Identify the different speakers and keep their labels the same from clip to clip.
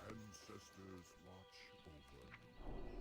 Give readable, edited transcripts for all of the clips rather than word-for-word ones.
Speaker 1: Ancestors watch open.
Speaker 2: Welcome, friend.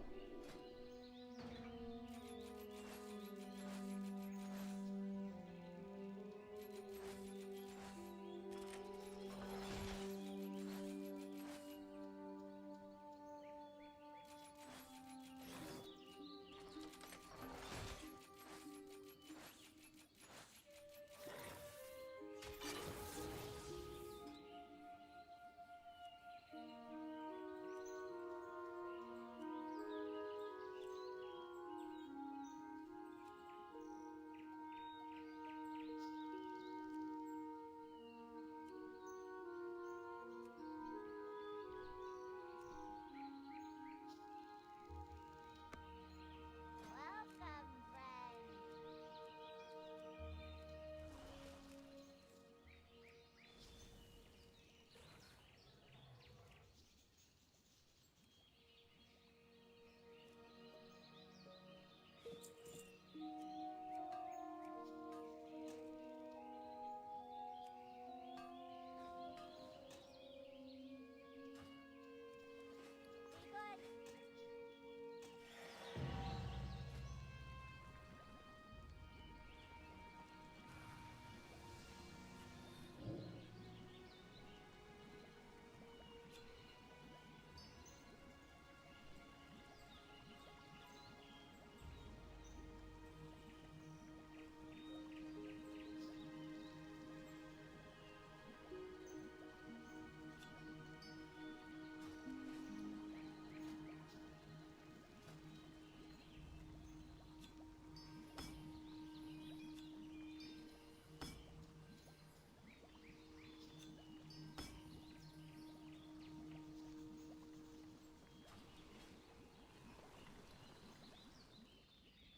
Speaker 2: Be good.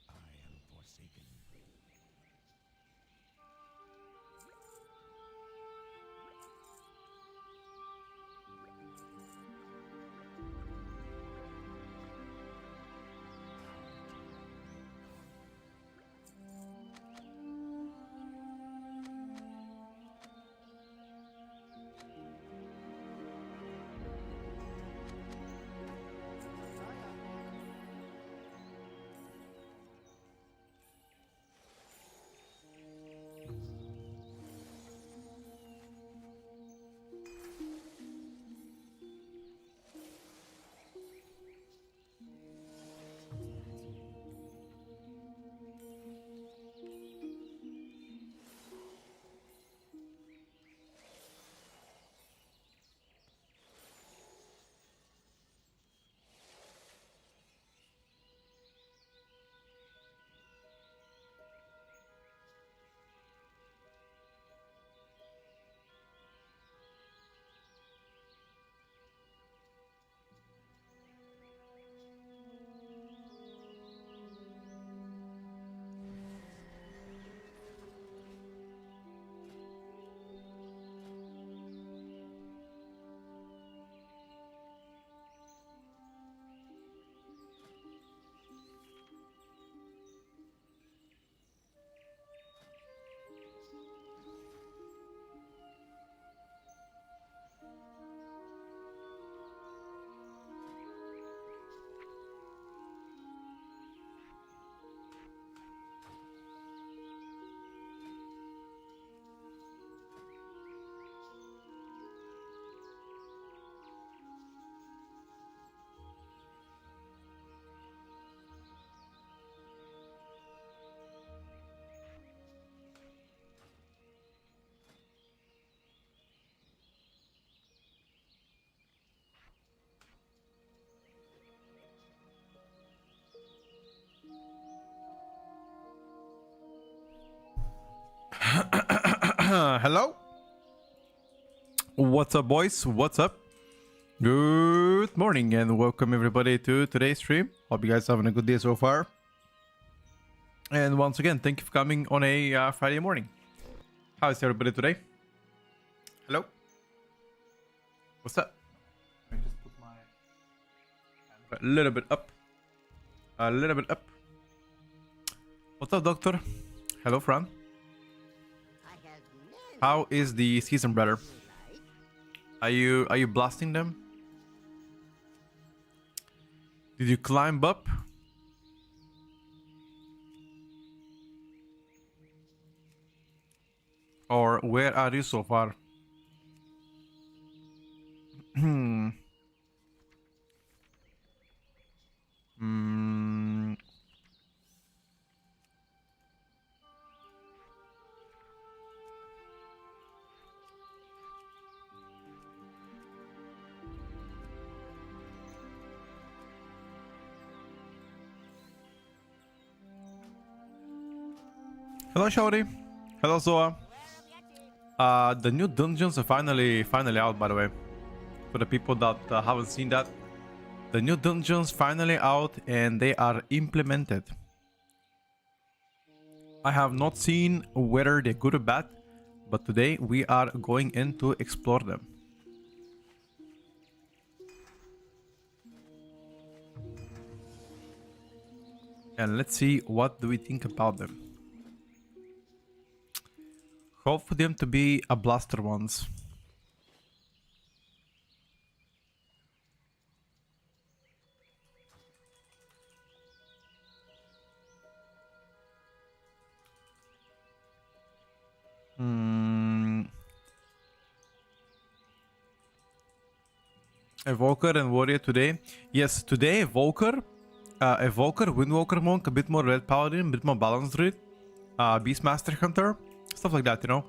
Speaker 3: I am forsaken.
Speaker 4: Hello? What's up, boys? What's up? Good morning and welcome everybody to today's stream. Hope you guys are having a good day so far. And once again, thank you for coming on a Friday morning. How is everybody today? Hello? What's up? Let me just put my camera a little bit up. A little bit up. What's up, doctor? Hello, Fran.
Speaker 2: Hi.
Speaker 4: How is the season, brother? Are you blasting them? Did you climb up? Or where are you so far? Hmm. Hmm. Hello, Shorty. Hello, Zoa. The new dungeons are finally out, by the way. For the people that haven't seen that, the new dungeons finally out and they are implemented. I have not seen whether they're good or bad, but today we are going in to explore them. And let's see what do we think about them. Hope for them to be a blaster ones. Evoker and Warrior today. Yes, today Evoker, Windwalker Monk, a bit more Red Paladin, a bit more balanced Druid, Beastmaster Hunter, stuff like that, you know.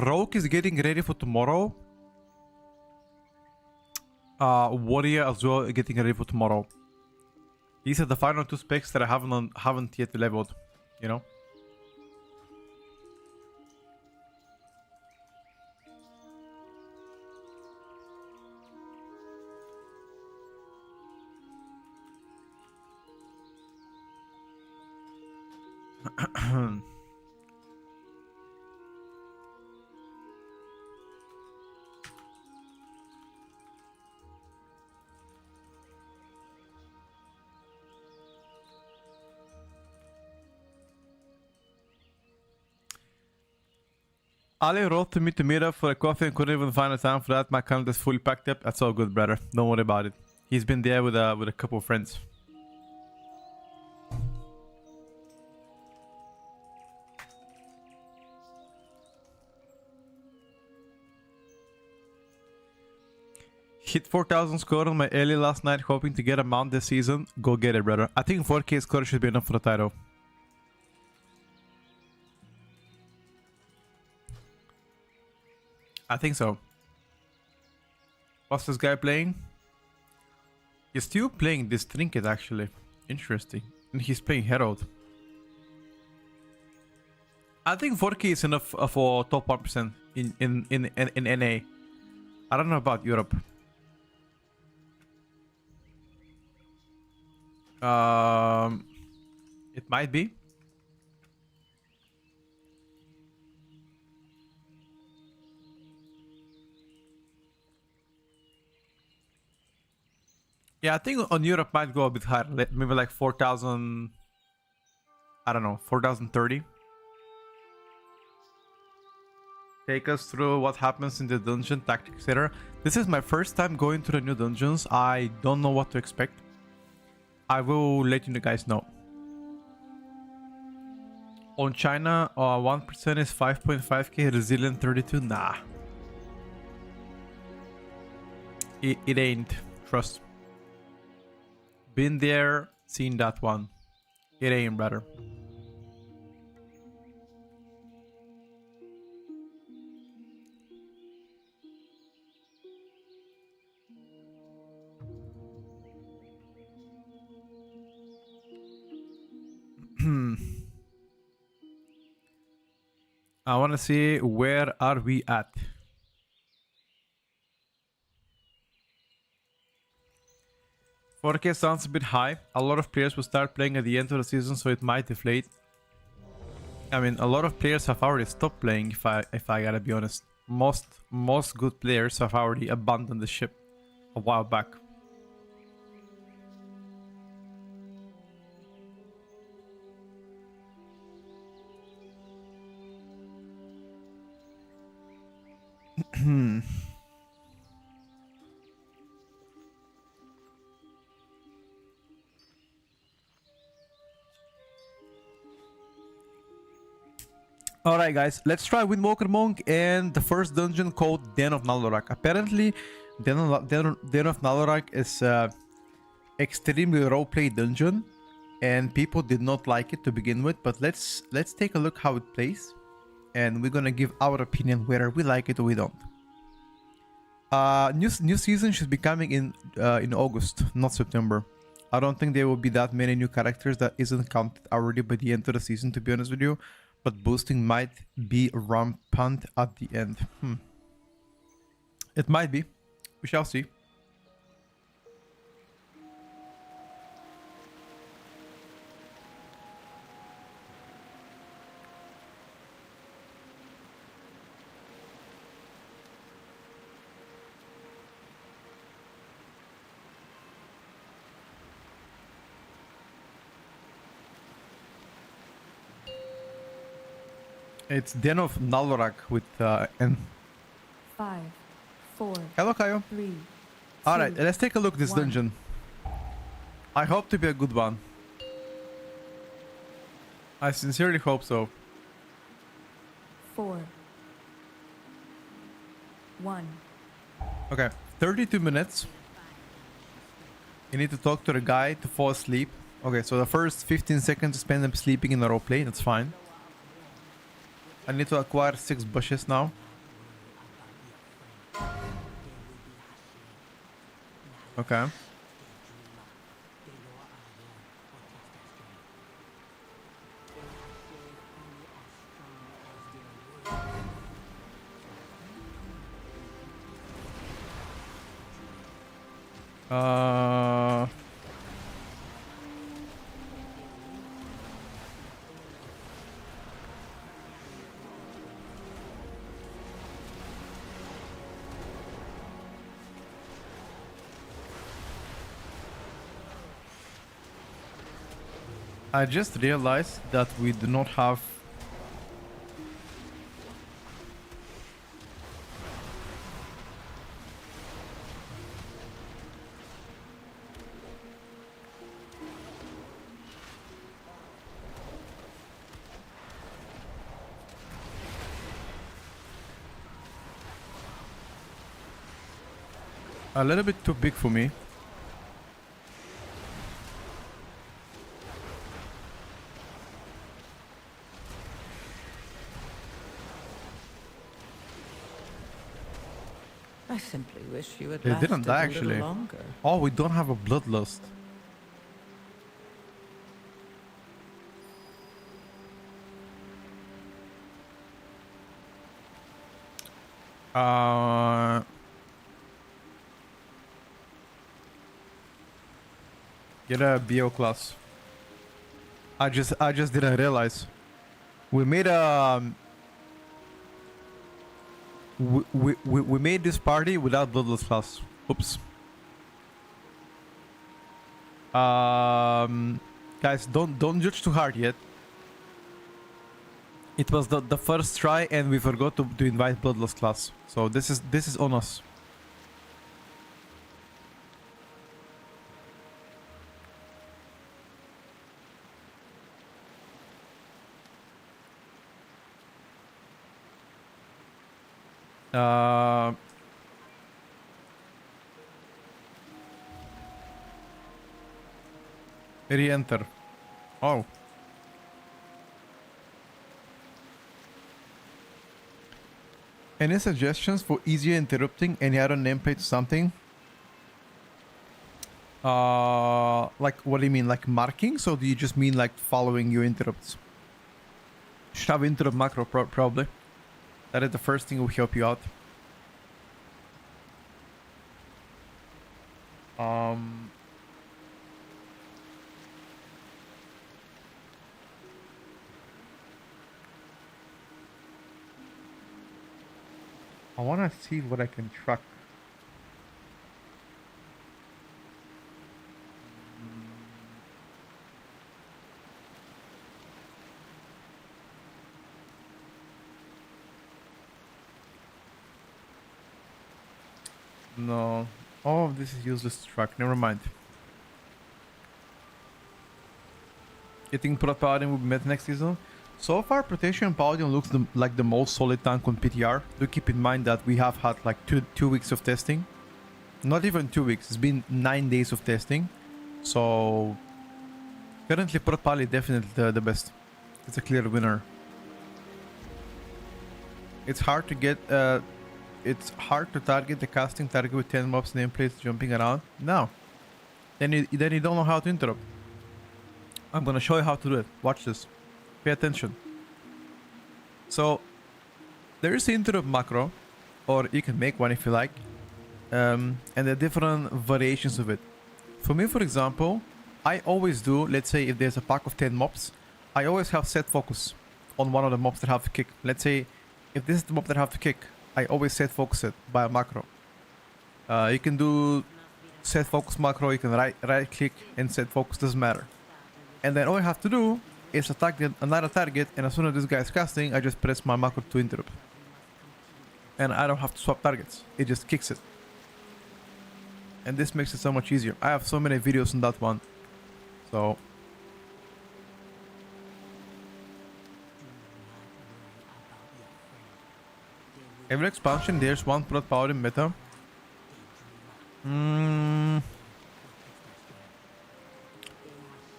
Speaker 4: Rogue is getting ready for tomorrow. Warrior as well getting ready for tomorrow. These are the final two specs that I haven't yet leveled, you know. Ali wrote to me to meet up for a coffee and couldn't even find a time for that. My calendar is fully packed up. That's all good, brother. Don't worry about it. He's been there with a couple of friends. Hit 4,000 score on my early last night, hoping to get a mount this season. Go get it, brother. I think 4K score should be enough for the title. I think so. What's this guy playing? He's still playing this trinket, actually. Interesting. And he's playing Herald. I think 4K is enough for top 1% in NA. I don't know about Europe. It might be. Yeah, I think on Europe might go a bit higher. Maybe like 4,000. I don't know, 4,030. Take us through what happens in the dungeon, tactics, etc. This is my first time going to the new dungeons. I don't know what to expect. I will let you guys know. On China, 1% is 5.5k, resilient 32. Nah. It ain't. Trust. Been there, seen that one. It ain't, brother. I want to see where are we at. $4K sounds a bit high. A lot of players will start playing at the end of the season, so it might deflate. I mean, a lot of players have already stopped playing, if I gotta be honest. Most good players have already abandoned the ship a while back. Alright guys, let's try Windwalker Monk and the first dungeon called Den of Nalorak. Apparently, Den of Nalorak is extremely roleplay dungeon and people did not like it to begin with, but let's take a look how it plays and we're gonna give our opinion whether we like it or we don't. New season should be coming in August, not September. I don't think there will be that many new characters that isn't counted already by the end of the season, to be honest with you. But boosting might be rampant at the end. It might be. We shall see. It's Den of Nalorak with N.
Speaker 5: 5, 4,
Speaker 4: Hello, Kaio.
Speaker 5: 3.
Speaker 4: Alright, let's take a look at this
Speaker 5: 1.
Speaker 4: dungeon. I hope to be a good one. I sincerely hope so.
Speaker 5: 4, 1.
Speaker 4: Okay, 32 minutes. You need to talk to the guy to fall asleep. Okay, so the first 15 seconds spend them sleeping in the roleplay. That's fine. I need to acquire 6 bushes now. Okay. I just realized that we do not have a little bit too big for me.
Speaker 6: I simply wish you had
Speaker 4: They
Speaker 6: lasted
Speaker 4: didn't die
Speaker 6: a little
Speaker 4: actually.
Speaker 6: longer.
Speaker 4: Oh, we don't have a bloodlust. Get a BO class. I just didn't realize. We made a we made this party without bloodless class. Oops. Guys, don't judge too hard yet. It was the first try and we forgot to invite bloodless class. So this is on us. Re-enter. Oh. Any suggestions for easier interrupting any other nameplate to something? Like what do you mean? Like markings, or do you just mean like following your interrupts? Should have interrupt macro probably. That is the first thing will help you out. I want to see what I can track. No. Oh, this is useless truck. Never mind. You think Prot Paladin will be met next season? So far, Protection Paladin looks like the most solid tank on PTR. Do keep in mind that we have had like two weeks of testing. Not even 2 weeks. It's been 9 days of testing. So currently, Prot Paladin is definitely the best. It's a clear winner. It's hard to get. It's hard to target the casting target with 10 mobs nameplates jumping around. No. Then you don't know how to interrupt. I'm gonna show you how to do it. Watch this. Pay attention. So there is the interrupt macro, or you can make one if you like, and there are different variations of it. For me, for example, I always do. Let's say if there's a pack of 10 mobs, I always have set focus on one of the mobs that have to kick. Let's say if this is the mob that have to kick, I always set focus it by a macro. You can do set focus macro. You can right click and set focus. Doesn't matter. And then all I have to do is attack another target, and as soon as this guy is casting, I just press my macro to interrupt. And I don't have to swap targets. It just kicks it. And this makes it so much easier. I have so many videos on that one. So every expansion there's one Prot Paladin meta.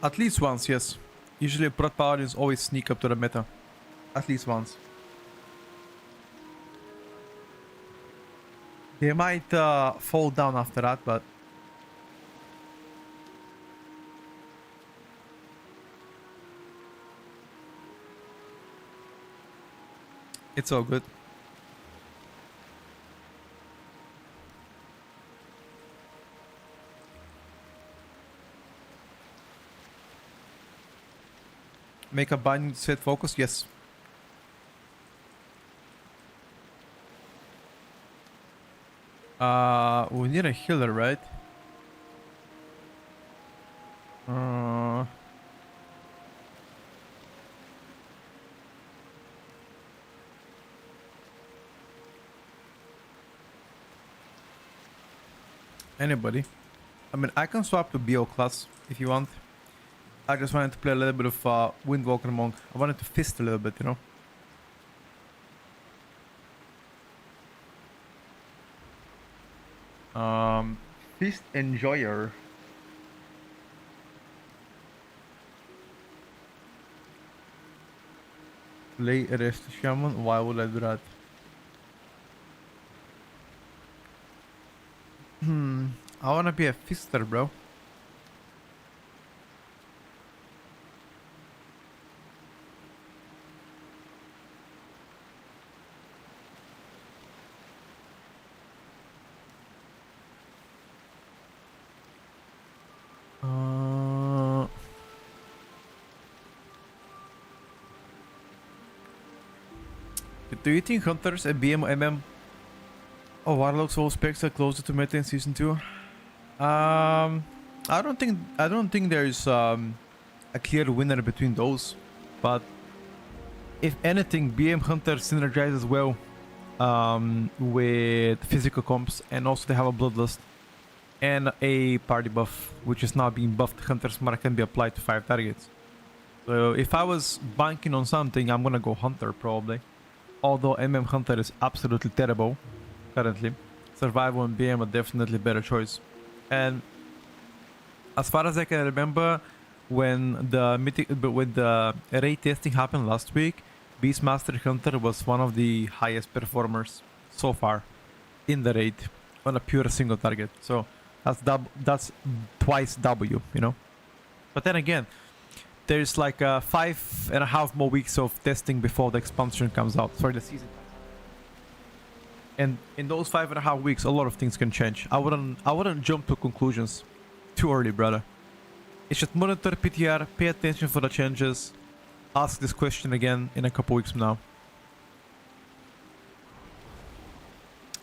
Speaker 4: At least once, yes. Usually Prot Paladins always sneak up to the meta. At least once. They might fall down after that, but it's all good. Make a bind set focus? Yes. We need a healer, right? Anybody? I mean, I can swap to BO class if you want. I just wanted to play a little bit of Windwalker Monk. I wanted to fist a little bit, you know? Fist Enjoyer. Play Rest Shaman? Why would I do that? I wanna be a fister, bro. Do you think Hunters and BM or Warlocks all specs are closer to meta in season 2? I don't think there's a clear winner between those, but if anything, BM Hunter synergizes well with physical comps, and also they have a bloodlust and a party buff, which is now being buffed. Hunter's mark can be applied to 5 targets. So if I was banking on something, I'm gonna go Hunter probably. Although Hunter is absolutely terrible currently, Survival and BM are definitely better choice. And as far as I can remember, when the raid testing happened last week, Beastmaster Hunter was one of the highest performers so far in the raid on a pure single target. So that's twice W, you know. But then again, there's like 5.5 more weeks of testing before the expansion comes out. Sorry, the season. And in those 5.5 weeks, a lot of things can change. I wouldn't jump to conclusions too early, brother. It's just monitor PTR, pay attention for the changes. Ask this question again in a couple weeks from now.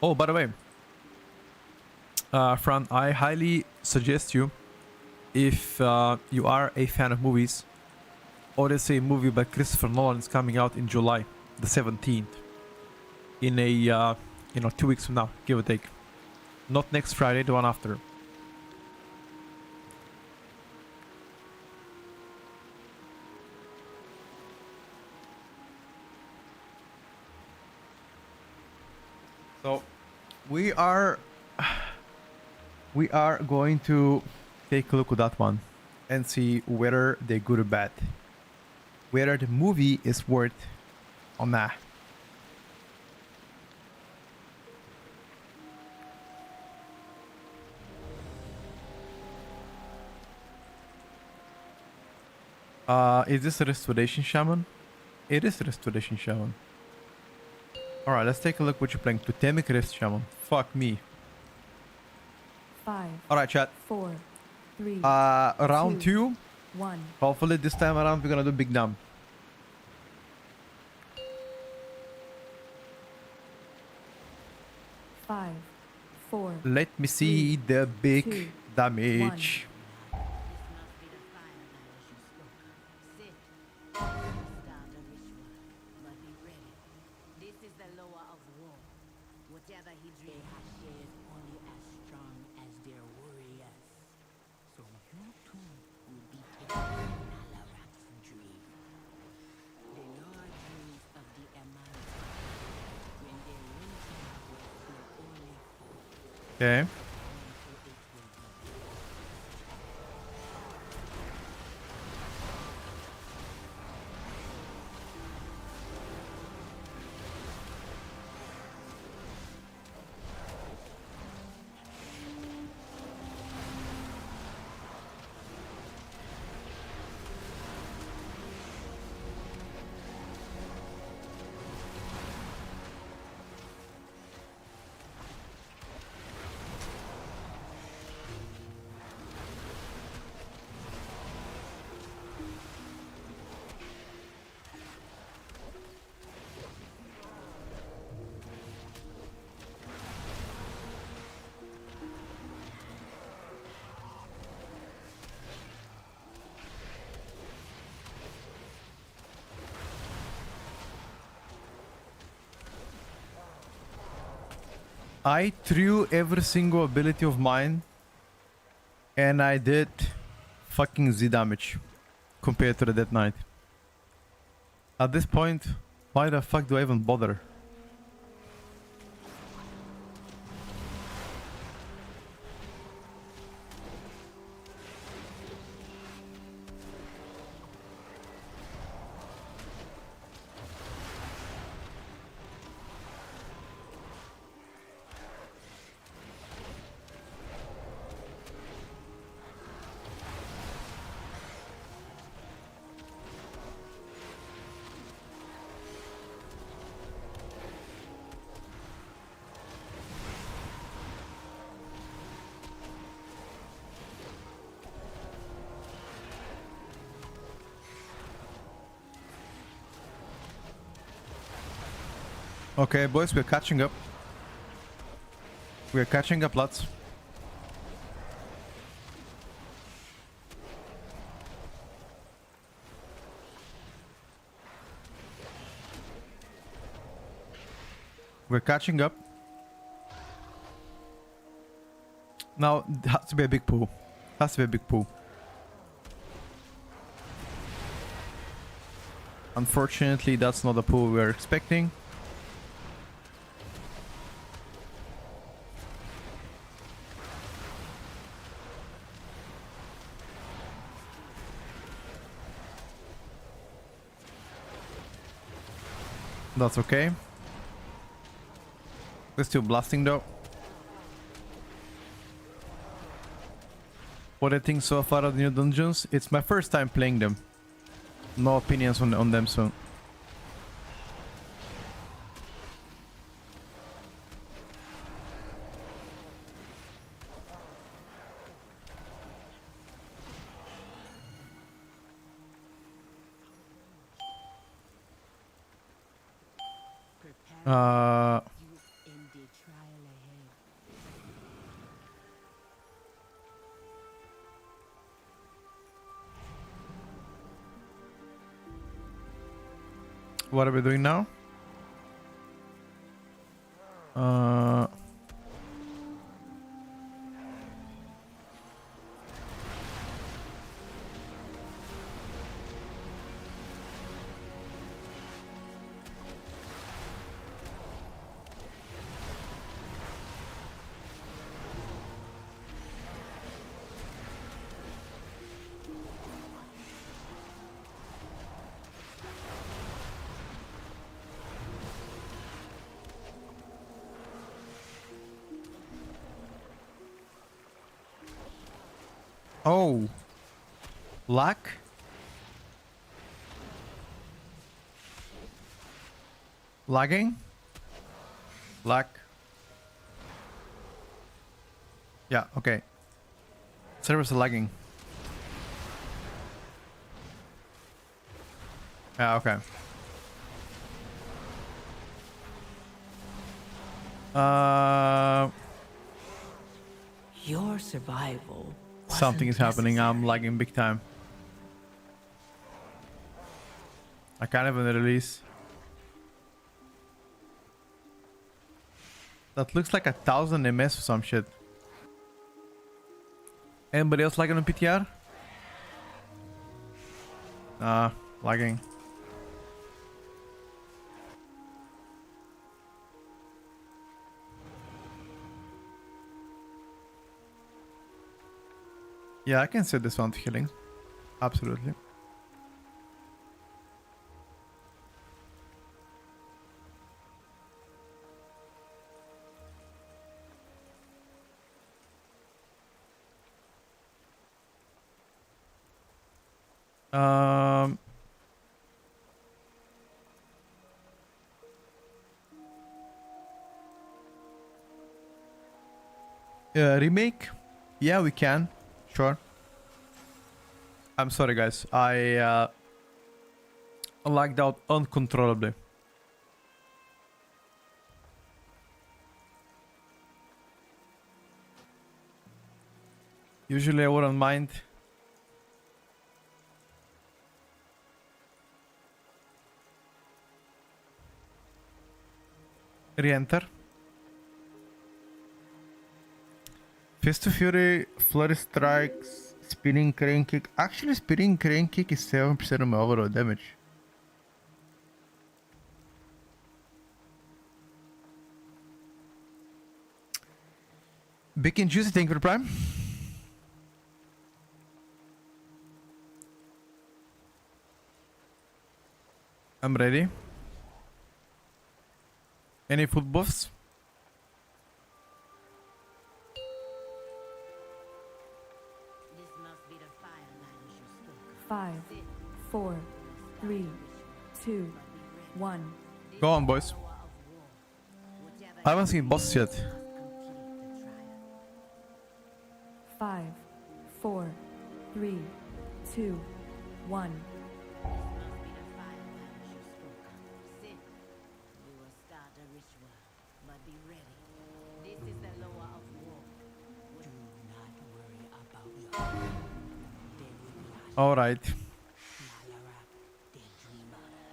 Speaker 4: Oh, by the way, Fran, I highly suggest you, if you are a fan of movies, Odyssey, a movie by Christopher Nolan is coming out in July the 17th. In a 2 weeks from now, give or take. Not next Friday, the one after. So we are going to take a look at that one and see whether they're good or bad. Whether the movie is worth or nah. Is this a restoration shaman? It is a restoration shaman. Alright, let's take a look what you're playing. Totemic rest shaman. Fuck me.
Speaker 5: 5,
Speaker 4: Alright, chat.
Speaker 5: 4, 3,
Speaker 4: Round 2.
Speaker 5: 1.
Speaker 4: Hopefully this time around we're gonna do big numb.
Speaker 5: 5, 4.
Speaker 4: Let me see the big
Speaker 5: 2,
Speaker 4: damage.
Speaker 6: Whatever he drew is only as strong as their warriors. So you too will be taken Nalarak's dream. The Lord dreams of the Amazons when their winter was their only hope.
Speaker 4: Okay. I threw every single ability of mine and I did fucking Z damage compared to the Dead Knight. At this point, why the fuck do I even bother? Okay, boys, we're catching up. We're catching up, lads. We're catching up. Now, it has to be a big pool. Has to be a big pool. Unfortunately, that's not the pool we were expecting. That's okay. We're still blasting though. What I think so far of the new dungeons, it's my first time playing them. No opinions on them, so.
Speaker 6: You in the trial ahead.
Speaker 4: What are we doing now? Oh. Lag? Lagging? Lag. Yeah, okay. Servers are lagging. Yeah, okay.
Speaker 6: Your survival.
Speaker 4: Something is
Speaker 6: wasn't
Speaker 4: happening. I'm
Speaker 6: necessary.
Speaker 4: lagging big time. I can't even release. That looks like 1000 ms or some shit. Anybody else lagging on PTR? Lagging. Yeah, I can set this one to healing. Absolutely. Um, remake? Yeah, we can. Sure. I'm sorry, guys. I lagged out uncontrollably. Usually I wouldn't mind. Re-enter. Fist of Fury, Flurry Strikes, Spinning Crane Kick. Actually, Spinning Crane Kick is 7% of my overall damage. Big and Juicy, thank you for the Prime. I'm ready. Any full buffs?
Speaker 6: This must be the fireman you spoke of.
Speaker 5: 5, 4, 3, 2, 1.
Speaker 4: Go on, boys. I haven't seen bosses yet.
Speaker 5: 5, 4, 3, 2, 1.
Speaker 4: All right.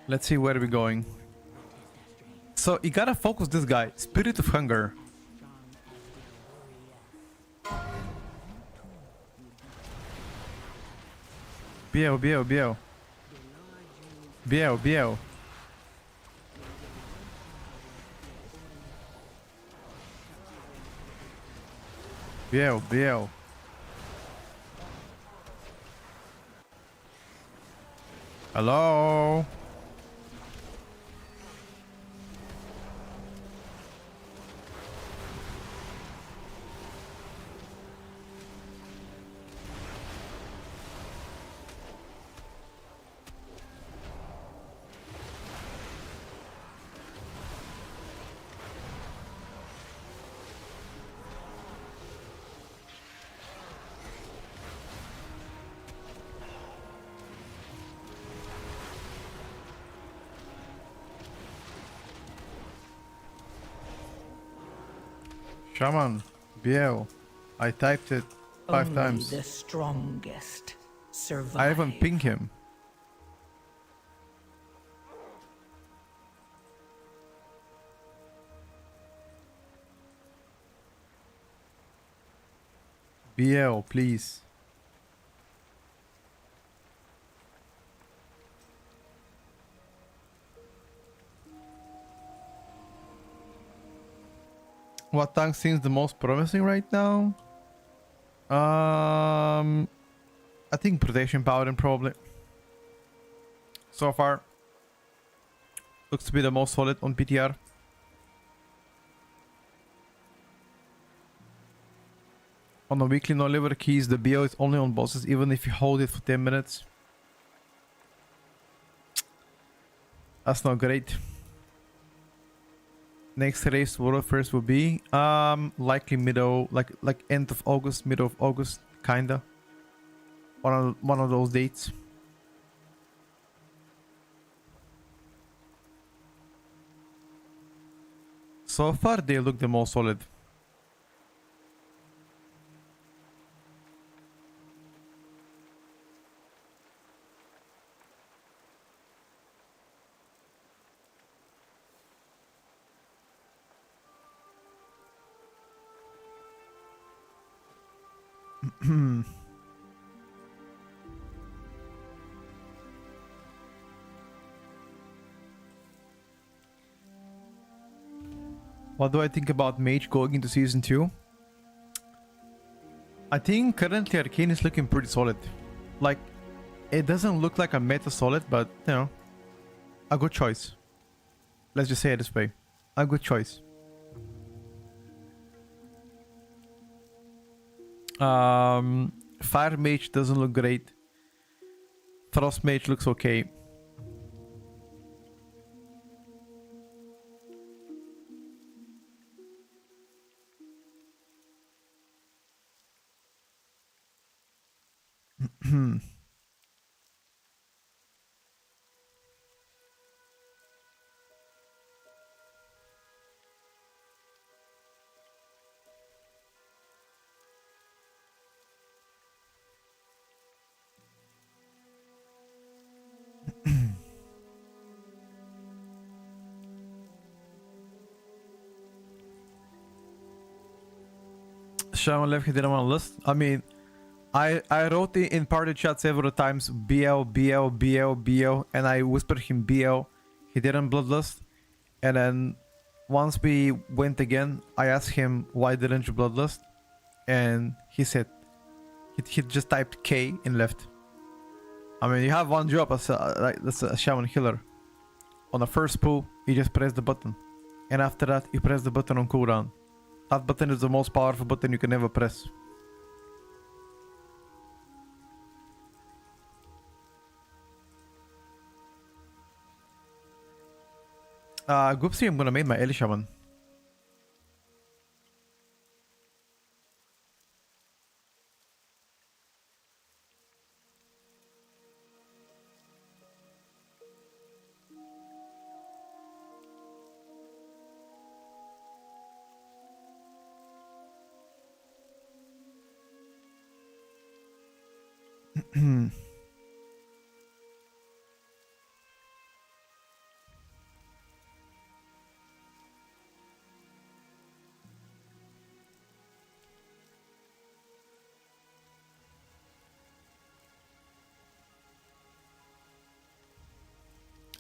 Speaker 4: Let's see where we're going. So you gotta focus this guy. Spirit of Hunger. Biel, Biel, Biel. Biel, Biel. Biel, Biel. Hello? Shaman, Biel. I typed it 5
Speaker 6: Only
Speaker 4: times.
Speaker 6: the strongest survive.
Speaker 4: I even ping him. Biel, please. What tank seems the most promising right now? I think Protection Paladin probably. So far, looks to be the most solid on PTR. On a weekly no-liver keys, the BO is only on bosses, even if you hold it for 10 minutes. That's not great. Next race World First will be likely middle, like end of August, middle of August, kinda. One of those dates. So far, they look the most solid. What do I think about Mage going into Season 2? I think currently Arcane is looking pretty solid. Like, it doesn't look like a meta solid, but, you know, a good choice. Let's just say it this way. A good choice. Fire Mage doesn't look great. Frost Mage looks okay. Shaman left, he didn't want to list. I mean, I wrote it in party chat several times, BL, BL, BL, BL, and I whispered him BL. He didn't bloodlust. And then once we went again, I asked him, why didn't you bloodlust? And he said, he just typed K and left. I mean, you have one job as that's a shaman healer. On the first pull, you just press the button. And after that, you press the button on cooldown. That button is the most powerful button you can ever press. Goopsy, I'm gonna make my Eli Shaman.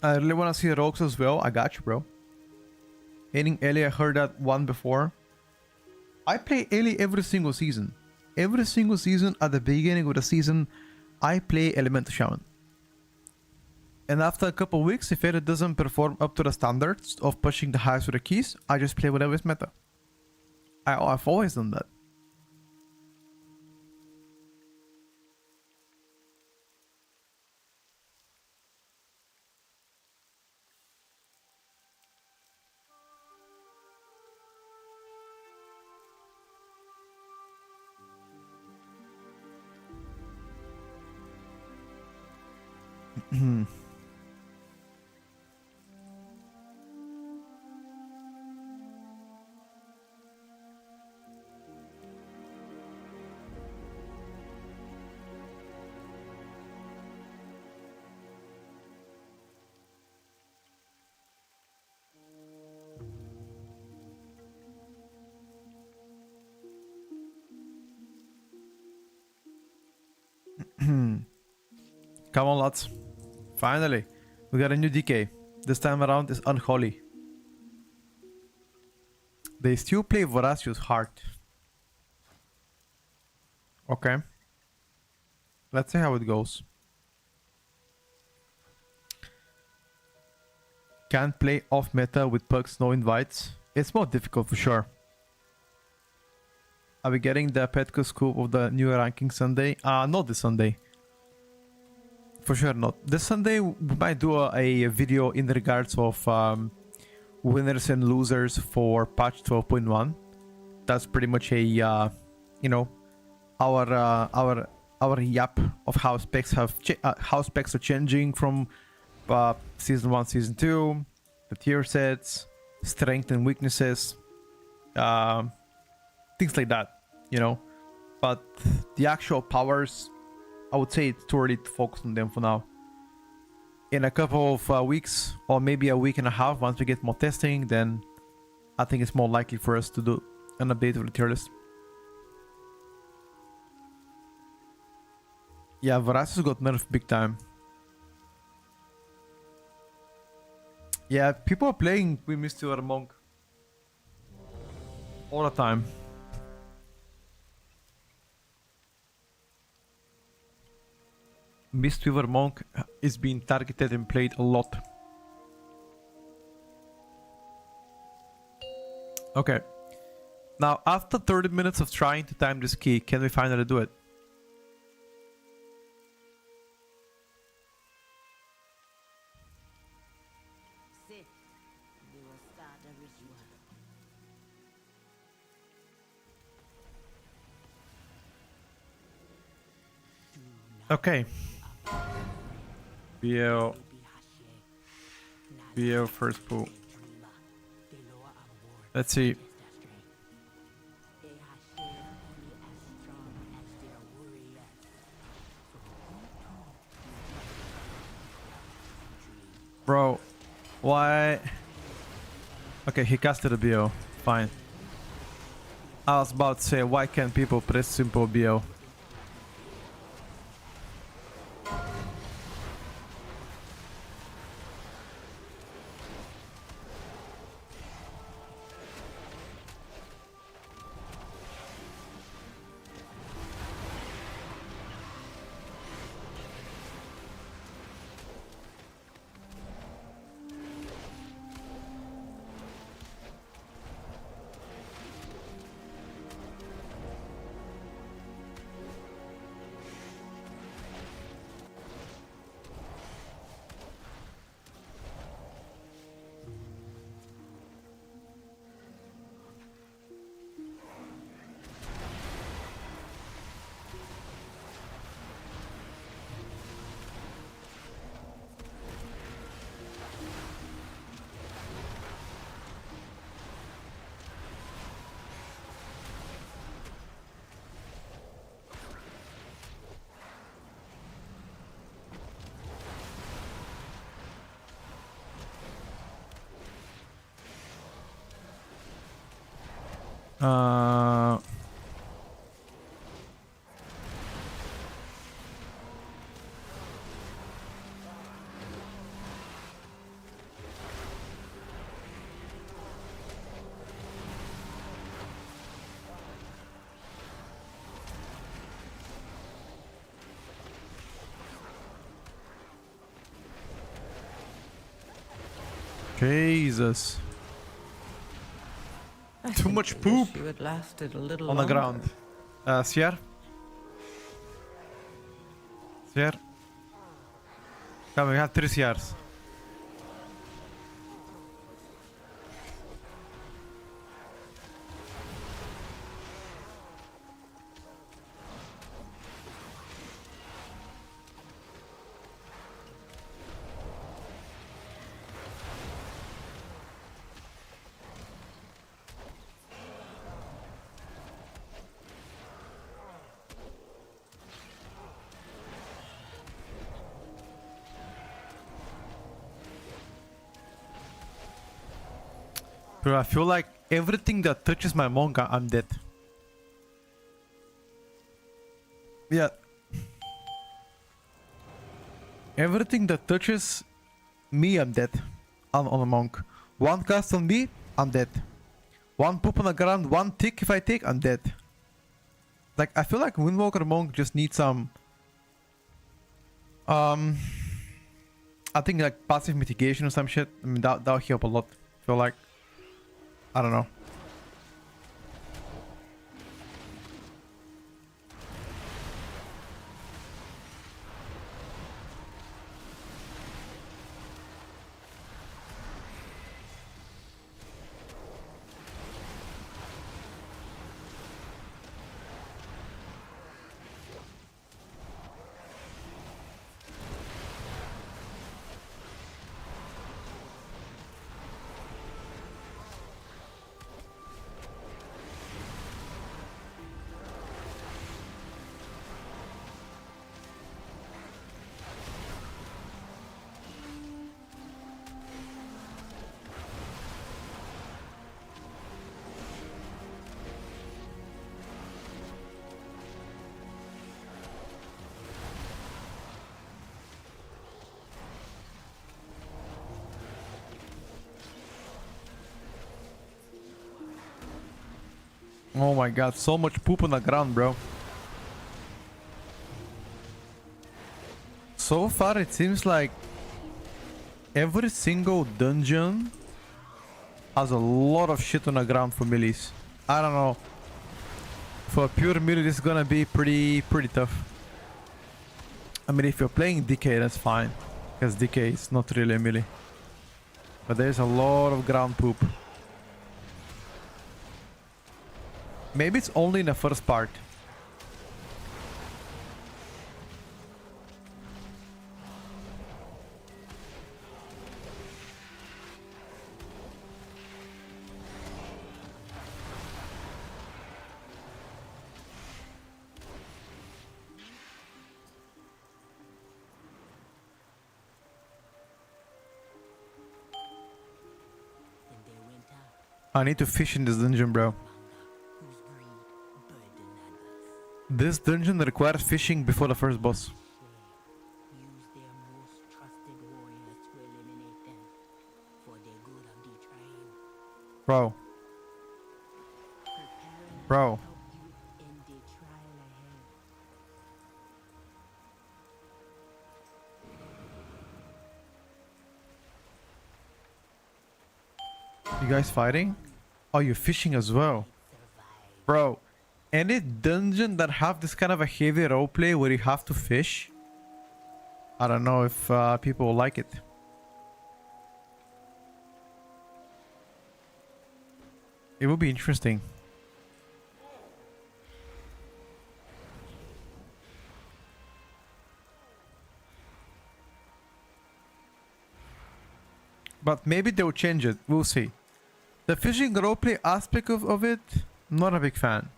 Speaker 4: I really want to see the rogues as well. I got you, bro. Hating Ellie, I heard that one before. I play Ellie every single season. Every single season, at the beginning of the season, I play Elemental Shaman. And after a couple weeks, if it doesn't perform up to the standards of pushing the highest with the keys, I just play whatever is meta. I've always done that. Come on, lads. Finally, we got a new DK. This time around is Unholy. They still play Voracious Heart. Okay. Let's see how it goes. Can't play off meta with pucks, no invites. It's more difficult for sure. Are we getting the Petco scoop of the new ranking Sunday? Not this Sunday. For sure not. This Sunday we might do a video in regards of winners and losers for patch 12.1. That's pretty much a you know, our yap of how specs how specs are changing from season 1, season 2, the tier sets, strength and weaknesses, things like that, you know. But the actual powers, I would say it's too early to focus on them for now. In a couple of weeks, or maybe a week and a half, once we get more testing, then I think it's more likely for us to do an update of the tier list. Yeah, Verasus got nerfed big time. Yeah, people are playing with Mistweaver Monk all the time. Mistweaver Monk is being targeted and played a lot. Okay. Now, after 30 minutes of trying to time this key, can we finally do it?
Speaker 6: Sit. We will start a ritual.
Speaker 4: Okay. BL first pool. Let's see. Bro, why? Okay, he casted a BO. Fine. I was about to say, why can't people press simple BO? Jesus. Too much poop
Speaker 7: You had lasted a little
Speaker 4: on the
Speaker 7: longer.
Speaker 4: ground. Sierra? Sierra? Come, we have 3 CRs. Bro, I feel like everything that touches my manga, I'm dead. Yeah. Everything that touches me, I'm dead. On a monk. One cast on me, I'm dead. One poop on the ground, one tick if I take, I'm dead. Like, I feel like Windwalker Monk just needs some... I think like passive mitigation or some shit. I mean, that'll help a lot. I feel like... I don't know. Oh my god, so much poop on the ground, bro. So far, it seems like every single dungeon has a lot of shit on the ground for millies. I don't know. For pure melee, this is gonna be pretty tough. I mean, if you're playing DK, that's fine. Because DK is not really a melee. But there's a lot of ground poop. Maybe it's only in the first part.
Speaker 6: Then they went out,
Speaker 4: I need to fish in this dungeon, bro.
Speaker 6: whose greed burdened others.
Speaker 4: This dungeon requires fishing before the first boss.
Speaker 6: Use their most trusted warriors to eliminate them for the good of the tribe.
Speaker 4: Bro.
Speaker 6: Preparing
Speaker 4: Bro.
Speaker 6: to help you in the trial ahead.
Speaker 4: You guys fighting? Oh, you're fishing as well.
Speaker 6: Survive.
Speaker 4: Bro, any dungeon that have this kind of a heavy roleplay where you have to fish, I don't know if people will like it. It will be interesting. But maybe they'll change it. We'll see. The fishing roleplay aspect of it, not a big fan.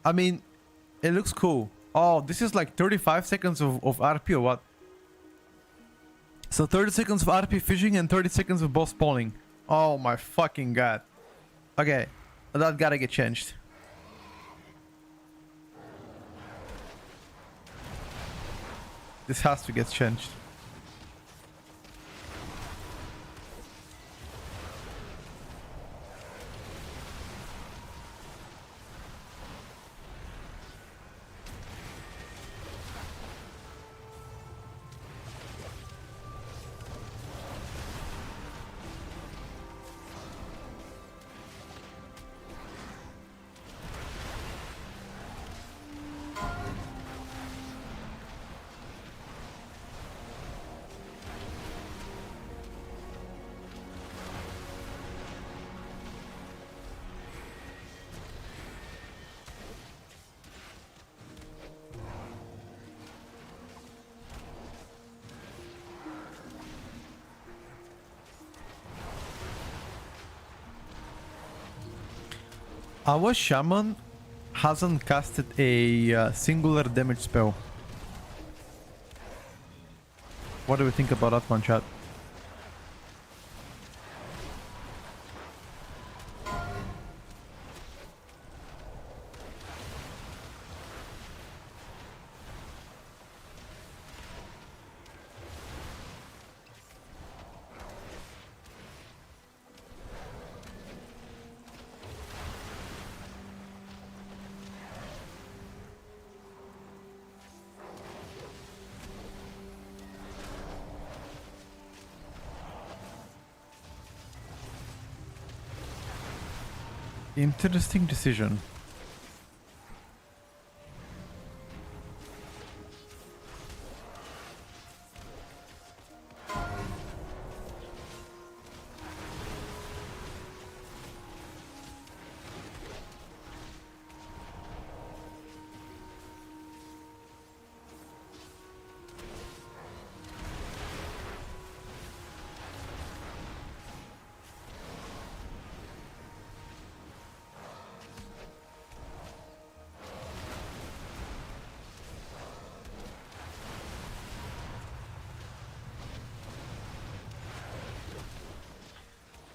Speaker 4: I mean, it looks cool. Oh, this is like 35 seconds of RP or what? So 30 seconds of RP fishing and 30 seconds of boss spawning. Oh my fucking god. Okay, that gotta get changed. This has to get changed. Our shaman hasn't casted a singular damage spell. What do we think about that one, chat? Interesting decision.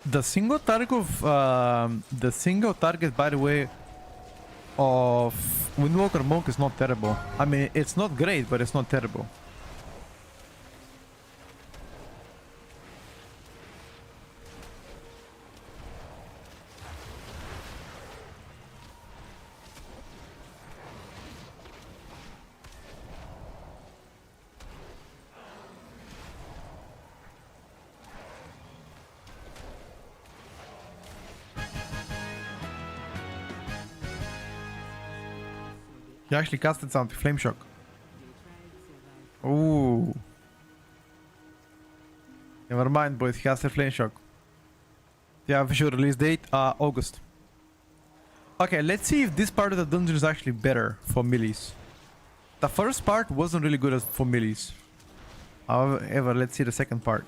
Speaker 4: The single target of the single target, by the way, of Windwalker Monk is not terrible. I mean, it's not great, but it's not terrible. He actually casted something. Flame Shock.
Speaker 6: They tried survive.
Speaker 4: Ooh. Never mind, boys. He casted Flame Shock. Yeah, official release date, August. Okay, let's see if this part of the dungeon is actually better for melees. The first part wasn't really good for melees. However, let's see the second part.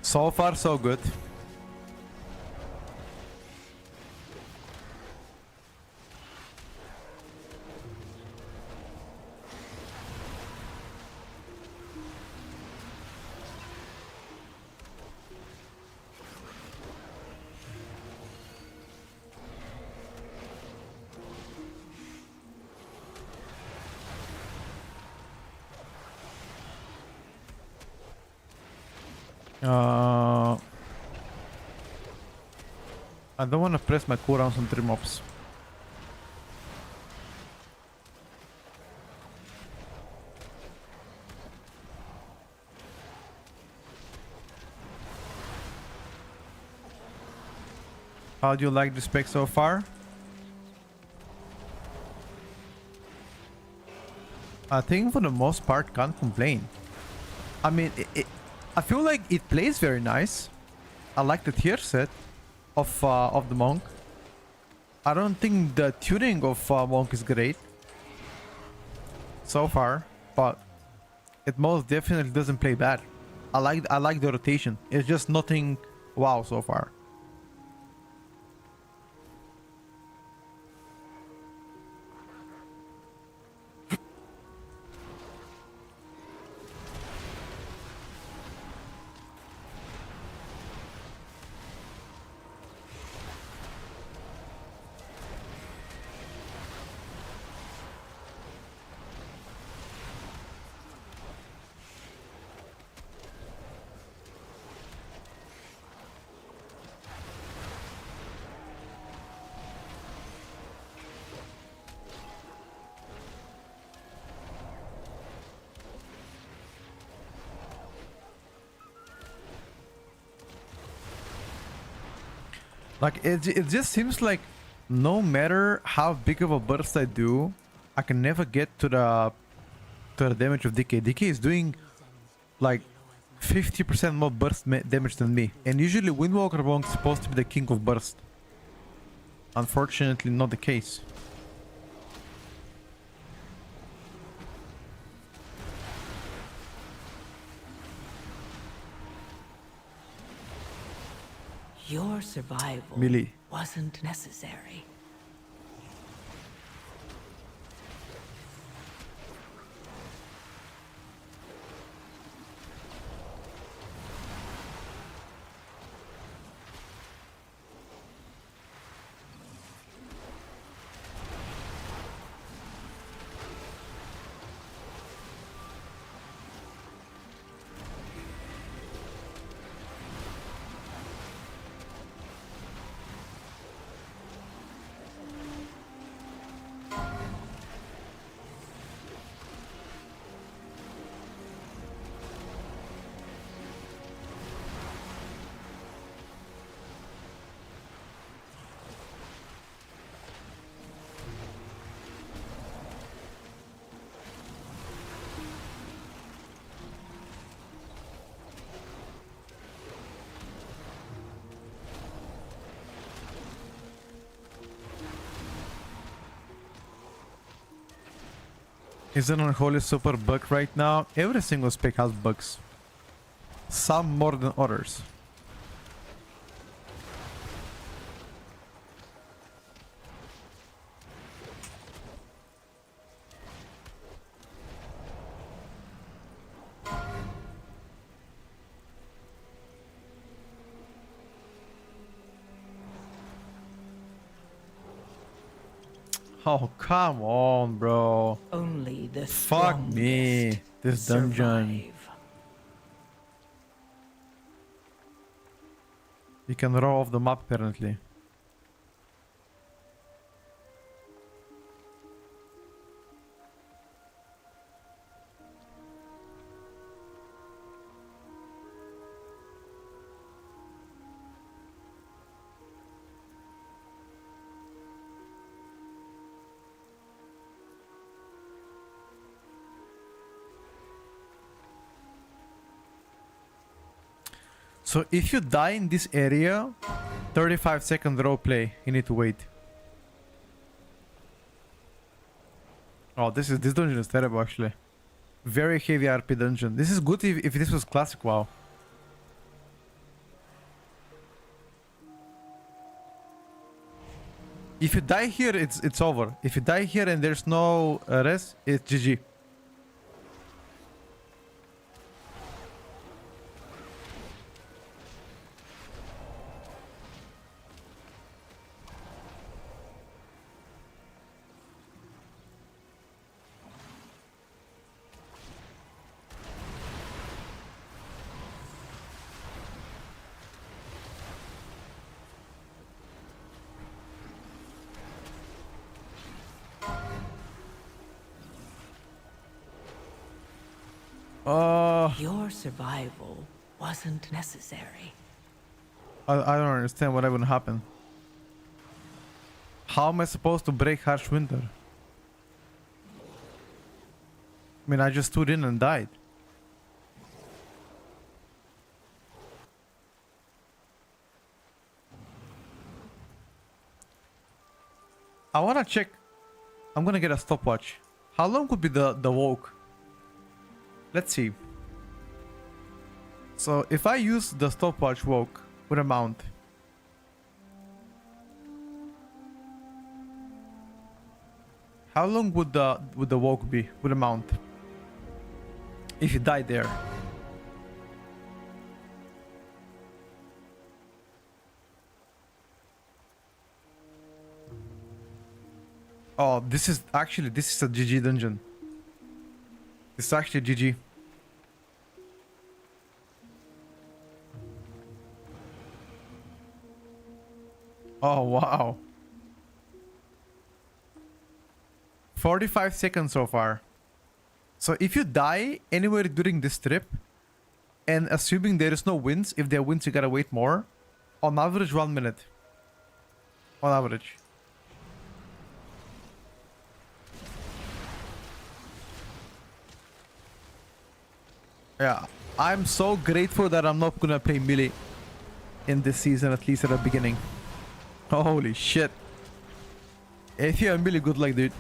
Speaker 4: So far, so good. I don't want to press my cooldowns on 3 mobs. How do you like the spec so far? I think for the most part can't complain. I mean, I feel like it plays very nice. I like the tier set of the monk. I don't think the tuning of monk is great so far, but it most definitely doesn't play bad. I like the rotation. It's just nothing wow so far. Like it just seems like no matter how big of a burst I do, I can never get to the damage of DK. DK is doing like 50% more burst damage than me, and usually Windwalker Monk is supposed to be the king of burst. Unfortunately, not the case.
Speaker 6: Your survival
Speaker 4: Melee.
Speaker 6: wasn't necessary.
Speaker 4: Is an unholy super bug right now? Every single spec has bugs. Some more than others. Oh, come on, bro.
Speaker 6: Only the
Speaker 4: Fuck me.
Speaker 6: strongest
Speaker 4: This dungeon.
Speaker 6: survive.
Speaker 4: You can roll off the map apparently. So if you die in this area, 35-second role play. You need to wait. Oh, this dungeon is terrible actually. Very heavy RP dungeon. This is good if this was classic WoW. If you die here, it's over. If you die here and there's no res, it's GG.
Speaker 6: Your survival wasn't necessary.
Speaker 4: I don't understand what would happen. How am I supposed to break harsh winter? I mean, I just stood in and died. I wanna check. I'm gonna get a stopwatch. How long would be the walk? Let's see. So if I use the stopwatch walk with a mount, how long would the walk be with a mount? If you die there. Oh, this is a GG dungeon. This is actually GG. Oh, wow. 45 seconds so far. So if you die anywhere during this trip, and assuming there is no wins, if there are wins you gotta wait more, on average 1 minute. On average. Yeah, I'm so grateful that I'm not gonna play melee in this season, at least at the beginning. Holy shit. If you're melee, good luck, dude.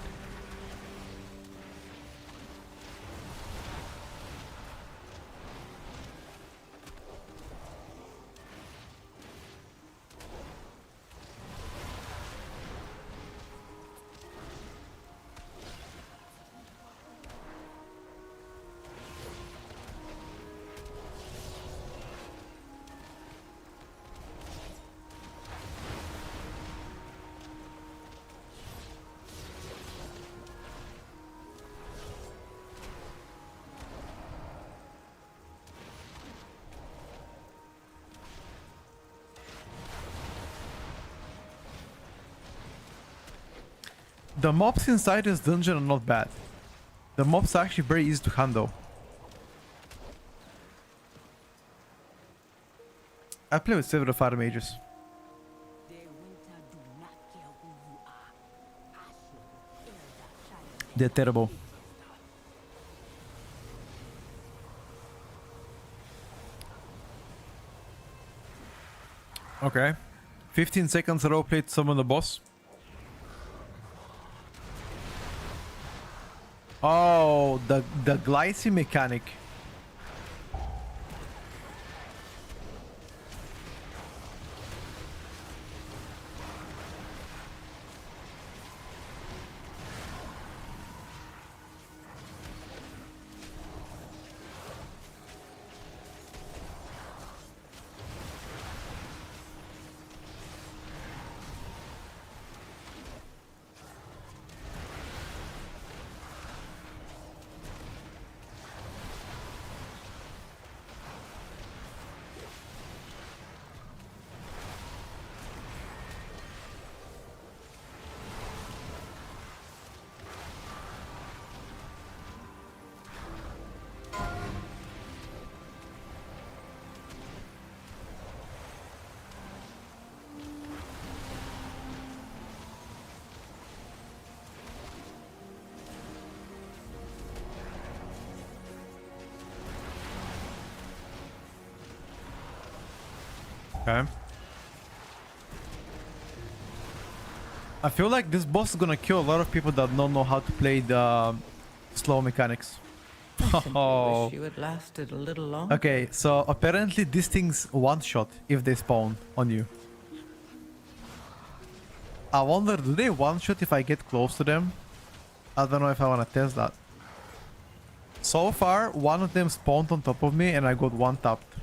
Speaker 4: The mobs inside this dungeon are not bad. The mobs are actually very easy to handle. I play with several fire mages. They're terrible. Okay. 15 seconds roleplay to summon the boss. Oh, the glycine mechanic. Okay. I feel like this boss is gonna kill a lot of people that don't know how to play the slow mechanics. Oh.
Speaker 6: Wish you had lasted a little longer.
Speaker 4: Okay, so apparently these things one shot if they spawn on you. I wonder, do they one shot if I get close to them? I don't know if I want to test that. So far, one of them spawned on top of me and I got one tapped.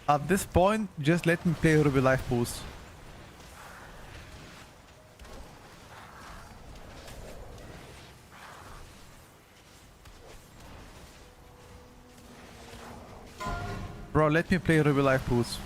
Speaker 4: At this point, just let me play Ruby Life Pools. Bro, let me play Ruby Life Pools.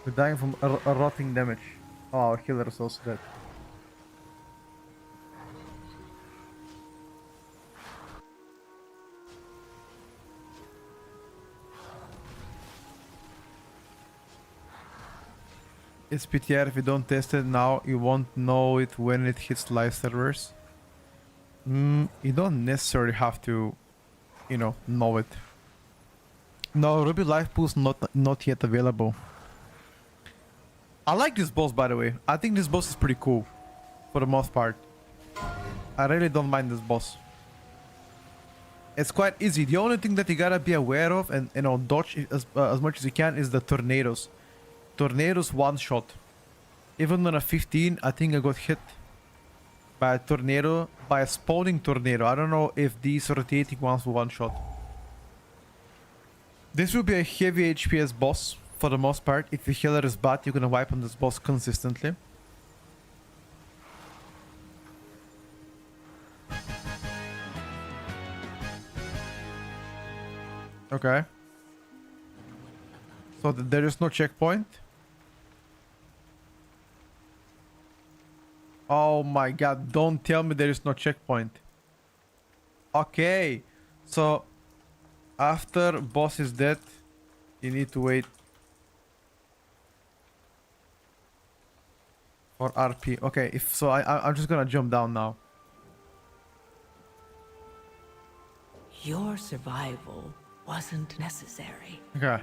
Speaker 4: We're dying from a rotting damage. Oh, our healer is also dead. It's PTR. If you don't test it now, you won't know it when it hits live servers. You don't necessarily have to, you know it. No, Ruby Live Pool's not yet available. I like this boss, by the way. I think this boss is pretty cool, for the most part. I really don't mind this boss. It's quite easy. The only thing that you gotta be aware of and dodge as much as you can is the tornadoes. Tornadoes one shot. Even on a 15, I think I got hit by a tornado, by a spawning tornado. I don't know if these rotating ones were one shot. This will be a heavy HPS boss for the most part. If your healer is bad, you're gonna wipe on this boss consistently. Okay. So there is no checkpoint. Oh my god, don't tell me there is no checkpoint. Okay. So after boss is dead, you need to wait for RP. Okay, if so I'm just gonna jump down now.
Speaker 6: Your survival wasn't necessary.
Speaker 4: Okay.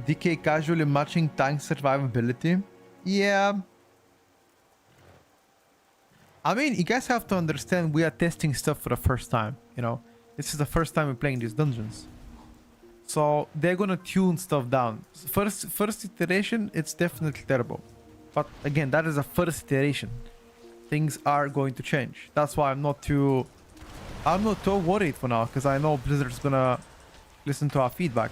Speaker 4: DK casually matching tank survivability. Yeah. I mean, you guys have to understand we are testing stuff for the first time, you know. This is the first time we're playing these dungeons. So they're gonna tune stuff down. First iteration, it's definitely terrible. But again, that is a first iteration. Things are going to change. That's why I'm not too worried for now, because I know Blizzard's gonna listen to our feedback.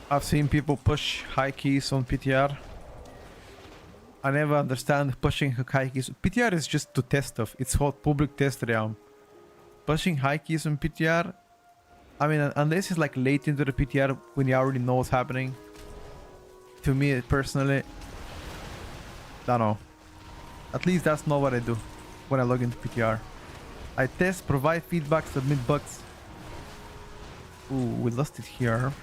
Speaker 4: I've seen people push high keys on PTR. I never understand pushing high keys. PTR is just to test stuff. It's called public test realm. Pushing high keys on PTR, I mean, unless it's like late into the PTR when you already know what's happening. To me personally, don't know. At least that's not what I do when I log into PTR. I test, provide feedback, submit bugs. Ooh, we lost it here.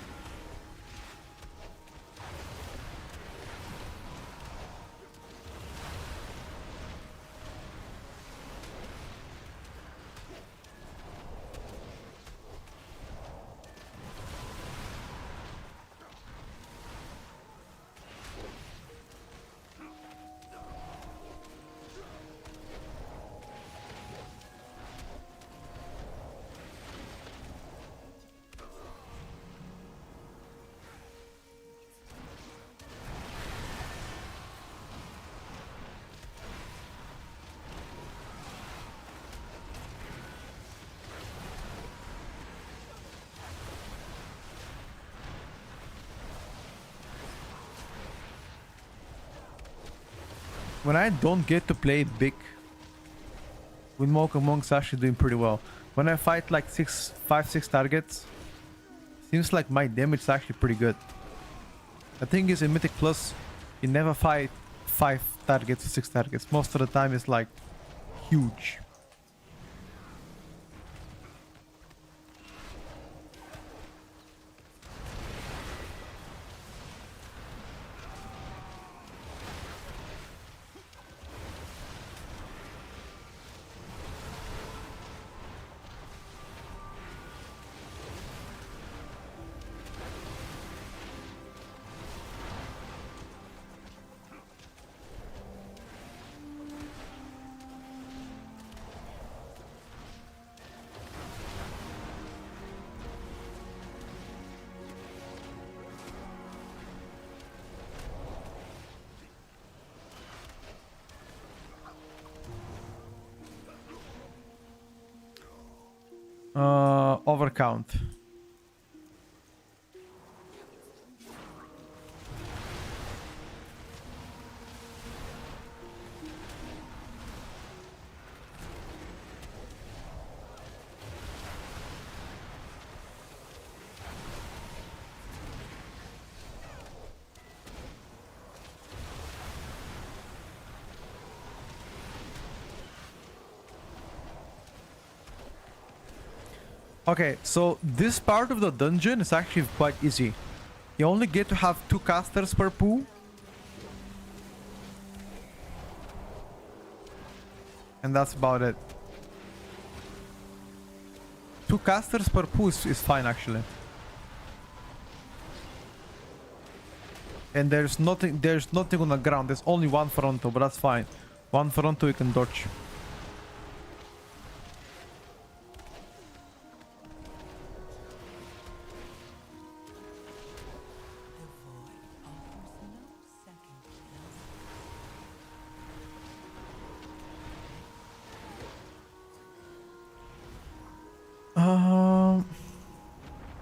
Speaker 4: when I don't get to play big, with Monk Monk's actually doing pretty well. When I fight like 5-6 targets, seems like my damage is actually pretty good. The thing is, in Mythic Plus, you never fight 5 targets or 6 targets. Most of the time it's like huge. Overcount. Okay, so this part of the dungeon is actually quite easy. You only get to have 2 casters per pool. And that's about it. 2 casters per pool is fine actually. And there's nothing on the ground. There's only one fronto, but that's fine. One fronto you can dodge.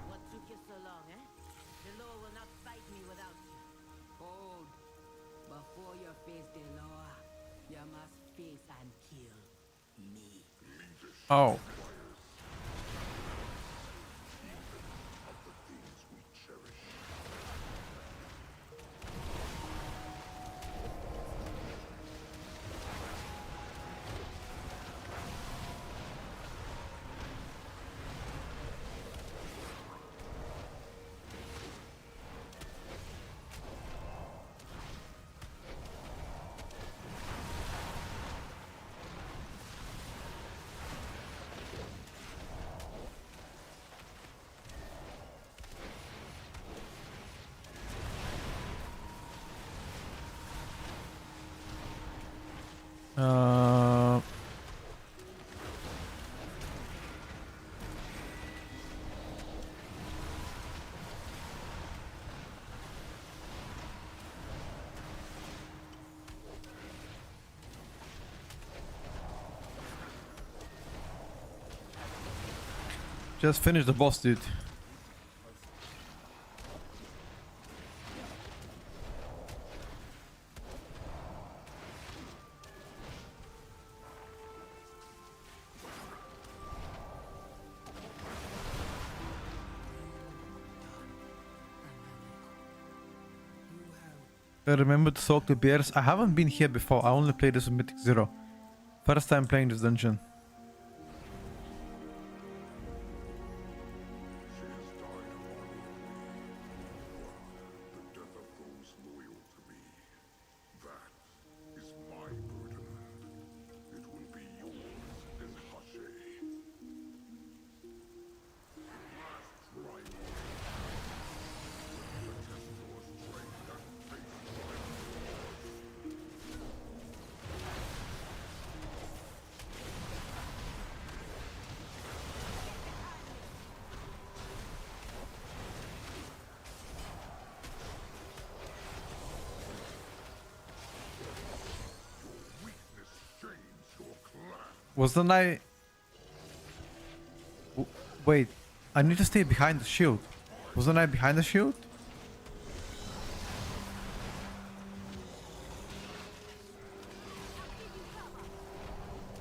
Speaker 6: What took you so long, eh? The law will not fight me without you. Hold. Before you face the law, you must face and kill me.
Speaker 4: Oh. Just finish the boss, dude. Remember to soak the bears. I haven't been here before. I only played this with Mythic 0. First time playing this dungeon.
Speaker 1: She has died honorably. The death of those loyal to me. That is my burden. It will be yours as Hashe. Last try. To test your strength and face my weakness shames your clan.
Speaker 4: Wasn't I... Wait, I need to stay behind the shield. Wasn't I behind the shield?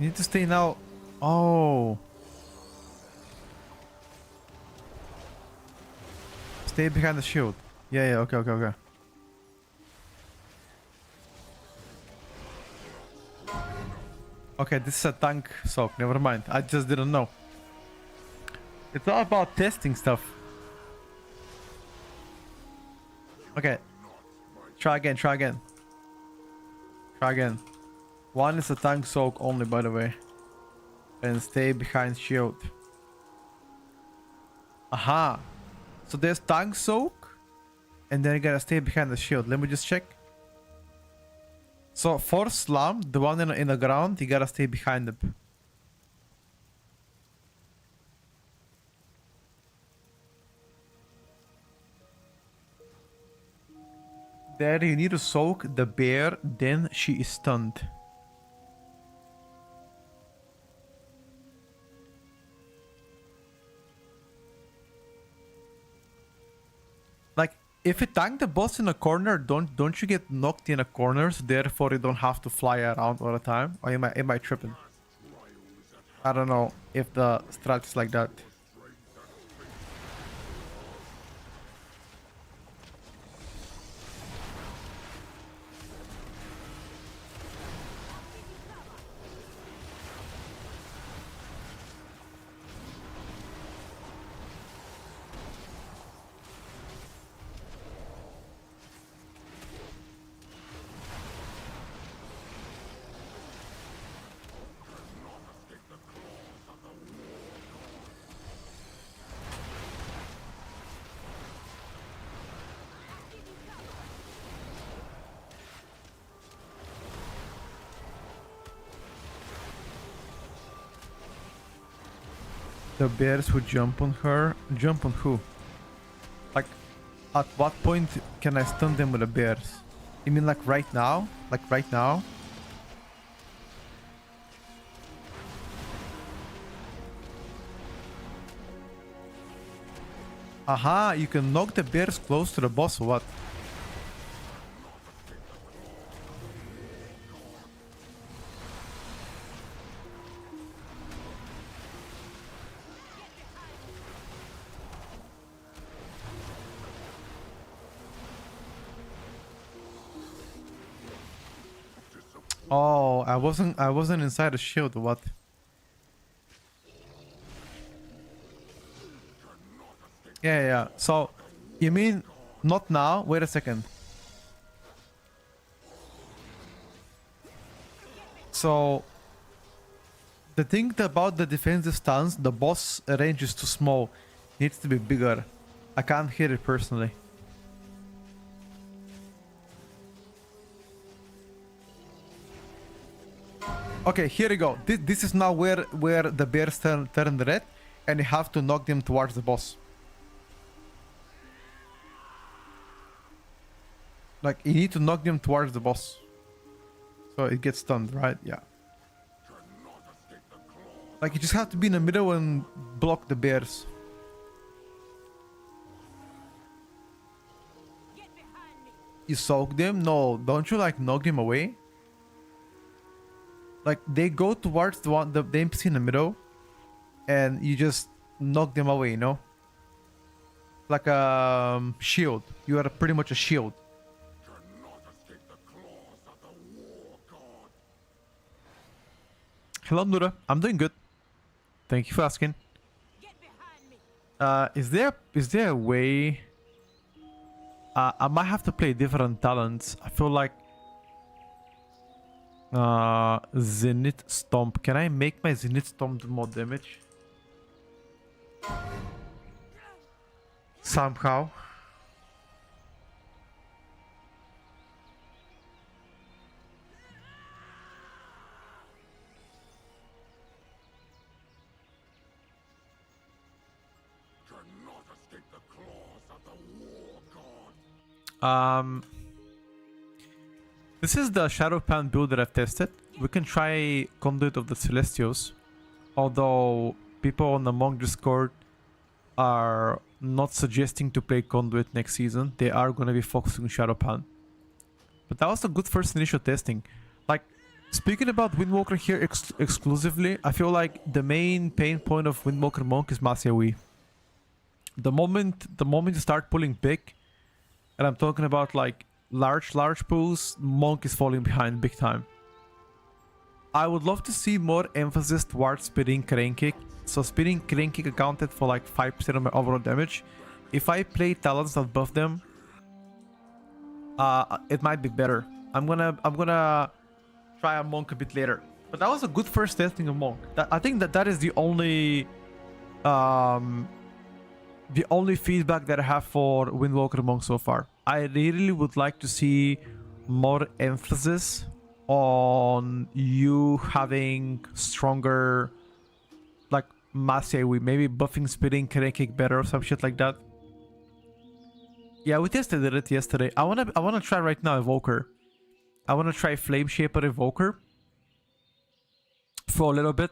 Speaker 4: You need to stay now. Oh. Stay behind the shield. Yeah, yeah, okay, okay, okay. Okay, this is a tank soak. Never mind. I just didn't know. It's all about testing stuff. Okay. Try again, try again. Try again. One is a tank soak only, by the way. And stay behind shield. Aha. So there's tank soak. And then you gotta stay behind the shield. Let me just check. So for slam, the one in the ground, you gotta stay behind them. There you need to soak the bear, then she is stunned. Like, if you tank the boss in a corner, don't you get knocked in a corner, so therefore you don't have to fly around all the time? Or am I tripping? I don't know if the strat is like that. The bears would jump on her. Jump on who? Like, at what point can I stun them with the bears? You mean like right now? Like right now? Aha, you can knock the bears close to the boss or what? Oh, I wasn't inside the shield, what? Yeah, yeah. So, you mean not now? Wait a second. So, the thing about the defensive stance, the boss range is too small. Needs to be bigger. I can't hit it personally. Okay, here you go. This is now where the bears turn red, and you have to knock them towards the boss. Like, you need to knock them towards the boss. So it gets stunned, right? Yeah. Like, you just have to be in the middle and block the bears. You soak them? No, don't you like knock them away? Like, they go towards the NPC in the middle, and you just knock them away, you know? Like a shield. You are pretty much a shield. Hello, Nura. I'm doing good. Thank you for asking. Is there a way? I might have to play different talents. I feel like Zenith Stomp. Can I make my Zenith Stomp do more damage? Somehow. This is the Shadow Pan build that I've tested. We can try Conduit of the Celestials, although people on the Monk Discord are not suggesting to play Conduit next season. They are going to be focusing on Shadow Pan. But that was a good first initial testing. Like, Speaking about Windwalker here exclusively, I feel like the main pain point of Windwalker Monk is Masyawi. The moment you start pulling big, and I'm talking about like large pools, Monk is falling behind big time. I would love to see more emphasis towards spinning Crane Kick. So spinning Crane Kick accounted for like 5% of my overall damage. If I play talents that buff them, it might be better. I'm gonna try a Monk a bit later. But that was a good first testing of Monk. I think that is the only feedback that I have for Windwalker Monk so far. I really would like to see more emphasis on you having stronger, like Masyawi, maybe buffing spinning Crane Kick better or some shit like that. Yeah, we tested it yesterday. I wanna try right now Evoker. I wanna try Flame Shaper Evoker for a little bit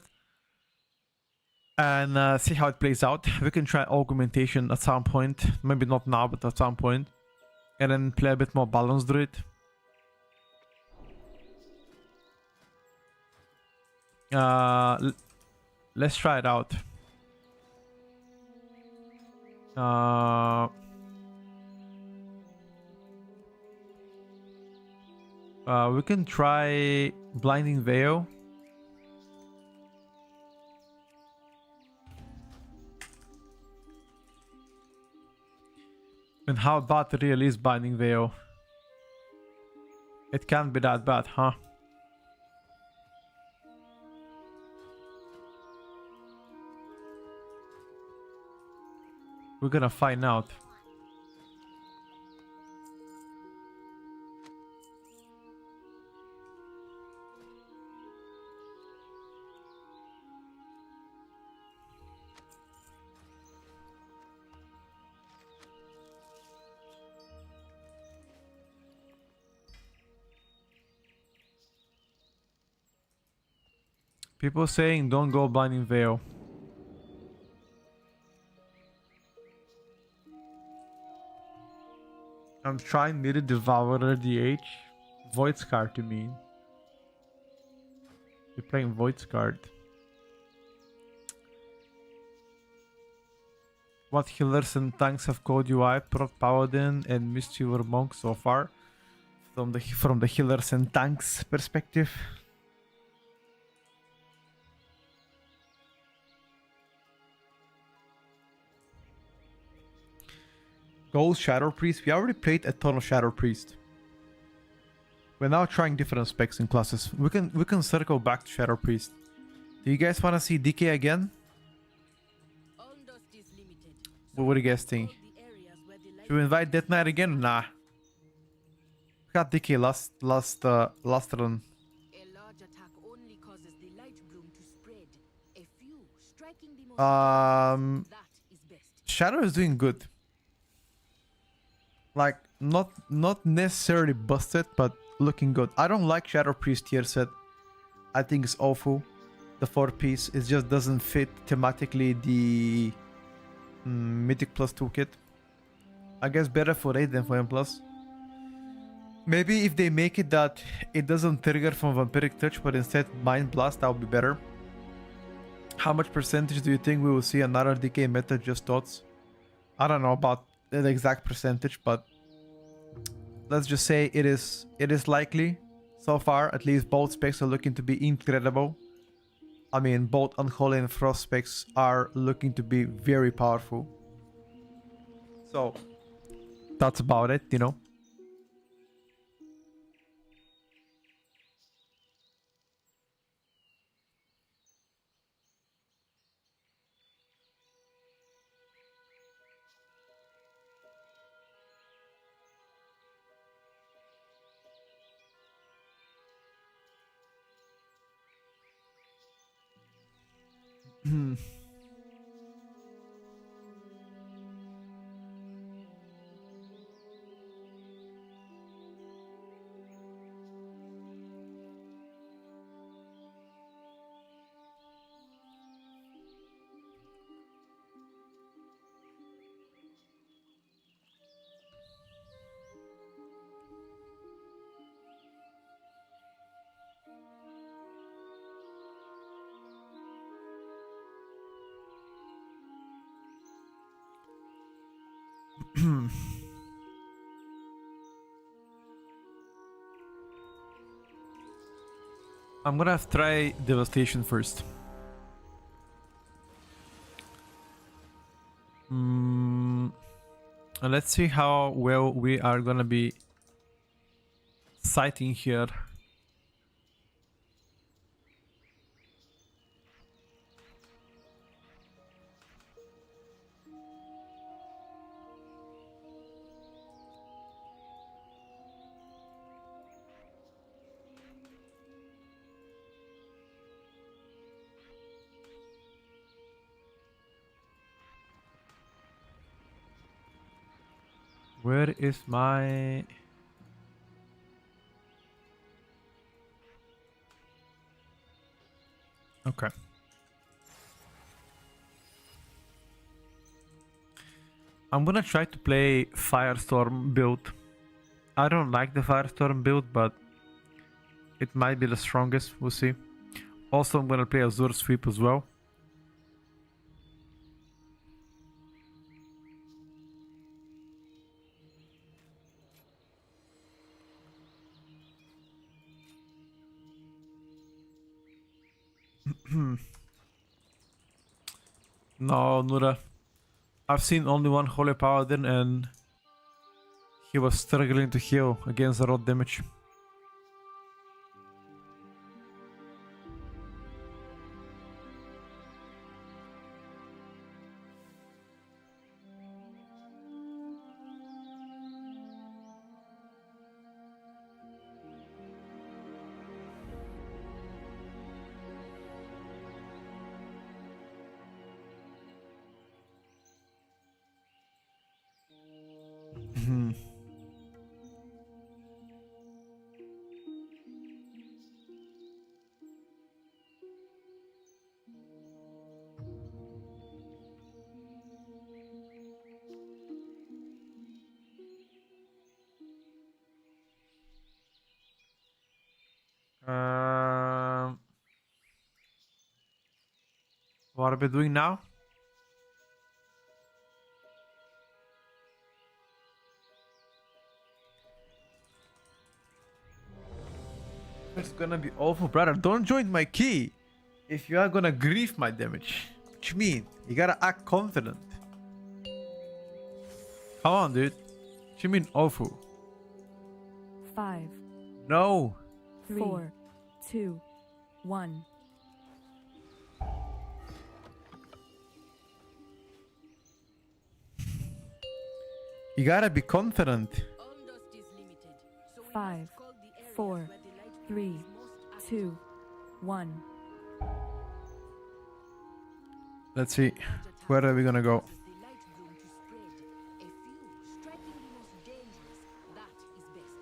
Speaker 4: and see how it plays out. We can try Augmentation at some point. Maybe not now, but at some point. And then play a bit more Balance Druid. Let's try it out. We can try Blinding Veil. And how about release Binding Veil? It can't be that bad, huh? We're gonna find out. People saying don't go Blinding Veil. I'm trying Mirror Devourer DH. Void Scar to me. You're playing Void Scarred. What healers and tanks have called UI, Proc Paladin and Mistweaver Monk so far? From the healers and tanks perspective. Gold Shadow Priest. We already played a ton of Shadow Priest. We're now trying different specs and classes. We can circle back to Shadow Priest. Do you guys want to see DK again? What do you guys think? Should we invite Death Knight again? Nah. We got DK last run.
Speaker 6: A large attack only causes the light bloom to spread. A few striking the most that is best.
Speaker 4: Shadow is doing good. Like not necessarily busted, but looking good. I don't like Shadow Priest tier set. I think it's awful. The 4-piece, it just doesn't fit thematically the Mythic Plus toolkit. I guess better for 8 than for M+. Maybe if they make it that it doesn't trigger from Vampiric Touch, but instead Mind Blast, that would be better. How much percentage do you think we will see another DK meta? Just thoughts. I don't know about the exact percentage, but let's just say it is likely. So far, at least both specs are looking to be incredible. I mean, both Unholy and Frost specs are looking to be very powerful. So that's about it, you know. I'm gonna have to try Devastation first. And let's see how well we are gonna be sighting here. Where is my... Okay. I'm gonna try to play Firestorm build. I don't like the Firestorm build, but it might be the strongest, we'll see. Also, I'm gonna play Azure Sweep as well. No, Nura. I've seen only one Holy Paladin and he was struggling to heal against the rot damage. What are we doing now? It's gonna be awful, brother. Don't join my key if you are gonna grief my damage. What you mean? You gotta act confident. Come on, dude. What you mean awful?
Speaker 5: 5,
Speaker 4: No.
Speaker 5: 4, 2, 1.
Speaker 4: You gotta be confident.
Speaker 6: All dust is limited. So we
Speaker 5: 5,
Speaker 6: must call the areas
Speaker 5: 4,
Speaker 6: where the light
Speaker 5: 3,
Speaker 6: is most active.
Speaker 5: 2, 1.
Speaker 4: Let's see. Where are we gonna go?
Speaker 6: Causes the light bloom to spread. A few striking the most dangerous. That is best.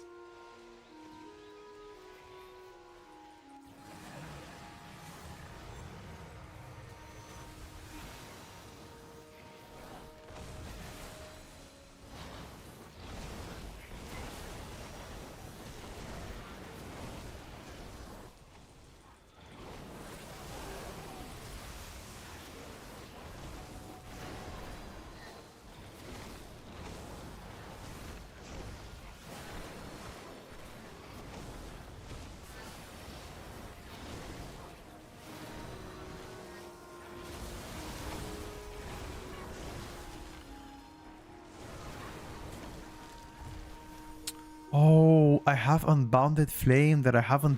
Speaker 4: Oh, I have Unbounded Flame that I haven't...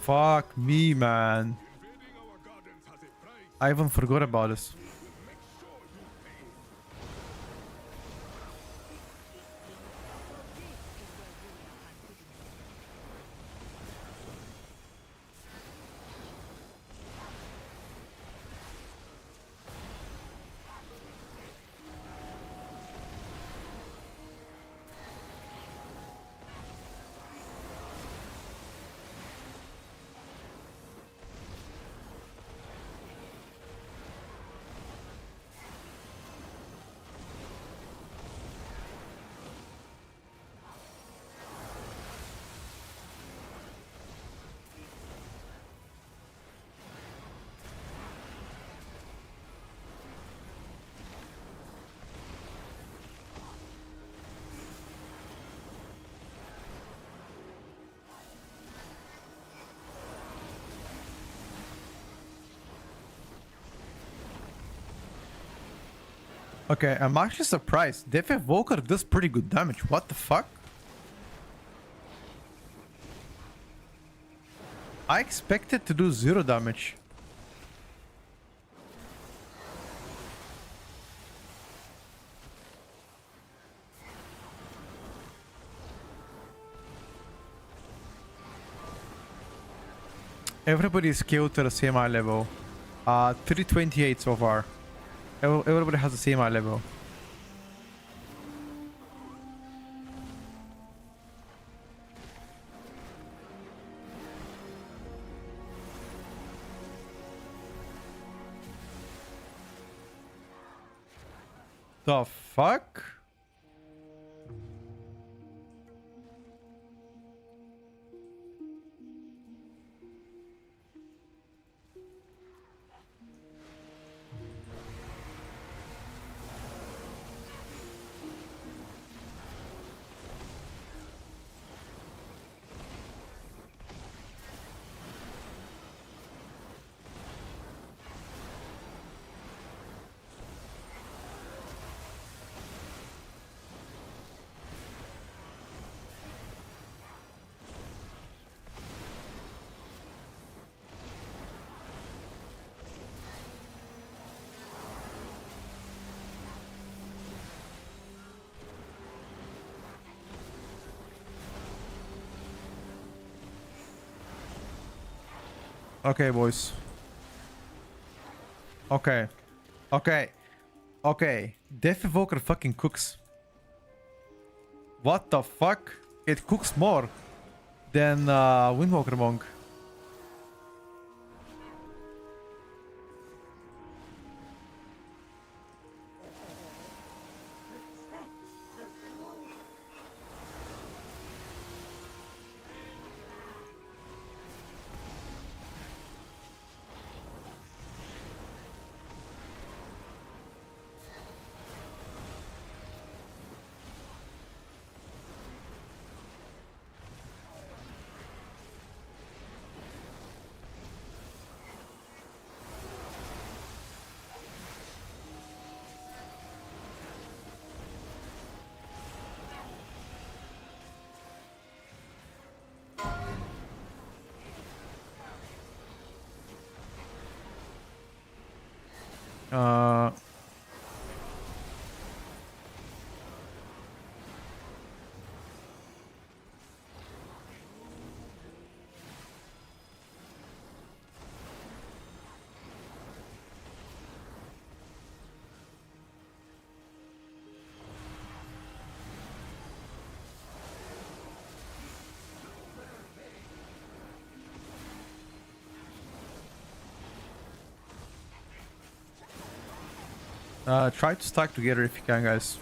Speaker 4: Fuck me, man.
Speaker 1: Invading our gardens has a price.
Speaker 4: I even forgot about this.
Speaker 1: Make sure you pay.
Speaker 4: Okay, I'm actually surprised. Death Evoker does pretty good damage. What the fuck? I expected to do 0 damage. Everybody is skilled to the same eye level. 328 so far. Everybody has the same eye level. The fuck? Okay, boys. Okay. Okay. Okay. Death Evoker fucking cooks. What the fuck? It cooks more than Windwalker Monk. Uh, try to stack together if you can, guys.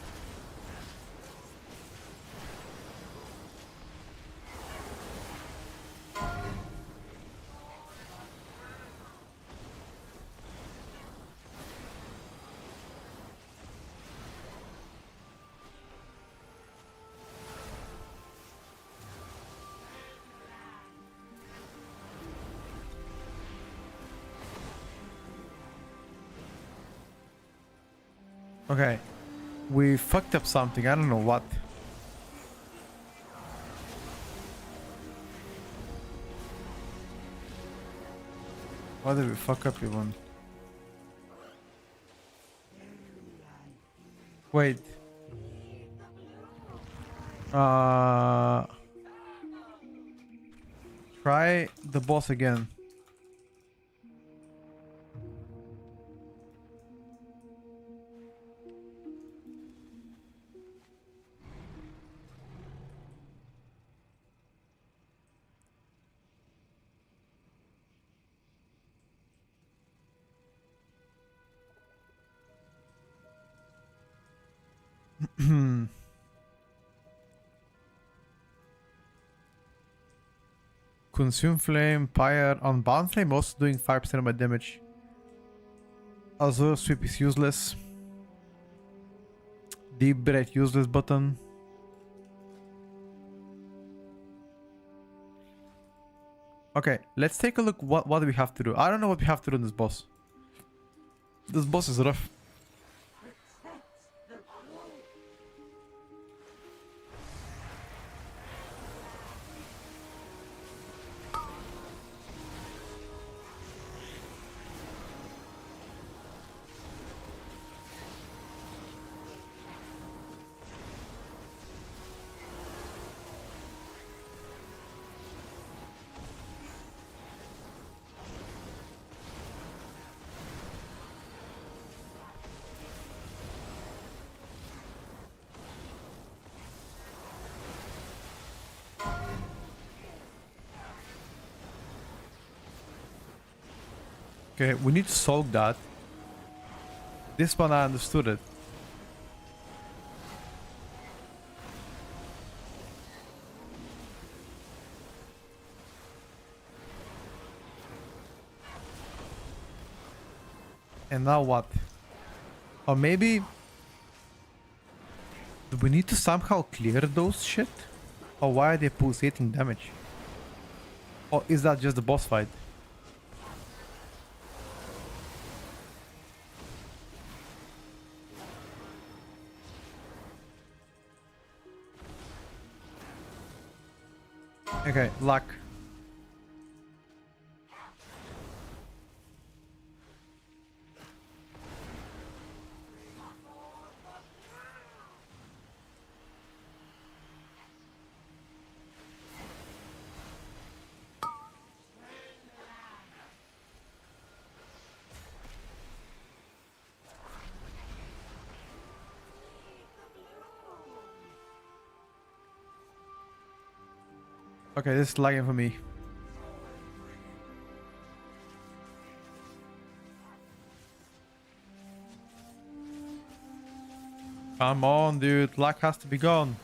Speaker 4: Okay. We fucked up something. I don't know what. What did we fuck up even? Wait. Try the boss again. Consume flame, fire on bound flame, also doing 5% of my damage. Azure sweep is useless. Deep breath useless button. Okay, let's take a look what do we have to do. I don't know what we have to do in this boss. This boss is rough. Okay, we need to soak that. This one I understood it. And now what? Or maybe... Do we need to somehow clear those shit? Or why are they pulsating damage? Or is that just the boss fight? Okay, luck. Okay, this is lagging for me. Come on, dude. Luck has to be gone.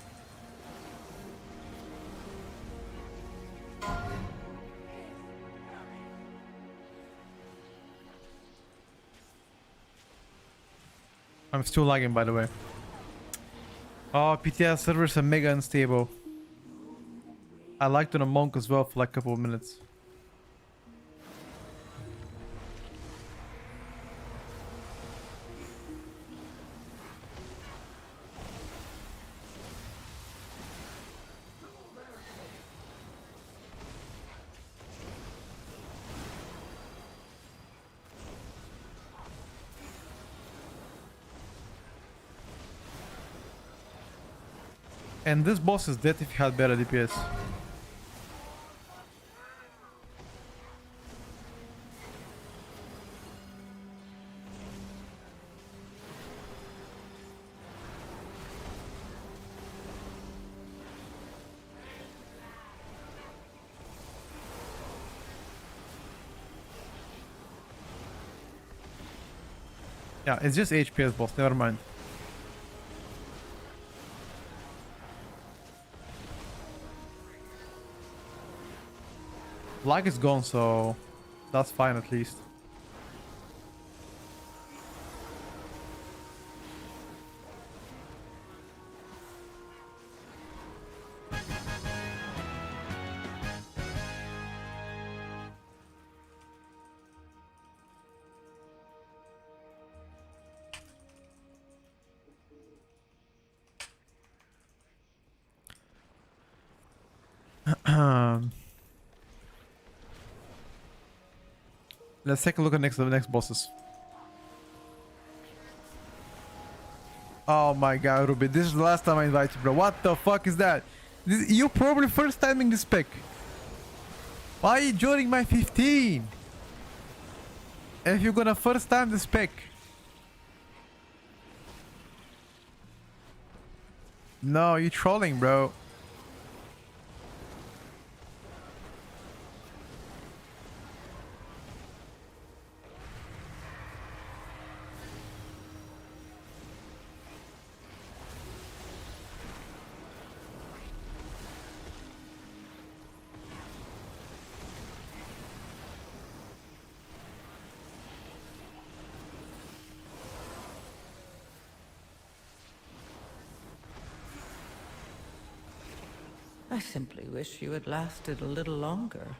Speaker 4: I'm still lagging, by the way. Oh, PTS servers are mega unstable. I liked on a monk as well for like a couple of minutes. And this boss is dead if he had better DPS. Yeah, it's just HPS boss, never mind. Lag is gone, so that's fine at least. Let's take a look at the next bosses. Oh my god, Ruby, this is the last time I invite you, bro. What the fuck is that? You're probably first timing this spec. Why are you joining my 15? If you're gonna first time the spec. No, you're trolling, bro.
Speaker 7: I simply wish you had lasted a little longer.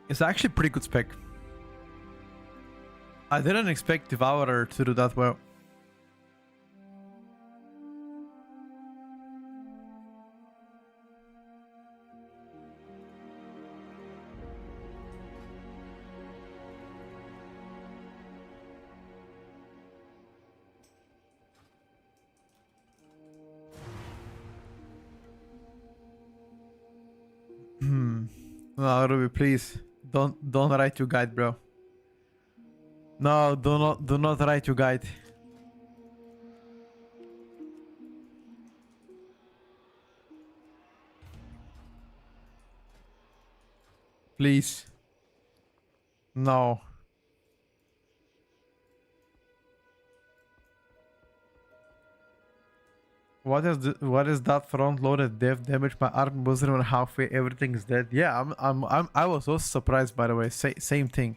Speaker 4: It's actually pretty good spec. I didn't expect Devourer to do that well. No, Ruby, please don't write your guide, bro. No, do not write your guide. Please. No. What is that front loaded dev damage? My arm wasn't even halfway, everything is dead. Yeah, I was also surprised, by the way. Same thing.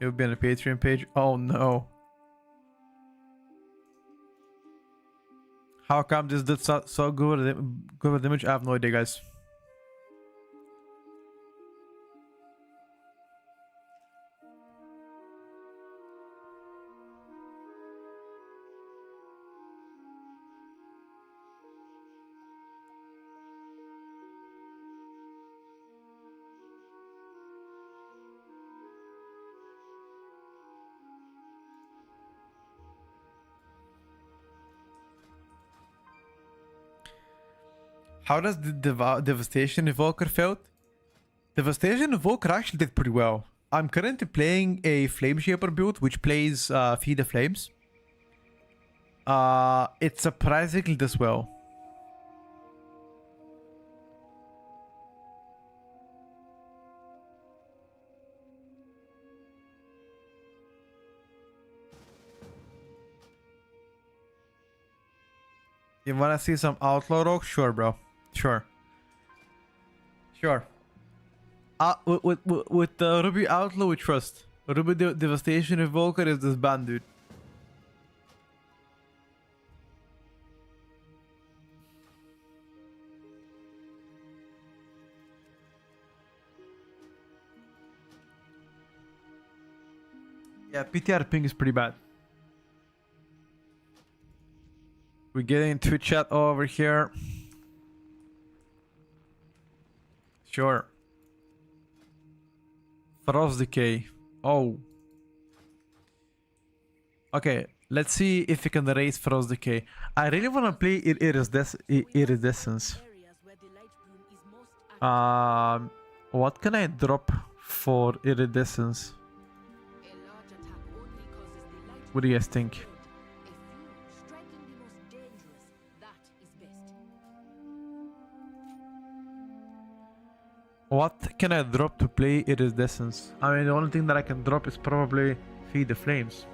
Speaker 4: It would be on the Patreon page. Oh no. How come this did so good with damage? I have no idea, guys. How does the Devastation Evoker felt? Devastation Evoker actually did pretty well. I'm currently playing a Flame Shaper build, which plays Feed the Flames. It surprisingly does well. You wanna see some Outlaw Rogue? Sure, bro. Sure. Sure. With the Ruby Outlaw, we trust. Ruby Devastation Evoker is this band, dude. Yeah, PTR ping is pretty bad. We're getting Twitch chat over here. Sure. Frost Decay. Oh. Okay, let's see if we can raise Frost Decay. I really want to play Iridescence. What can I drop for Iridescence? What do you guys think? What can I drop to play Iridescence? I mean, the only thing that I can drop is probably Feed the Flames.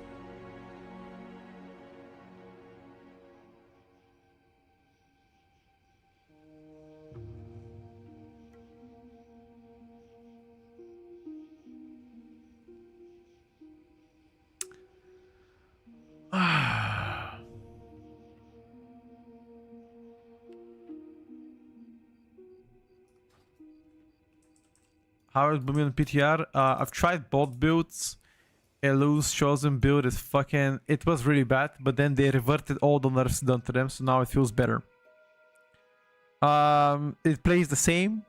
Speaker 4: How is Boomy on PTR? I've tried both builds. Elu's chosen build is fucking... It was really bad, but then they reverted all the nerfs done to them, so now it feels better. It plays the same.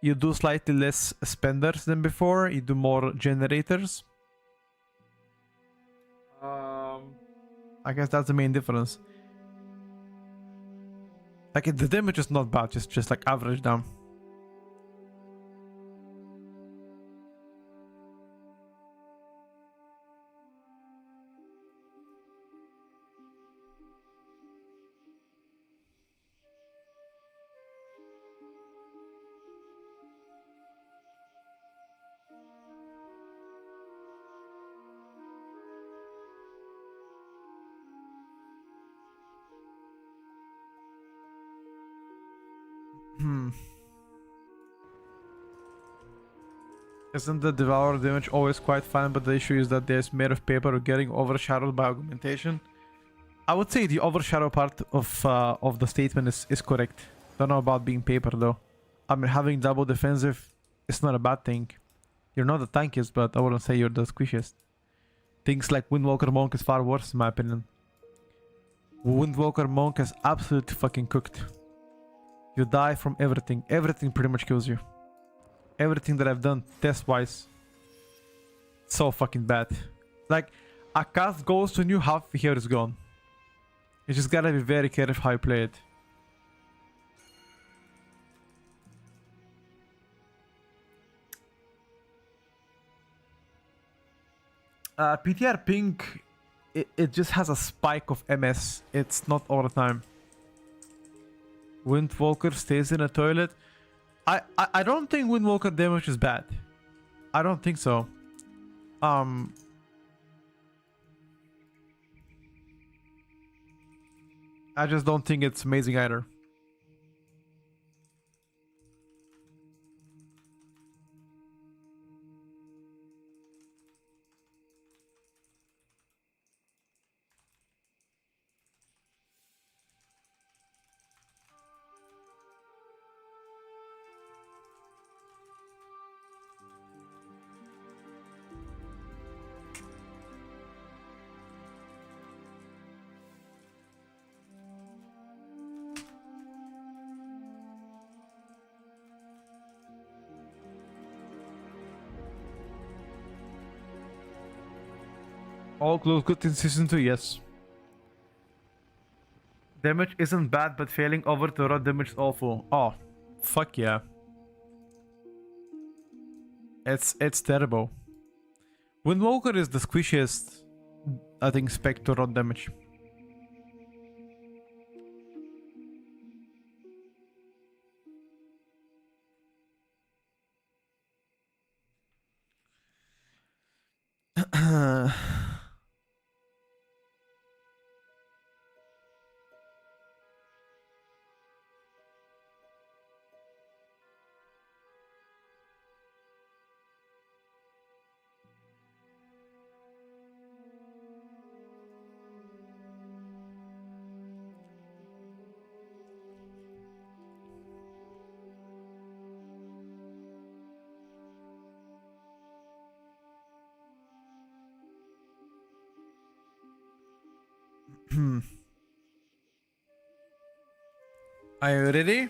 Speaker 4: You do slightly less spenders than before. You do more generators. I guess that's the main difference. Like, the damage is not bad, just like average down. Isn't the Devour damage always quite fine, but the issue is that there's made of paper getting overshadowed by augmentation? I would say the overshadow part of the statement is correct. Don't know about being paper though. I mean, having double defensive is not a bad thing. You're not the tankiest, but I wouldn't say you're the squishiest. Things like Windwalker Monk is far worse in my opinion. Windwalker Monk is absolutely fucking cooked. You die from everything. Everything pretty much kills you. Everything that I've done test-wise. So fucking bad. Like, a cast goes to new, half here is gone. You just gotta be very careful how you play it. PTR pink, it just has a spike of MS. It's not all the time. Windwalker stays in a toilet. I don't think Windwalker damage is bad. I don't think so. I just don't think it's amazing either. All close good in season 2, yes. Damage isn't bad, but failing over to raw damage is awful. Oh, fuck yeah. It's terrible. Windwalker is the squishiest, I think, spec to raw damage. Are you ready?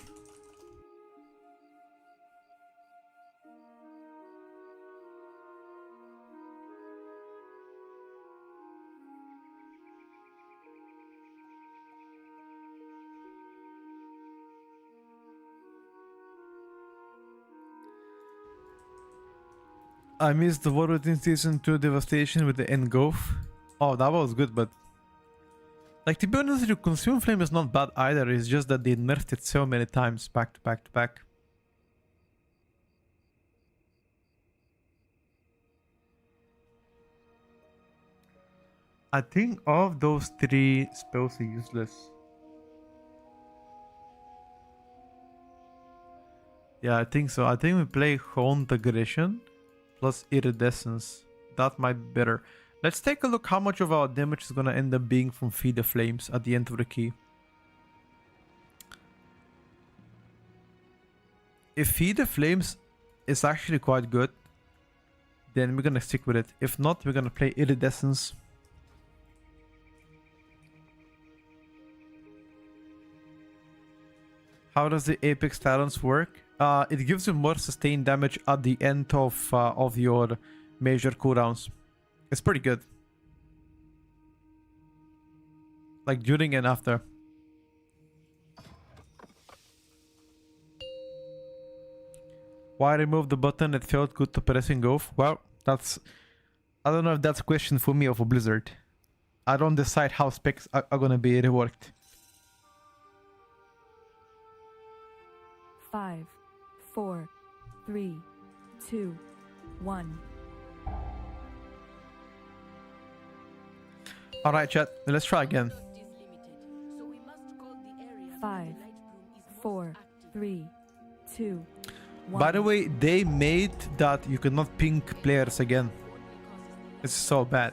Speaker 4: I missed the war within season 2 devastation with the engulf. Oh, that was good, but like, to be honest with you, Consume Flame is not bad either. It's just that they nerfed it so many times back to back to back. I think all of those 3 spells are useless. Yeah, I think so. I think we play Haunt Aggression plus Iridescence. That might be better. Let's take a look how much of our damage is gonna end up being from Feed the Flames at the end of the key. If Feed the Flames is actually quite good, then we're gonna stick with it. If not, we're gonna play Iridescence. How does the Apex Talents work? It gives you more sustained damage at the end of your major cooldowns. It's pretty good. Like during and after. Why remove the button? It felt good to pressing go. Well, that's... I don't know if that's a question for me or for Blizzard. I don't decide how specs are gonna be reworked.
Speaker 5: 5, 4, 3, 2, 1.
Speaker 4: Alright, chat. Let's try again.
Speaker 5: 5, 4, 3, 2, 1.
Speaker 4: By the way, they made that you cannot ping players again. It's so bad.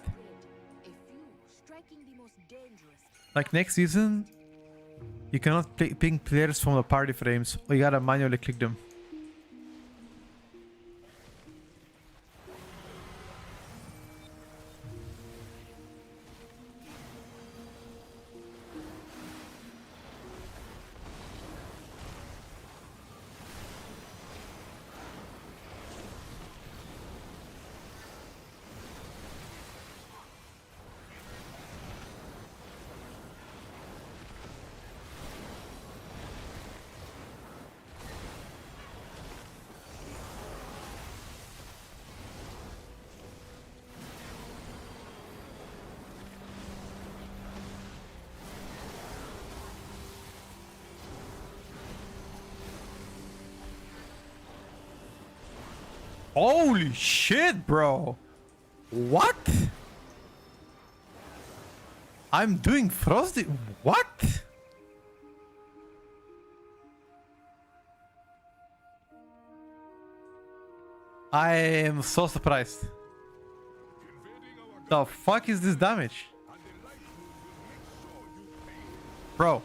Speaker 4: Like next season, you cannot ping players from the party frames, or you gotta manually click them. Holy shit, bro. What? I'm doing frosty. What? I am so surprised. The fuck is this damage? Bro,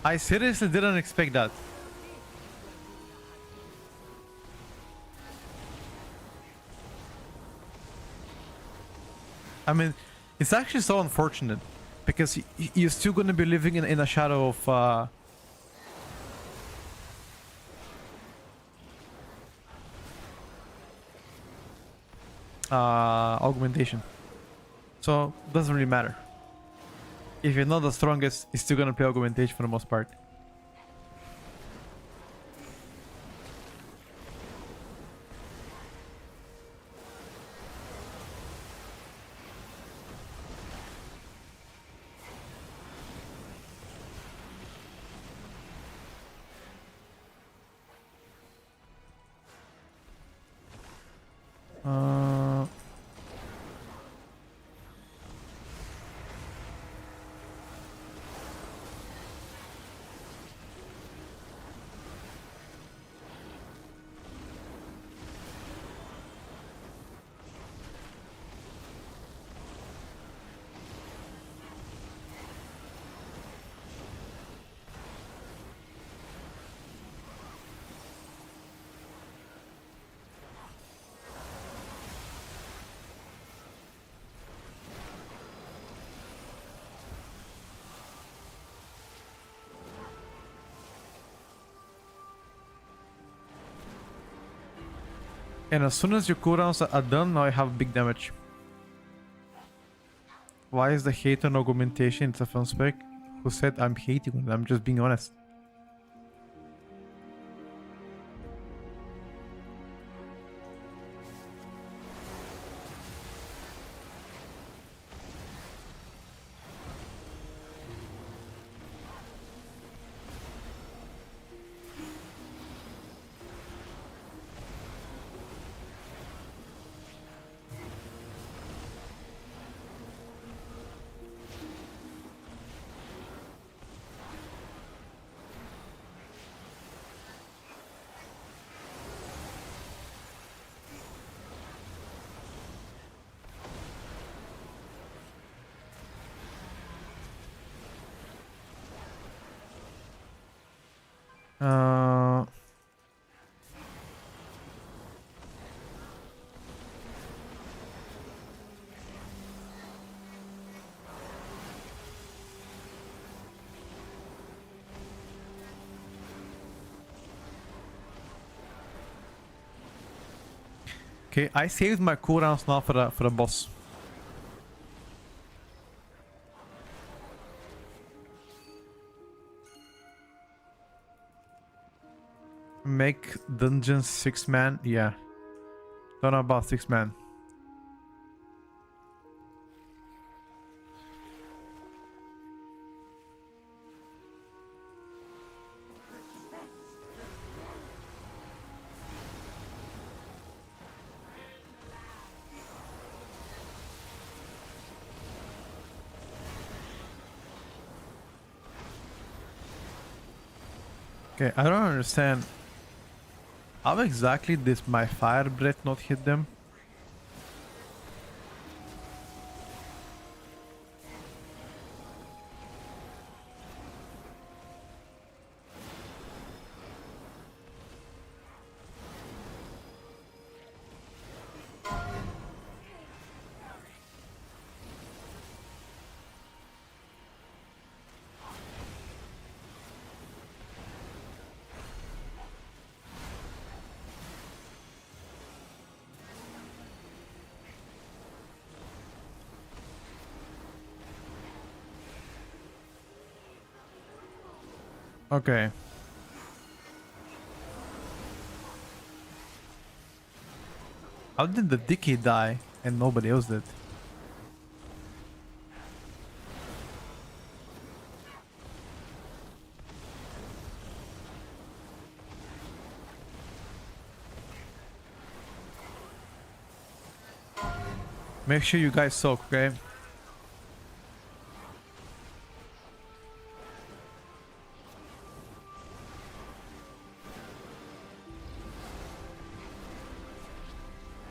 Speaker 4: I seriously didn't expect that. I mean, it's actually so unfortunate because you're still gonna be living in a shadow of augmentation. So doesn't really matter. If you're not the strongest, you're still gonna play augmentation for the most part. Uh, and as soon as your cooldowns are done, now I have big damage. Why is the hate on augmentation? It's a fun spec. Who said I'm hating on it? I'm just being honest. Uh, okay, I saved my cooldowns now for the boss. Make dungeons 6-man. Yeah, don't know about 6-man. Okay, I don't understand. How exactly did my fire breath not hit them? Okay. How did the Dicky die and nobody else did? Make sure you guys soak, okay?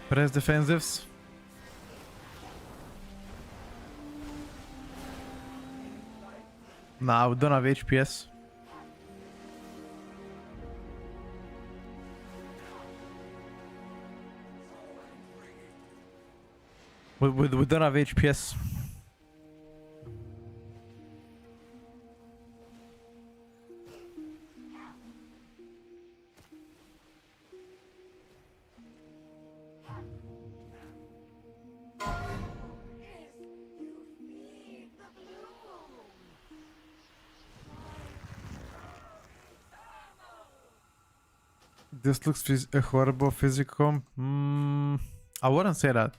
Speaker 4: Press defensives. Nah, we don't have HPS. We don't have HPS. This looks a horrible physical. I wouldn't say that.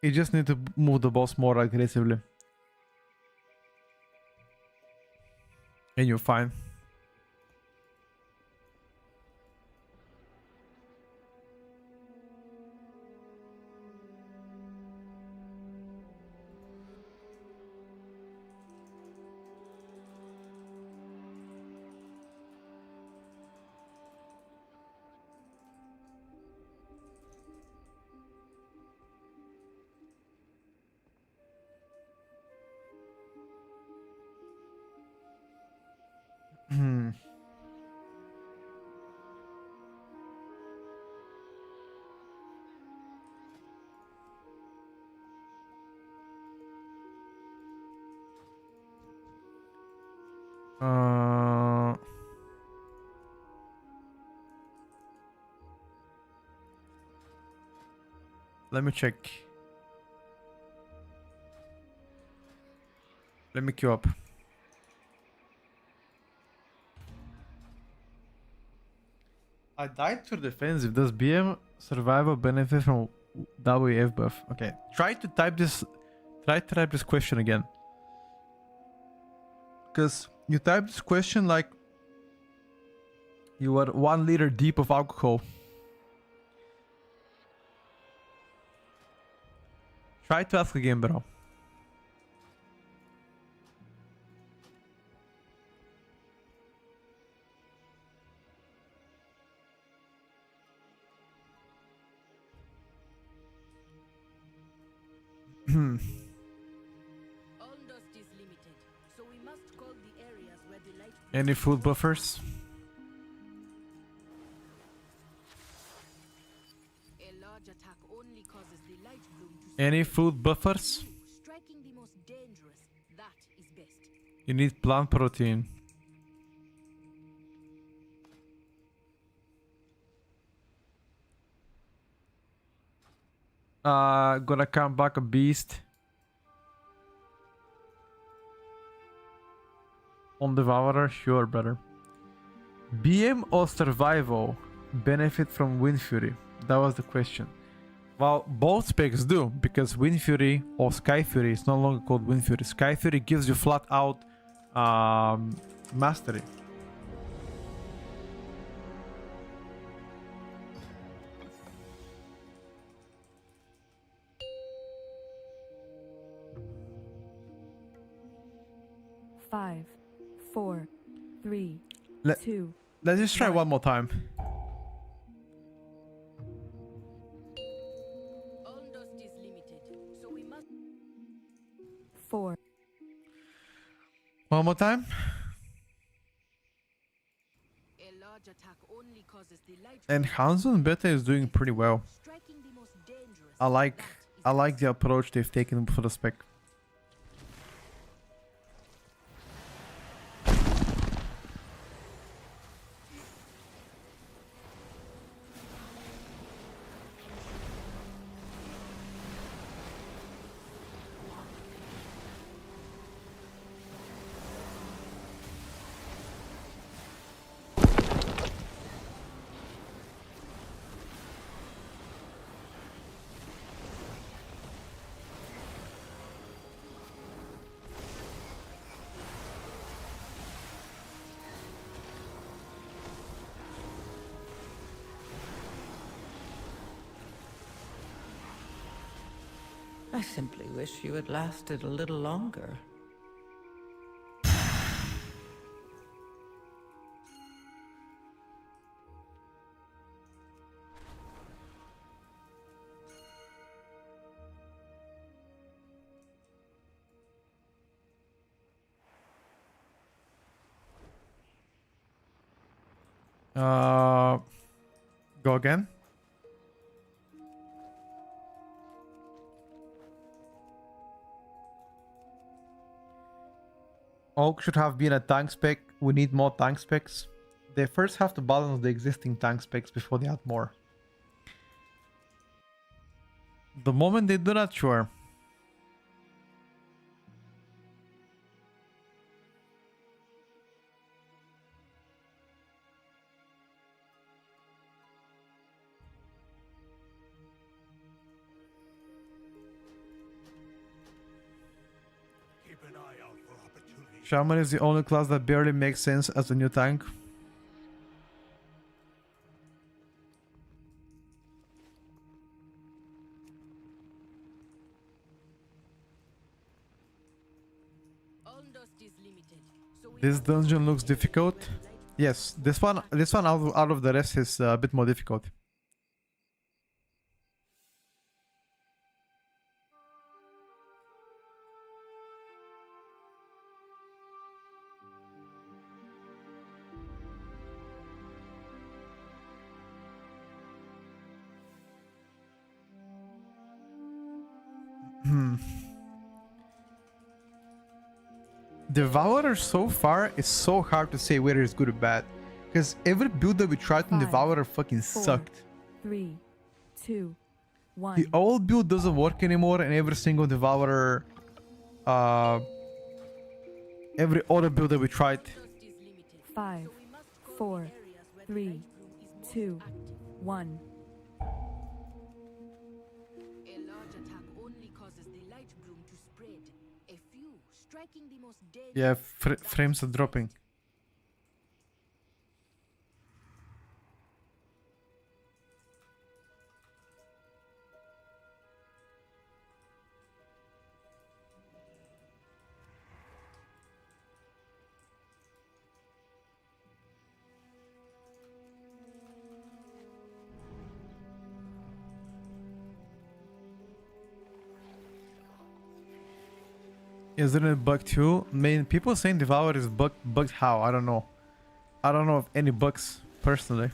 Speaker 4: You just need to move the boss more aggressively. And you're fine. Let me check. Let me queue up. I died to defensive. Does BM survival benefit from WF buff? Okay. Try to type this question again. Because you type this question like you are 1 liter deep of alcohol. Try to ask again, bro. Any food buffers? Any food buffers?
Speaker 6: Striking the most dangerous, that is best.
Speaker 4: You need plant protein. Gonna come back a beast. On Devourer? Sure, brother. BM or survival benefit from Wind Fury? That was the question. Well, both specs do, because Wind Fury or Sky Fury is no longer called Wind Fury. Sky Fury gives you flat out mastery.
Speaker 5: Five, four, three,
Speaker 4: Let-
Speaker 5: two,
Speaker 4: Let's just try one more time.
Speaker 6: Dust is limited, so we must.
Speaker 5: 4,
Speaker 4: One more time.
Speaker 6: A large attack only causes the light.
Speaker 4: And Hanzo Beta is doing pretty well.
Speaker 6: Striking the most dangerous.
Speaker 4: I like the approach they've taken for the spec.
Speaker 7: I simply wish you had lasted a little longer.
Speaker 4: Go again. Oak should have been a tank spec. We need more tank specs. They first have to balance the existing tank specs before they add more. The moment they do that, sure.
Speaker 3: Keep an eye out for opportunities.
Speaker 4: Shaman is the only class that barely makes sense as a new tank.
Speaker 6: Dust is limited, so we
Speaker 4: This
Speaker 6: must
Speaker 4: dungeon
Speaker 6: go
Speaker 4: looks
Speaker 6: ahead
Speaker 4: difficult.
Speaker 6: and light
Speaker 4: Yes, this one out of the rest is a bit more difficult. Devourer so far is so hard to say whether it's good or bad. Because every build that we tried on
Speaker 5: 5,
Speaker 4: Devourer fucking
Speaker 5: 4,
Speaker 4: sucked.
Speaker 5: 3, 2, 1.
Speaker 4: The old build doesn't work anymore, and every single Devourer, every other build that we tried.
Speaker 6: Dust is limited,
Speaker 5: 5,
Speaker 6: so we must go to
Speaker 5: 4,
Speaker 6: areas where the
Speaker 5: 3,
Speaker 6: light bloom is most
Speaker 5: 2,
Speaker 6: active.
Speaker 5: 1.
Speaker 6: A large attack only causes the light bloom to spread. A few striking the most deadly.
Speaker 4: Yeah, frames are dropping. Isn't it bug too? I mean, people saying Devour is bugged how? I don't know. I don't know of any bugs personally.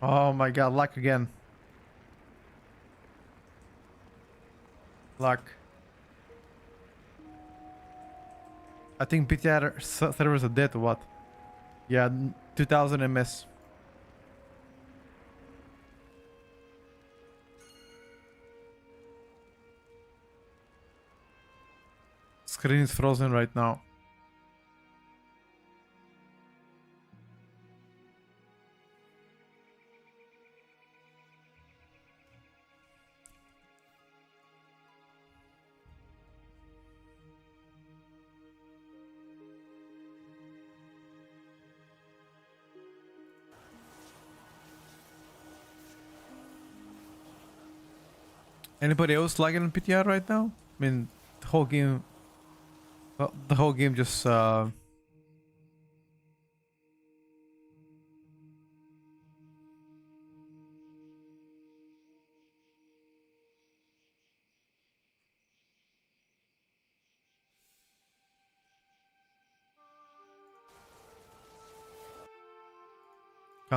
Speaker 4: Oh my god, luck again. Luck. I think PTR servers are dead or what? Yeah, 2000 MS. Screen is frozen right now. Anybody else lagging on PTR right now? I mean, the whole game. Well, the whole game just. Can't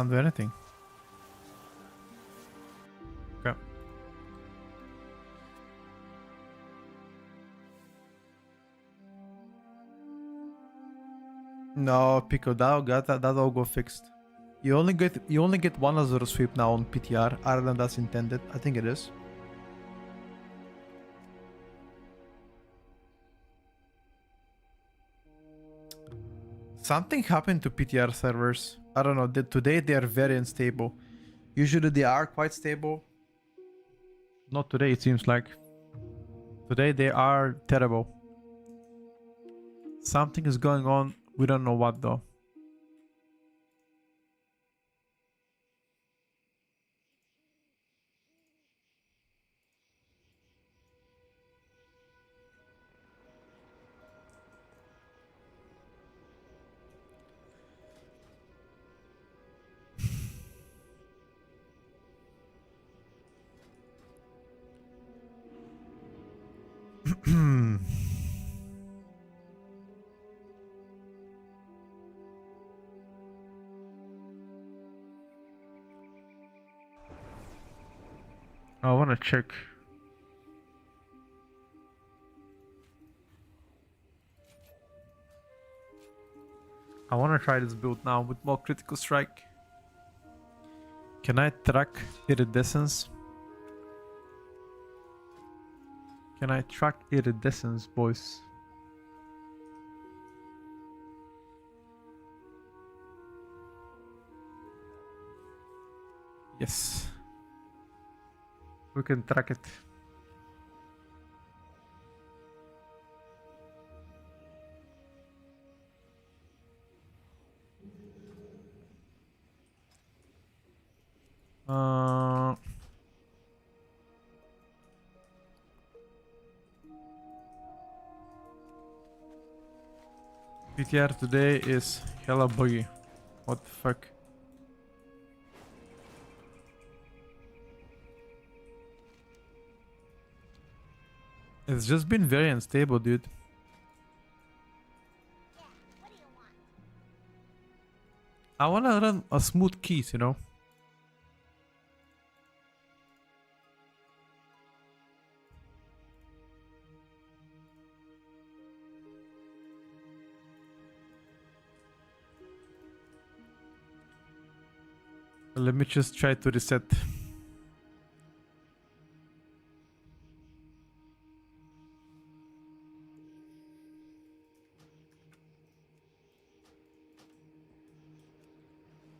Speaker 4: do anything. Okay. No, Pico, that'll go fixed. You only get one Azure sweep now on PTR. Other than that's intended. I think it is. Something happened to PTR servers. I don't know. Today they are very unstable. Usually they are quite stable. Not today, it seems like. Today they are terrible. Something is going on. We don't know what though. I want to check. I want to try this build now with more critical strike. Can I track iridescence? Can I track iridescence, boys? Yes. We can track it. PTR today is hella buggy. What the fuck? It's just been very unstable, dude.
Speaker 2: Yeah, what do you want?
Speaker 4: I wanna run a smooth keys, you know? Let me just try to reset.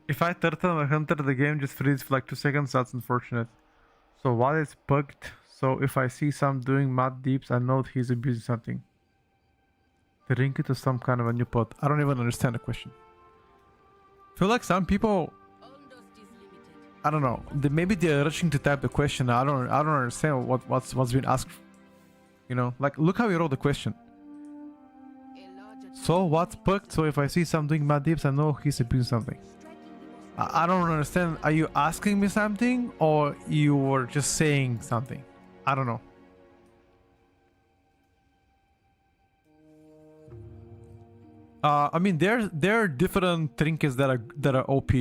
Speaker 4: If I turtle a hunter, the game just freezes for like 2 seconds. That's unfortunate. So while it's bugged, so if I see some doing mad deeps, I know he's abusing something. Link it to some kind of a new pod. I don't even understand the question. Feel like some people, I don't know. Maybe they're rushing to type the question. I don't understand what's been asked. You know, like look how you wrote the question. So what's bugged? So if I see some doing mad deeps, I know he's abusing something. I don't understand. Are you asking me something or you were just saying something? I don't know. I mean, there are different trinkets that are OP.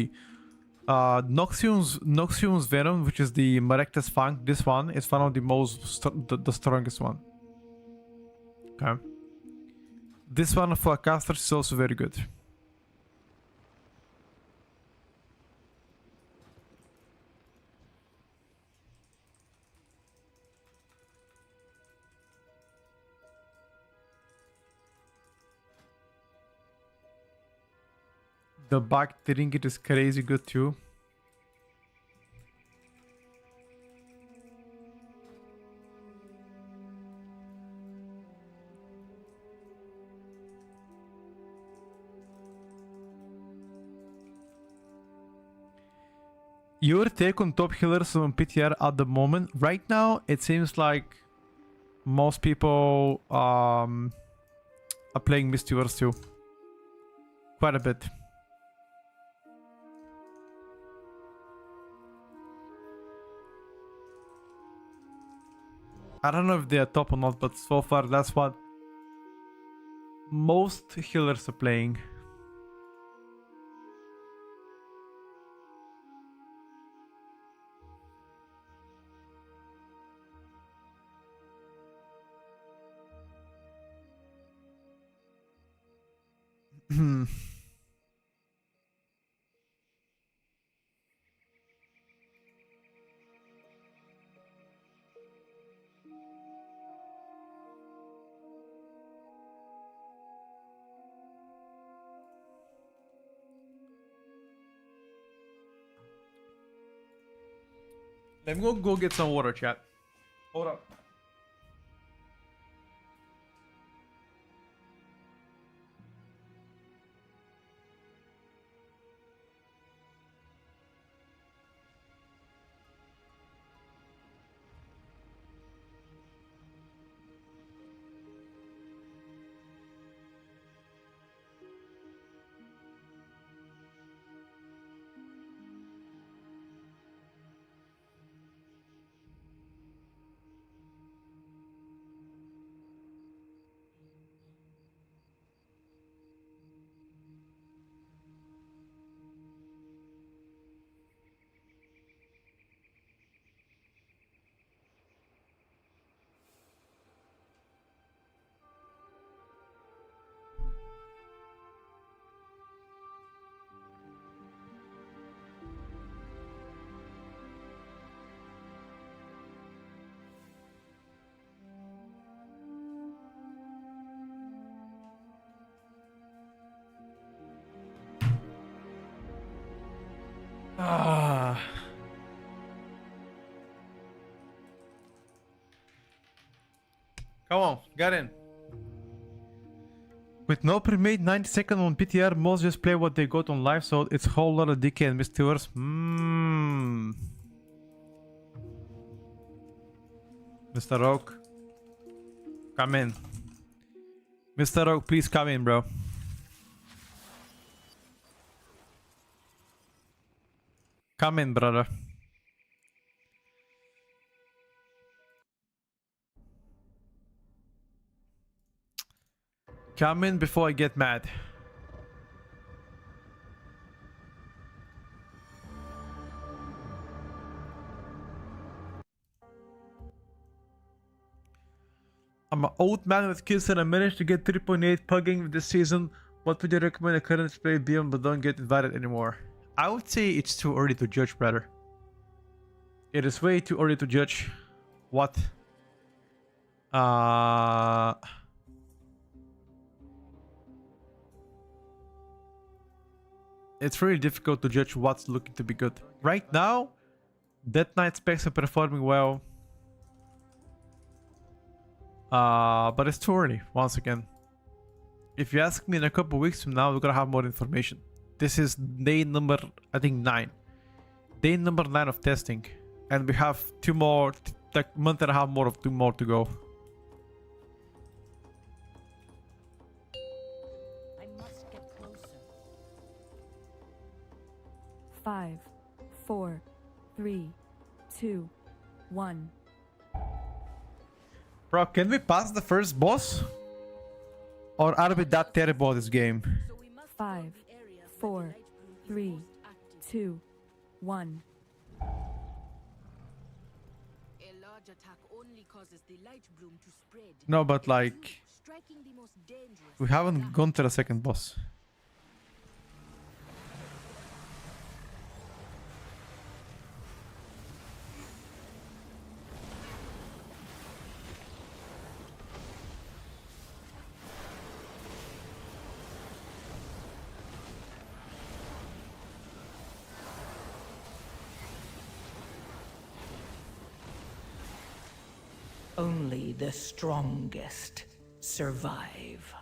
Speaker 4: Noxium's Venom, which is the Maractus Funk. This one is one of the the strongest one. Okay. This one for casters is also very good. The back trinket is crazy good too. Your take on top healers on PTR at the moment? Right now, it seems like most people are playing Mistweavers too. Quite a bit. I don't know if they are top or not, but so far that's what most healers are playing. I'm gonna go get some water, chat. Hold up. Ah. Come on, get in. With no pre-made 90-second on PTR, most just play what they got on live, so it's a whole lot of DK and Mystiverse. Mr. Rogue, come in. Mr. Rogue, please come in, bro. Come in, brother. Come in before I get mad. I'm an old man with kids and I managed to get 3.8 pugging this season. What would you recommend I couldn't play Beyond but don't get invited anymore? I would say it's too early to judge, brother. It is way too early to judge what it's really difficult to judge what's looking to be good. Right now, Dead Knight specs are performing well. But it's too early, once again. If you ask me in a couple weeks from now, we're gonna have more information. This is day number, I think, 9. Day number 9 of testing. And we have 2 more, like month and a half more of 2 more to go.
Speaker 6: I must get closer.
Speaker 5: 5, 4, 3, 2, 1.
Speaker 4: Bro, can we pass the first boss? Or are we that terrible at this game?
Speaker 6: So we must
Speaker 5: 5,
Speaker 6: find the area where
Speaker 5: 4,
Speaker 6: the light bloom is
Speaker 5: 3,
Speaker 6: most active.
Speaker 5: 2, 1.
Speaker 6: A large attack only causes the light bloom to spread.
Speaker 4: No, but like,
Speaker 6: Striking the most dangerous.
Speaker 4: we haven't gone to the second boss.
Speaker 7: Only the strongest survive.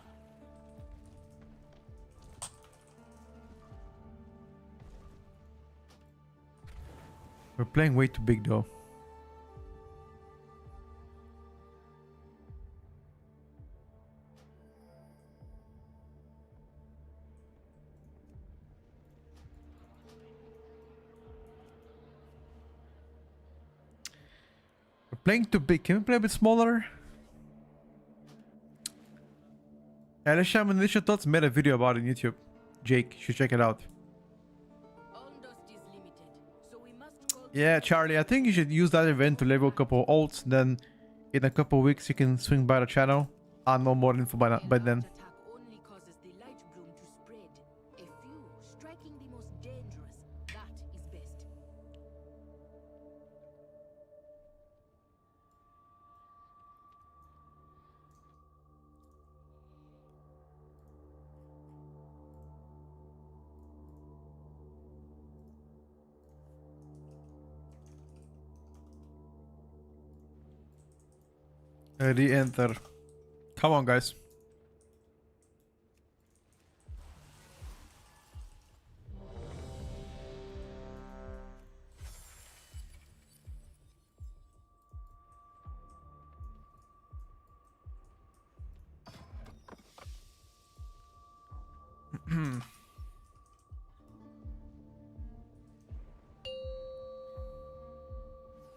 Speaker 4: We're playing way too big though. We're playing too big. Can we play a bit smaller? Alisham Initial Thoughts made a video about it on YouTube. Jake, you should check it out.
Speaker 6: Ondust is limited, so we must go.
Speaker 4: Yeah, Charlie, I think you should use that event to level a couple ults. Then in a couple weeks you can swing by the channel. I'll know more info by then.
Speaker 6: Attack only causes the light bloom to spread. A few striking the most dangerous. That is best.
Speaker 4: Re-enter. Come on, guys.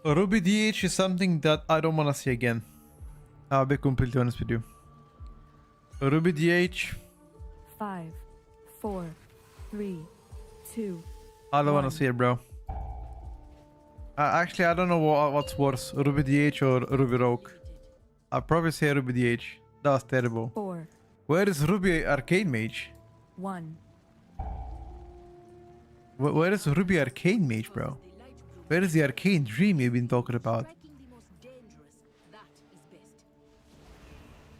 Speaker 4: Ruby DH is something that I don't want to see again. I'll be completely honest with you. Ruby DH,
Speaker 5: 5, 4, 3, 2,
Speaker 4: I don't want
Speaker 5: One.
Speaker 4: to see it, bro. Actually, I don't know what's worse, Ruby DH or Ruby Rogue. I'll probably say Ruby DH. That was terrible.
Speaker 5: 4,
Speaker 4: Where is Ruby Arcane Mage?
Speaker 5: 1.
Speaker 4: Where is Ruby Arcane Mage, bro? Where is the Arcane Dream you've been talking about?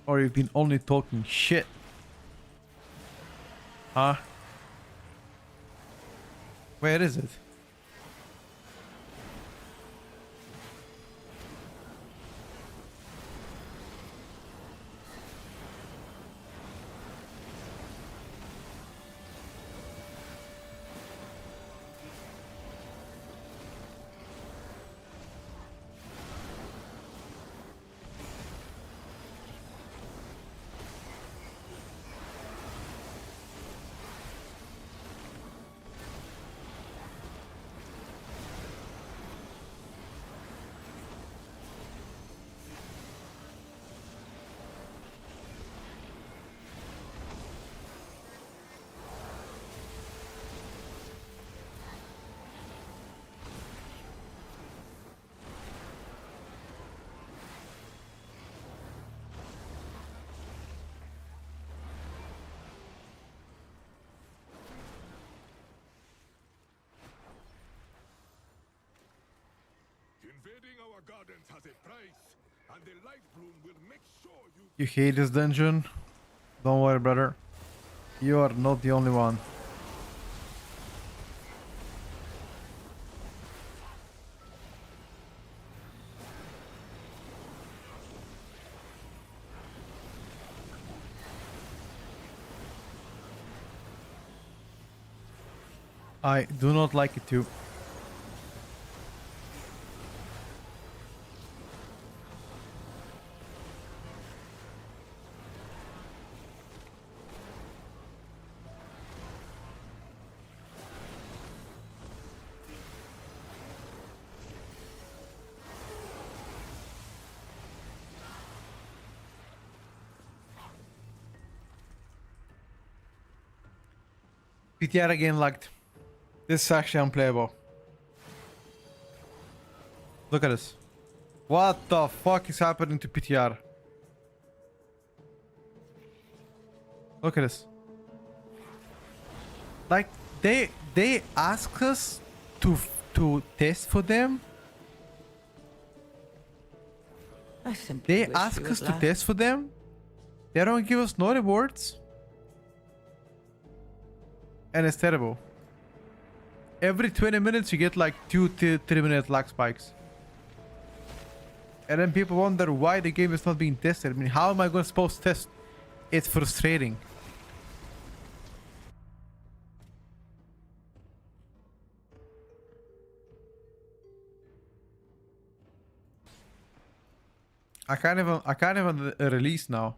Speaker 4: Or you've been only talking shit? Huh? Where is it?
Speaker 3: Invading our gardens has a price, and the light bloom will make sure you
Speaker 4: You hate this dungeon? Don't worry, brother. You are not the only one. I do not like it too. PTR again lagged. This is actually unplayable. Look at this. What the fuck is happening to PTR? Look at this. Like they ask us to test for them.
Speaker 7: I simply
Speaker 4: They
Speaker 7: wish
Speaker 4: ask
Speaker 7: you
Speaker 4: us
Speaker 7: had
Speaker 4: to
Speaker 7: laughed.
Speaker 4: test for them. They don't give us no rewards. And it's terrible. Every 20 minutes you get like 2 to 3 minute lag spikes. And then people wonder why the game is not being tested. I mean, how am I going to supposed to test? It's frustrating. I can't even release now.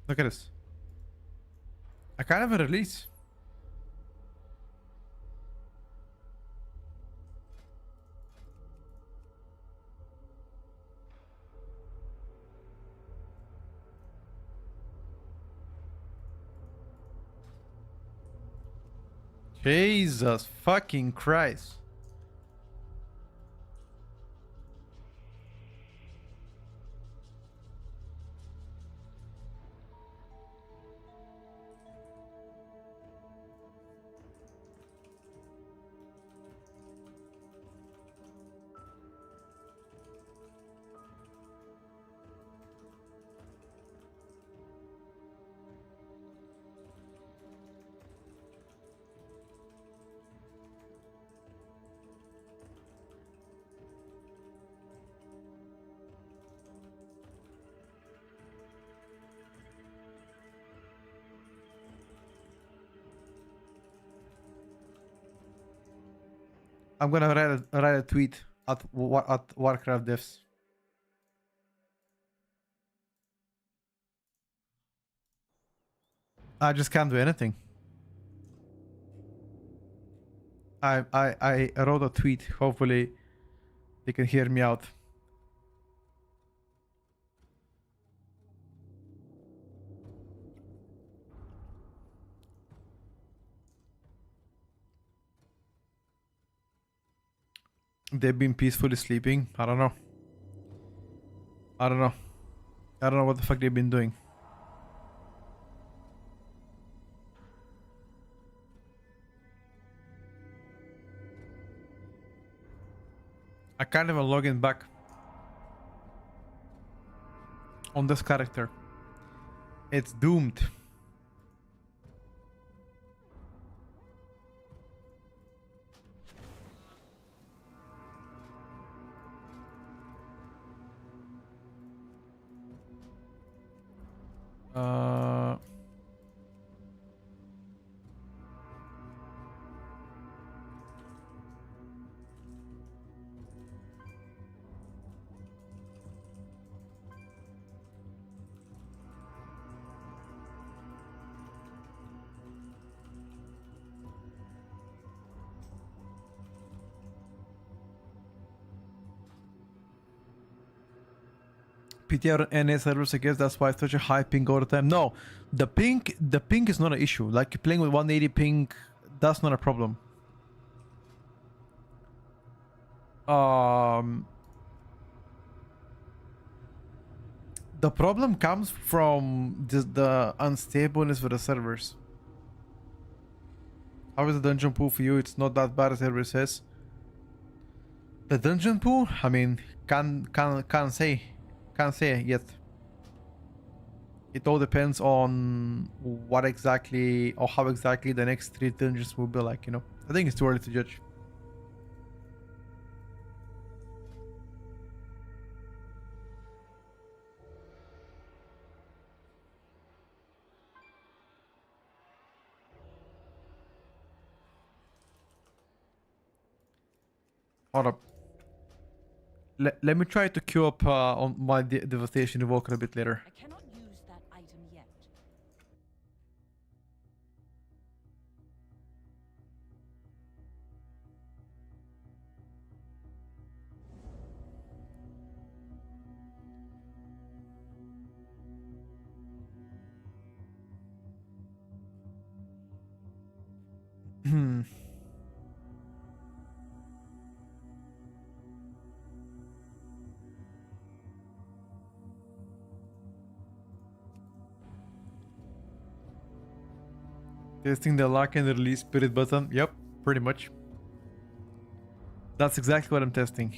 Speaker 4: Look at this. I can't even release. Jesus fucking Christ. I'm gonna write a tweet at Warcraft devs. I just can't do anything. I wrote a tweet. Hopefully they can hear me out. They've been peacefully sleeping. I don't know. I don't know. I don't know what the fuck they've been doing. I can't even log in back on this character. It's doomed. Uh, PTR NA servers, I guess that's why it's such a high ping all the time. No, the ping is not an issue. Like playing with 180 ping, that's not a problem. The problem comes from the unstableness for the servers. How is the dungeon pool for you? It's not that bad as everybody says. The dungeon pool? I mean, can't say yet. It all depends on what exactly or how exactly the next 3 dungeons will be like, you know. I think it's too early to judge. Hold up. Let me try to queue up on my Devastation Evoker a bit later.
Speaker 6: I cannot use that item yet.
Speaker 4: Hmm. Testing the lock and release spirit button. Yep, pretty much. That's exactly what I'm testing.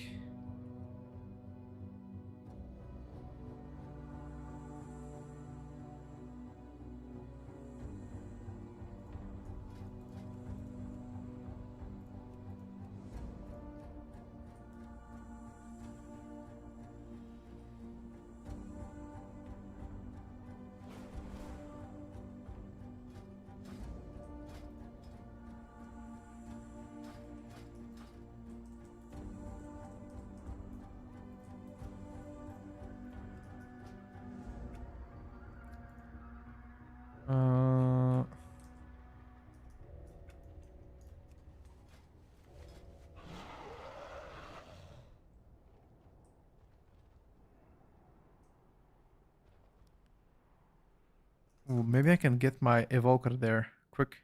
Speaker 4: Ooh, maybe I can get my evoker there quick.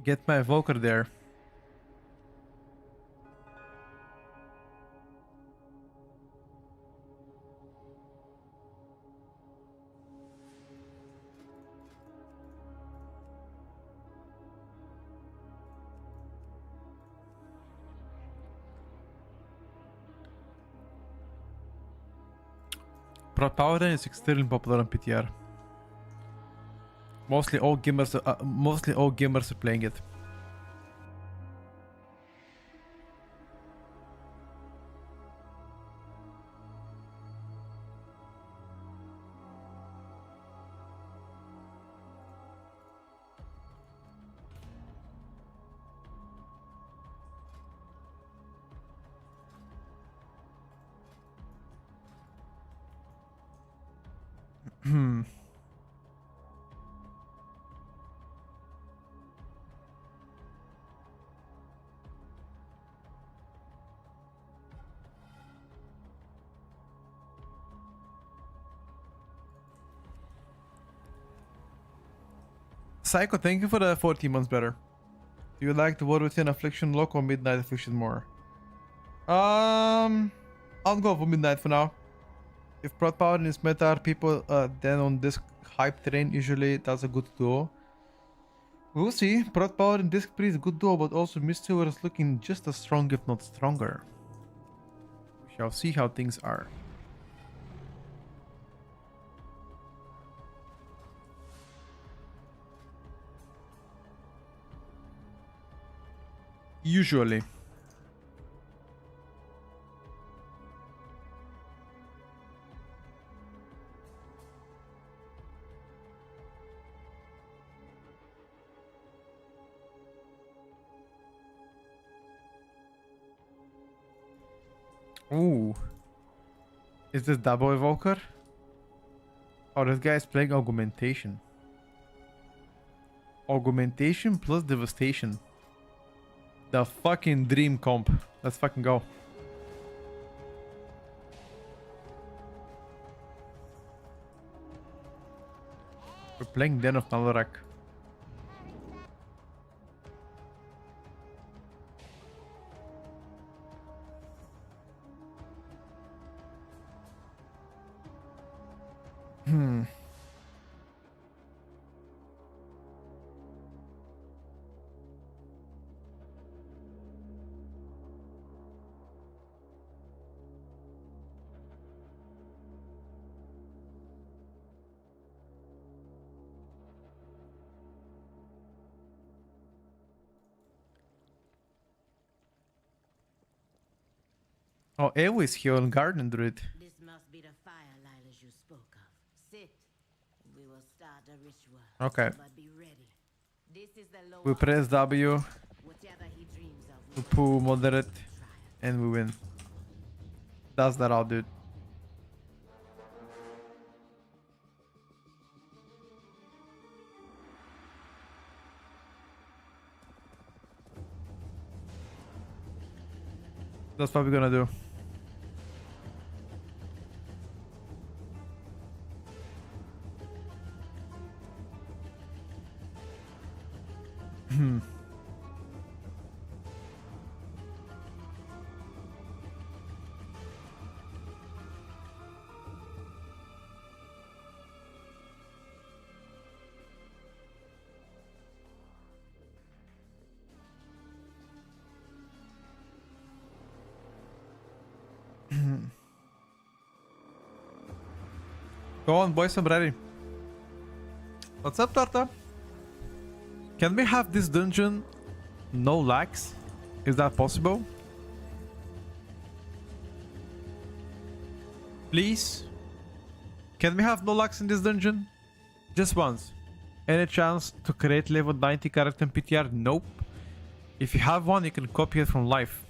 Speaker 4: Get my evoker there. Paladin is extremely popular on PTR. Mostly all gamers are playing it. Psycho, thank you for the 14 months better. Do you like the World Within Affliction lock or Midnight Affliction more? I'll go for Midnight for now. If Prod Power is meta are people then on this hype train, usually that's a good duo. We'll see. Prod Power and Disc Priest good duo, but also Mistweaver is looking just as strong if not stronger. We shall see how things are. Usually. Ooh. Is this double evoker? Oh, this guy is playing augmentation. Augmentation plus devastation. The fucking dream comp. Let's fucking go. We're playing Den of Nalorak. Oh, Ew is here on Garden Druid.
Speaker 6: This must be the fire Lilas you spoke of. Sit. We will start a ritual.
Speaker 4: Okay.
Speaker 6: But be ready. This is the lower
Speaker 4: We press W
Speaker 6: whatever he dreams of.
Speaker 4: to pull moderate and we win. That's that all, dude. That's what we're gonna do. Go on, boys, I'm ready. What's up, Tarta? Can we have this dungeon no lags? Is that possible? Please? Can we have no lags in this dungeon? Just once. Any chance to create level 90 character in PTR? Nope. If you have one, you can copy it from life.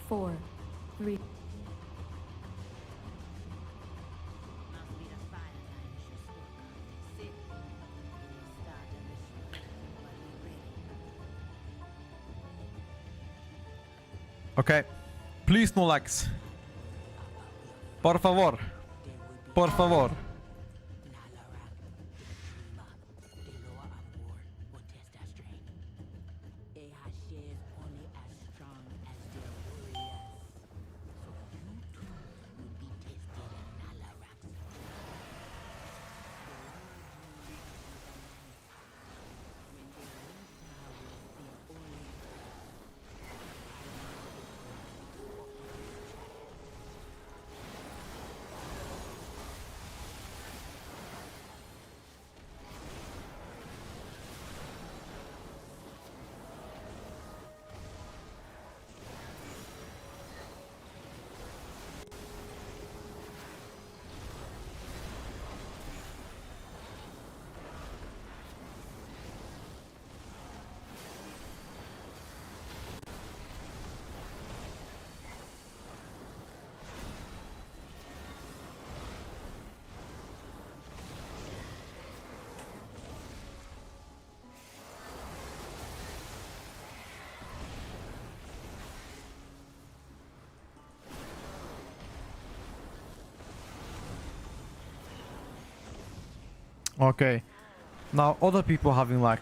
Speaker 5: Four, three,
Speaker 6: Must be the fire Lilas you spoke of. Sit. We will start a ritual. But be ready.
Speaker 4: Okay. Please no lags. Por favor. Por favor. Okay. Now other people having luck.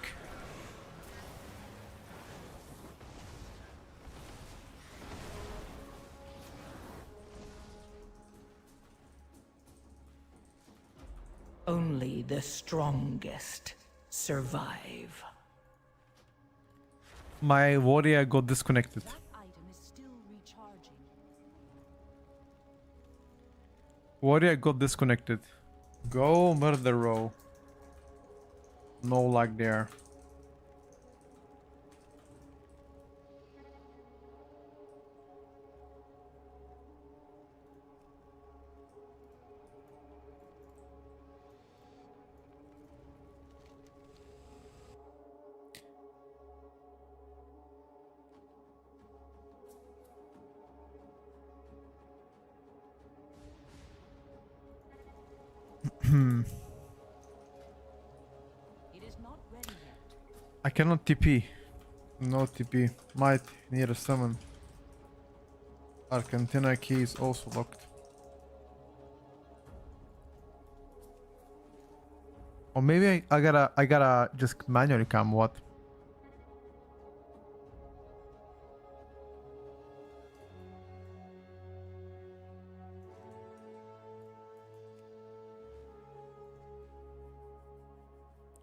Speaker 7: Only the strongest survive.
Speaker 4: My warrior got disconnected.
Speaker 6: That item is still recharging.
Speaker 4: Warrior got disconnected. Go murder row. No luck there.
Speaker 6: It is not ready yet.
Speaker 4: I cannot TP. No TP. Might need a summon. Our container key is also locked. Or maybe I gotta just manually come. What?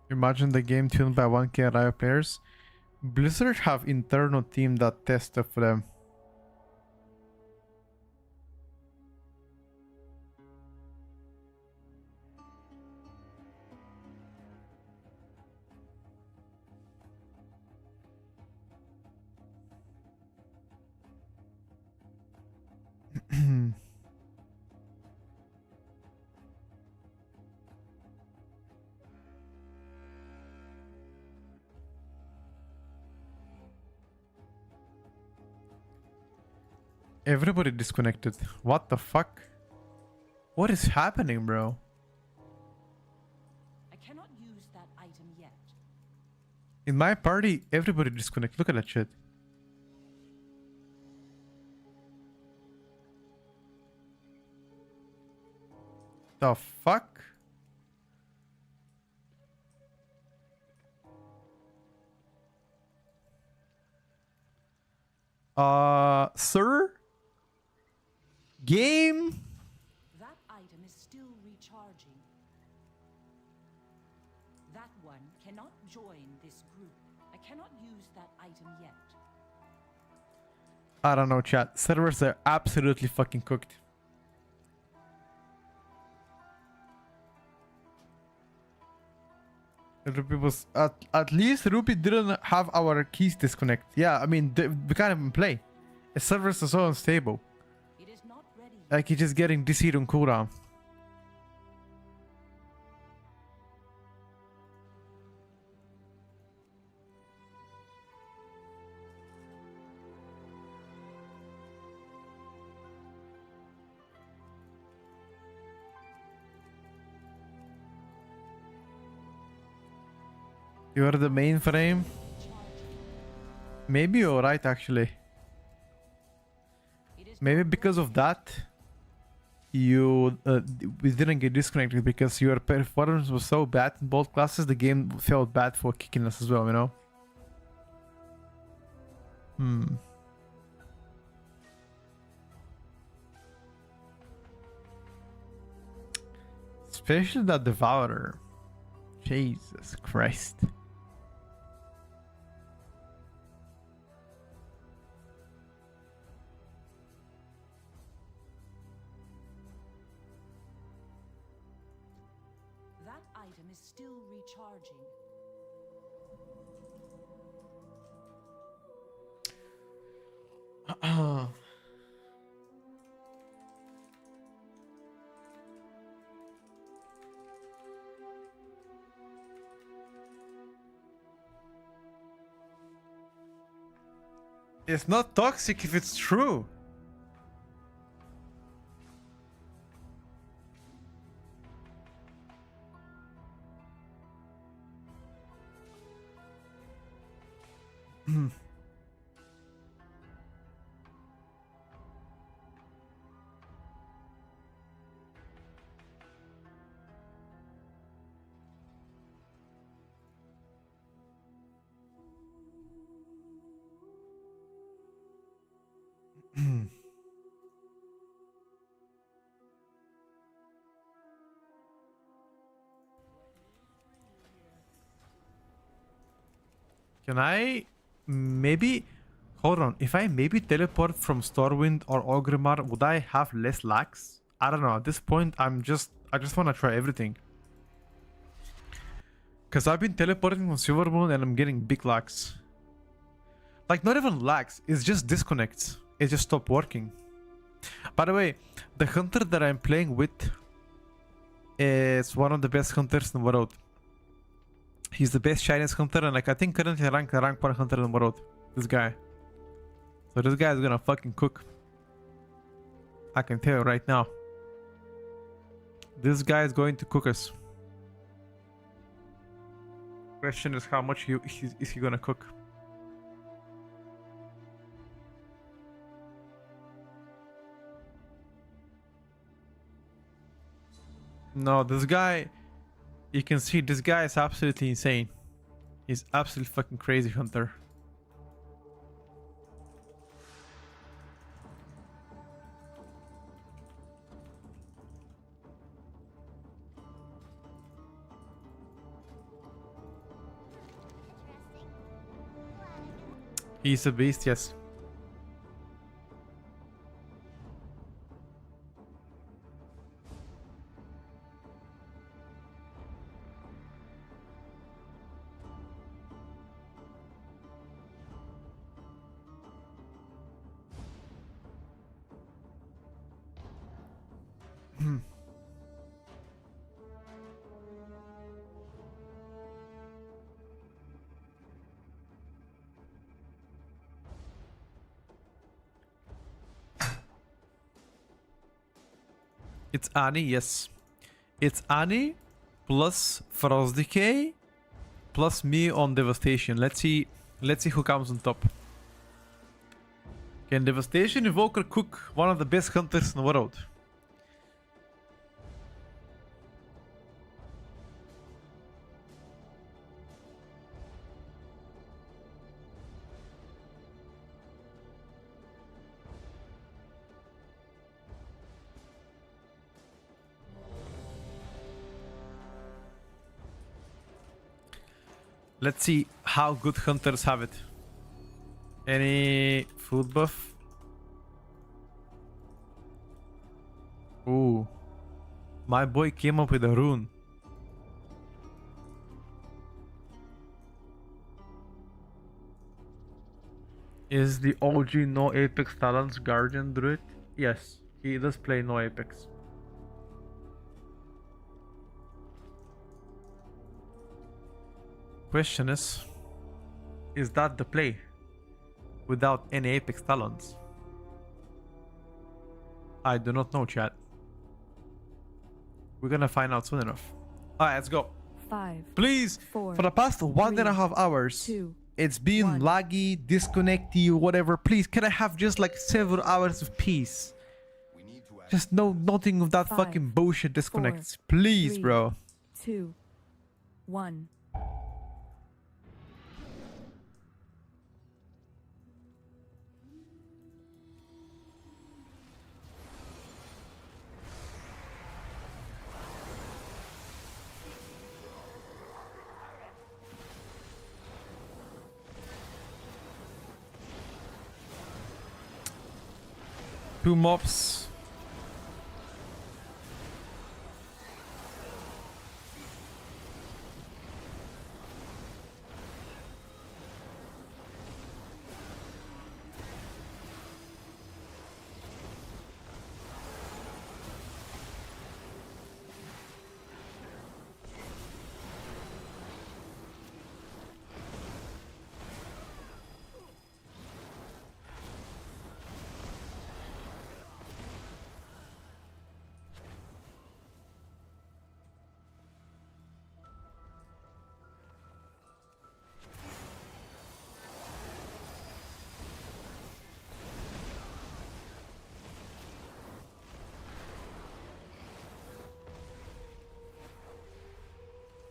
Speaker 4: Imagine the game tuned by 1K Riot players. Blizzard have internal team that test stuff for them. Everybody disconnected. What the fuck? What is happening, bro?
Speaker 6: I cannot use that item yet.
Speaker 4: In my party, everybody disconnected. Look at that shit. The fuck? Sir? Game?
Speaker 6: That item is still recharging. That one cannot join this group. I cannot use that item yet.
Speaker 4: I don't know, chat. Servers are absolutely fucking cooked. Ruby was at least Ruby didn't have our keys disconnect. Yeah, I mean we can't even play. The servers are so unstable.
Speaker 6: It is not ready.
Speaker 4: Like you're just getting DC'd on cooldown. You are the mainframe. Maybe you're right, actually. Maybe because of that, you we didn't get disconnected because your performance was so bad in both classes. The game felt bad for kicking us as well, you know. Especially that Devourer. Jesus Christ.
Speaker 6: That item is still recharging.
Speaker 4: It's not toxic if it's true. Can I maybe hold on? If I maybe teleport from Stormwind or Orgrimmar, would I have less lags? I don't know. At this point, I just want to try everything. Cause I've been teleporting on Silvermoon and I'm getting big lags. Like not even lags, it's just disconnects. It just stopped working. By the way, the hunter that I'm playing with is one of the best hunters in the world. He's the best shiniest hunter, and like I think currently rank 1 hunter in the world. This guy. So this guy is gonna fucking cook. I can tell you right now. This guy is going to cook us. Question is how much is he gonna cook? No, this guy, you can see this guy is absolutely insane. He's absolutely fucking crazy hunter. He's a beast, yes. It's Annie, yes. It's Annie plus Frost Decay plus me on Devastation. Let's see who comes on top. Can Devastation Evoker cook one of the best hunters in the world? Let's see how good hunters have it. Any food buff? Ooh. My boy came up with a rune. Is the OG no Apex Talents Guardian Druid? Yes, he does play no Apex. Question is that the play without any Apex Talents? I do not know, chat. We're gonna find out soon enough. Alright, let's go.
Speaker 5: 5.
Speaker 4: Please,
Speaker 5: 4,
Speaker 4: for the past 1.5 hours,
Speaker 5: 2,
Speaker 4: it's been
Speaker 5: 1.
Speaker 4: laggy, disconnecty, whatever. Please, can I have just like several hours of peace? Just nothing of that
Speaker 5: 5,
Speaker 4: fucking bullshit
Speaker 5: 4,
Speaker 4: disconnects. Please,
Speaker 5: 3,
Speaker 4: bro.
Speaker 5: 2, 1.
Speaker 4: Two mobs.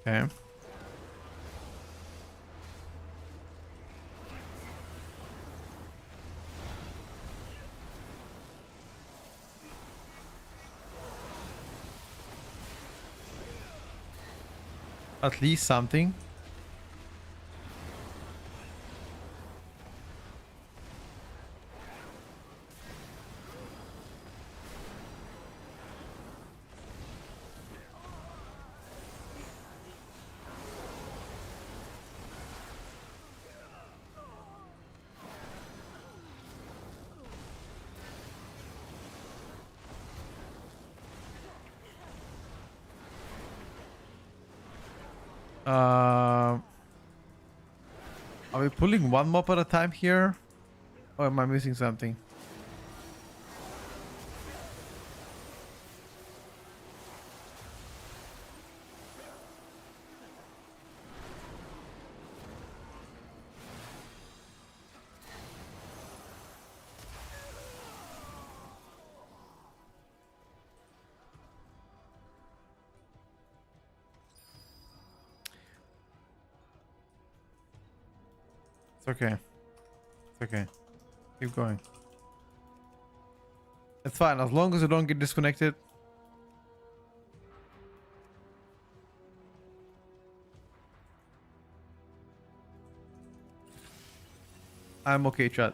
Speaker 4: Okay. At least something. Are we pulling one mob at a time here? Or am I missing something? It's okay. It's okay. Keep going. It's fine, as long as you don't get disconnected. I'm okay, chat.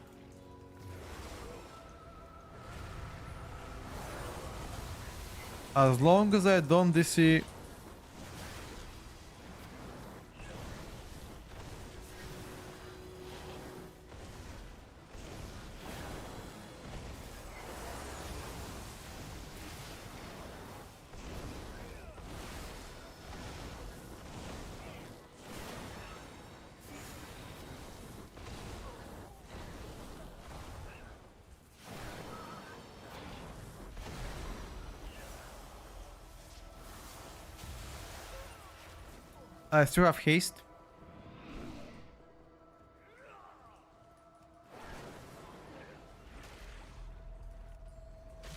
Speaker 4: As long as I don't DC. I still have haste.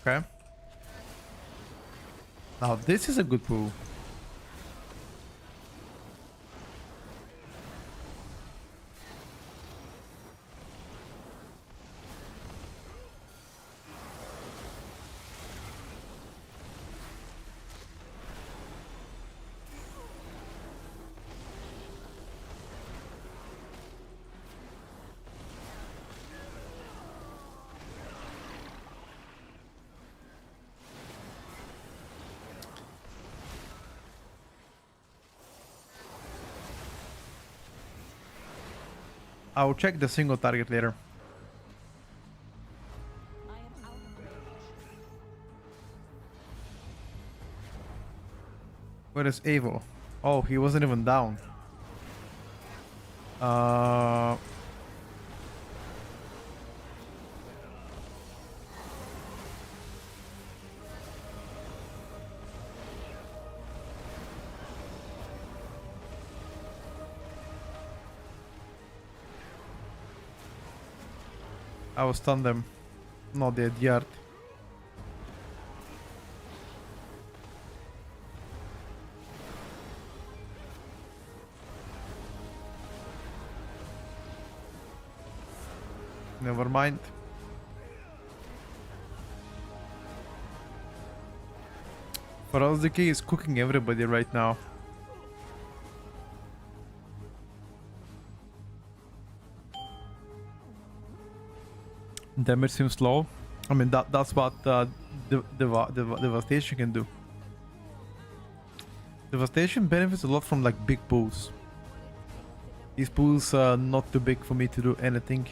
Speaker 4: Okay. Now this is a good pool. I'll check the single target later.
Speaker 6: I am out of range.
Speaker 4: Where is Evo? Oh, he wasn't even down. I will stun them. Not dead yet. Never mind. For us, the key is cooking everybody right now. Damage seems low. I mean, that's what Devastation can do. Devastation benefits a lot from like big pools. These pools are not too big for me to do anything.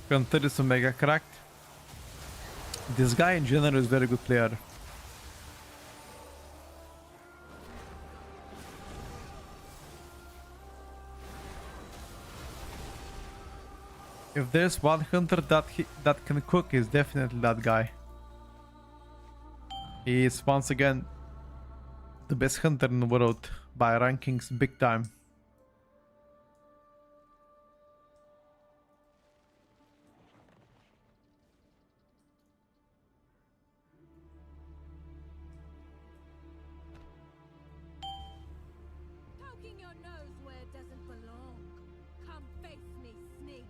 Speaker 4: Hunter is a mega cracked. This guy in general is very good player. If there's one hunter that can cook, is definitely that guy. He is once again the best hunter in the world by rankings big time.
Speaker 8: Poking your nose where it doesn't belong. Come face me, sneak.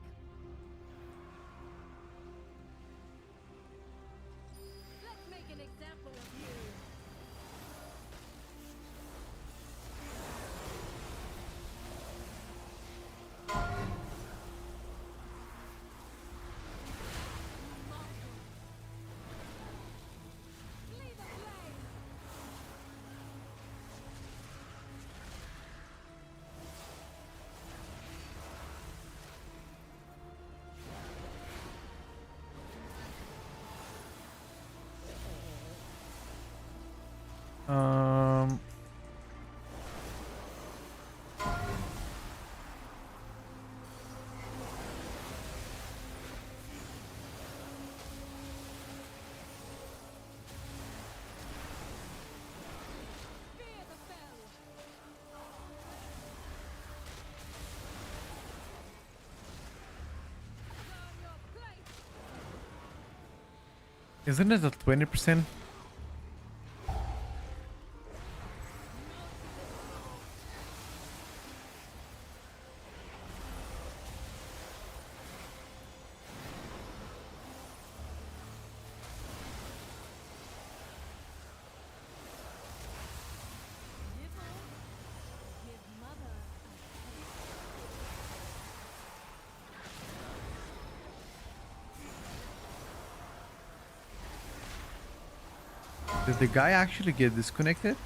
Speaker 4: Um. Isn't it at 20%? Did the guy actually get disconnected?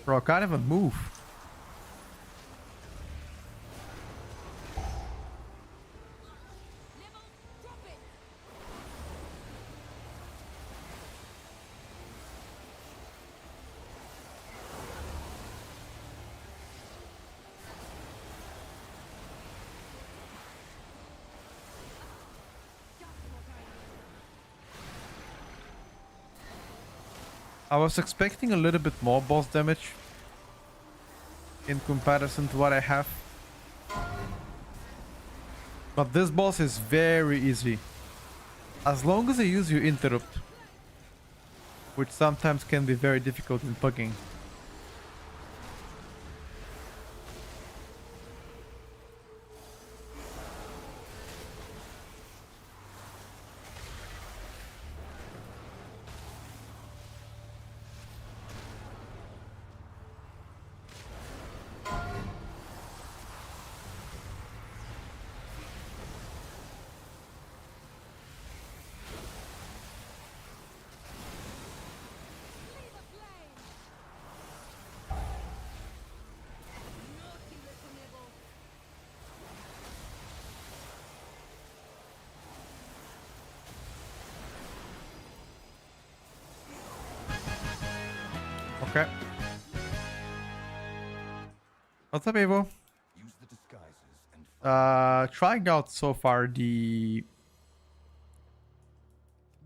Speaker 4: Bro, I can't even move. I was expecting a little bit more boss damage in comparison to what I have. But this boss is very easy. As long as you use your interrupt, which sometimes can be very difficult in pugging. Okay. What's up, Evo?
Speaker 1: Use the disguises and
Speaker 4: Trying out so far the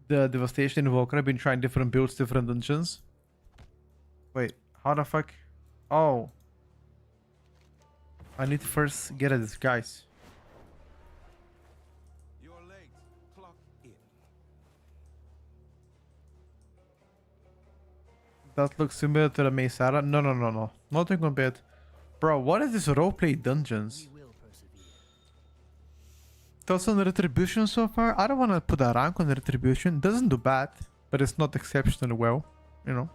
Speaker 4: Devastation Invoker. I've been trying different builds, different dungeons. Wait, how the fuck? Oh. I need to first get a disguise.
Speaker 1: you're late. Clock in.
Speaker 4: That looks similar to the Mesara. No. Nothing compared. Bro, what is this roleplay dungeons? Thoughts on Retribution so far? I don't want to put a rank on Retribution. Doesn't do bad, but it's not exceptionally well, you know.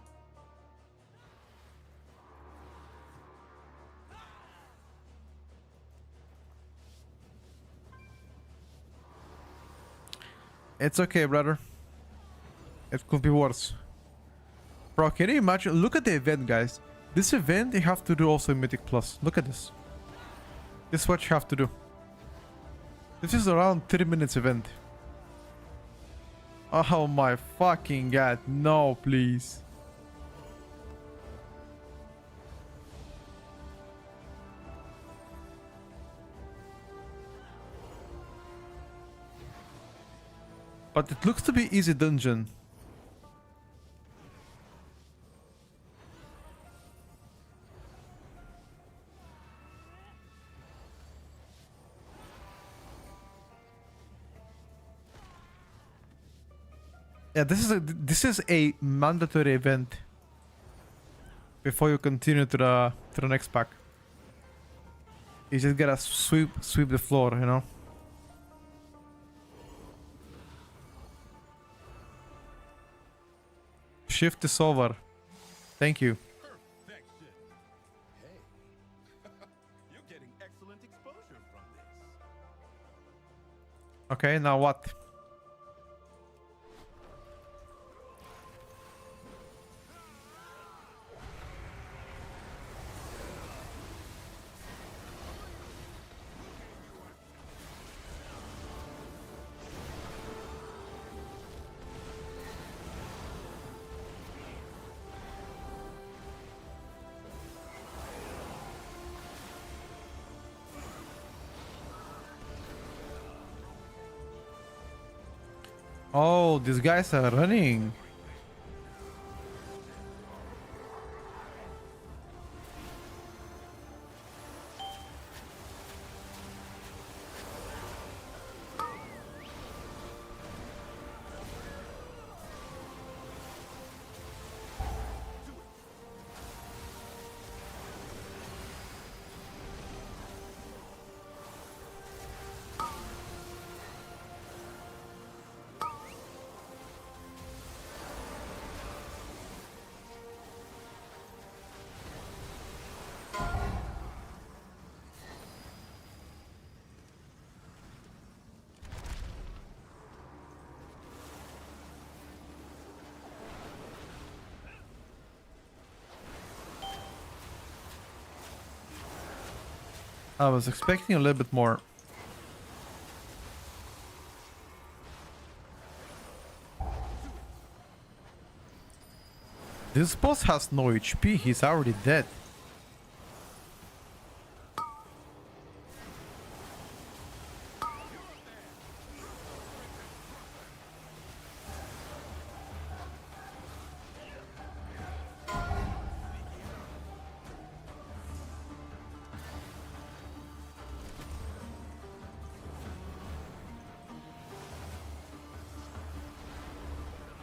Speaker 4: It's okay, brother. It could be worse. Bro, can you imagine? Look at the event, guys. This event, you have to do also Mythic Plus. Look at this. This is what you have to do. This is around 30 minutes event. Oh my fucking god. No, please. But it looks to be easy dungeon. Yeah, this is a mandatory event before you continue to the next pack. You just gotta sweep the floor, you know. Shift is over. Thank you.
Speaker 3: Perfection. Hey, you're getting excellent exposure from this.
Speaker 4: Okay, now what? Oh, these guys are running. I was expecting a little bit more. This boss has no HP, he's already dead.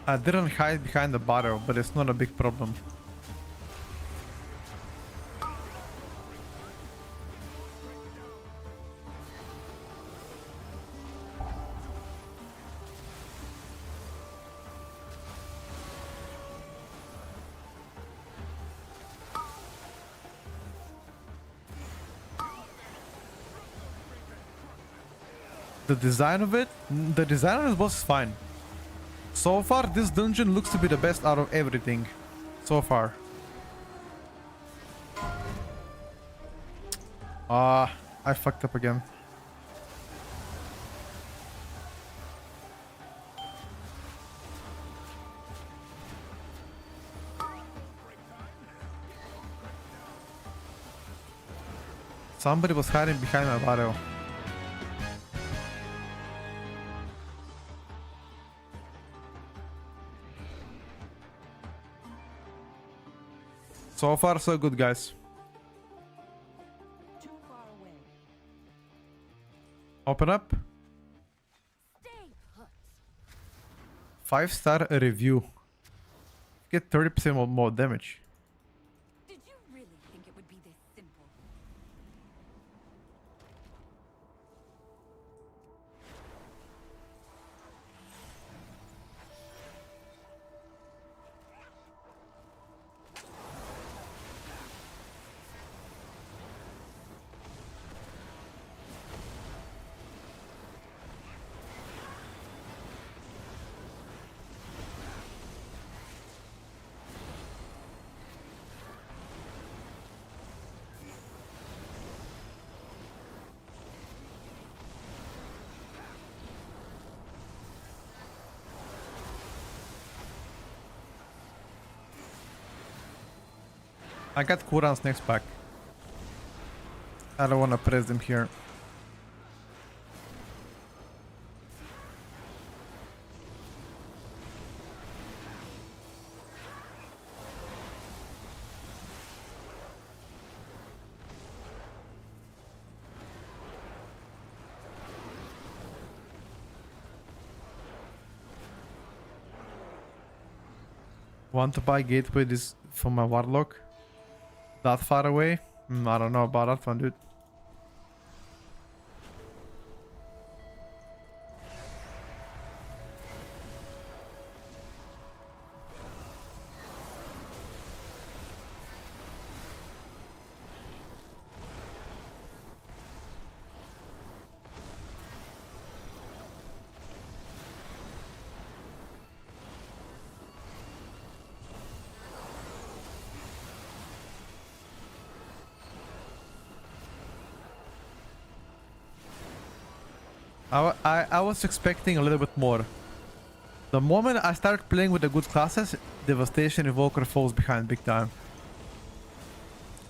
Speaker 4: I didn't hide behind the barrel, but it's not a big problem. The design of this boss is fine. So far, this dungeon looks to be the best out of everything. So far. I fucked up again. Somebody was hiding behind my barrel. So far, so good, guys.
Speaker 5: Too far away.
Speaker 4: Open up.
Speaker 2: Stay put.
Speaker 4: 5-star review. Get 30% more damage.
Speaker 2: Did you really think it would be this simple?
Speaker 4: I got cooldowns next pack. I don't want to press them here. Want to buy gateway this for my warlock? That far away? I don't know about that one, dude. I was expecting a little bit more. The moment I start playing with the good classes, Devastation Evoker falls behind big time.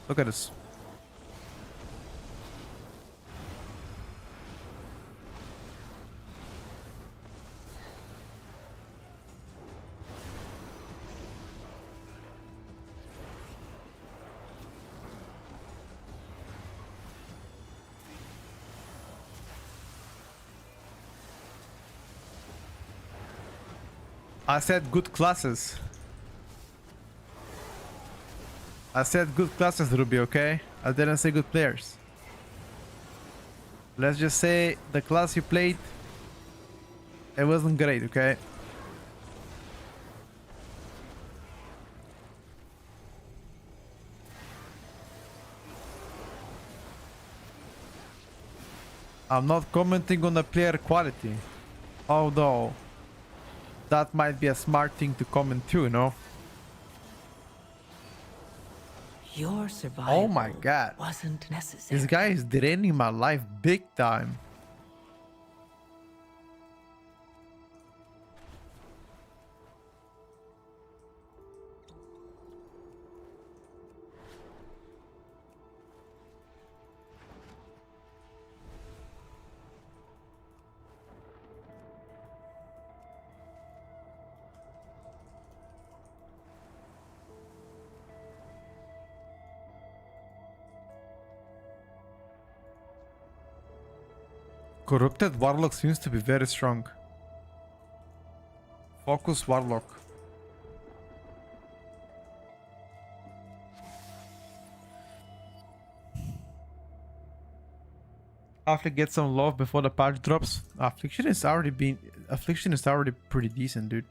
Speaker 4: Look at this. I said good classes. I said good classes, Ruby, okay? I didn't say good players. Let's just say the class you played, it wasn't great, okay? I'm not commenting on the player quality. Although, that might be a smart thing to comment too, you know?
Speaker 7: Your survival
Speaker 4: Oh my god.
Speaker 7: wasn't necessary.
Speaker 4: This guy is draining my life big time. Corrupted Warlock seems to be very strong. Focus Warlock. Afflict get some love before the patch drops. Affliction is already pretty decent, dude.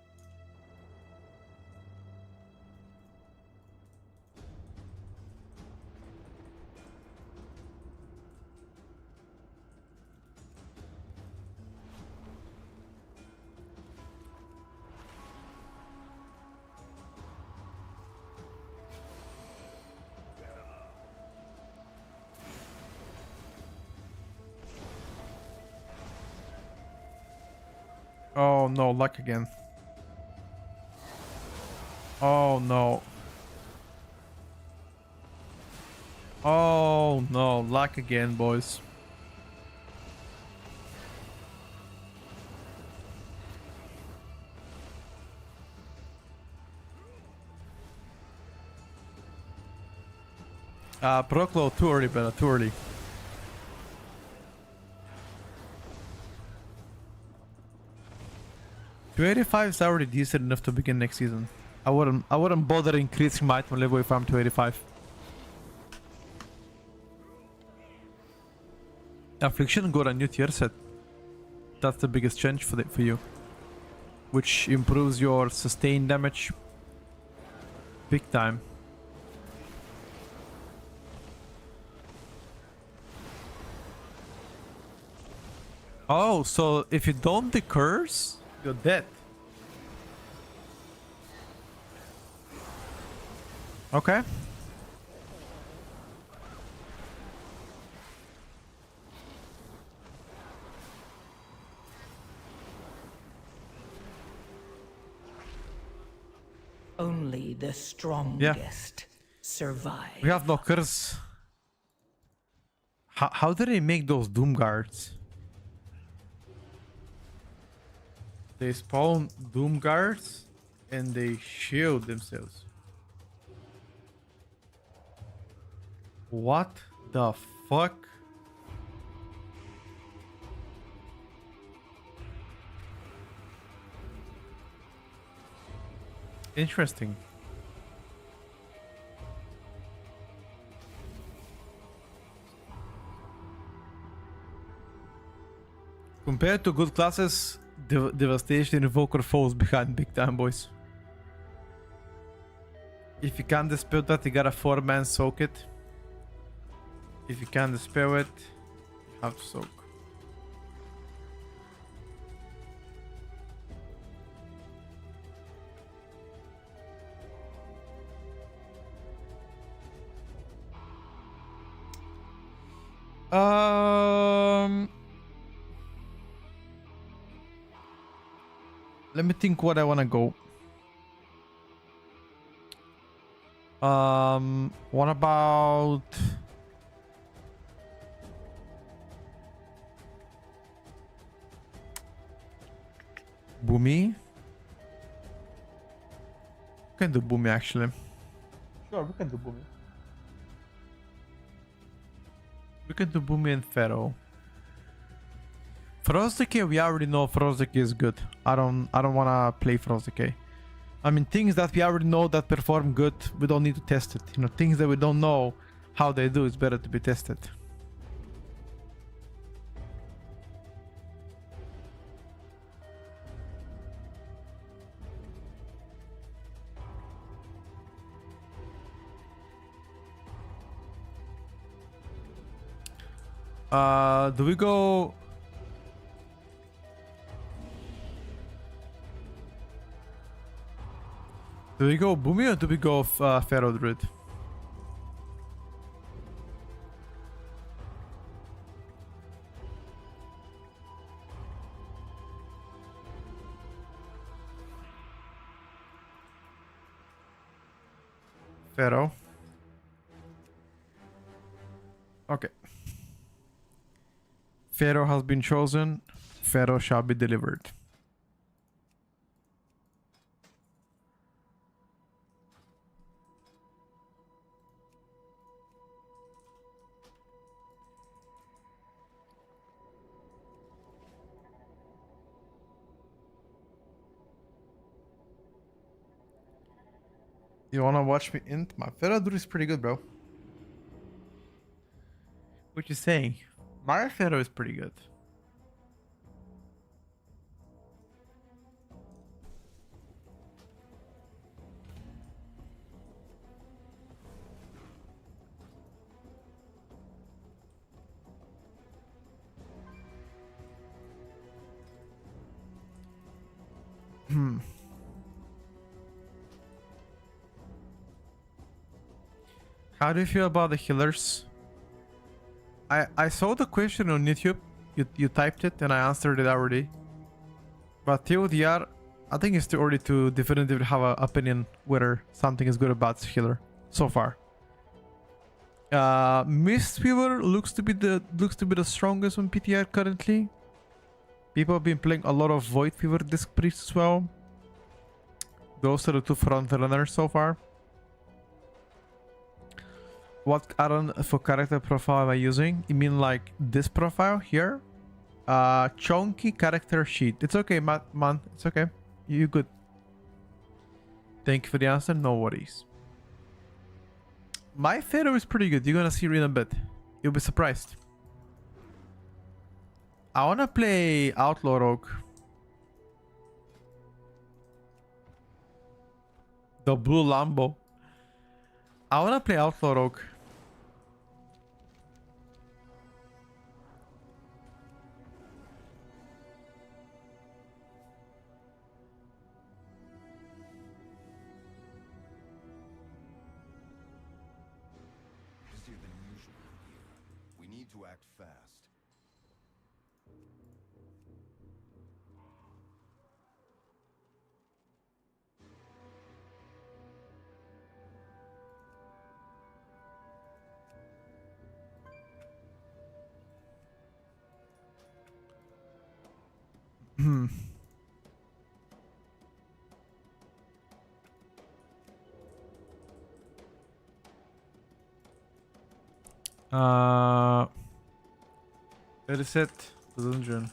Speaker 4: Oh no, luck again. Oh no. Oh no, luck again, boys. Proclo too early, but too early. $285 is already decent enough to begin next season. I wouldn't bother increasing my item level if I'm 285. Affliction got a new tier set. That's the biggest change for you. Which improves your sustained damage big time. Oh, so if you don't decurse, you're dead. Okay.
Speaker 7: Only the strongest survive.
Speaker 4: We have no curse. How did they make those Doom Guards? They spawn Doom Guards and they shield themselves. What the fuck? Interesting. Compared to good classes, Devastation Evoker falls behind big time, boys. If you can't dispel that, you got a 4-man soak it. If you can't dispel it, you have to soak. Let me think what I want to go. What about Boomy? We can do Boomy actually. Sure, we can do Boomy. We can do Boomy and Pharaoh. Frost Decay, we already know Frost Decay is good. I don't wanna play Frost Decay. I mean, things that we already know that perform good, we don't need to test it. You know, things that we don't know how they do, it's better to be tested. Do we go? Do we go Boomy or do we go Pharaoh Druid? Pharaoh. Okay. Pharaoh has been chosen. Pharaoh shall be delivered. You wanna watch me int? My Pharaoh Druid is pretty good, bro. What you saying? My Pharaoh is pretty good. How do you feel about the healers? I saw the question on YouTube. You typed it and I answered it already. But TODR, I think it's too early to definitively have an opinion whether something is good about healer so far. Mistweaver looks to be the strongest on PTR currently. People have been playing a lot of Void Fever Disc Priest as well. Those are the two front runners so far. What add-on for character profile am I using? You mean like this profile here? Chunky character sheet. It's okay, man. It's okay. You good. Thank you for the answer. No worries. My Pharaoh is pretty good. You're gonna see it in a bit. You'll be surprised. I wanna play Outlaw Rogue. The blue Lambo. I wanna play Outlaw Rogue.
Speaker 1: Busier than usual here. We need to act fast.
Speaker 4: Reset the dungeon.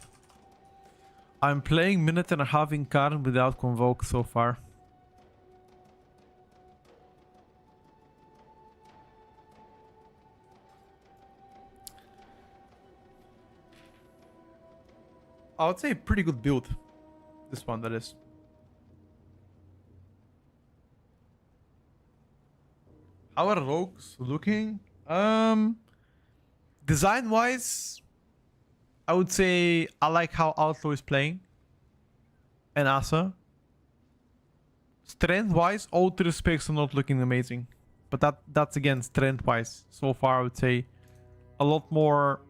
Speaker 4: I'm playing minute and a half in Karn without convoke so far. I would say pretty good build. This one, that is. How are rogues looking? Design wise, I would say I like how Outlaw is playing. And Asa. Strength wise, all three specs are not looking amazing. But that's again strength wise. So far I would say a lot more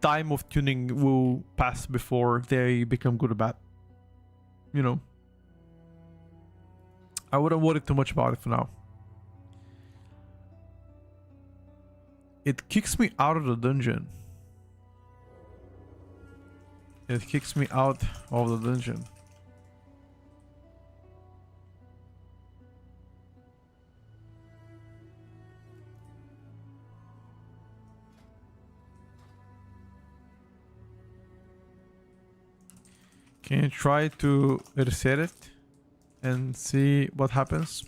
Speaker 4: time of tuning will pass before they become good or bad. You know, I wouldn't worry too much about it for now. It kicks me out of the dungeon. It kicks me out of the dungeon. Can you try to reset it and see what happens?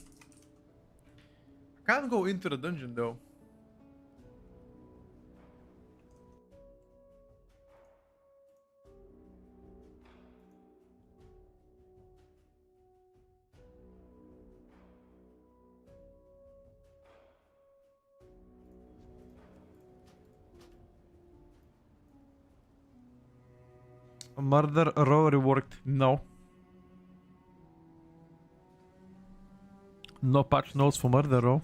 Speaker 4: I can't go into the dungeon though. Murder row reworked. No. No patch notes for murder row.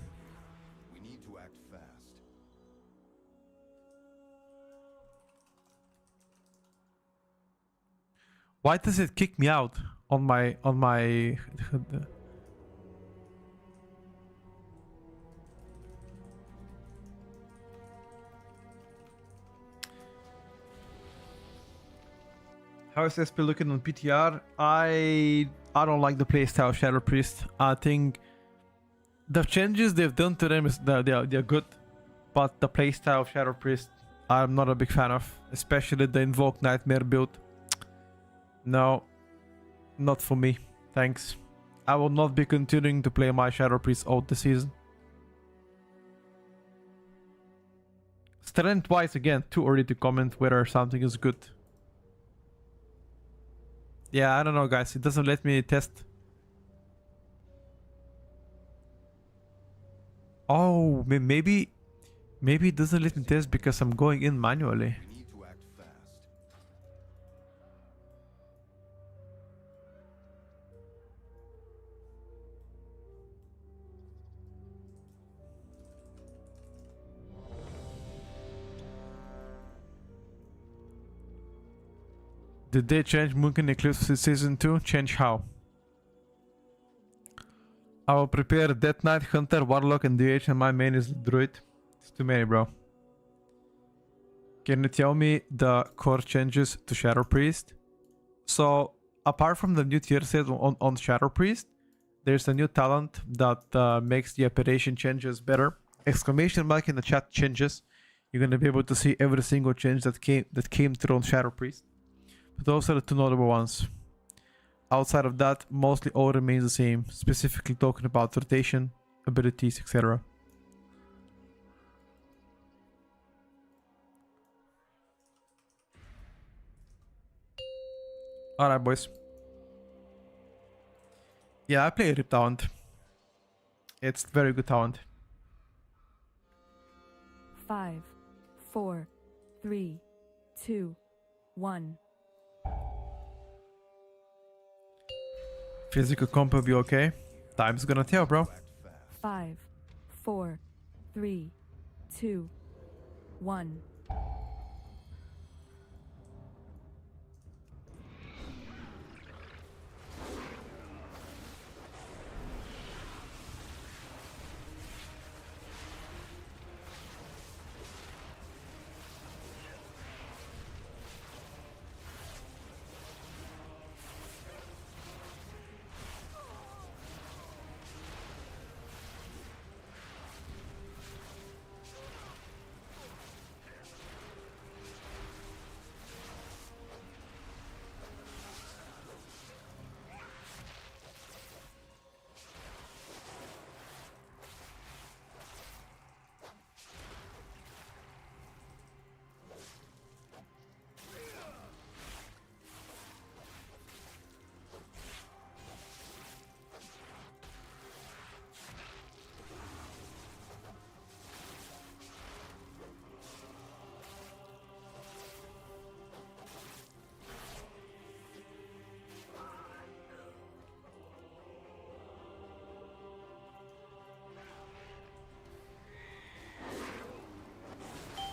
Speaker 1: We need to act fast.
Speaker 4: Why does it kick me out on my How is SP looking on PTR? I don't like the playstyle Shadow Priest. I think the changes they've done to them is they're good, but the playstyle of Shadow Priest I'm not a big fan of, especially the Invoke Nightmare build. No, not for me. Thanks. I will not be continuing to play my Shadow Priest out this season. Strength wise, again, too early to comment whether something is good. Yeah, I don't know, guys. It doesn't let me test. Oh, maybe it doesn't let me test because I'm going in manually.
Speaker 1: We need to act fast.
Speaker 4: Did they change Moonkin Eclipse Season 2? Change how? I will prepare Death Knight, Hunter, Warlock, and DH, and my main is Druid. It's too many, bro. Can you tell me the core changes to Shadow Priest? So, apart from the new tier set on Shadow Priest, there's a new talent that makes the operation changes better. Exclamation mark in the chat changes. You're gonna be able to see every single change that came through on Shadow Priest. But those are the two notable ones. Outside of that, mostly all remains the same, specifically talking about rotation, abilities, etc. Alright, boys. Yeah, I play Rip Talent. It's very good talent.
Speaker 5: 5, 4, 3, 2, 1.
Speaker 4: Physical comp will be okay. Time's gonna tell, bro.
Speaker 5: 5, 4, 3, 2, 1.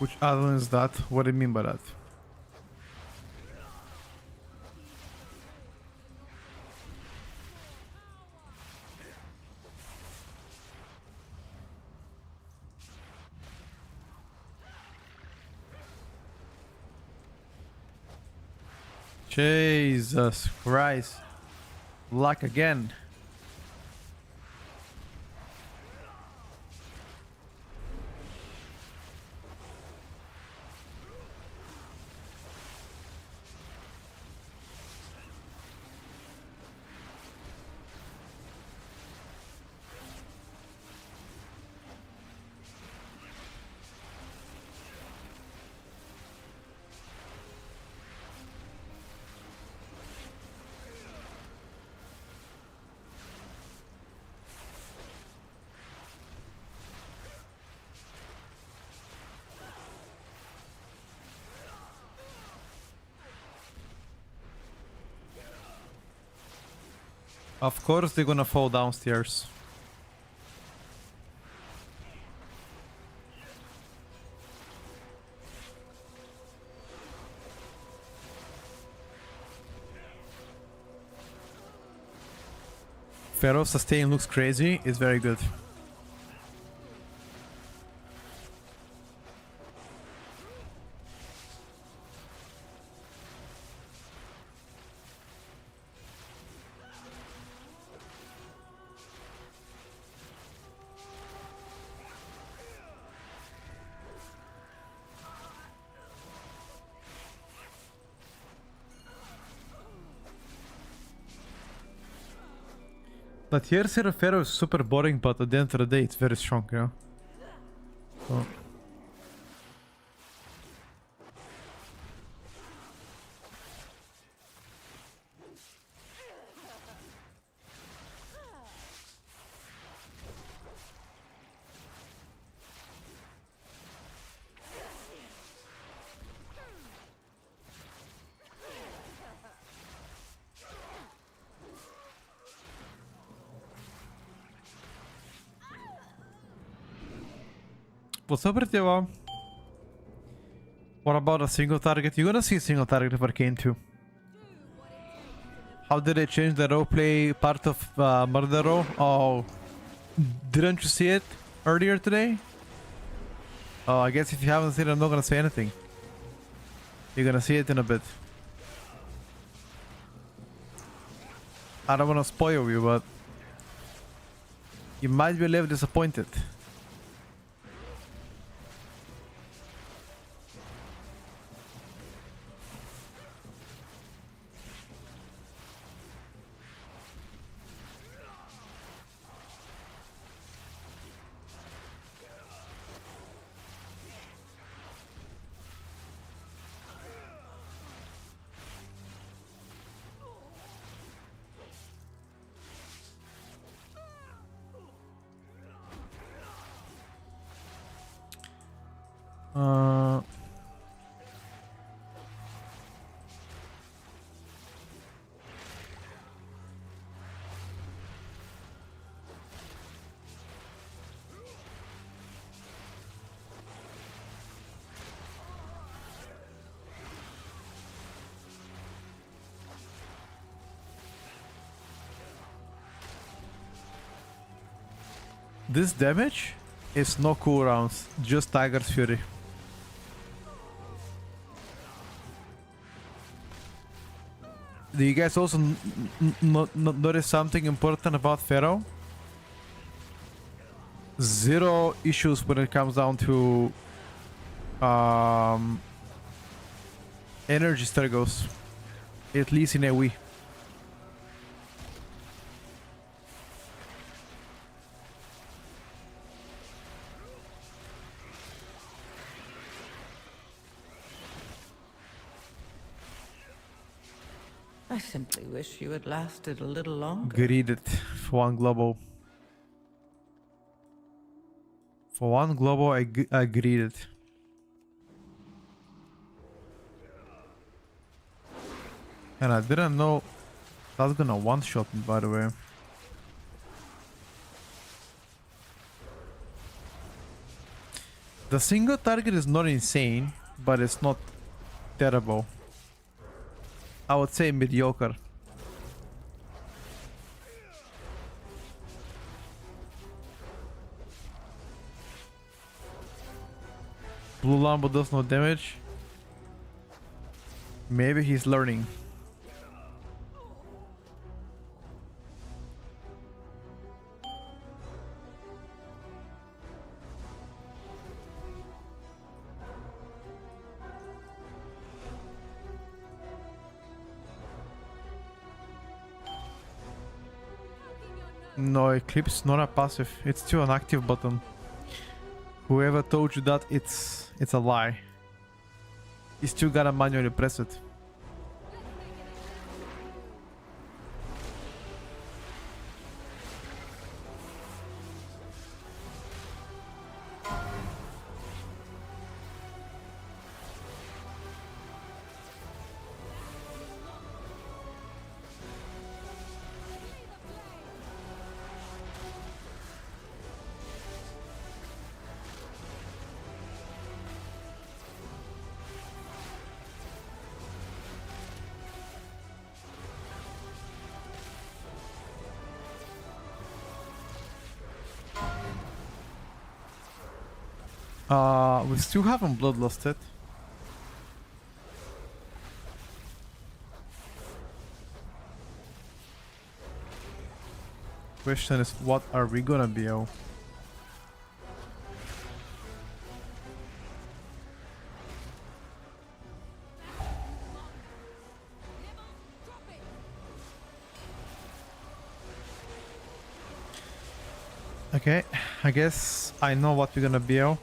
Speaker 4: Which island is that? What do you mean by that? Jesus Christ. Luck again. Of course they're gonna fall downstairs. Pharaoh sustain looks crazy. It's very good. The tier 0 Pharaoh is super boring, but at the end of the day, it's very strong, you know? So. What's up, Riteva? What about a single target? You're gonna see a single target of Arcane too. How did they change the roleplay part of Murder Row? Oh, didn't you see it earlier today? Oh, I guess if you haven't seen it, I'm not gonna say anything. You're gonna see it in a bit. I don't wanna spoil you, but you might be a little disappointed. This damage is no cooldowns, just Tiger's Fury. Do you guys also notice something important about Pharaoh? Zero issues when it comes down to energy struggles, at least in AoE.
Speaker 7: I simply wish you had lasted a little longer.
Speaker 4: Greeded for one global. For one global, I greeded. And I didn't know that's gonna one-shot me, by the way. The single target is not insane, but it's not terrible. I would say mediocre. Blue Lambo does no damage. Maybe he's learning. No, Eclipse not a passive. It's still an active button. Whoever told you that, it's a lie. You still gotta manually press it. We still haven't bloodlust it. Question is, what are we gonna BO? Okay, I guess I know what we're gonna BO.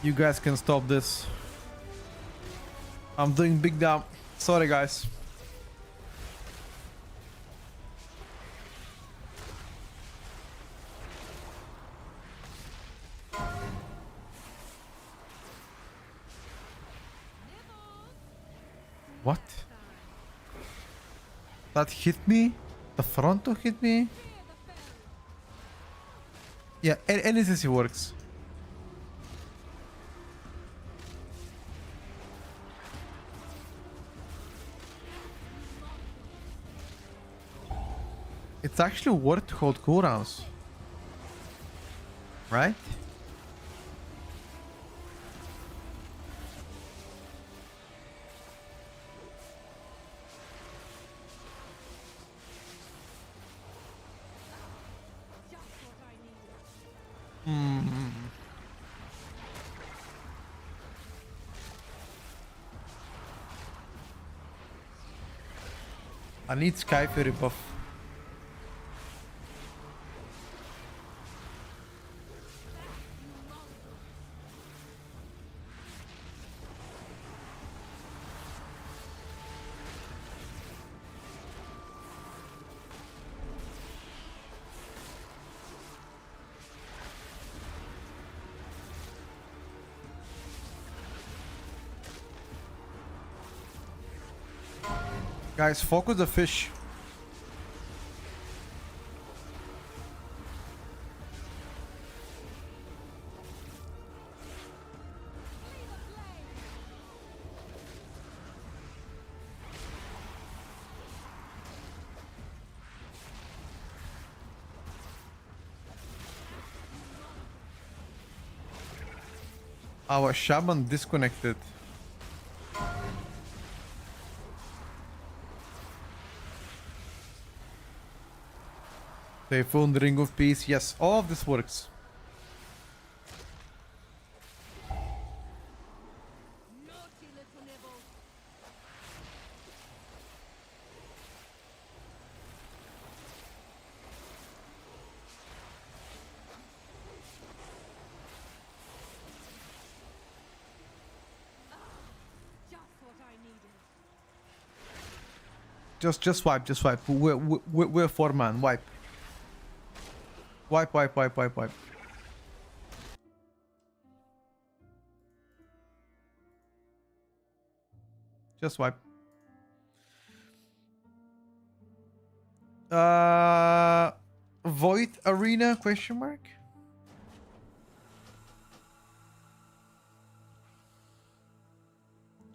Speaker 4: You guys can stop this. I'm doing big damn. Sorry, guys. What? That hit me? The fronto hit me? Yeah, anything works. It's actually worth to hold cooldowns. Right? I need Sky Fury buff. Guys, focus the fish. Our shaman disconnected. They found the Ring of Peace. Yes, all of this works. Just wipe, just wipe. We're 4-man. Wipe. Wipe. Just wipe. Void Arena question mark?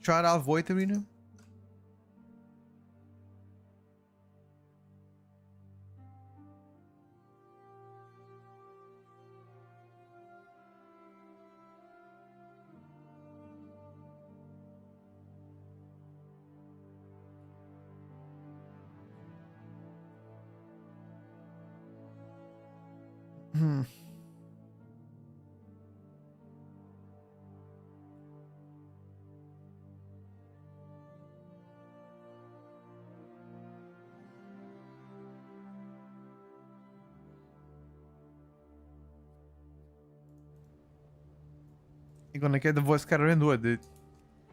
Speaker 4: Try out Void Arena. You're gonna get the voice cutter and do it, dude.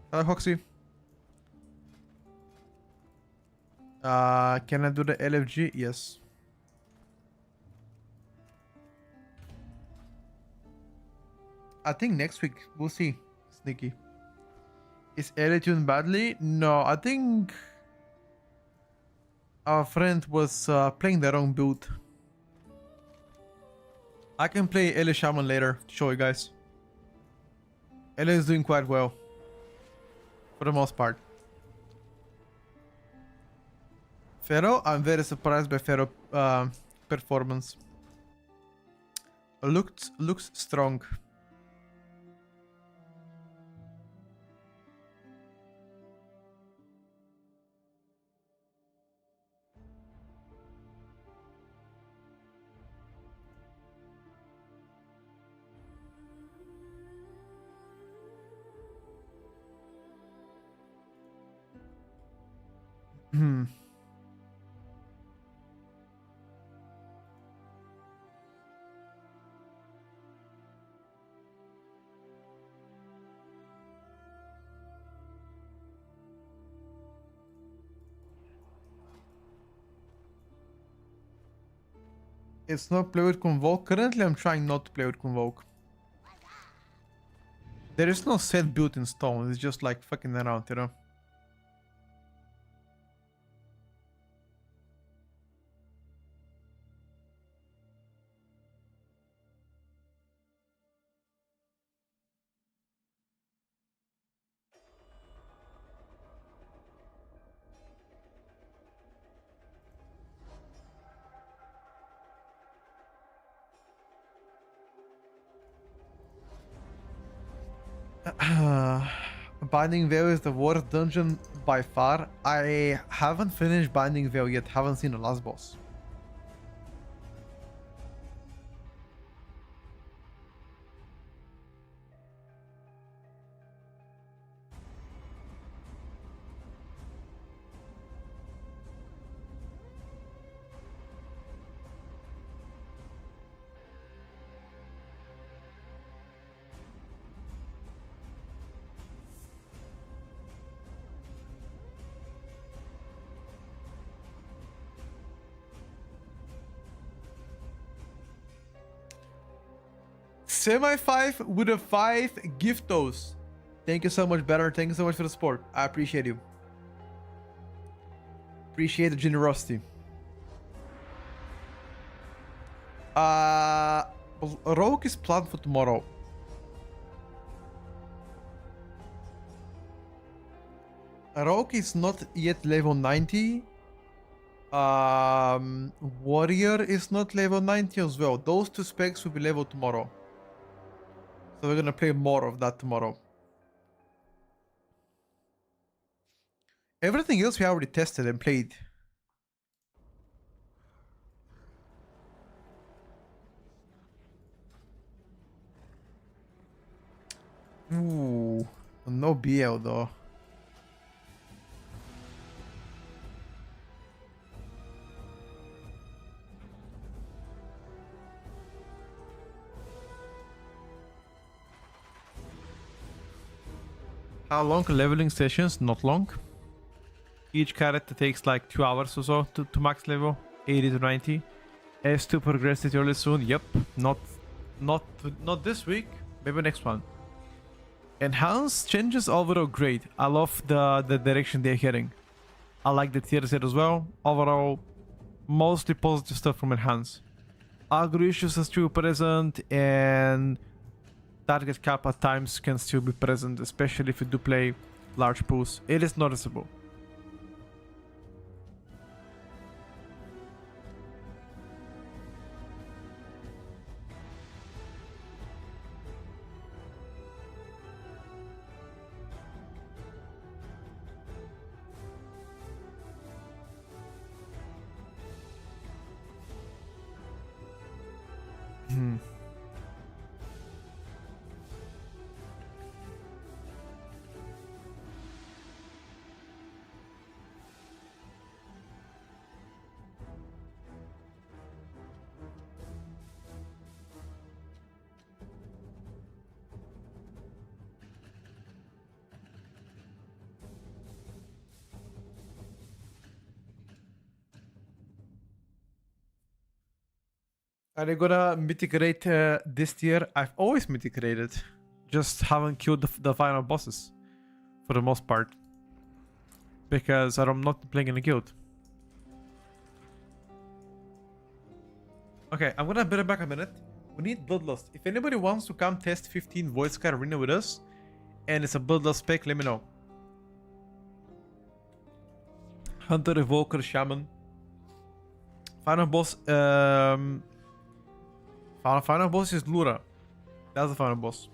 Speaker 4: Hello, Hoxie. Can I do the LFG? Yes. I think next week. We'll see. Sneaky. Is LA tuned badly? No, I think our friend was playing the wrong build. I can play LA Shaman later to show you guys. LA is doing quite well. For the most part. Pharaoh? I'm very surprised by Pharaoh performance. Looks strong. It's not play with Convoke. Currently, I'm trying not to play with Convoke. There is no set build in stone. It's just like fucking around, you know? Binding Veil is the worst dungeon by far. I haven't finished Binding Veil yet. Haven't seen the last boss. Semi 5 with a 5 giftos. Thank you so much, Better. Thank you so much for the support. I appreciate you. Appreciate the generosity. Rogue is planned for tomorrow. Rogue is not yet level 90. Warrior is not level 90 as well. Those two specs will be level tomorrow. So we're gonna play more of that tomorrow. Everything else we already tested and played. Ooh, no BL though. How long leveling sessions? Not long. Each character takes like 2 hours or so to max level, 80 to 90. S2 progresses really soon. Yep, not this week. Maybe next one. Enhance changes overall great. I love the direction they're heading. I like the tier set as well. Overall, mostly positive stuff from Enhance. Aggro issues are still present, and target cap at times can still be present, especially if you do play large pools. It is noticeable. Are they gonna mitigate this tier? I've always mitigated. Just haven't killed the final bosses. For the most part. Because I'm not playing in a guild. Okay, I'm gonna better back a minute. We need Bloodlust. If anybody wants to come test 15 Void Sky Arena with us, and it's a Bloodlust spec, let me know. Hunter, Evoker, Shaman. Final boss, final boss is Lura. That's the final boss.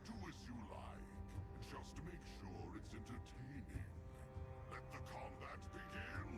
Speaker 1: Do as you like. Just make sure it's entertaining. Let the combat begin.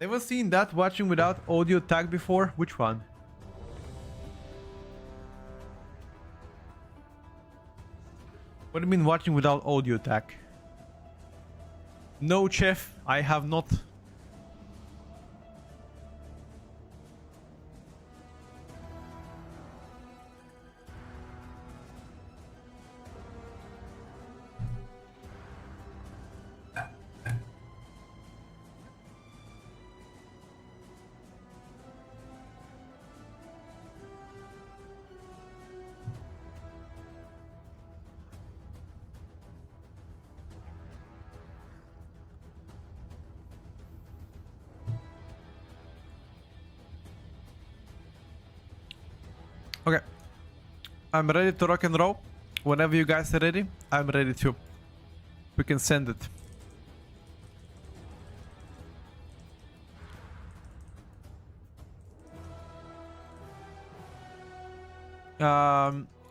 Speaker 4: Never seen that watching without audio tag before? Which one? What do you mean watching without audio tag? No, chef, I have not. Okay. I'm ready to rock and roll. Whenever you guys are ready, I'm ready too. We can send it.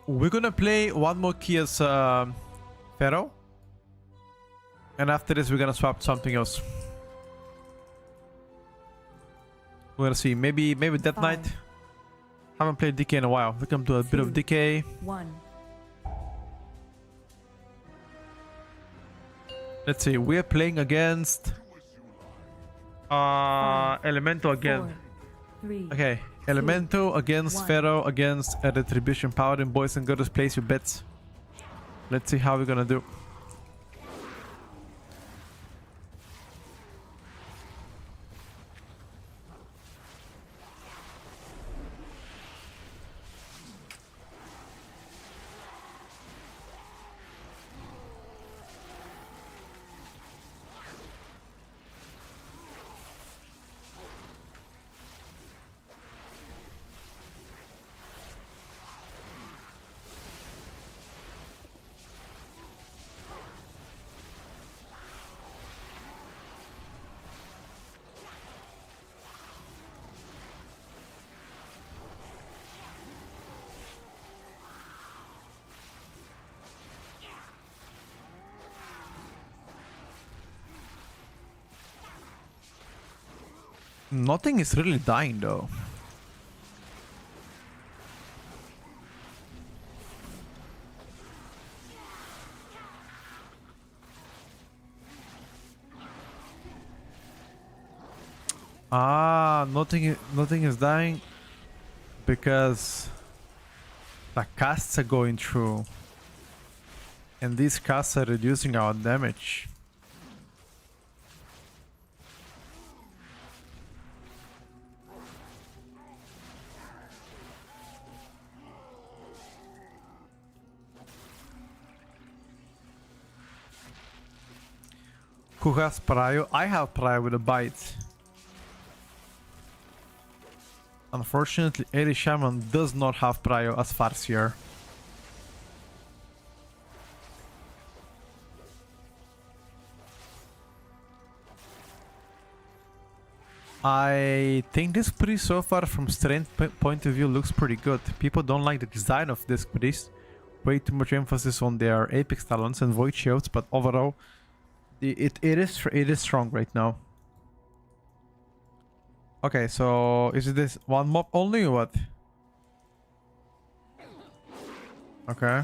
Speaker 4: We're gonna play one more key as Pharaoh. And after this, we're gonna swap something else. We're gonna see. Maybe Death Knight. Haven't played DK in a while. We can do a bit of DK.
Speaker 5: 1.
Speaker 4: Let's see. We're playing against Elemento again.
Speaker 5: 4, 3.
Speaker 4: Okay. Elemento against
Speaker 5: 1.
Speaker 4: Pharaoh against a Retribution Paladin. Boys and girls, place your bets. Let's see how we're gonna do. Nothing is really dying though. Nothing is dying because the casts are going through, and these casts are reducing our damage. Who has prio? I have prio with a bite. Unfortunately, Eli Shaman does not have prio as Farseer. I think this priest so far from strength point of view looks pretty good. People don't like the design of this priest. Way too much emphasis on their apex talents and void shields, but overall it is strong right now. Okay, so is it this one mob only or what? Okay.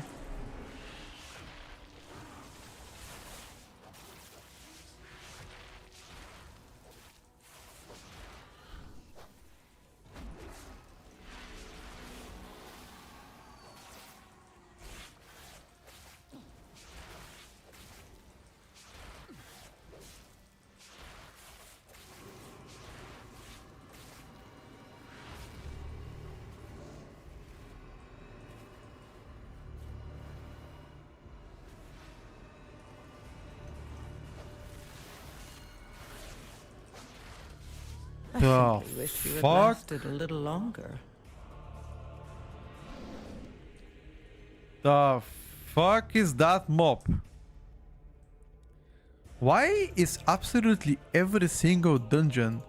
Speaker 7: I
Speaker 4: The
Speaker 7: simply wish you had
Speaker 4: fuck?
Speaker 7: lasted a little longer.
Speaker 4: The fuck is that mob? Why is absolutely every single dungeon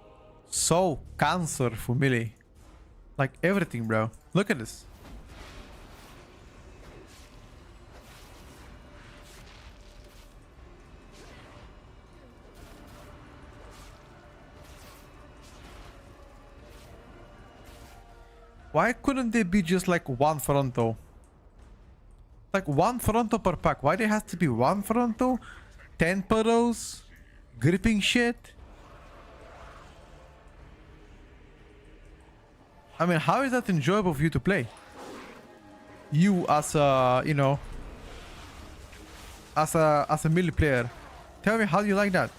Speaker 4: so cancer for melee? Like everything, bro. Look at this. Why couldn't they be just like one frontal? Like one frontal per pack. Why there has to be one frontal? 10 puddles? Gripping shit? I mean, how is that enjoyable for you to play? You as a, you know, as a melee player. Tell me, how do you like that?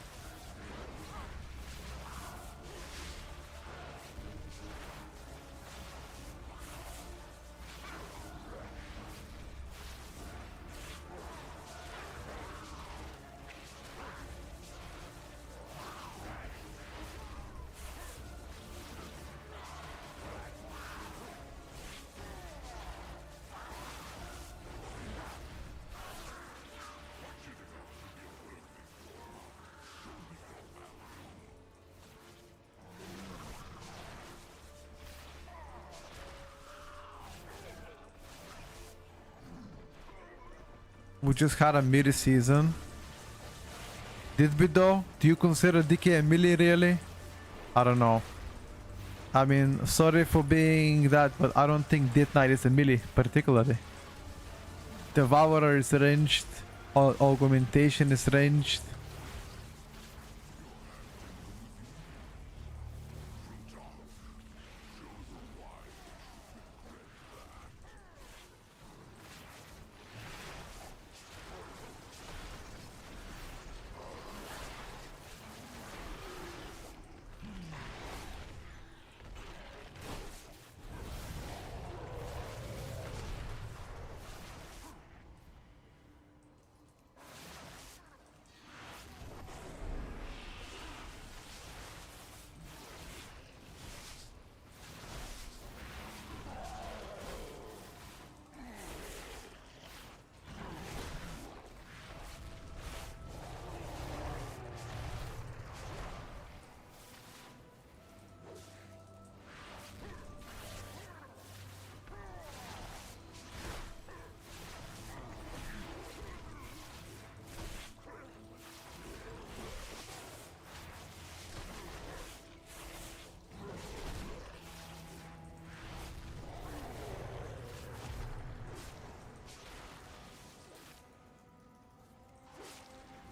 Speaker 4: We just had a mid season. Did we though? Do you consider DK a melee really? I don't know. I mean, sorry for being that, but I don't think Death Knight is a melee particularly. Devourer is ranged. Augmentation is ranged.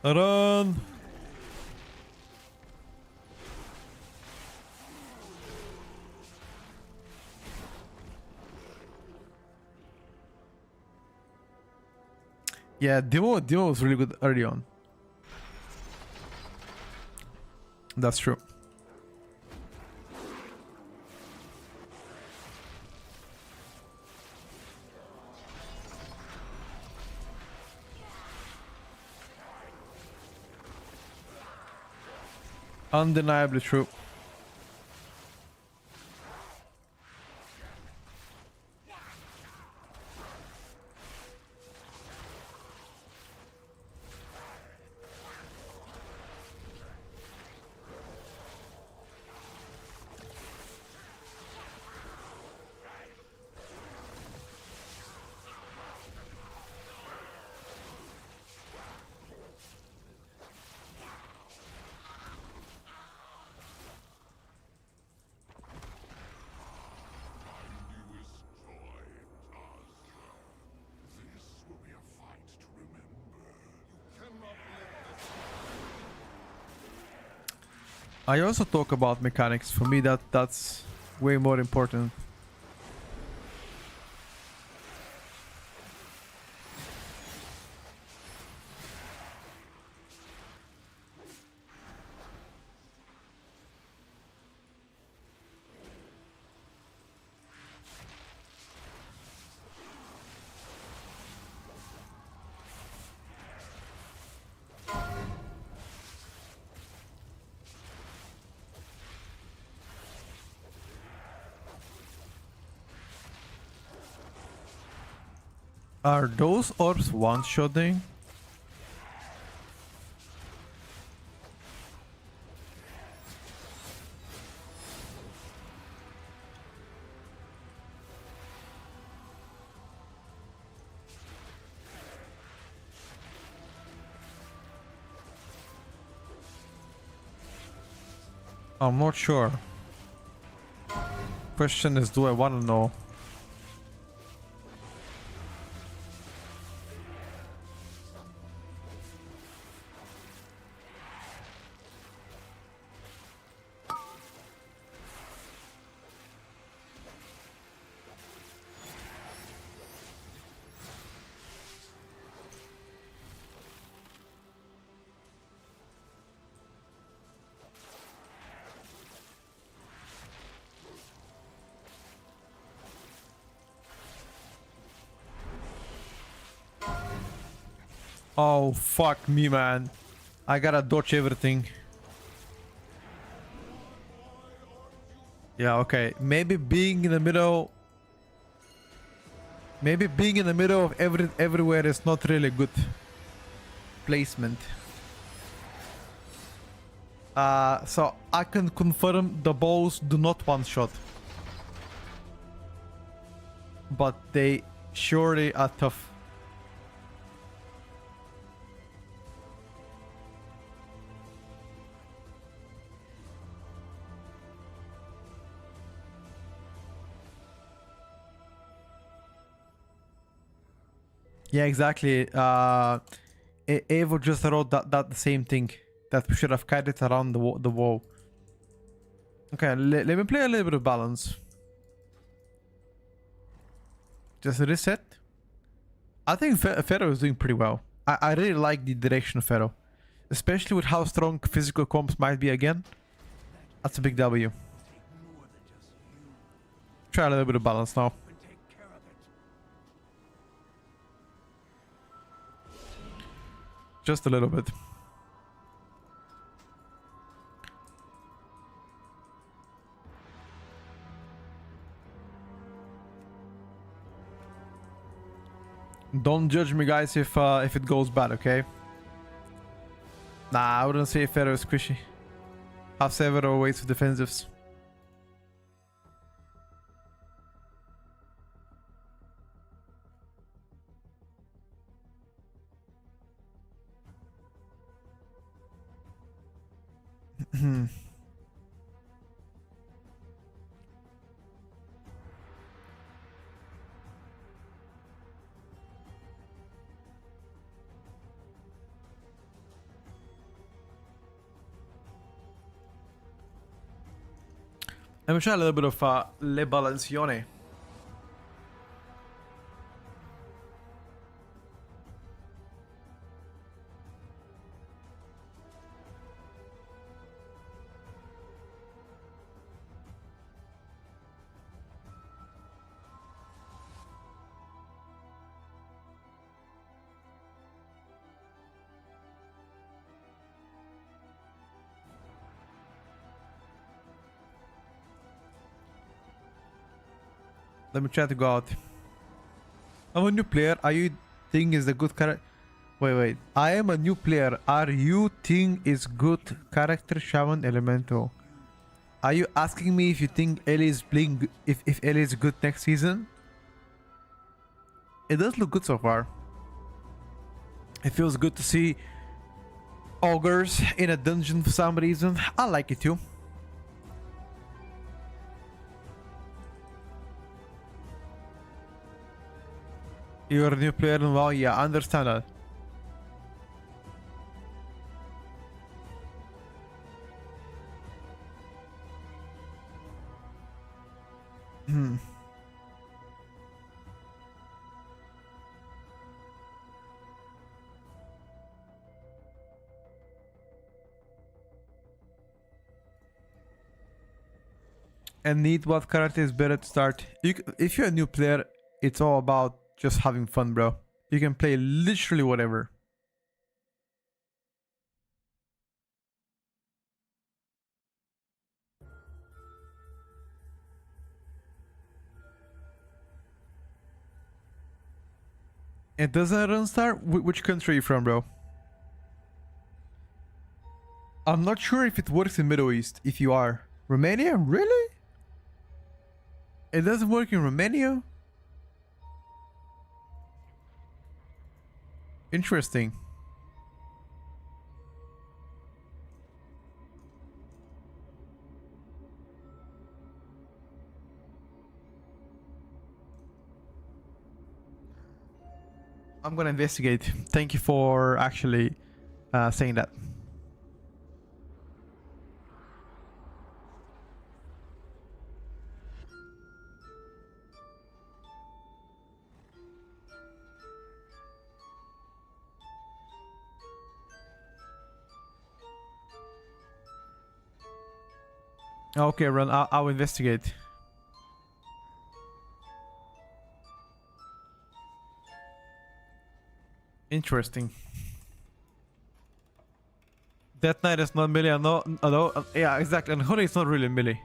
Speaker 4: Run! Yeah, demo was really good early on. That's true. Undeniably true.
Speaker 1: This will be a fight to remember.
Speaker 4: I also talk about mechanics. For me, that's way more important. Are those orbs one-shotting? I'm not sure. Question is, do I want to know? Oh, fuck me, man. I gotta dodge everything. Yeah, okay. Maybe being in the middle... Maybe being in the middle of everywhere is not really good placement. So I can confirm the balls do not one-shot. But they surely are tough. Yeah, exactly. Evo just wrote that the same thing. That we should have carried around the wall. Okay, let me play a little bit of balance. Just reset. I think Pharaoh is doing pretty well. I really like the direction of Pharaoh. Especially with how strong physical comps might be again. That's a big W. Try a little bit of balance now. Just a little bit. Don't judge me, guys, if it goes bad, okay? Nah, I wouldn't say Pharaoh is squishy. Have several ways of defensives. Let me try a little bit of Le Balancione. Let me try to go out. I'm a new player. Are you think is a good character? Wait. I am a new player. Are you think is good character Shaman Elemento? Are you asking me if you think Ellie is playing if Ellie is good next season? It does look good so far. It feels good to see ogres in a dungeon for some reason. I like it too. You're a new player and well, yeah, I understand that. And need what character is better to start? If you're a new player, it's all about just having fun, bro. You can play literally whatever. It doesn't run star? Which country are you from, bro? I'm not sure if it works in Middle East, if you are. Romania? Really? It doesn't work in Romania? Interesting. I'm gonna investigate. Thank you for actually saying that. Okay, Ron, I'll investigate. Interesting. That Knight is not melee, no, yeah, exactly, and Honey is not really melee.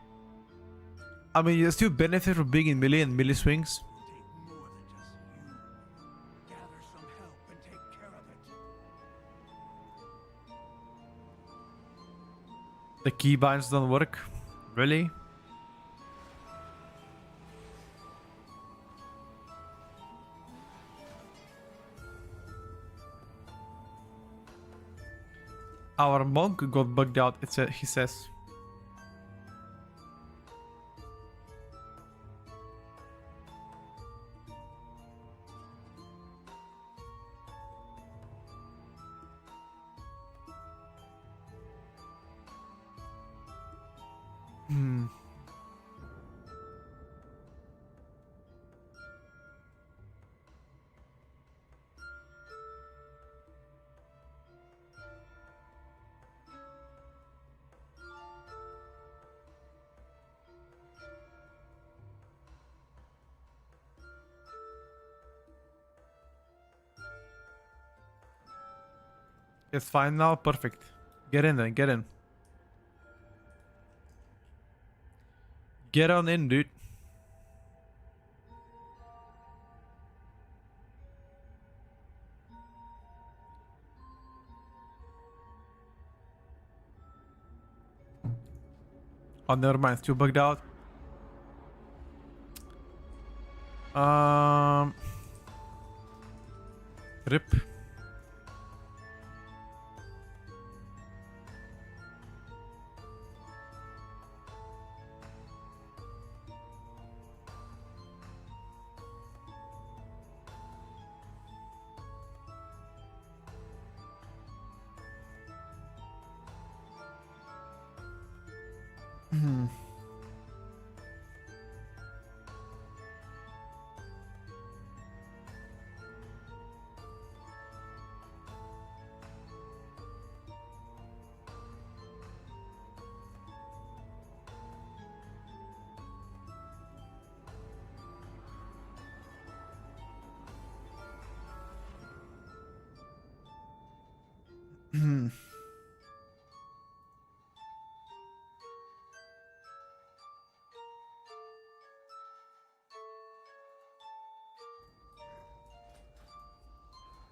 Speaker 4: I mean, you still benefit from being in melee and melee swings.
Speaker 3: Take more than just you. Gather some help and take care of it.
Speaker 4: The keybinds don't work. Really? Our monk got bugged out, he says. It's fine now, perfect. Get in then, get in. Get on in, dude. Oh, never mind, still bugged out. Rip.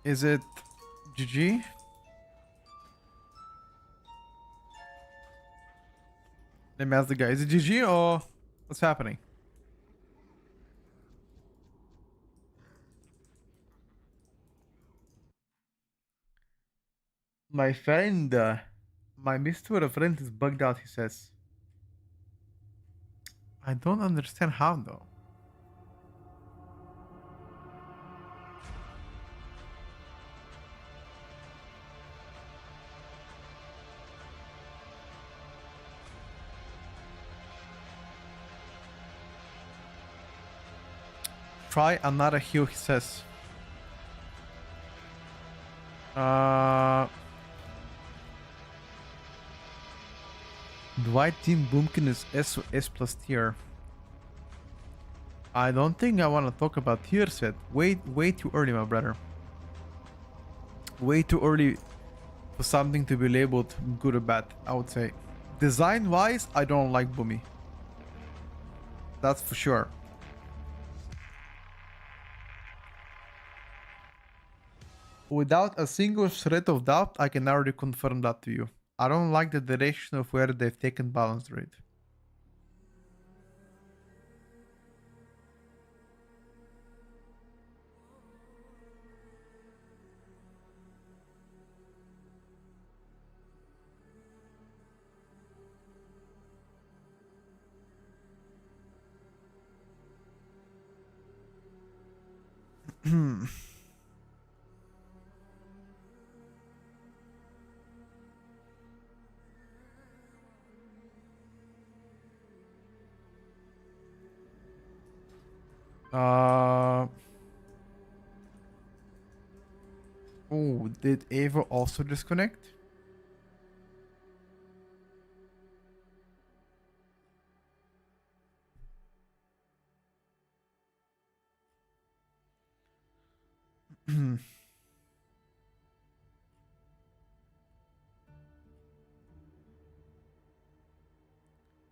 Speaker 4: Is it GG? Let me ask the guy. Is it GG or what's happening? My friend, my Mr. friend is bugged out, he says. I don't understand how though. Try another heal, he says. Dwight Team Boomkin is S plus tier. I don't think I want to talk about tier set. Way too early, my brother. Way too early for something to be labeled good or bad, I would say. Design wise, I don't like Boomy. That's for sure. Without a single shred of doubt, I can already confirm that to you. I don't like the direction of where they've taken balance rate. Oh, did Ava also disconnect?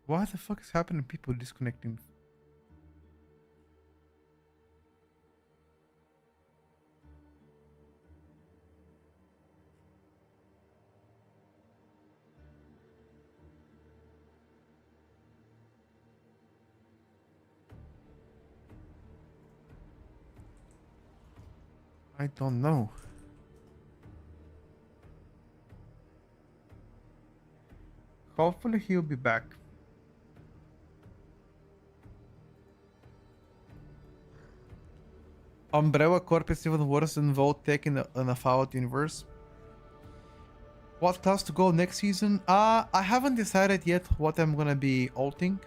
Speaker 4: What the fuck is happening? People disconnecting. I don't know. Hopefully he'll be back. Umbrella Corp is even worse than Volt Tech in a Fallout universe. What class to go next season? I haven't decided yet what I'm gonna be ulting.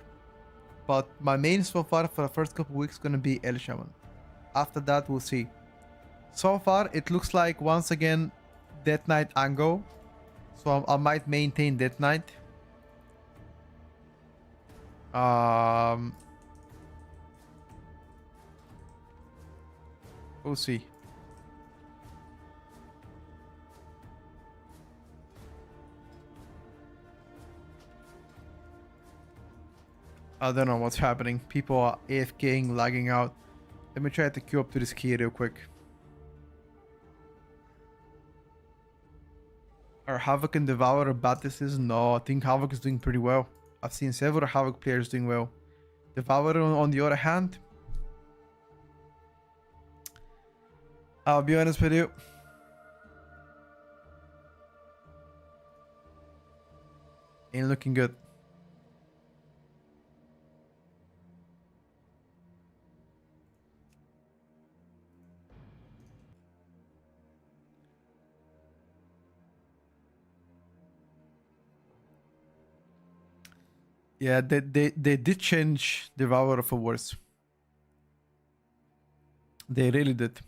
Speaker 4: But my main so far for the first couple weeks gonna be El Shaman. After that, we'll see. So far, it looks like once again Death Knight Ango. So I might maintain Death Knight. We'll see. I don't know what's happening. People are AFKing, lagging out. Let me try to queue up to this key real quick. Are Havoc and Devourer bad this season? No, I think Havoc is doing pretty well. I've seen several Havoc players doing well. Devourer, on the other hand, I'll be honest with you. Ain't looking good. Yeah, they did change Devourer for worse. They really did.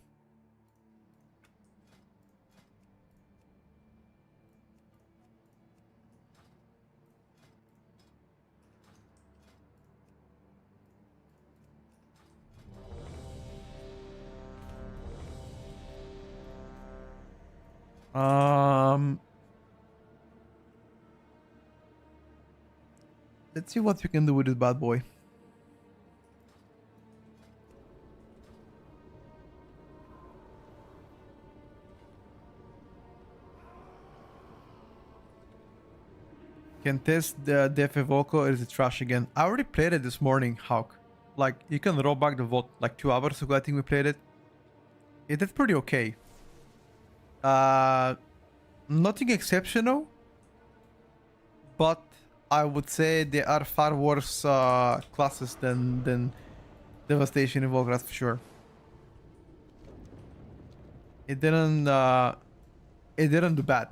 Speaker 4: Let's see what we can do with this bad boy. Can test the Def Evoco or is it trash again? I already played it this morning, Hawk. Like, you can roll back the vote like 2 hours ago, I think we played it. It did pretty okay. Nothing exceptional, but I would say there are far worse classes than Devastation Evoker, that's for sure. It didn't do bad.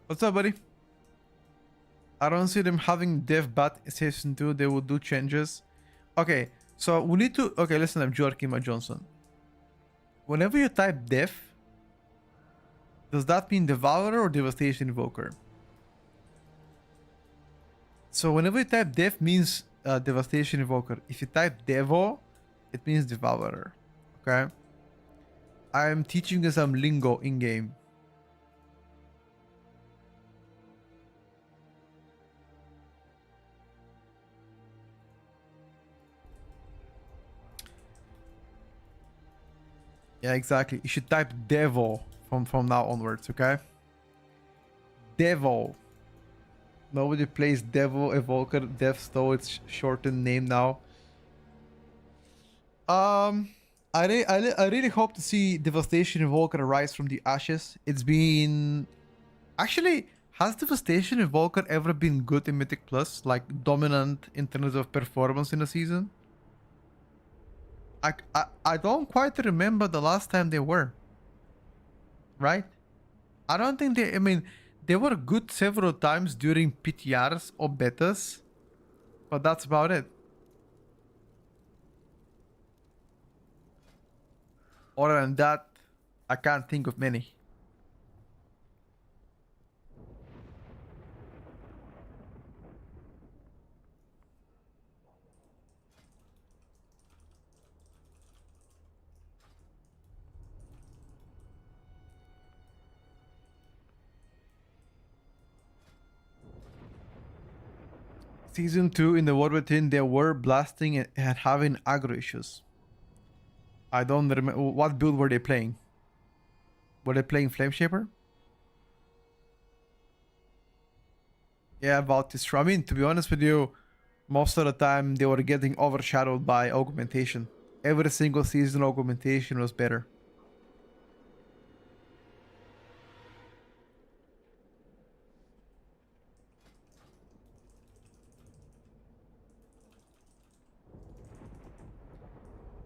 Speaker 4: What's up, buddy? I don't see them having dev bat season 2. They will do changes. Okay, so we need to... Okay, listen, I'm Joachim Johnson. Whenever you type dev, does that mean Devourer or Devastation Evoker? So whenever you type dev means Devastation Evoker. If you type Devo, it means Devourer. Okay? I am teaching you some lingo in-game. Yeah, exactly. You should type Devo from now onwards, okay? Devo. Nobody plays Devo Evoker, Dev, though it's shortened name now. I really hope to see Devastation Evoker rise from the ashes. It's been... Actually, has Devastation Evoker ever been good in Mythic Plus? Like, dominant in terms of performance in a season? I don't quite remember the last time they were. Right? I don't think they... I mean, they were good several times during PTRs or betas. But that's about it. Other than that, I can't think of many. Season 2 in the War Within, they were blasting and having aggro issues. I don't remember. What build were they playing? Were they playing Flameshaper? Yeah, about this. I mean, to be honest with you, most of the time they were getting overshadowed by augmentation. Every single season augmentation was better.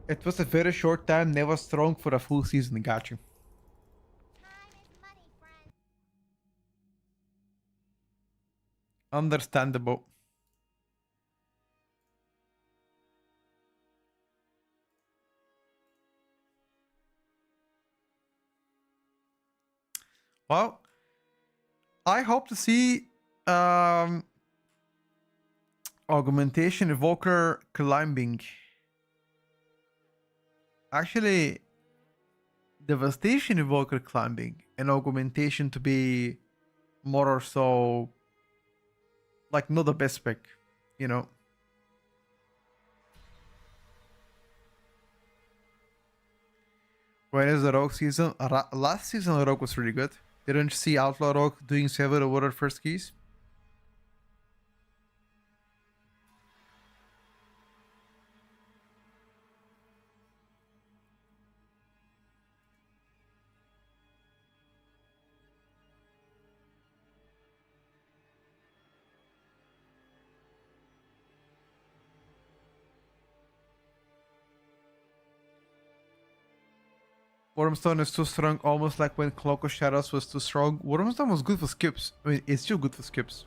Speaker 4: It was a very short time, never strong for a full season, got you. Understandable. Well, I hope to see augmentation evoker climbing. Actually, devastation evoker climbing and augmentation to be more or so like not the best spec, you know. When is the rogue season? Last season the rogue was really good. Didn't you see outlaw rogue doing several water first keys? Wormstone is too strong, almost like when Cloak of Shadows was too strong. Wormstone was good for skips. I mean, it's still good for skips.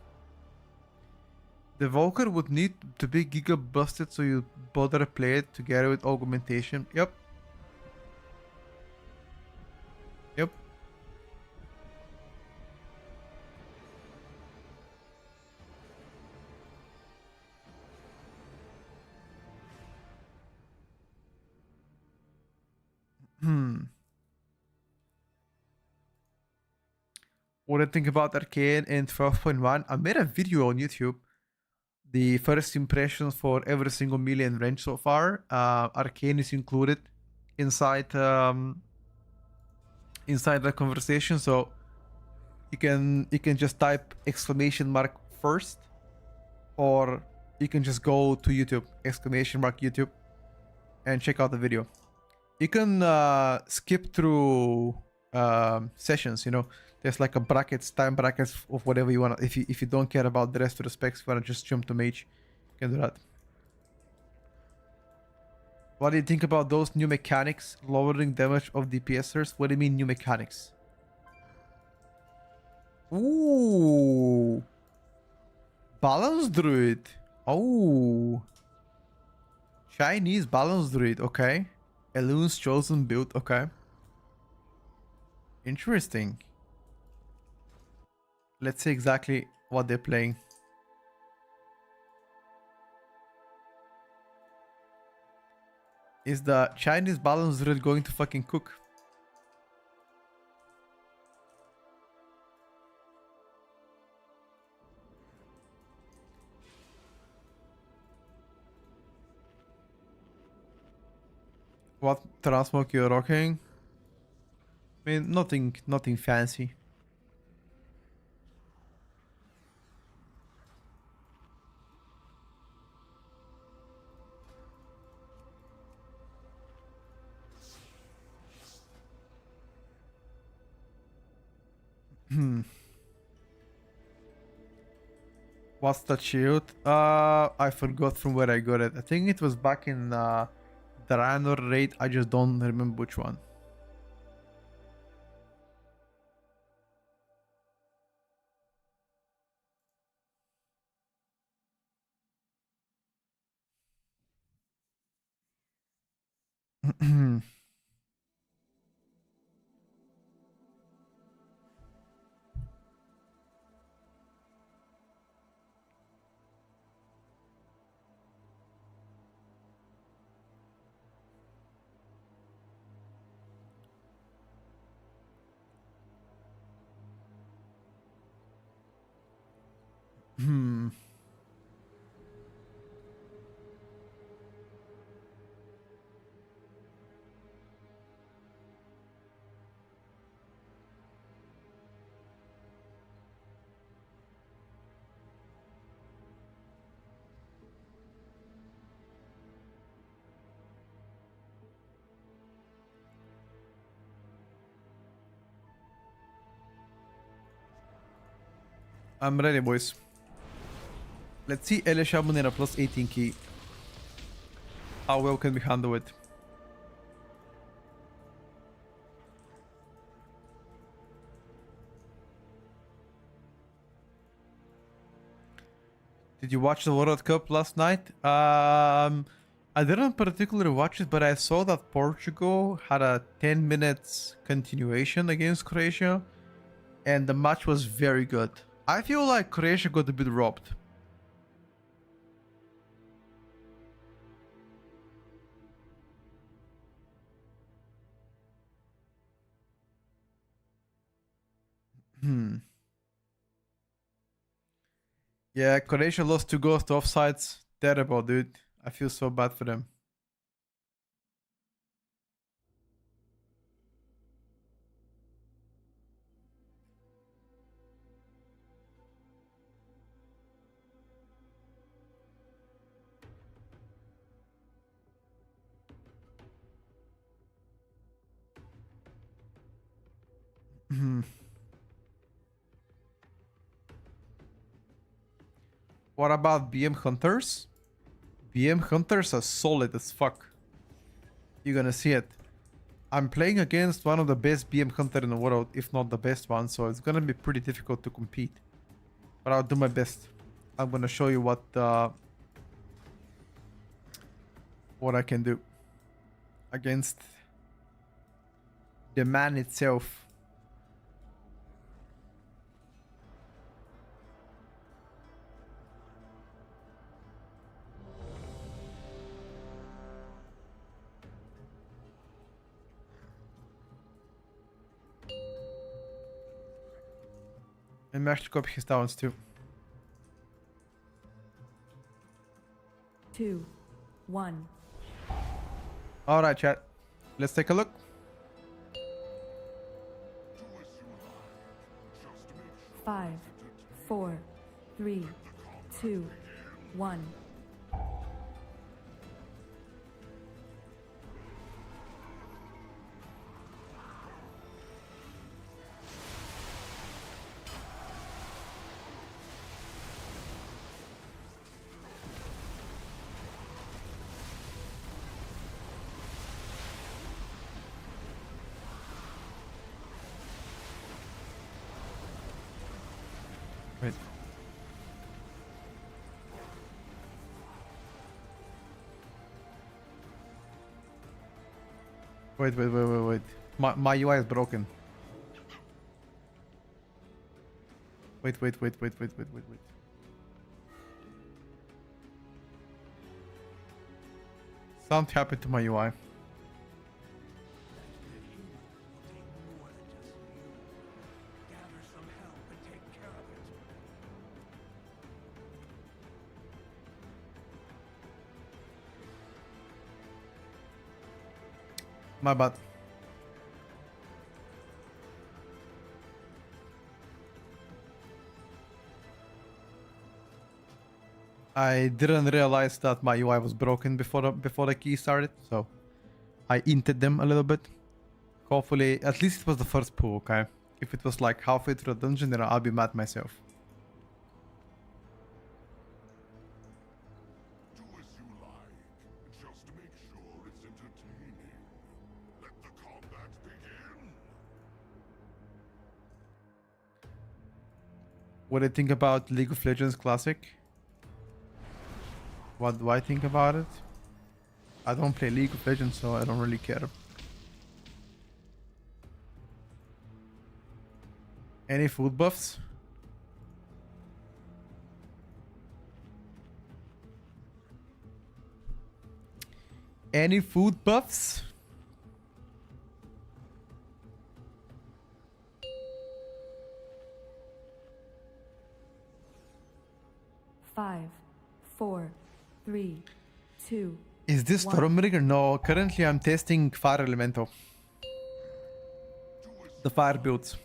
Speaker 4: The Volker would need to be giga busted so you bother play it together with augmentation. Yep. Yep. what I think about Arcane in 12.1. I made a video on YouTube. The first impressions for every single melee and range so far. Arcane is included inside inside the conversation, so you can just type exclamation mark first, or you can just go to YouTube, exclamation mark YouTube, and check out the video. You can skip through sessions, you know. There's like a brackets, time brackets of whatever you want. If you don't care about the rest of the specs, you want to just jump to mage, you can do that. What do you think about those new mechanics, lowering damage of DPSers? What do you mean new mechanics? Ooh, balance druid. Oh, Chinese balance druid. Okay, Elun's chosen build. Okay, interesting. Let's see exactly what they're playing. Is the Chinese balance druid going to fucking cook? What transmog you're rocking? I mean, nothing fancy. What's the shield? I forgot from where I got it. I think it was back in the Draenor raid. I just don't remember which one. I'm ready, boys. Let's see Elisha Munera plus 18 key. How well can we handle it? Did you watch the World Cup last night? I didn't particularly watch it, but I saw that Portugal had a 10 minutes continuation against Croatia, and the match was very good. I feel like Croatia got a bit robbed. Yeah, Croatia lost 2 goals to offsides. Terrible, dude. I feel so bad for them. What about BM Hunters? BM Hunters are solid as fuck. You're gonna see it. I'm playing against one of the best BM Hunter in the world, if not the best one, so it's gonna be pretty difficult to compete. But I'll do my best. I'm gonna show you what I can do against the man itself. And we actually copy his downs too.
Speaker 5: 2, 1.
Speaker 4: Alright, chat. Let's take a look.
Speaker 5: Five, 4, 3, 2, 1.
Speaker 4: Wait. Wait. My UI is broken. Wait. Something happened to my UI. My bad. I didn't realize that my UI was broken before the key started, so I inted them a little bit. Hopefully, at least it was the first pull, okay? If it was like halfway through the dungeon, then I'll be mad myself.
Speaker 1: Do as you like. Just make sure it's entertaining. Let the combat begin.
Speaker 4: What do you think about League of Legends Classic? What do I think about it? I don't play League of Legends, so I don't really care. Any food buffs? Any food buffs?
Speaker 5: Five, 4, 3, 2.
Speaker 4: Is this
Speaker 5: One.
Speaker 4: Stormbringer? No, currently I'm testing Fire Elemental. The fire builds.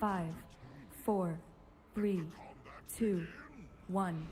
Speaker 5: 5, 4, 3, 2, 1.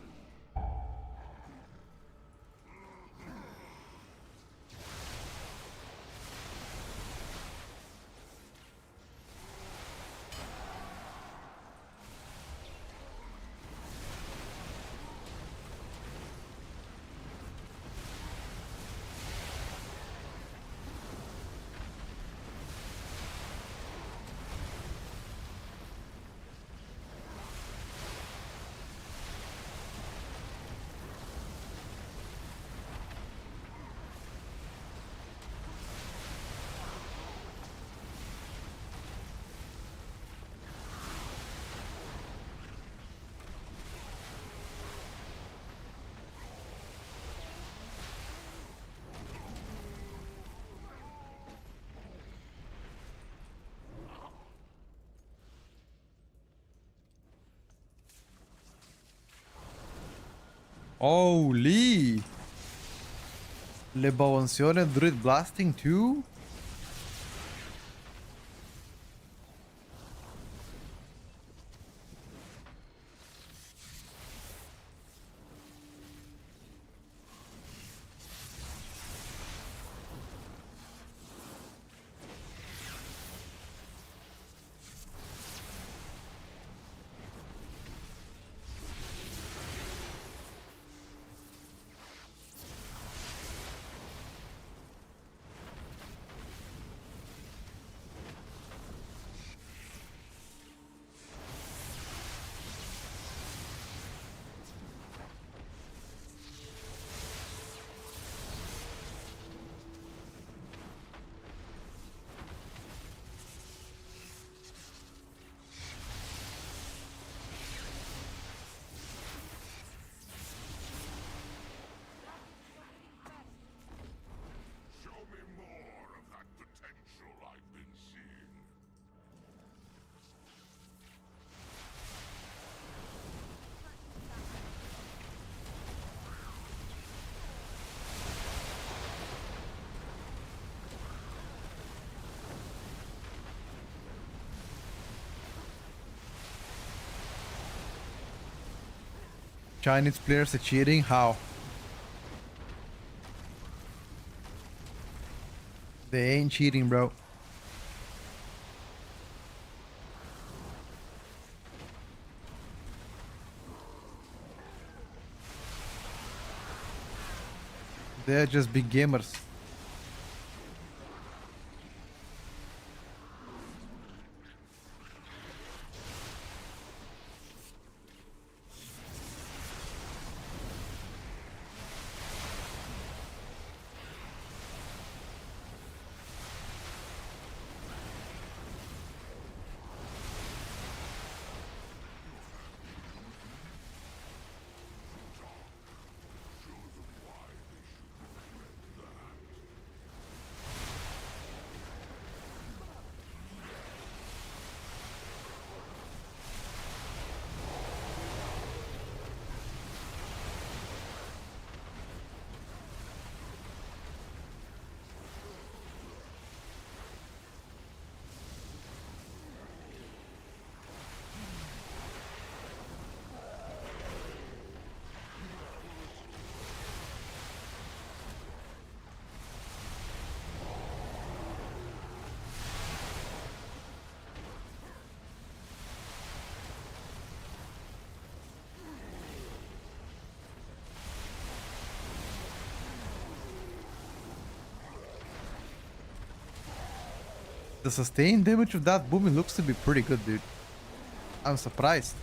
Speaker 4: Holy! Le Baonzione Druid Blasting too? Chinese players are cheating? How? They ain't cheating, bro. They're just big gamers. The sustained damage of that booming looks to be pretty good, dude. I'm surprised.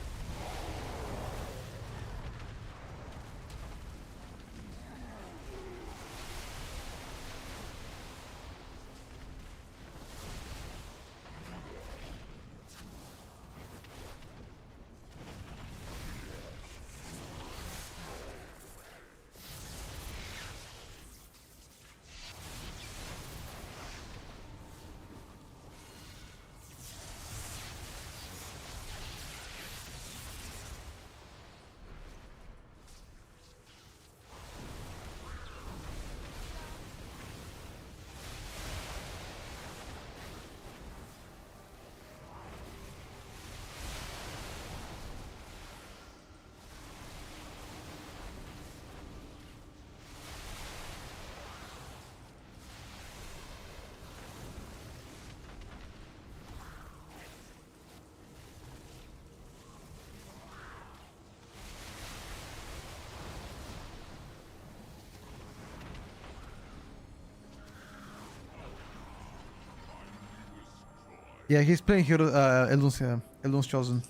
Speaker 4: Yeah, he's playing Hero, Elun's Chosen.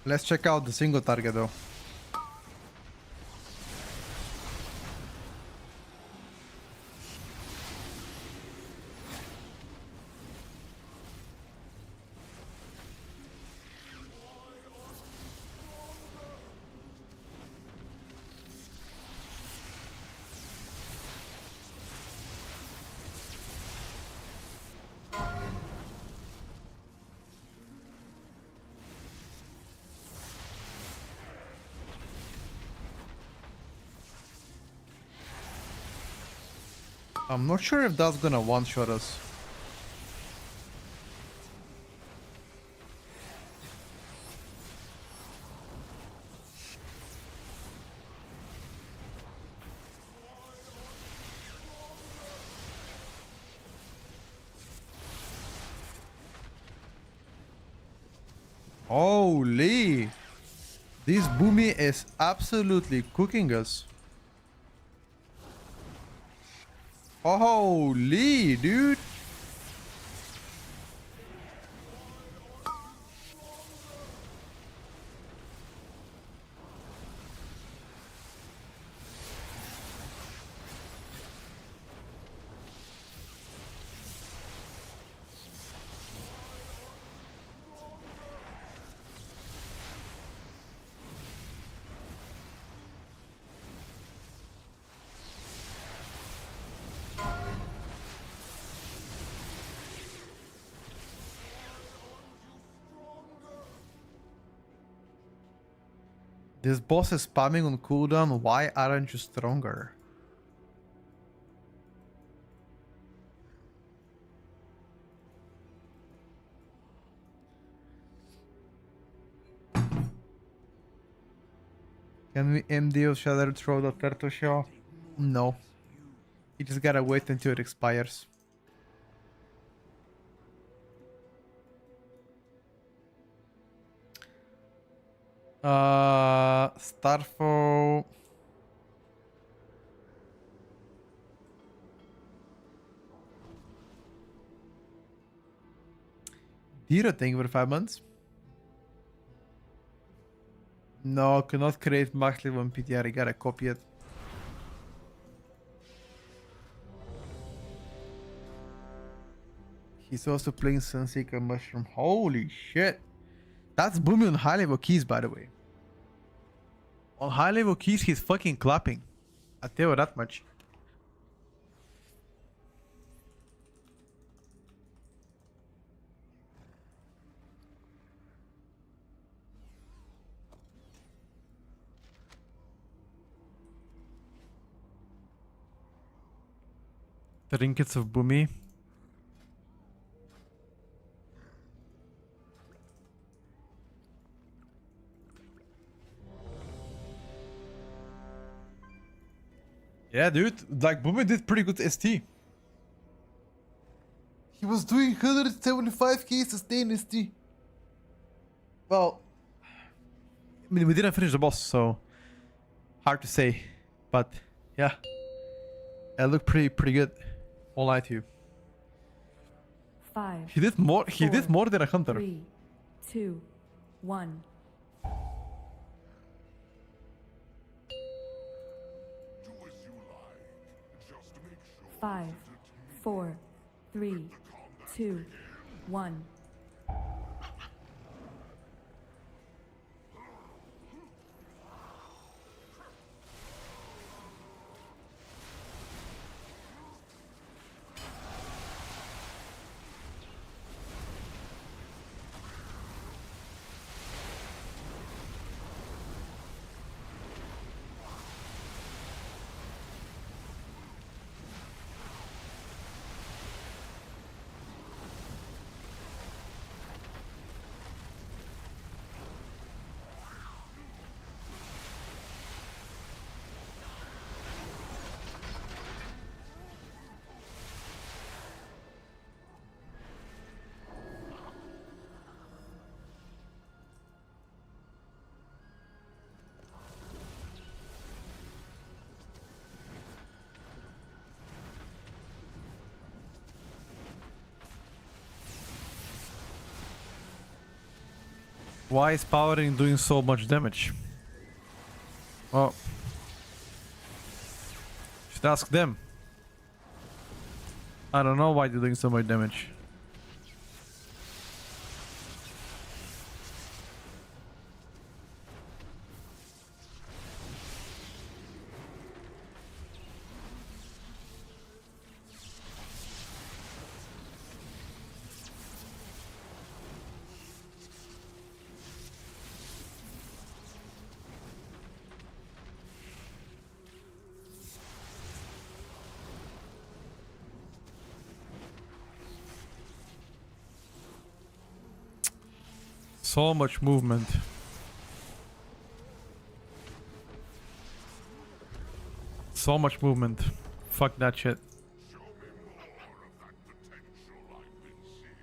Speaker 4: Let's check out the single target though. I'm not sure if that's gonna one-shot us. Holy! This Boomy is absolutely cooking us. Holy, dude! This boss is spamming on cooldown. Why aren't you stronger? Can we MD Shadow throw the turtle shell? No. You just gotta wait until it expires. Starfall. Did a thing for 5 months? No, cannot create max level on PTR. You gotta copy it. He's also playing Sunseeker Mushroom. Holy shit. That's booming on high level keys, by the way. On high level keys, he's fucking clapping. I tell you that much. The Trinkets of Boomy. Yeah, dude. Like, Boomy did pretty good ST. He was doing 175k sustain ST. Well, I mean, we didn't finish the boss, so hard to say. But yeah, it looked pretty good. Won't lie to you.
Speaker 5: 5.
Speaker 4: He did more. He did more than a hunter.
Speaker 5: 3, 2, 1.
Speaker 1: Do as you like. Just make sure
Speaker 5: 5, 4, 3, 2, 1.
Speaker 4: Why is powering doing so much damage? Well, should ask them. I don't know why they're doing so much damage. So much movement. So much movement. Fuck that shit.
Speaker 1: show me more of that potential I've been seeing.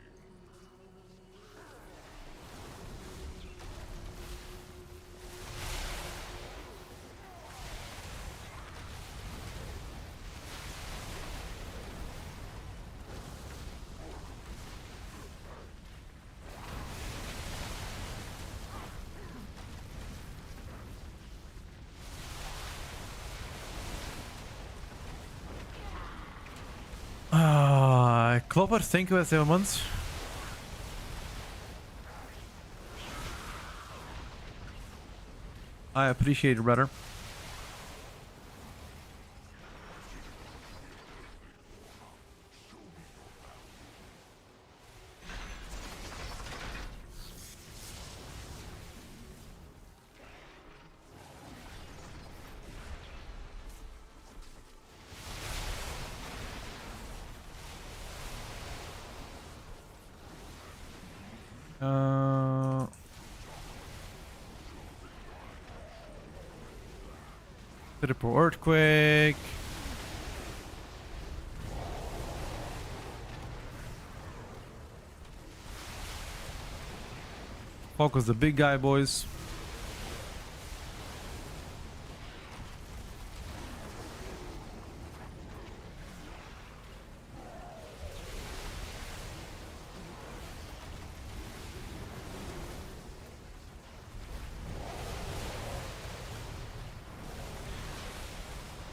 Speaker 4: Clopper, thank you for 7 months. I appreciate it, brother. Triple earthquake. Focus the big guy, boys.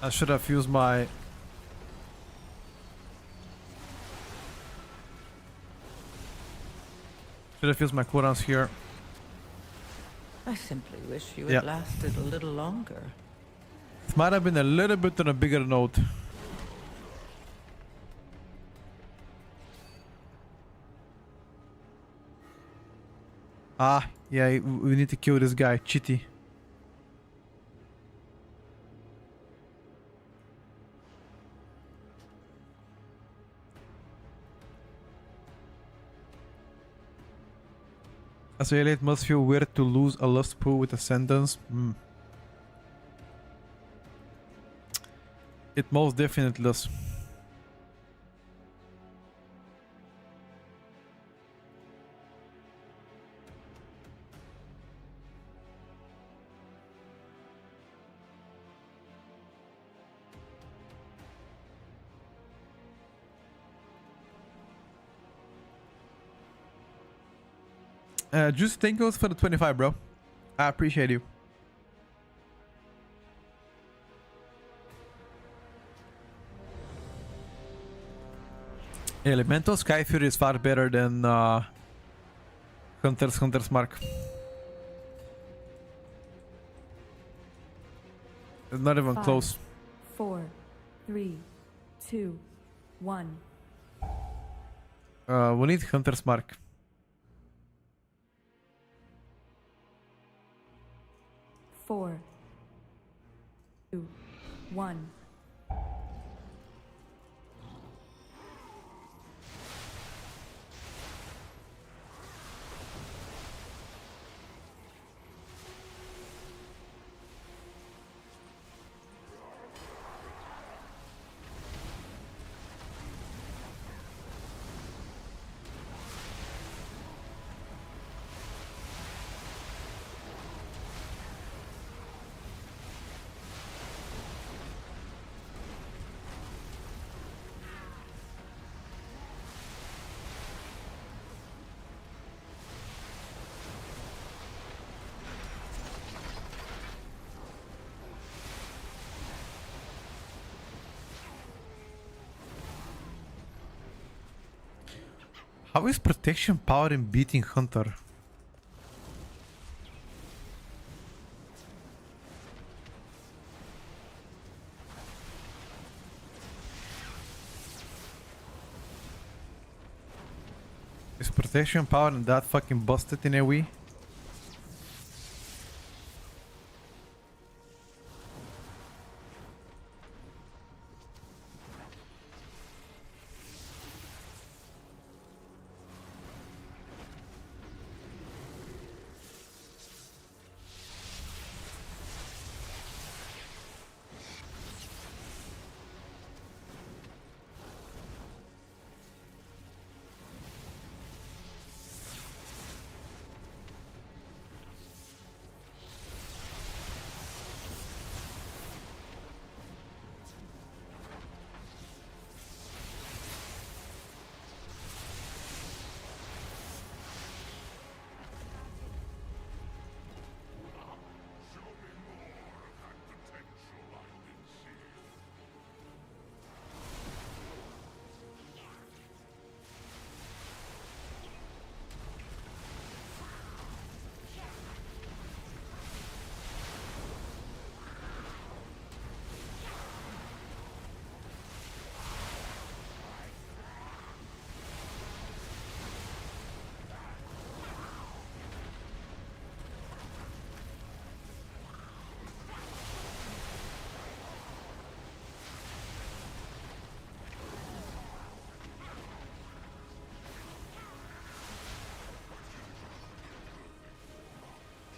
Speaker 4: I should have used my... Should have used my cooldowns here.
Speaker 7: I simply wish you
Speaker 4: Yeah.
Speaker 7: had lasted a little longer.
Speaker 4: It might have been a little bit on a bigger note. Ah, yeah, we need to kill this guy, Chitty. As a it must feel weird to lose a lust pool with Ascendance. It most definitely does. Just thank you for the 25, bro. I appreciate you. Elemental Sky Fury is far better than Hunter's Mark. It's not even
Speaker 5: 5,
Speaker 4: close.
Speaker 5: 4, 3, 2, 1.
Speaker 4: We need Hunter's Mark.
Speaker 5: 4, 2, 1.
Speaker 4: How is protection power in beating Hunter? Is protection power and that fucking busted in a Wii?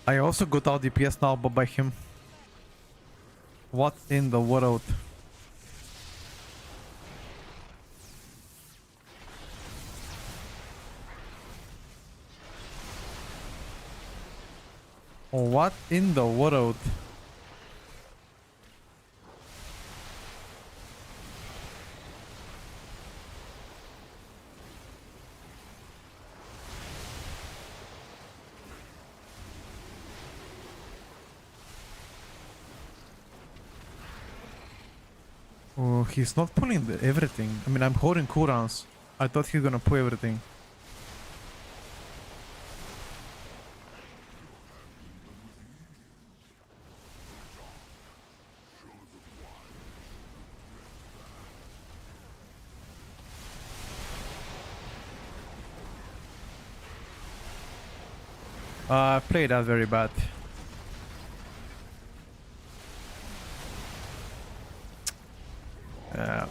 Speaker 4: I also got out DPS now, but by him. What in the world? What in the world? Oh, he's not pulling everything. I mean, I'm holding cooldowns. I thought he was gonna pull everything. I played that very bad. Yeah.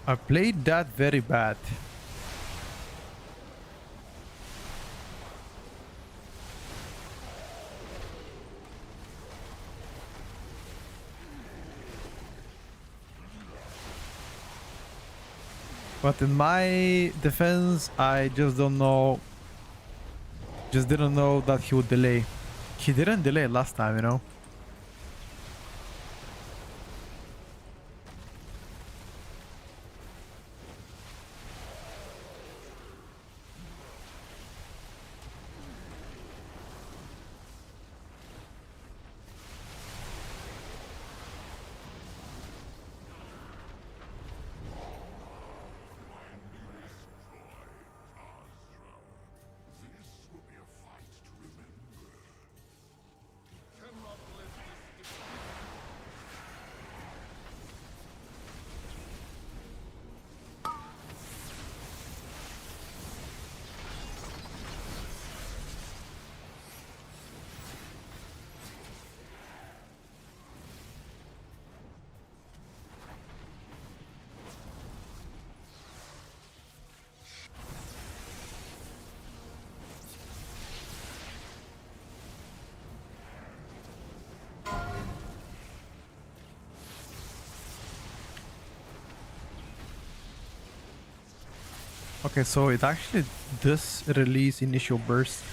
Speaker 4: I played that very bad. But in my defense, I just don't know. Just didn't know that he would delay. He didn't delay last time, you know?
Speaker 1: This will be a fight to remember. Cannot let this
Speaker 4: Okay, so it actually does release initial burst.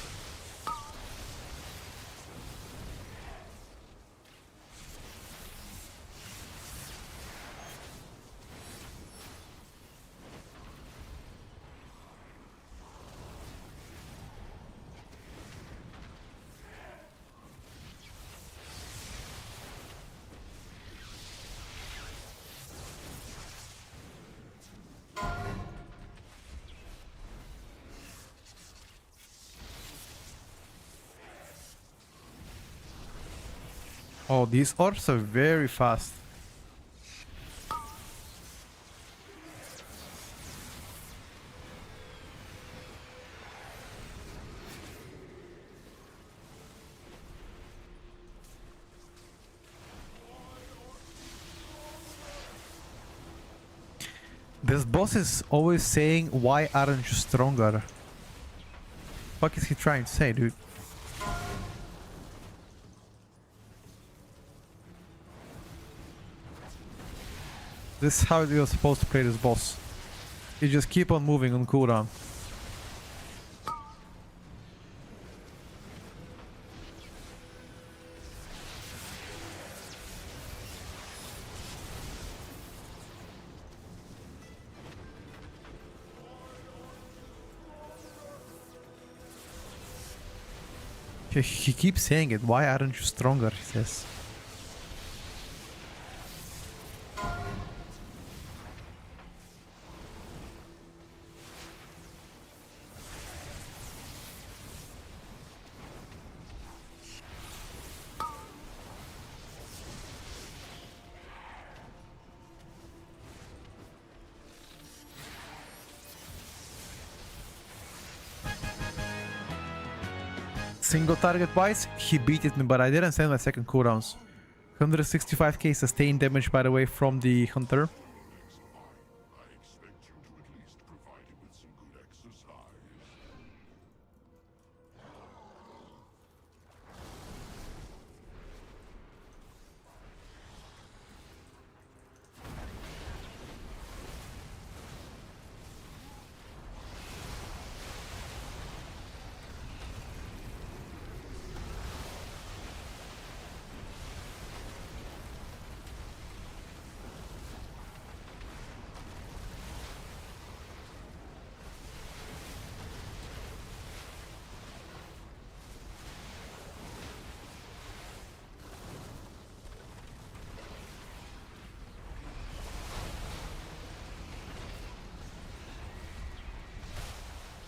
Speaker 4: Oh, these orbs are very fast. This boss is always saying, why aren't you stronger? What is he trying to say, dude? This is how you're supposed to play this boss. You just keep on moving on cooldown. He keeps saying it. Why aren't you stronger? He says. single target wise, he beat it me, but I didn't send my second cooldowns. 165k sustained damage, by the way, from the hunter.
Speaker 1: I expect you to at least provide him with some good exercise.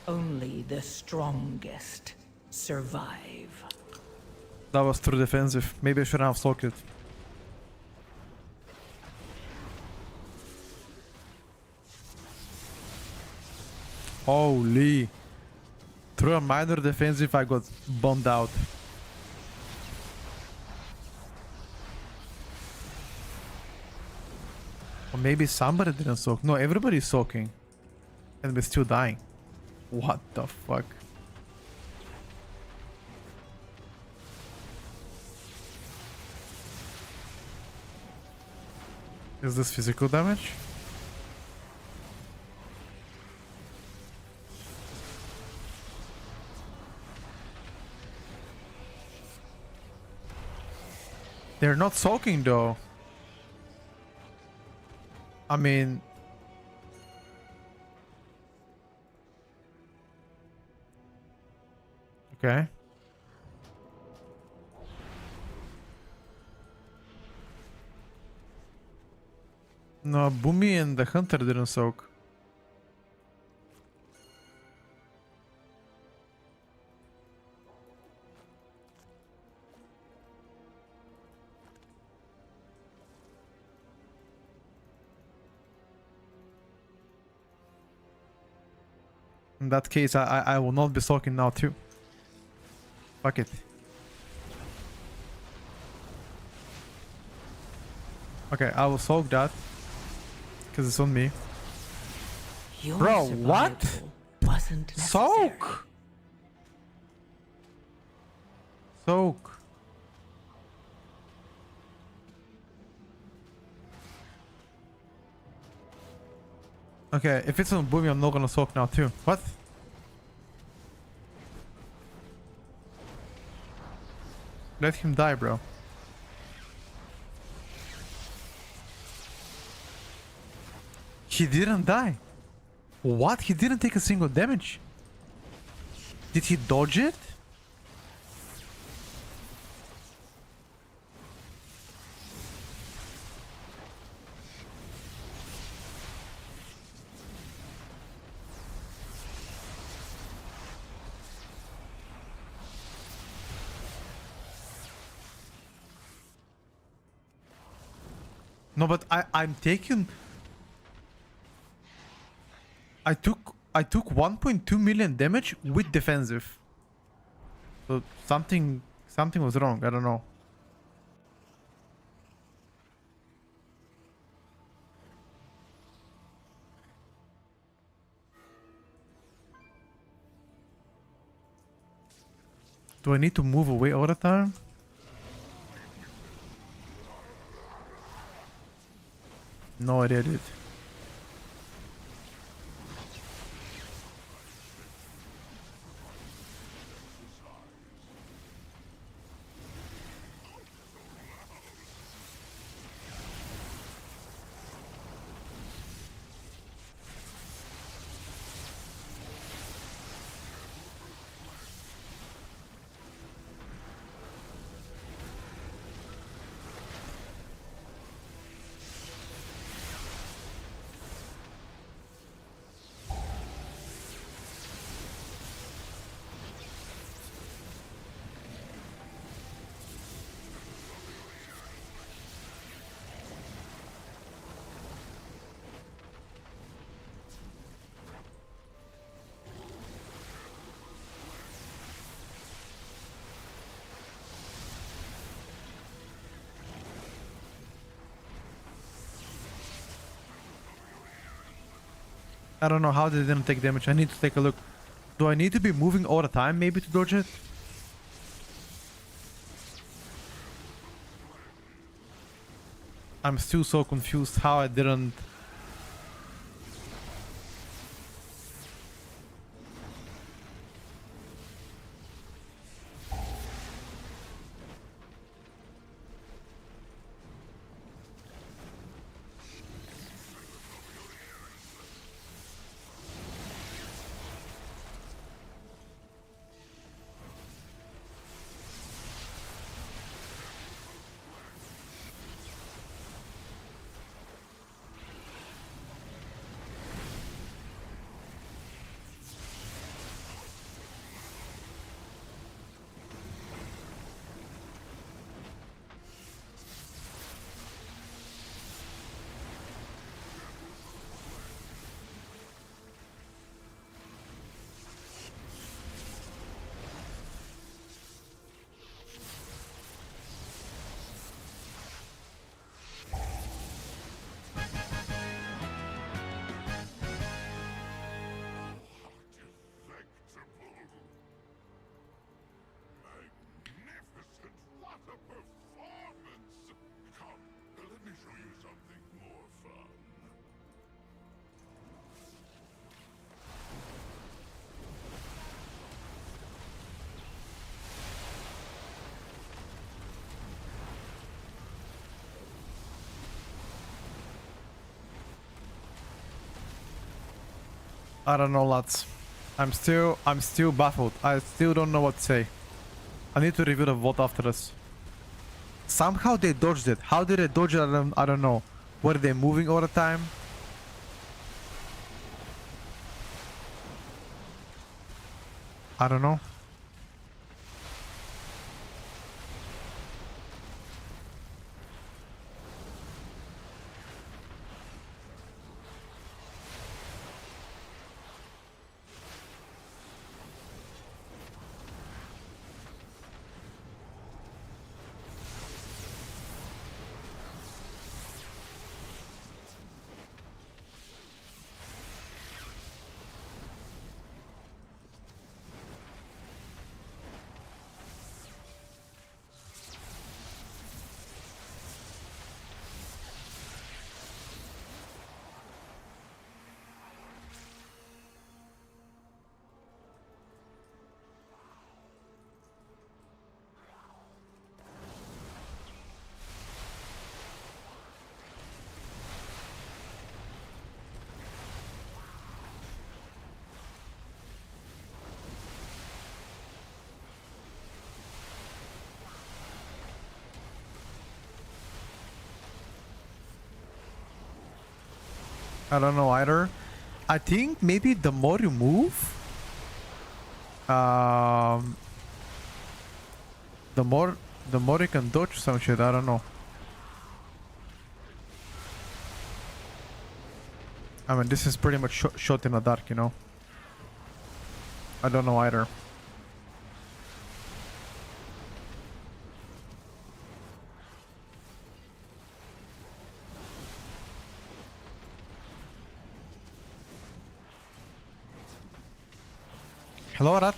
Speaker 7: Only the strongest survive.
Speaker 4: That was too defensive. Maybe I shouldn't have soaked it. Holy. Through a minor defensive, I got bombed out. Or maybe somebody didn't soak. No, everybody's soaking. And we're still dying. What the fuck? Is this physical damage? They're not soaking though. I mean... Okay. No, Boomy and the Hunter didn't soak. In that case, I will not be soaking now too. Fuck it. Okay, I will soak that. Because it's on me.
Speaker 7: Your
Speaker 4: Bro, what?
Speaker 7: survival wasn't necessary.
Speaker 4: Soak! Soak. Okay, if it's on Boomy, I'm not gonna soak now too. What? Let him die, bro. He didn't die. What? He didn't take a single damage? Did he dodge it? No, but I'm taking... I took 1.2 million damage with defensive. So something was wrong. I don't know. Do I need to move away all the time? No idea, dude. I don't know how they didn't take damage. I need to take a look. Do I need to be moving all the time maybe to dodge it? I'm still so confused how I didn't...
Speaker 1: Magnificent! What a performance! Come, let me show you something more fun.
Speaker 4: I don't know, lads. I'm still baffled. I still don't know what to say. I need to review the VOD after this. Somehow they dodged it. How did they dodge it? I don't know. Were they moving all the time? I don't know. I don't know either. I think maybe the more you move, the more you can dodge some shit. I don't know. I mean, this is pretty much shot in the dark, you know. I don't know either. Hello, Rat.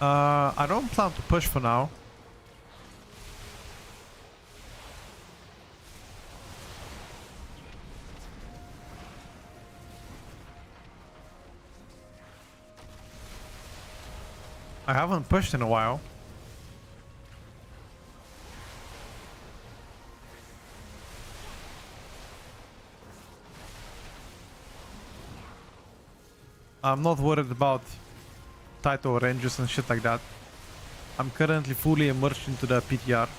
Speaker 4: I don't plan to push for now. I haven't pushed in a while. I'm not worried about title ranges and shit like that. I'm currently fully immersed into the PTR.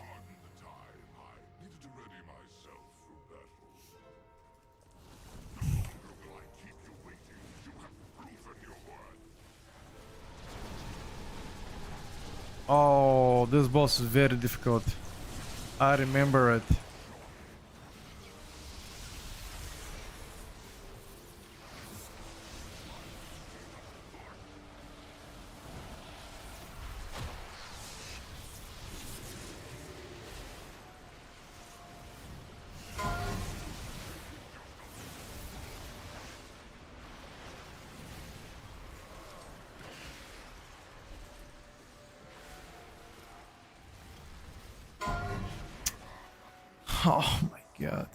Speaker 1: Pardon the time. I needed to ready myself for battle. No longer will I keep you waiting. You have proven your worth.
Speaker 4: Oh, this boss is very difficult. I remember it. Oh my god.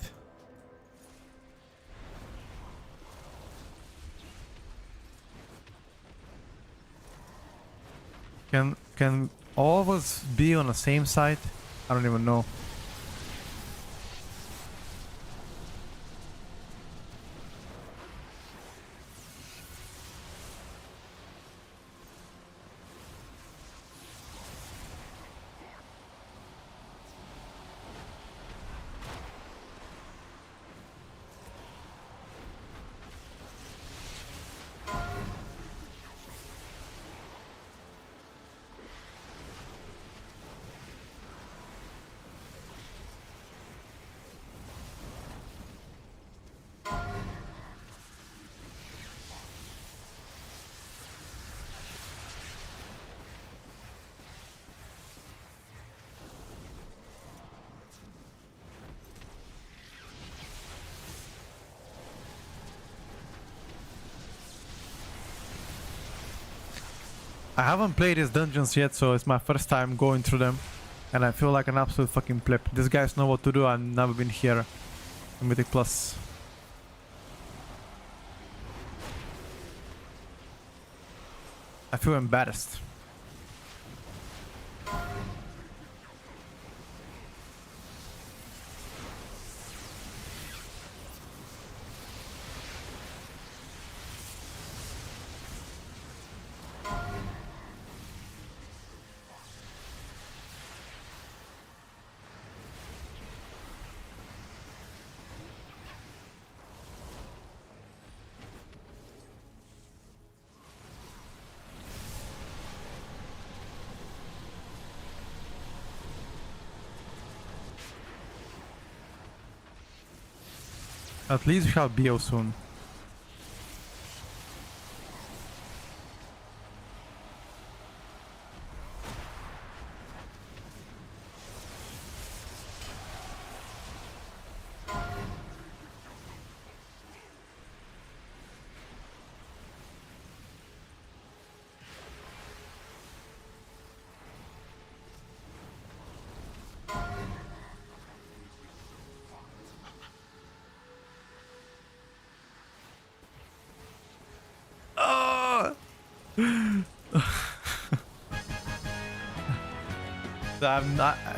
Speaker 4: Can all of us be on the same side? I don't even know. I haven't played his dungeons yet, so it's my first time going through them. And I feel like an absolute fucking pleb. These guys know what to do. I've never been here in Mythic Plus. I feel embarrassed. At least we have Bio soon.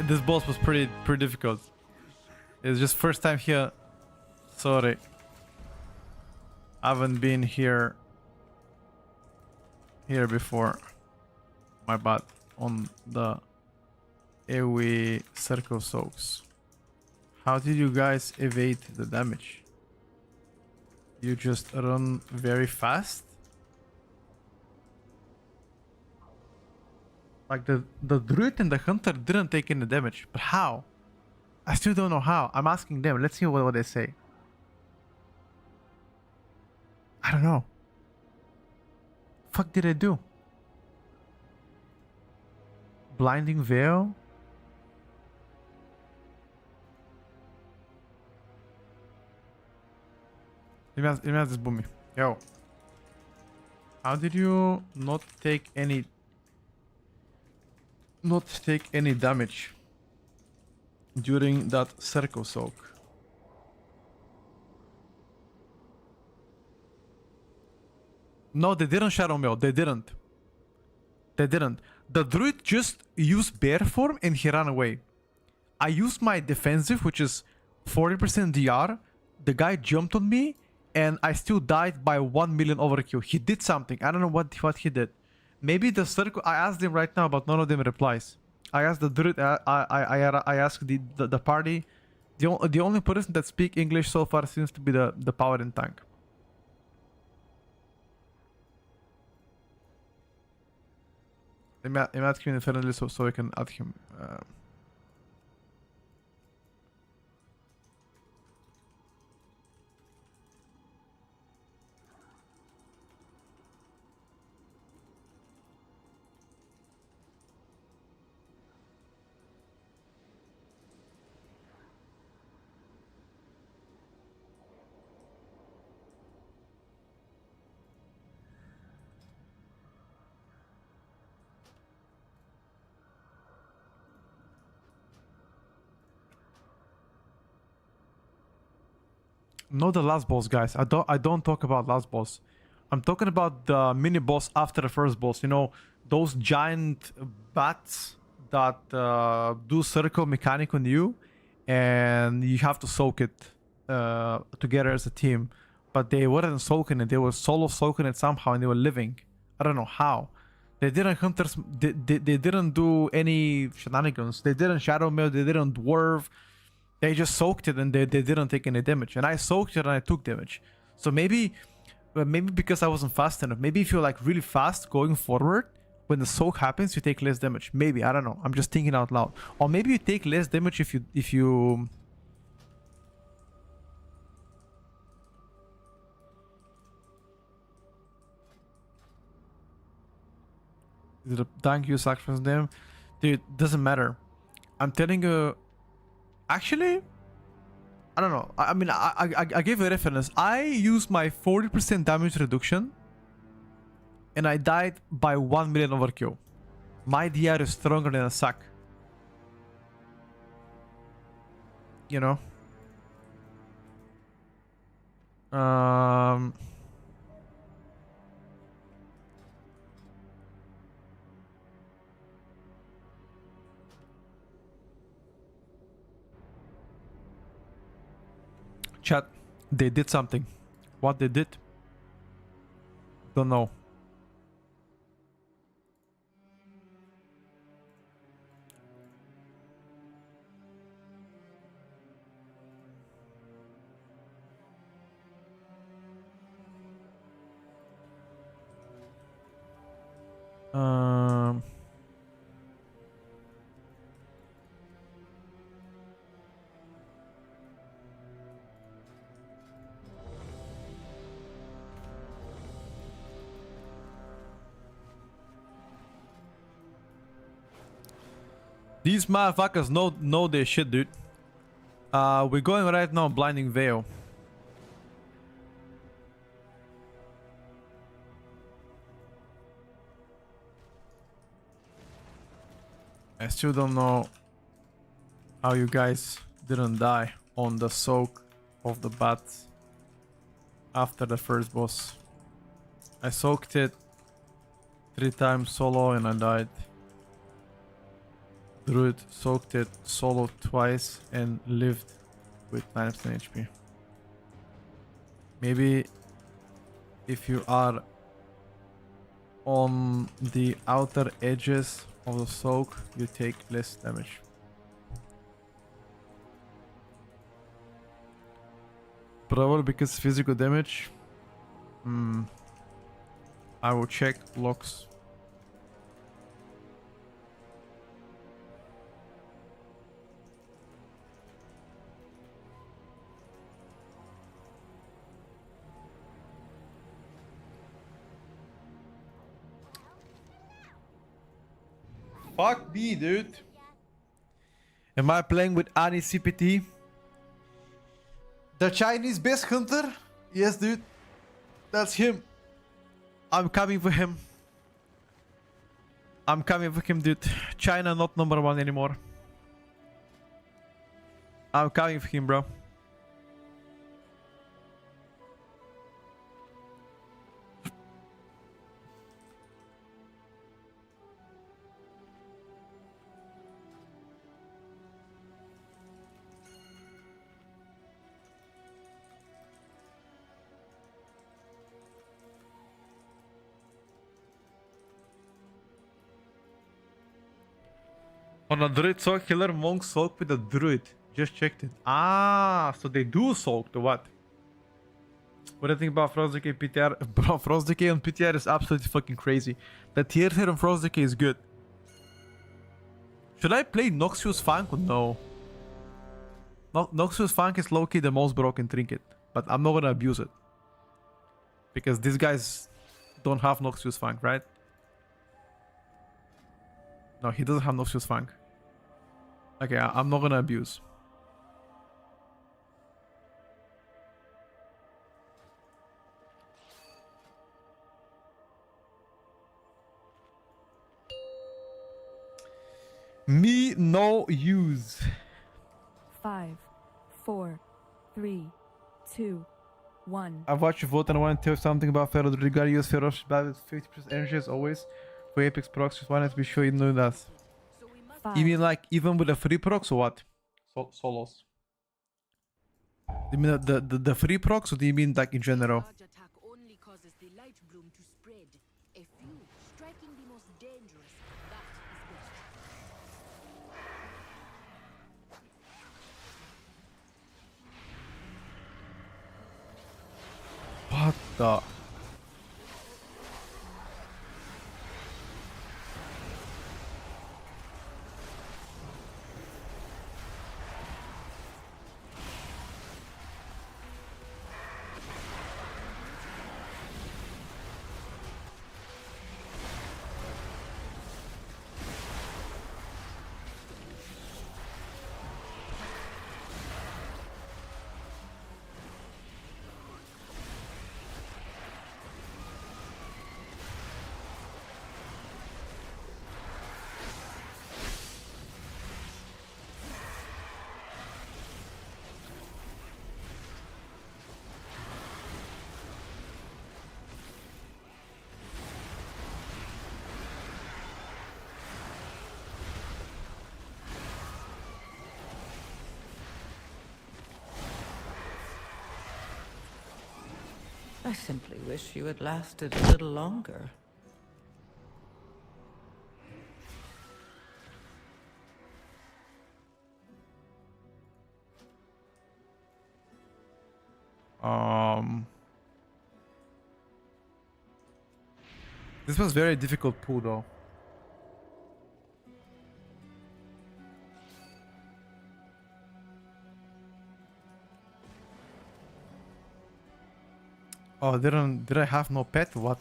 Speaker 4: This boss was pretty difficult. It's just first time here. Sorry. I haven't been here before. My bad. On the AoE circle soaks. How did you guys evade the damage? You just run very fast? Like the druid and the hunter didn't take any damage, but how? I still don't know how. I'm asking them. Let's see what they say. I don't know. Fuck did I do? Blinding veil? Let me ask this boomy. Yo. How did you not take any damage during that circle soak? No, they didn't Shadow Mail. They didn't. They didn't. The druid just used bear form and he ran away. I used my defensive, which is 40% DR. The guy jumped on me and I still died by 1 million overkill. He did something. I don't know what he did. Maybe the circle. I asked them right now, but none of them replies. I asked the druid. I asked the party. The only person that speak English so far seems to be the paladin tank. Let me add him in the friend list so I can add him. Not the last boss, guys. I don't talk about last boss. I'm talking about the mini boss after the first boss. You know, those giant bats that do circle mechanic on you, and you have to soak it together as a team. But they weren't soaking it. They were solo soaking it somehow, and they were living. I don't know how. They didn't hunters. They didn't do any shenanigans. They didn't shadow mail. They didn't dwarf. They just soaked it and they didn't take any damage. And I soaked it and I took damage. So maybe because I wasn't fast enough. Maybe if you're like really fast going forward, when the soak happens, you take less damage. Maybe, I don't know. I'm just thinking out loud. Or maybe you take less damage if you thank you, sacrifice them. Dude, doesn't matter. I'm telling you. Actually, I don't know. I mean, I gave a reference. I used my 40% damage reduction and I died by 1 million overkill. My DR is stronger than a sack. You know? Chat, they did something. What they did? Don't know. These motherfuckers know their shit, dude. We're going right now, blinding veil. I still don't know how you guys didn't die on the soak of the bats after the first boss. I soaked it 3 times solo and I died. Druid soaked it solo twice and lived with 9% HP. Maybe if you are on the outer edges of the soak, you take less damage. Probably because physical damage. I will check logs. Fuck me, dude. Am I playing with Ani CPT? The Chinese best hunter? Yes, dude. That's him. I'm coming for him. I'm coming for him, dude. China not number one anymore. I'm coming for him, bro. On a druid soak killer, monk soak with a druid. Just checked it. Ah, so they do soak the what? What do you think about Frost Decay PTR? Bro, Frost Decay on PTR is absolutely fucking crazy. The tier here on Frost Decay is good. Should I play Noxious Funk or no? Noxious Funk is low-key the most broken trinket. But I'm not gonna abuse it. Because these guys don't have Noxious Funk, right? No, he doesn't have Noxious Funk. Okay, I'm not gonna abuse. Me no use.
Speaker 5: 5, 4, 3, 2, 1.
Speaker 4: I've watched you vote and I want to tell you something about Pharaoh. The regard use Pharaoh's bad with 50% energy as always. For Apex procs, just wanted to be sure you know that. You mean like even with the free procs or what? Solos. You mean the free procs or do you mean like in general?
Speaker 6: Charge attack only causes the light bloom to spread. A few striking the most dangerous. That is better.
Speaker 4: What the?
Speaker 7: I simply wish you had lasted a little longer.
Speaker 4: This was very difficult pull though. Oh, did I have no pet? What?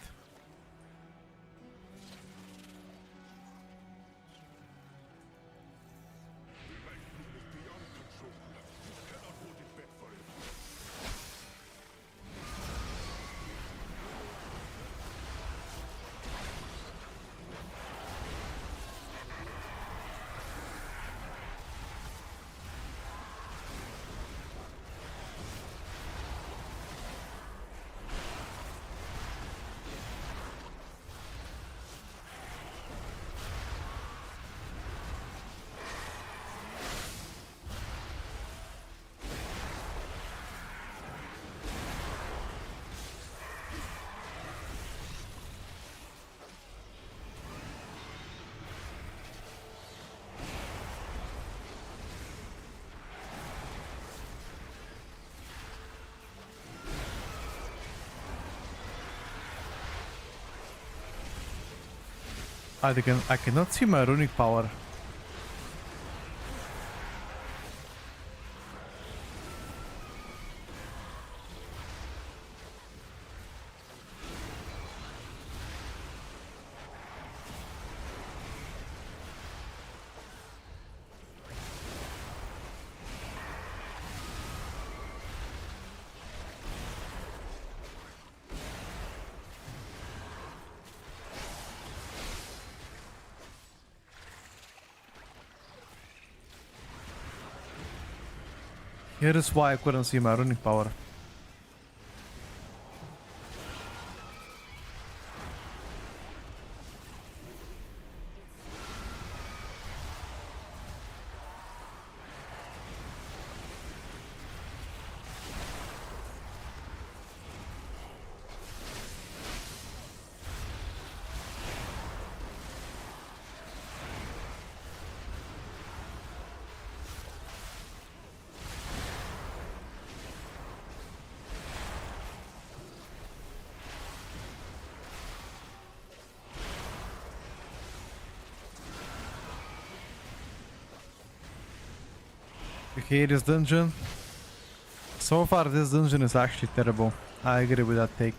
Speaker 4: I cannot see my runic power. Here is why I couldn't see my running power. Okay, this dungeon. So far, this dungeon is actually terrible. I agree with that take.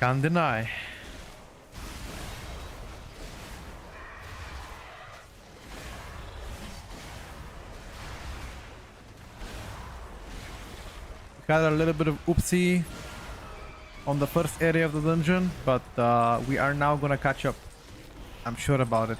Speaker 4: Can't deny. Got a little bit of oopsie on the first area of the dungeon, but we are now gonna catch up. I'm sure about it.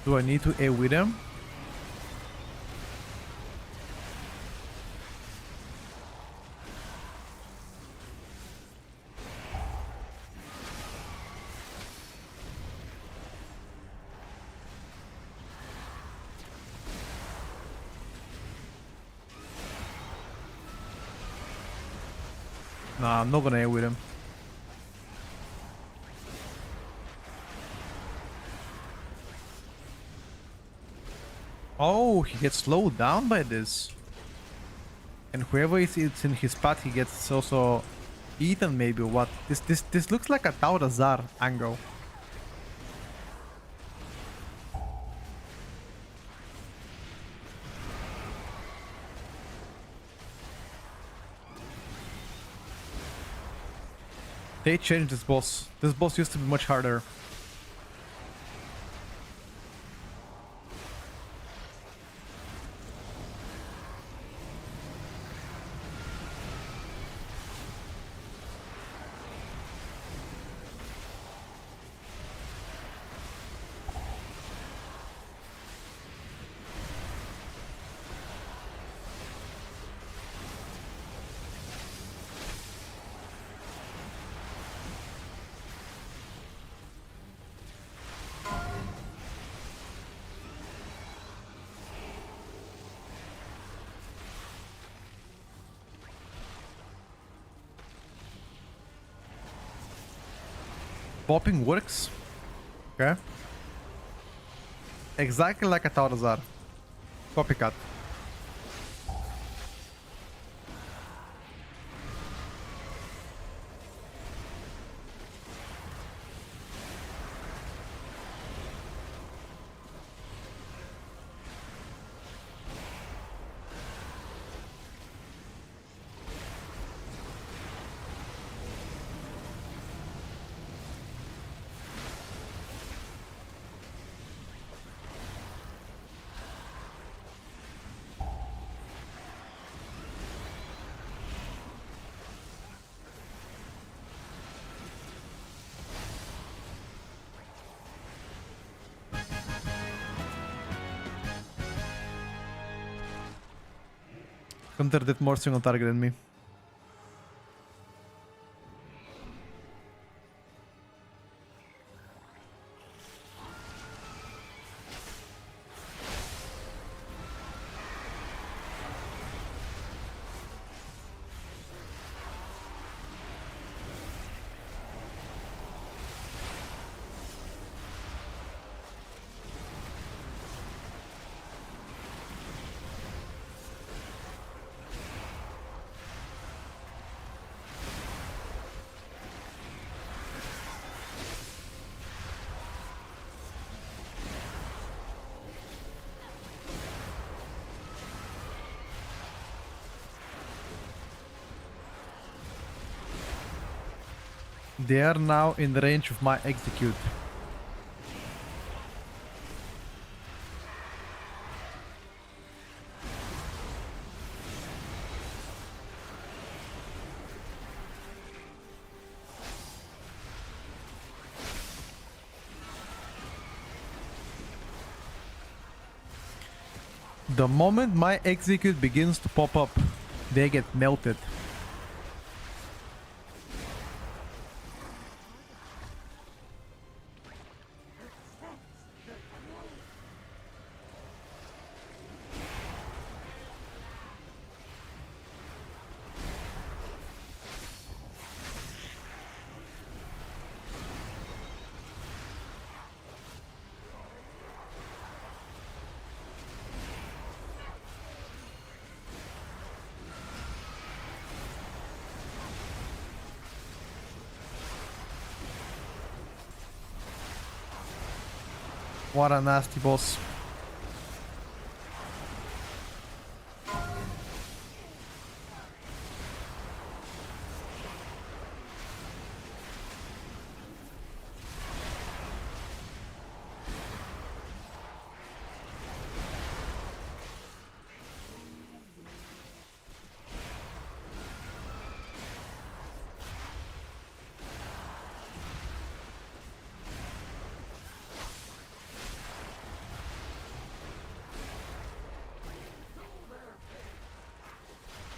Speaker 4: Do I need to A with him? Nah, I'm not gonna A with him. Oh, he gets slowed down by this. And whoever is in his path, he gets also eaten maybe or what. This looks like a Taurazar angle. They changed this boss. This boss used to be much harder. Popping works. Okay. Exactly like a Taurazar. Copycat. Counter did more single target than me. They are now in the range of my execute. The moment my execute begins to pop up, they get melted. What a nasty boss.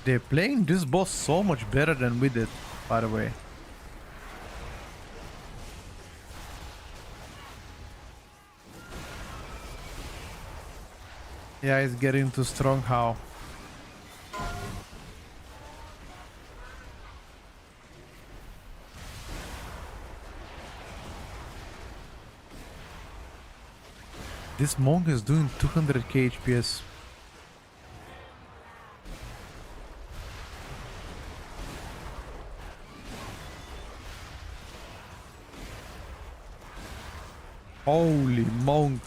Speaker 4: They're playing this boss so much better than we did, by the way. Yeah, it's getting too strong. How? This monk is doing 200k HPS. Holy monk.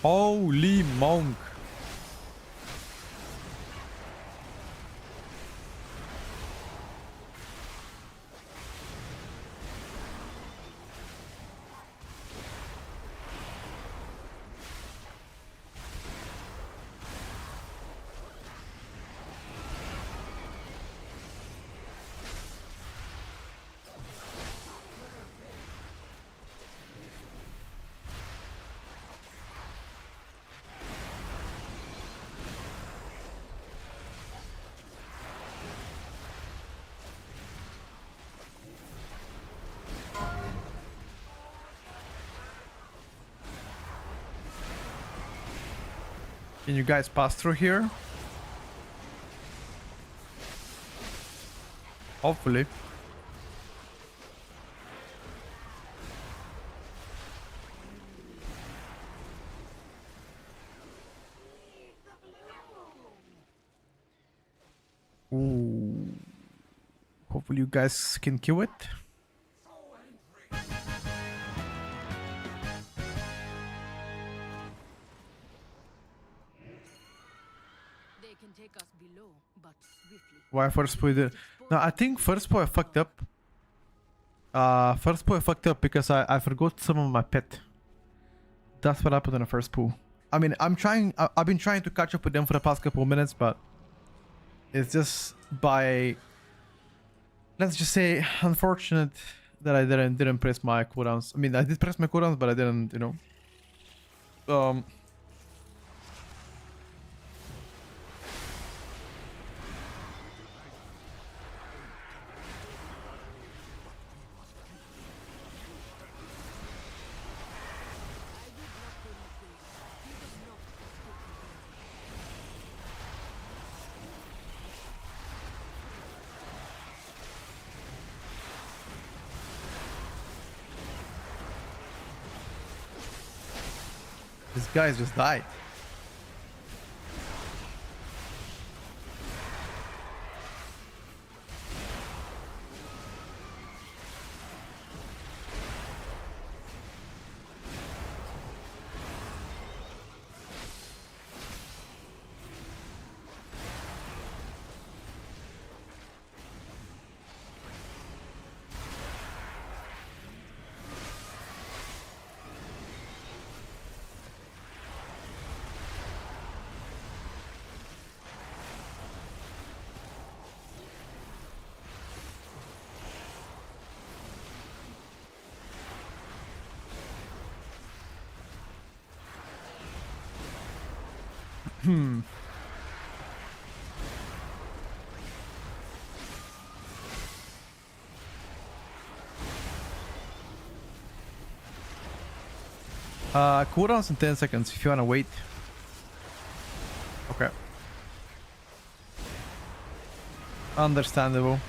Speaker 4: Holy monk. Can you guys pass through here? Hopefully. Ooh. Hopefully you guys can kill it.
Speaker 2: They can take us below, but swiftly.
Speaker 4: Why first play the... No, I think first play I fucked up. First pool I fucked up because I forgot some of my pet. That's what happened in the first pool. I mean, I've been trying to catch up with them for the past couple of minutes, but it's just by, let's just say, unfortunate that I didn't press my cooldowns. I mean, I did press my cooldowns, but I didn't, you know. This guy's just died. Cooldowns in 10 seconds if you wanna wait. Okay. Understandable.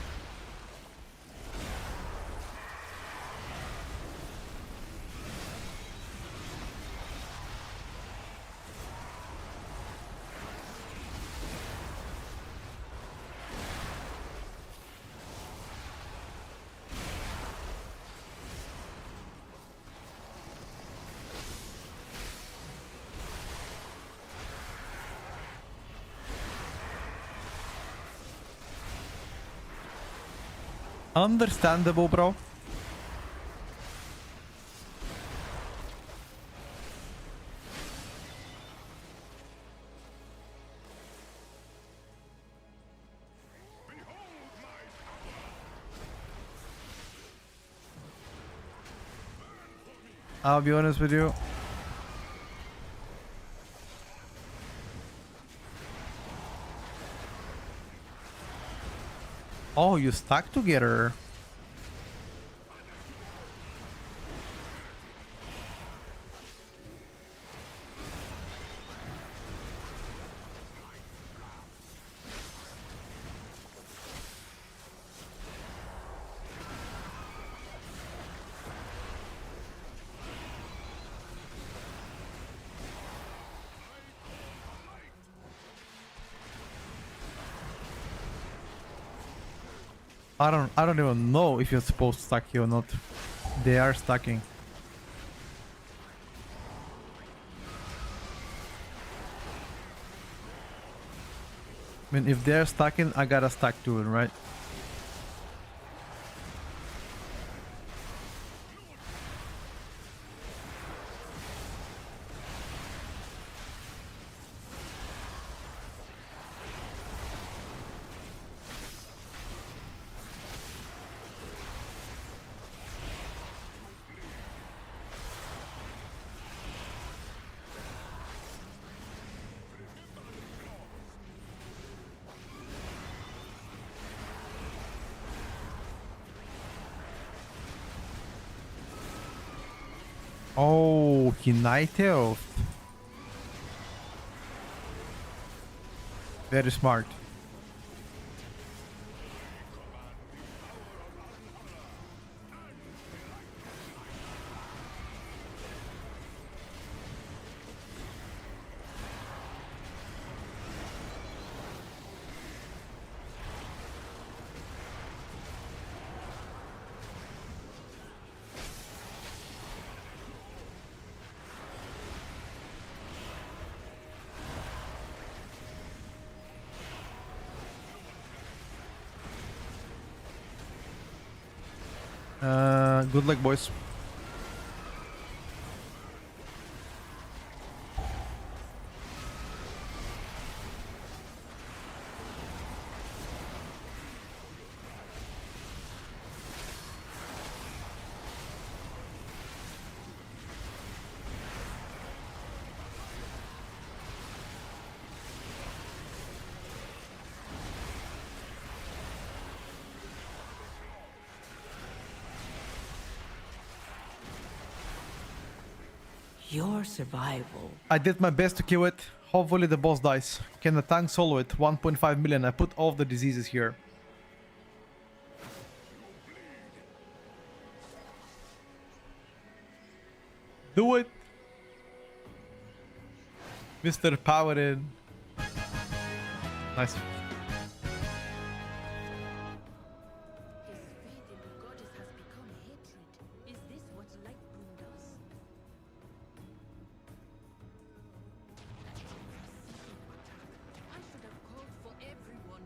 Speaker 4: Understandable, bro. I'll be honest with you. Oh, you stuck together. I don't even know if you're supposed to stack here or not. They are stacking. I mean, if they're stacking, I gotta stack too, right? Oh, he night elf. Very smart. Good luck, boys.
Speaker 7: Your survival.
Speaker 4: I did my best to kill it. Hopefully the boss dies. Can the tank solo it? 1.5 million. I put all the diseases here. Do it! Mr. Powerin. Nice.
Speaker 8: His faith in the goddess has become hatred. Is this what light bloom does? I should have called for everyone.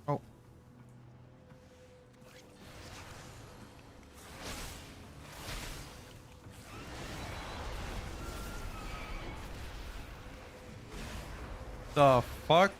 Speaker 4: Oh. The fuck?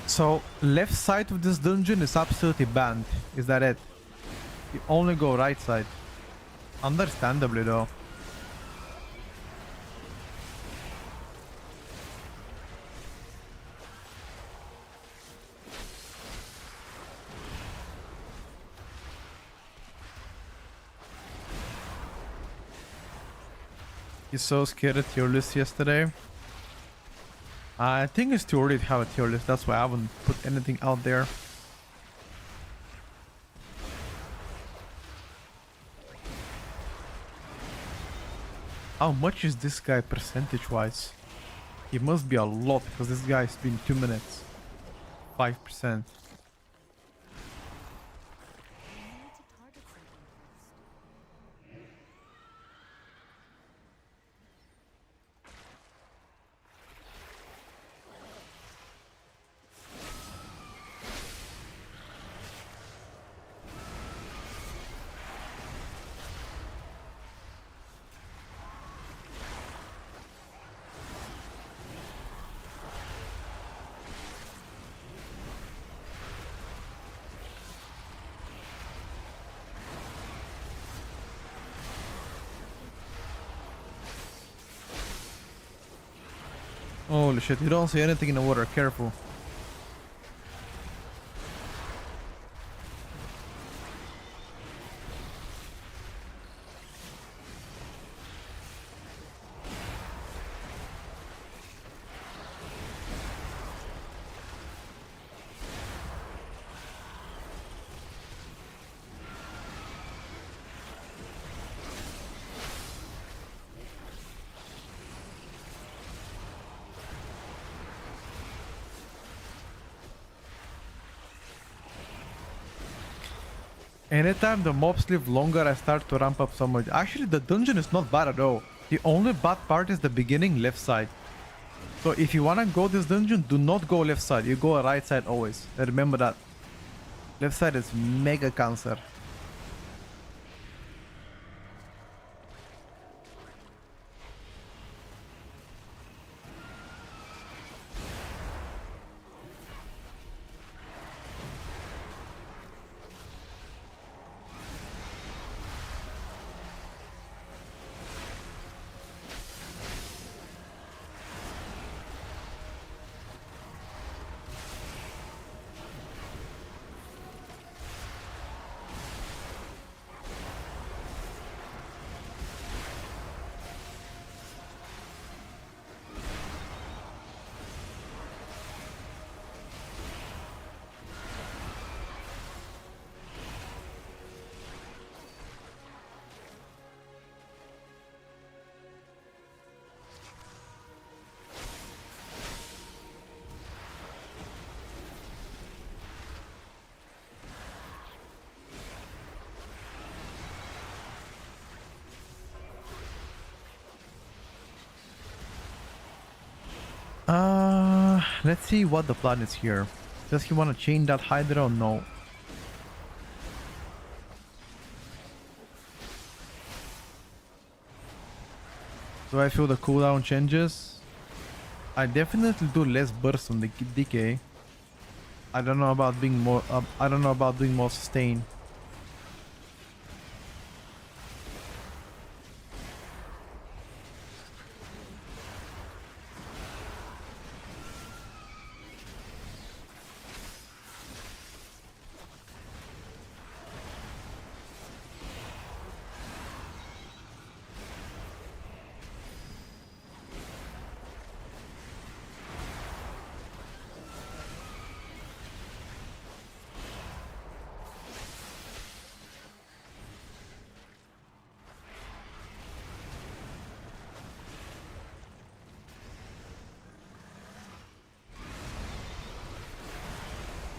Speaker 4: So, left side of this dungeon is absolutely banned. Is that it? You only go right side. Understandably though. He's so scared at Tierlist yesterday. I think it's too early to have a tier list, that's why I haven't put anything out there. How much is this guy percentage-wise? He must be a lot, because this guy's been 2 minutes. 5%. Holy shit, you don't see anything in the water, careful. Anytime the mobs live longer, I start to ramp up so much. Actually, the dungeon is not bad at all. The only bad part is the beginning left side. So if you wanna go this dungeon, do not go left side. You go right side always. Remember that. Left side is mega cancer. Let's see what the plan is here. Does he want to chain that Hydra or no? Do I feel the cooldown changes? I definitely do less burst on the decay. I don't know about being more. I don't know about doing more sustain.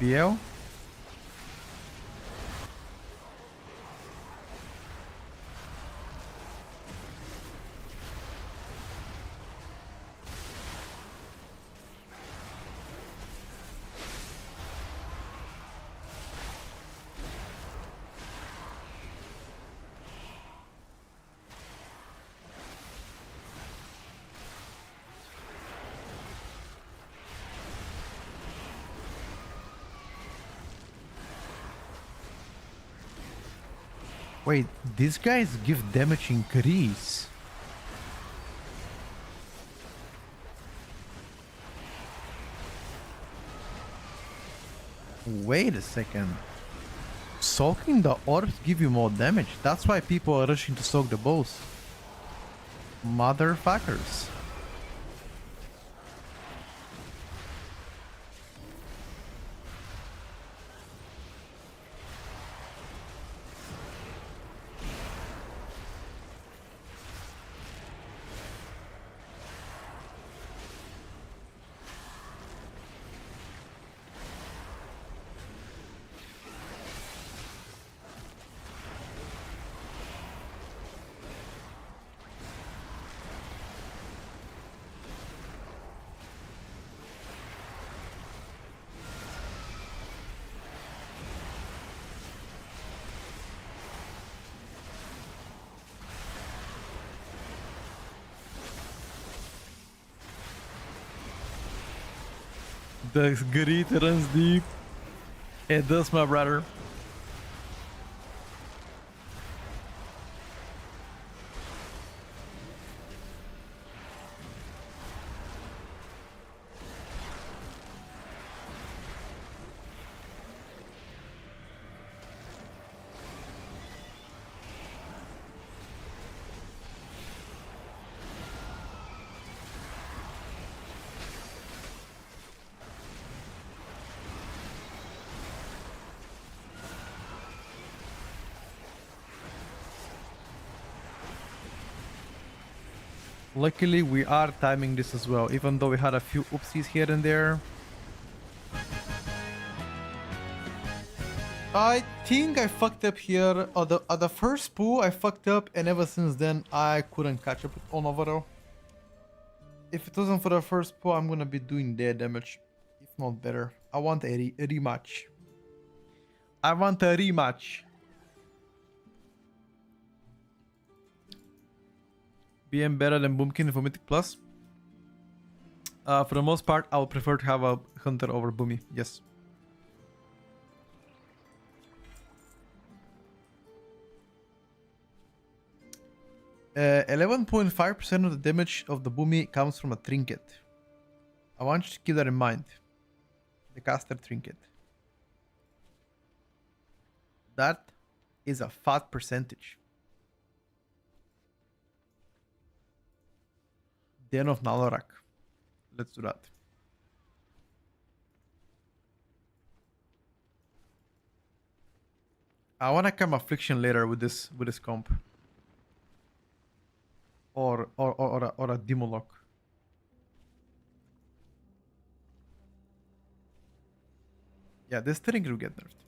Speaker 4: BL? Wait, these guys give damage increase. Wait a second. Soaking the orbs give you more damage. That's why people are rushing to soak the bows. Motherfuckers. The greed runs deep. It does, my brother. Luckily, we are timing this as well, even though we had a few oopsies here and there. I think I fucked up here. At the first pool, I fucked up, and ever since then, I couldn't catch up on overall. If it wasn't for the first pool, I'm gonna be doing their damage, if not better. I want a rematch. I want a rematch. BM better than Boomkin for Mythic Plus? For the most part, I would prefer to have a Hunter over Boomy, yes. Uh, 11.5% of the damage of the Boomy comes from a trinket. I want you to keep that in mind. The caster trinket. That is a fat percentage. Den of Nalorak. Let's do that. I want to come Affliction later with this comp. Or a Demolock. Yeah, this trinket will get nerfed.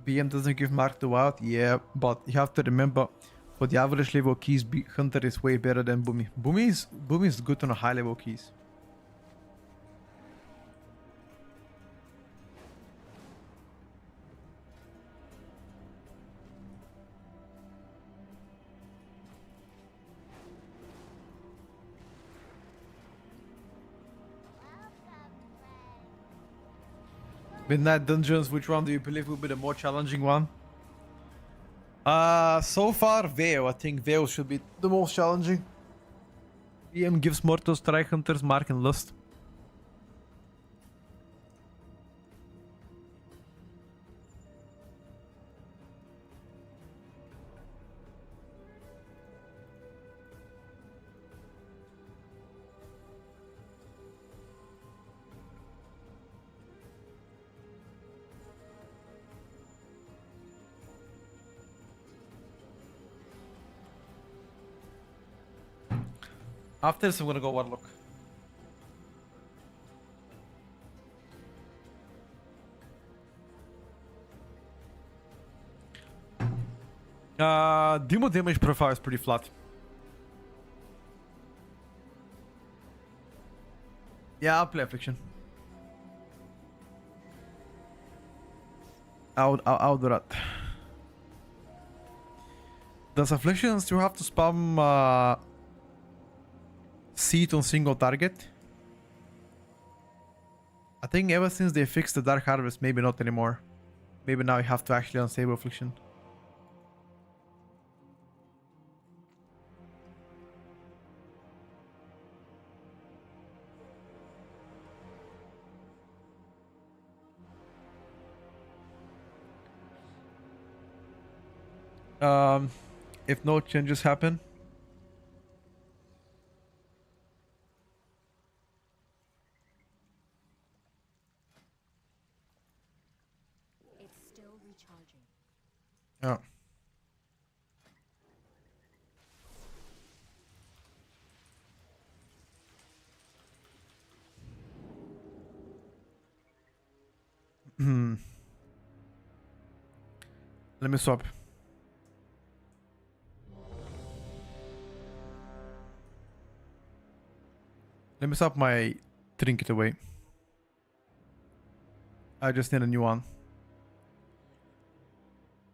Speaker 4: BM doesn't give Mark the Wild, yeah, but you have to remember, for the average level keys, Hunter is way better than Boomy. Boomy is good on a high level keys. Midnight Dungeons, which one do you believe will be the more challenging one? So far, Veil. I think Veil should be the most challenging. BM gives more to Strike Hunters, Mark, and Lust. After this, I'm gonna go Warlock. Demo damage profile is pretty flat. Yeah, I'll play Affliction. I'll do that. Does Affliction still have to spam Seed on single target? I think ever since they fixed the Dark Harvest, maybe not anymore. Maybe now you have to actually unstable Affliction. If no changes happen.
Speaker 8: It's still recharging.
Speaker 4: Yeah. Let me swap. Let me swap my trinket away. I just need a new one.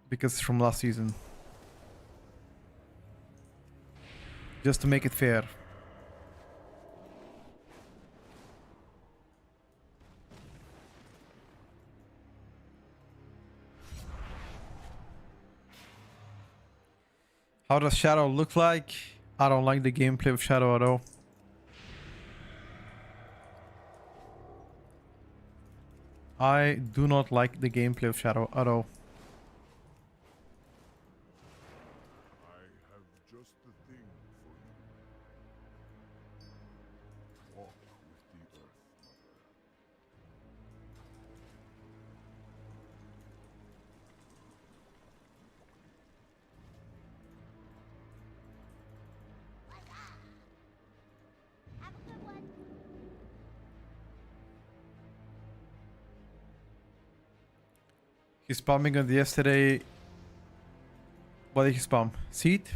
Speaker 4: Because it's from last season. Just to make it fair. How does Shadow look like? I don't like the gameplay of Shadow at all. I do not like the gameplay of Shadow at all.
Speaker 1: I have just the thing for you. Walk with the earth, mother.
Speaker 4: He's spamming on the yesterday. What did he spam? Seed?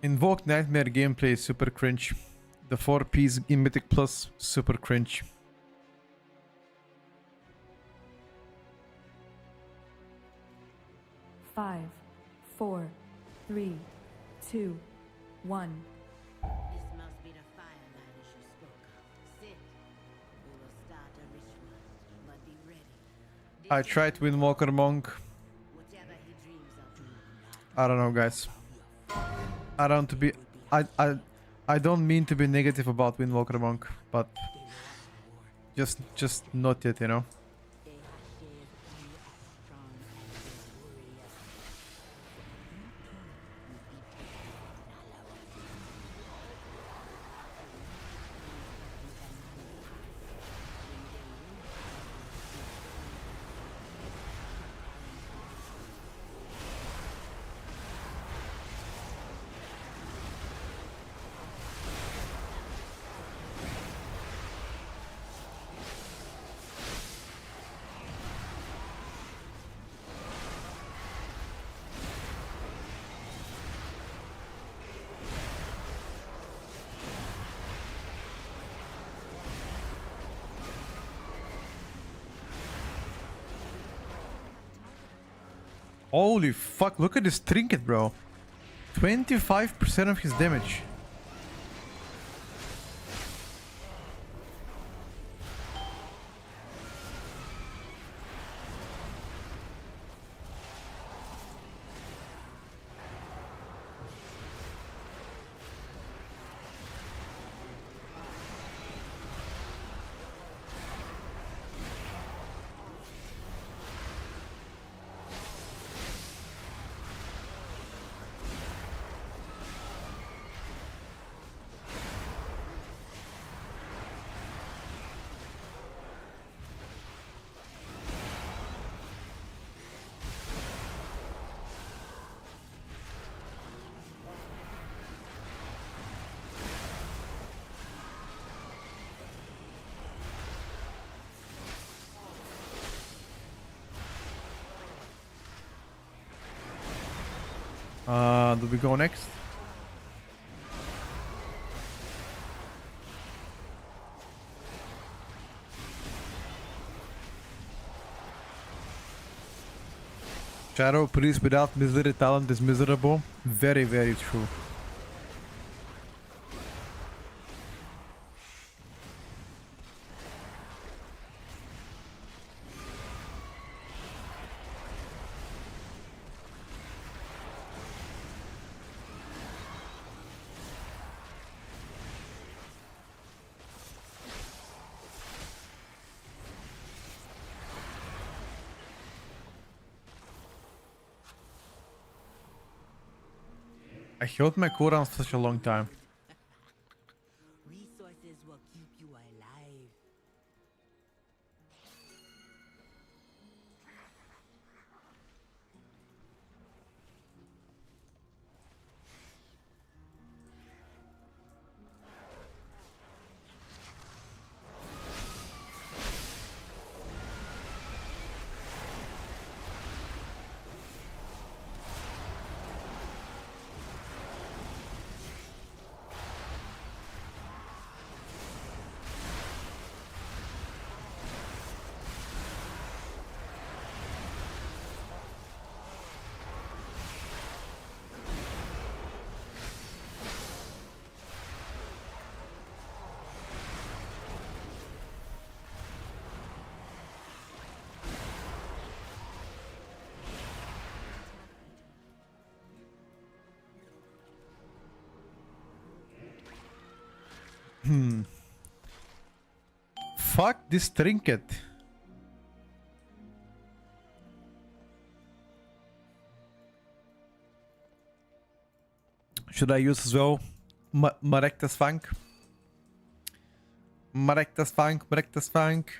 Speaker 4: Invoke Nightmare gameplay is super cringe. The 4 piece in Mythic Plus, super cringe.
Speaker 5: Five, 4, 3, 2, 1.
Speaker 6: This must be the fireline she spoke of. Sit. We will start a ritual, but be ready.
Speaker 4: I tried Windwalker Monk.
Speaker 6: Whatever he dreams of, do
Speaker 4: I don't know, guys. I don't to be. I don't mean to be negative about Windwalker Monk, but just not yet, you know.
Speaker 6: they have shared only as strong as their warriors.
Speaker 4: Holy fuck, look at this trinket, bro. 25% of his damage. Do we go next? Shadow priest without misery talent is miserable. Very, very true. I held my cooldown for such a long time.
Speaker 6: Resources will keep you alive.
Speaker 4: Fuck this trinket. Should I use as well Marekta's Funk? Marekta's Funk, Marekta's Funk.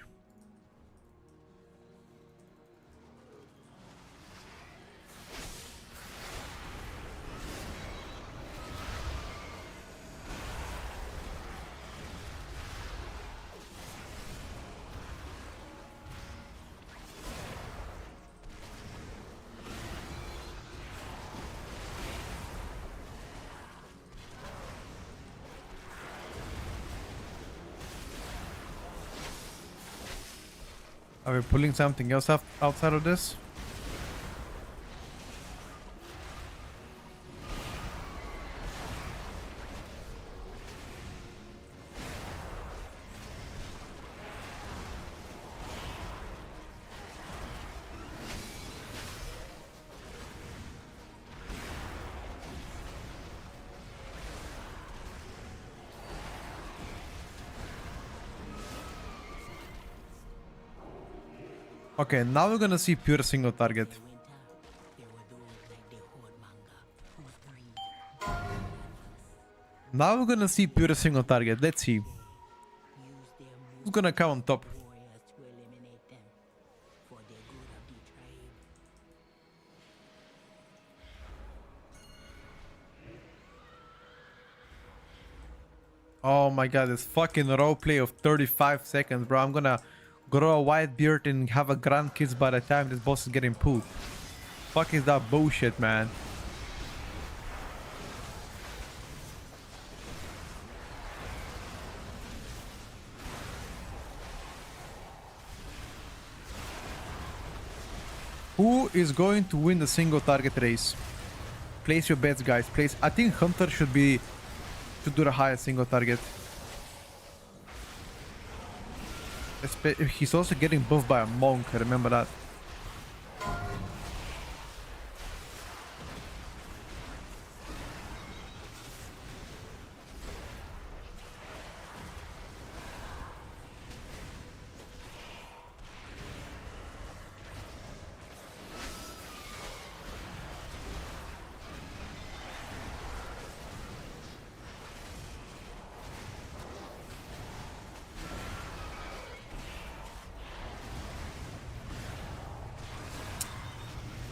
Speaker 4: Are we pulling something else up outside of this? Okay, now we're gonna see pure single target.
Speaker 6: Winter, there were those like the Hordmonger whose greed
Speaker 4: Now we're gonna see pure single target. Let's see.
Speaker 6: used their
Speaker 4: Who's gonna come on top?
Speaker 6: warriors to eliminate them for the good of the tribe.
Speaker 4: Oh my god, this fucking roleplay of 35 seconds, bro. I'm gonna grow a white beard and have a grandkids by the time this boss is getting pulled. Fuck is that bullshit, man? Who is going to win the single target race? Place your bets, guys. Place. I think Hunter should do the highest single target. He's also getting buffed by a monk. Remember that.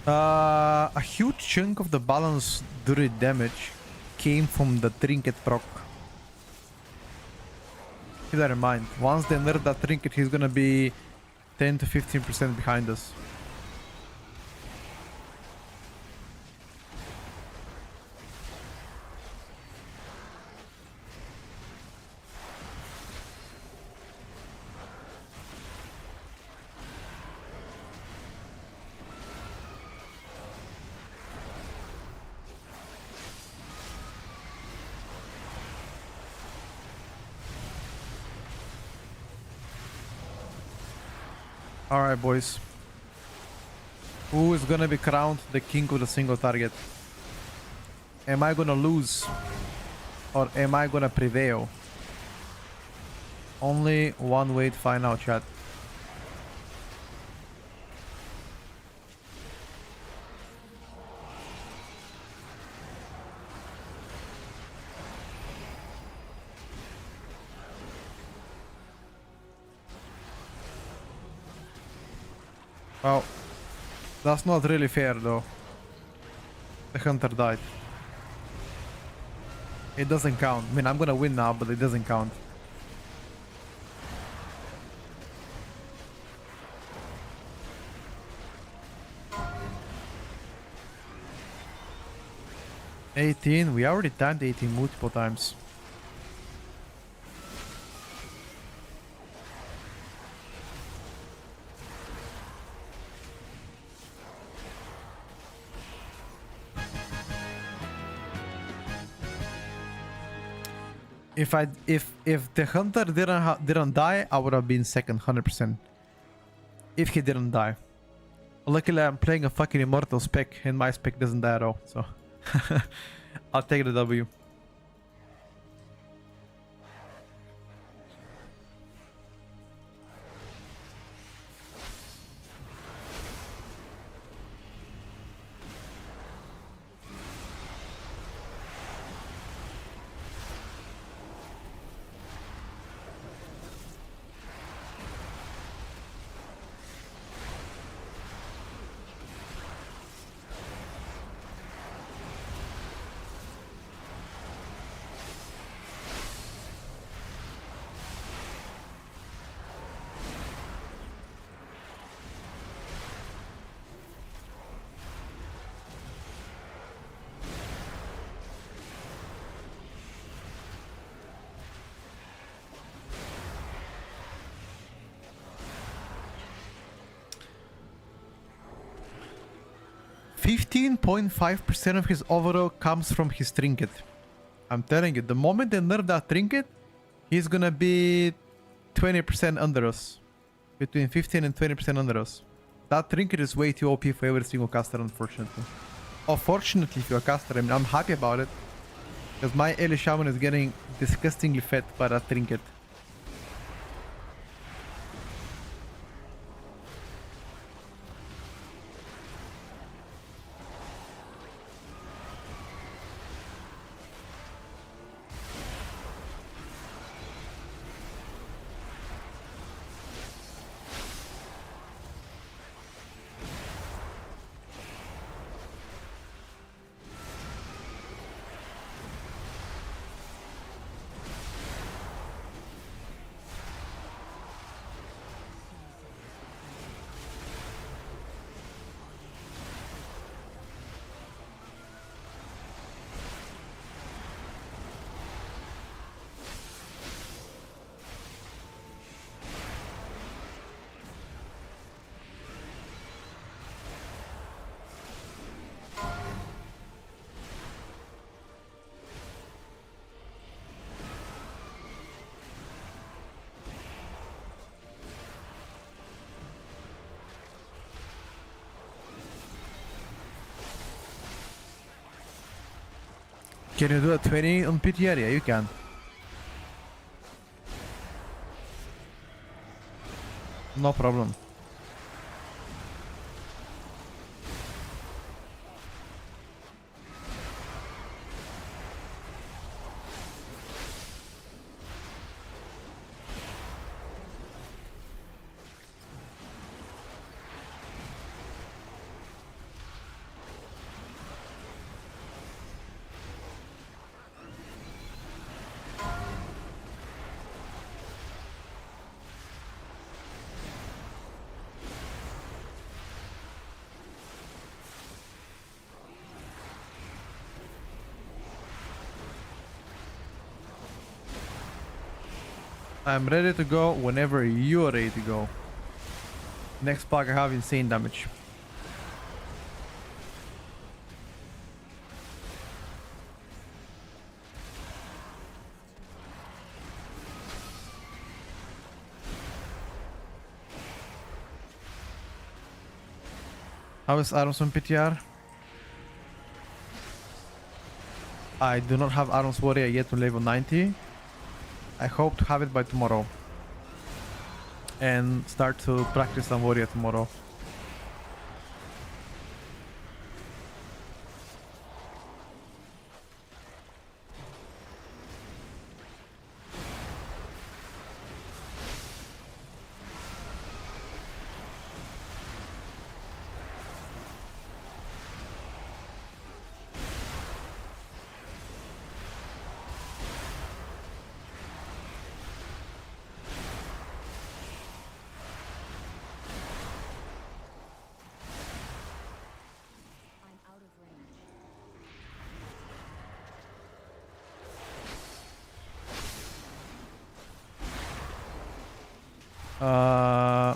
Speaker 4: A huge chunk of the balance druid damage came from the trinket proc. Keep that in mind. Once they nerf that trinket, he's gonna be 10 to 15% behind us. Alright, boys. Who is gonna be crowned the king with a single target? Am I gonna lose? Or am I gonna prevail? Only one way to find out, chat. Well, that's not really fair though. The hunter died. It doesn't count. I mean, I'm gonna win now, but it doesn't count. $18. We already timed 18 multiple times. If the hunter didn't die, I would have been second 100%. If he didn't die. Luckily, I'm playing a fucking immortal spec, and my spec doesn't die at all. So I'll take the W. .5% of his overall comes from his trinket. I'm telling you, the moment they nerf that trinket, he's gonna be 20% under us. Between 15 and 20% under us. That trinket is way too OP for every single caster, unfortunately. Or fortunately, if you're a caster, I mean, I'm happy about it. Because my Eli Shaman is getting disgustingly fed by that trinket. Can you do a 20 on PTR? Yeah, you can. No problem. I'm ready to go whenever you're ready to go. Next pack I have insane damage. How is Arms on PTR? I do not have Arms Warrior yet to level 90. I hope to have it by tomorrow. And start to practice some Warrior tomorrow.
Speaker 8: I'm out of range.
Speaker 4: Uh...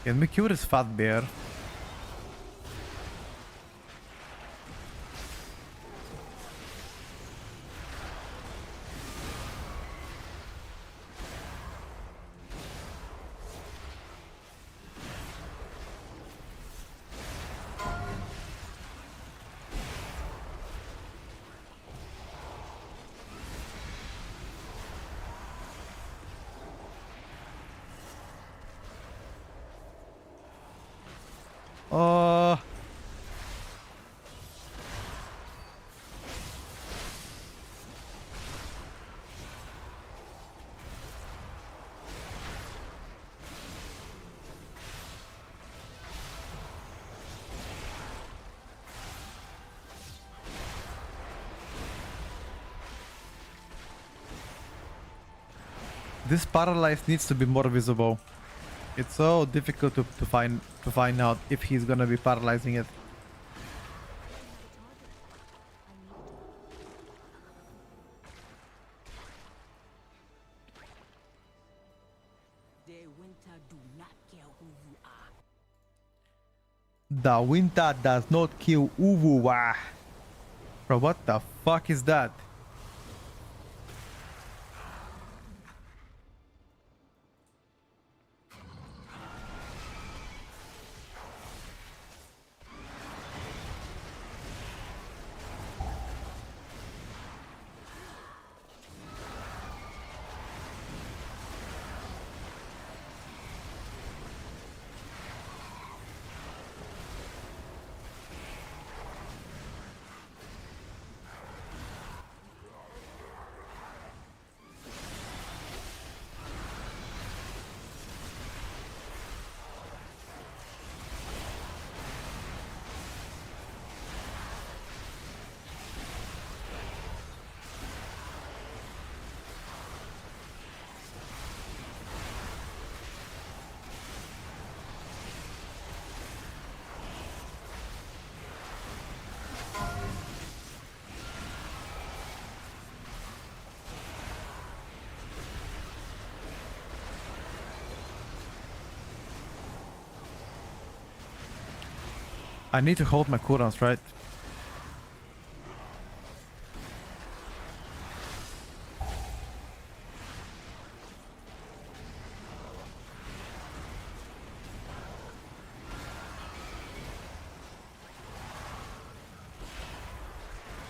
Speaker 4: Can we cure this fat bear? Oh, this paralyze needs to be more visible. It's so difficult to find out if he's gonna be paralyzing it.
Speaker 6: The winter do not care who you are.
Speaker 4: The winter does not kill Uvuwa. Bro, what the fuck is that? I need to hold my cooldowns, right?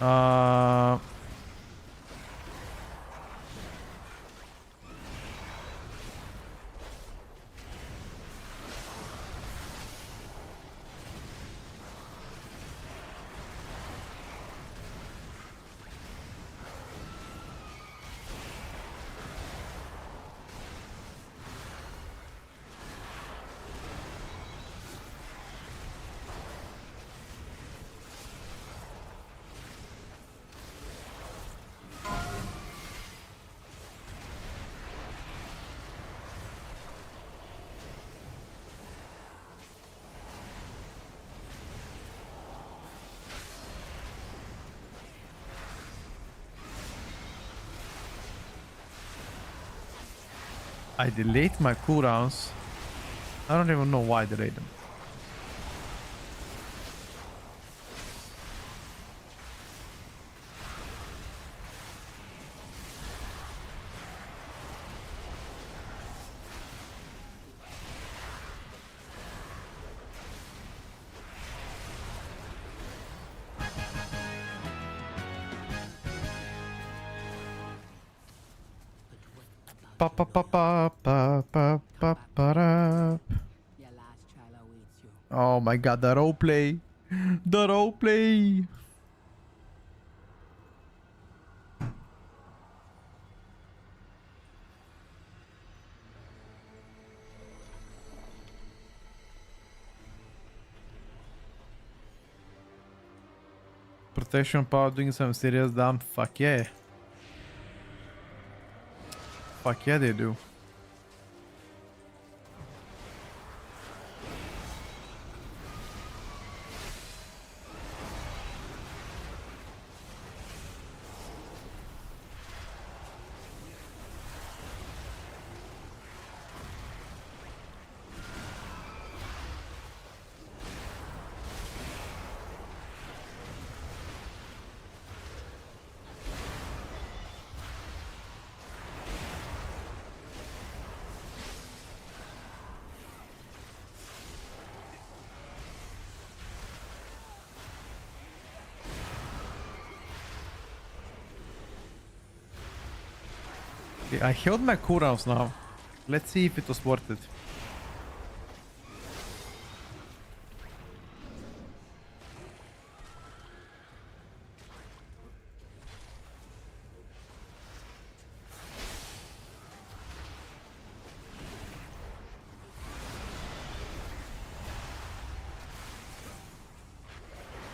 Speaker 4: Uh, I delayed my cooldowns. I don't even know why I delayed them. Pa pa pa pa pa pa pa pa da.
Speaker 6: Your last trial awaits you.
Speaker 4: Oh my god, the roleplay. The roleplay. Protection power doing some serious damn. Fuck yeah. Fuck yeah, they do. Okay, I held my cooldowns now. Let's see if it was worth it.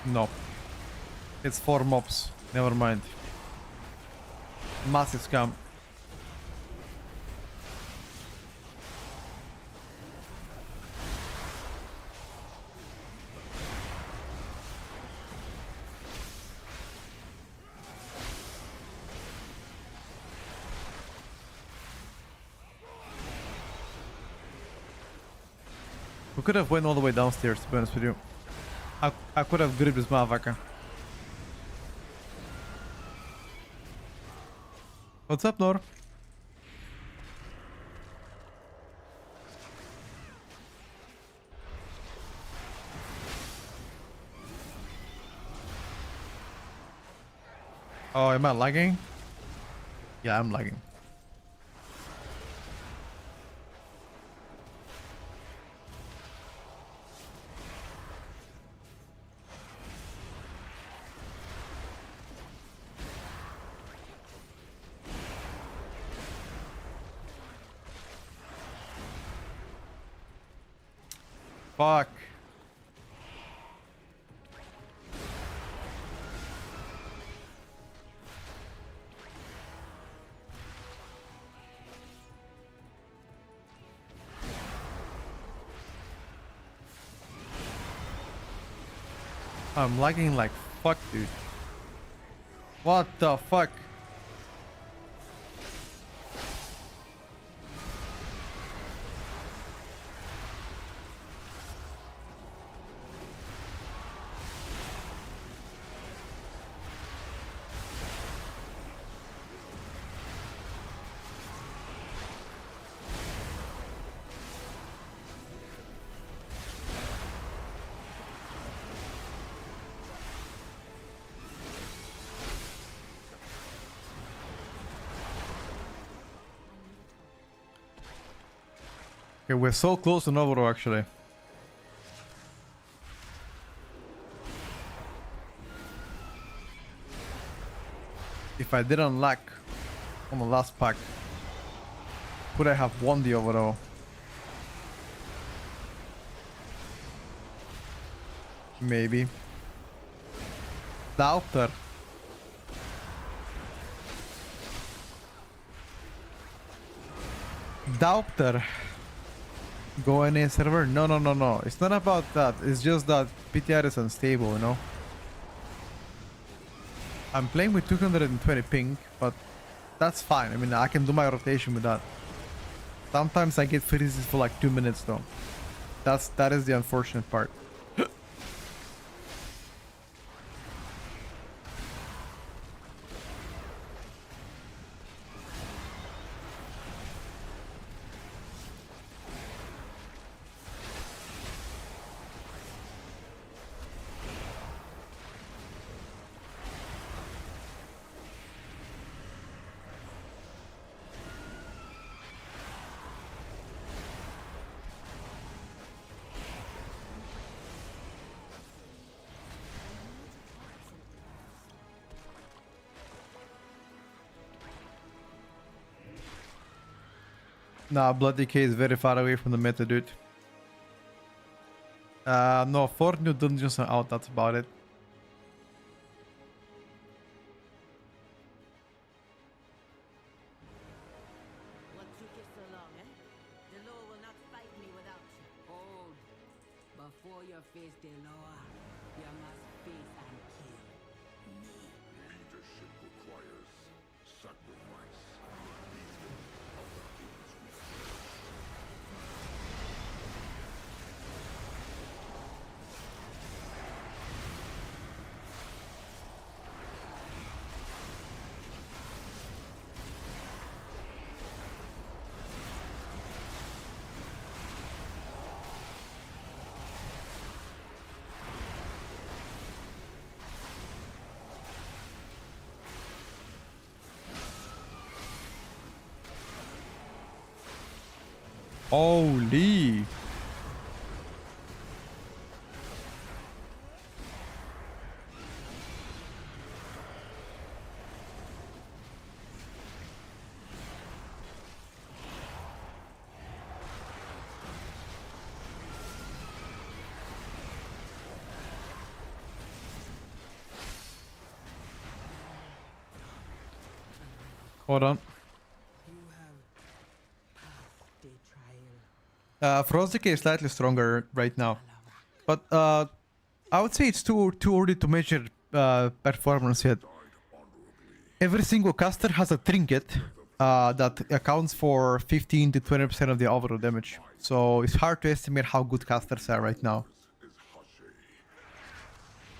Speaker 4: No. It's 4 mobs. Never mind. Massive scam. We could have went all the way downstairs, to be honest with you. I could have gripped this motherfucker. What's up, Nor? Oh, am I lagging? Yeah, I'm lagging. Fuck. I'm lagging like fuck, dude. What the fuck? Okay, we're so close to Novoro actually. If I didn't lack on the last pack, could I have won the overall? Maybe. Doubter. Doubter. Go in a server? No, no, no, no. It's not about that. It's just that PTR is unstable, you know? I'm playing with 220 ping, but that's fine. I mean, I can do my rotation with that. Sometimes I get freezes for like 2 minutes though. That is the unfortunate part. Nah, Blood Decay is very far away from the meta, dude. No, 4 new dungeons are out, that's about it.
Speaker 6: What took you so long, eh? The law will not fight me without you. Hold. Before you face the law, you must face and kill me.
Speaker 1: Leadership requires sacrifice.
Speaker 4: Holy. Hold on.
Speaker 6: You have passed the trial.
Speaker 4: Frosty is slightly stronger right now. But I would say it's too early to measure performance yet. Every single caster has a trinket that accounts for 15 to 20% of the overall damage. So it's hard to estimate how good casters are right now.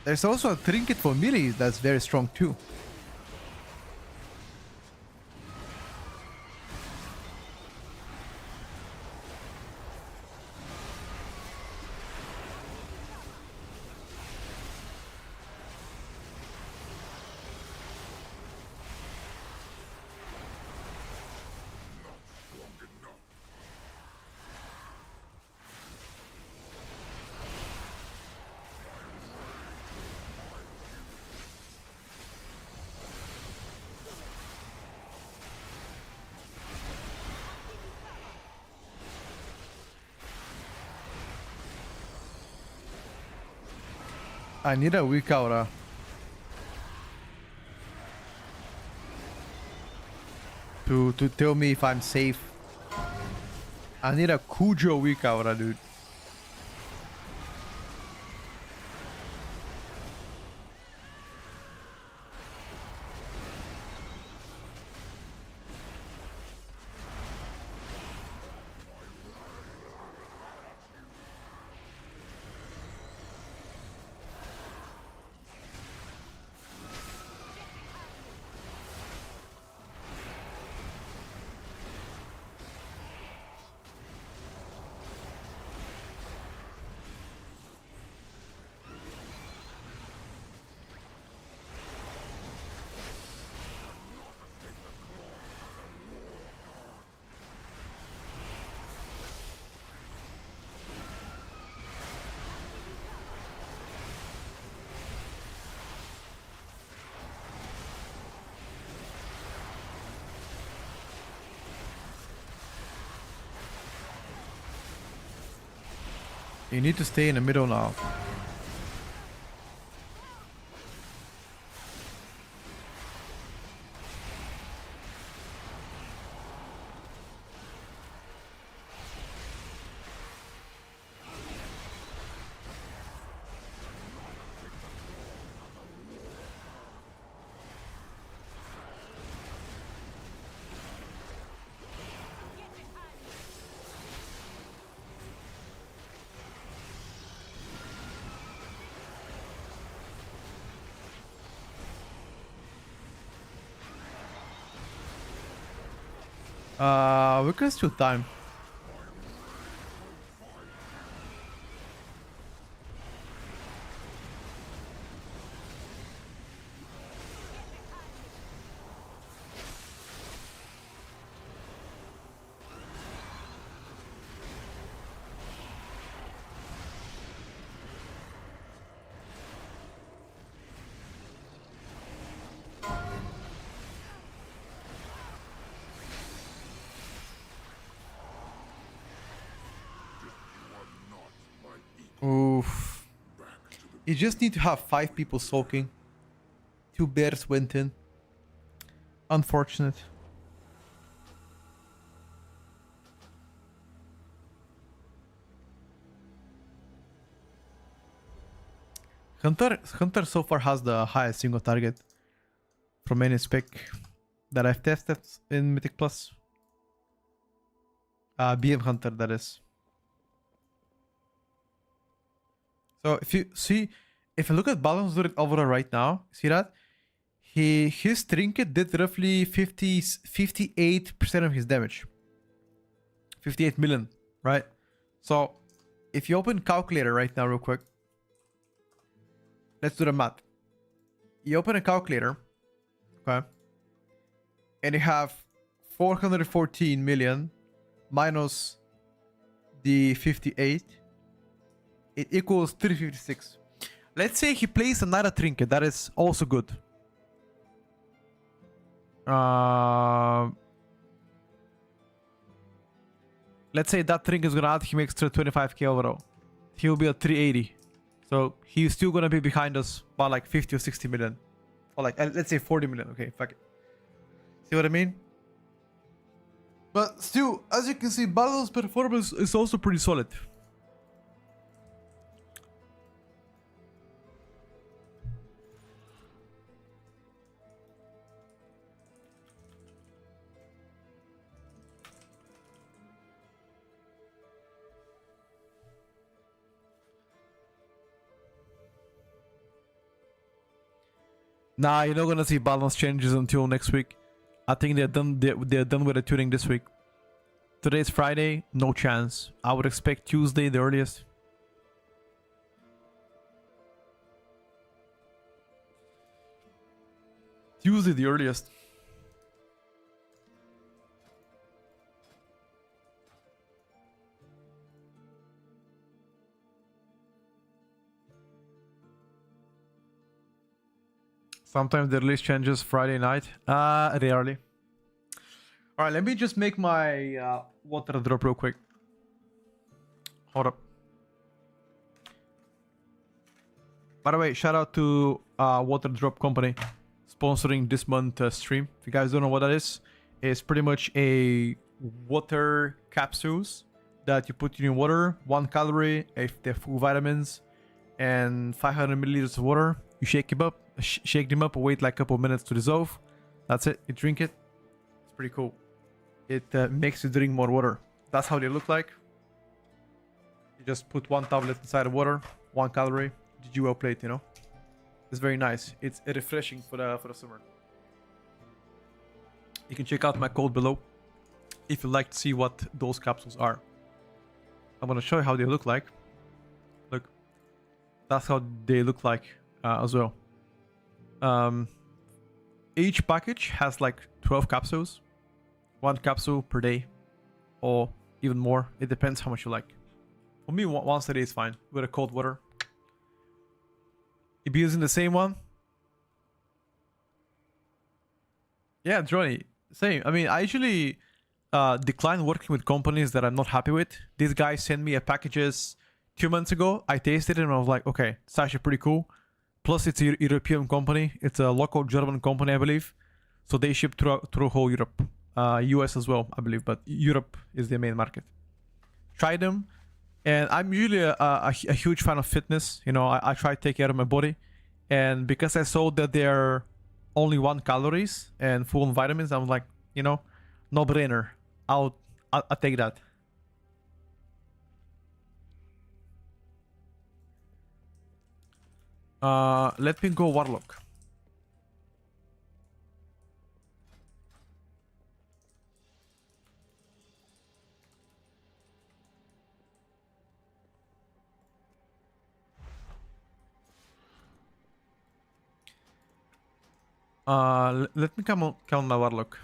Speaker 4: There's also a trinket for melee that's very strong too. I need a weak aura. To tell me if I'm safe. I need a Cujo weak aura, dude. You need to stay in the middle now. We can still time. Oof. You just need to have 5 people soaking. 2 bears went in. Unfortunate. Hunter so far has the highest single target from any spec that I've tested in Mythic Plus. BM Hunter, that is. So if you see, if you look at Balance Druid overall right now, see that? His trinket did roughly 58% of his damage. 58 million, right? So if you open calculator right now real quick, let's do the math. You open a calculator, okay? And you have 414 million minus the 58. It equals 356. Let's say he plays another trinket. That is also good. Let's say that trinket is gonna add him extra 25k overall. He'll be at 380. So he's still gonna be behind us by like 50 or 60 million. Or like, let's say 40 million. Okay, fuck it. See what I mean? But still, as you can see, Balon's performance is also pretty solid. Nah, you're not gonna see balance changes until next week. I think they're done. They're done with the tuning this week. Today's Friday, no chance. I would expect Tuesday the earliest. Tuesday the earliest. Sometimes the release changes Friday night. Rarely. Alright, let me just make my water drop real quick. Hold up. By the way, shout out to Water Drop Company sponsoring this month's stream. If you guys don't know what that is, it's pretty much a water capsules that you put in your water. 1 calorie, if they're full vitamins, and 500 milliliters of water. You shake them up, wait like a couple of minutes to dissolve. That's it. You drink it. It's pretty cool. It makes you drink more water. That's how they look like. You just put 1 tablet inside of water, 1 calorie. GG well played, you know. It's very nice. It's refreshing for the summer. You can check out my code below if you'd like to see what those capsules are. I'm gonna show you how they look like. Look, that's how they look like as well. Each package has like 12 capsules. 1 capsule per day, or even more. It depends how much you like. For me, once a day is fine with a cold water. You be using the same one? Yeah, Johnny, same. I mean, I usually decline working with companies that I'm not happy with. These guys send me packages 2 months ago. I tasted it and I was like, okay, it's actually pretty cool. Plus, it's a European company. It's a local German company, I believe. So they ship through whole Europe. US as well, I believe, but Europe is the main market. Try them. And I'm usually a huge fan of fitness. You know, I try to take care of my body. And because I saw that they're only 1 calories and full of vitamins, I'm like, you know, no brainer. I'll take that. Let me go Warlock. Let me count my Warlock.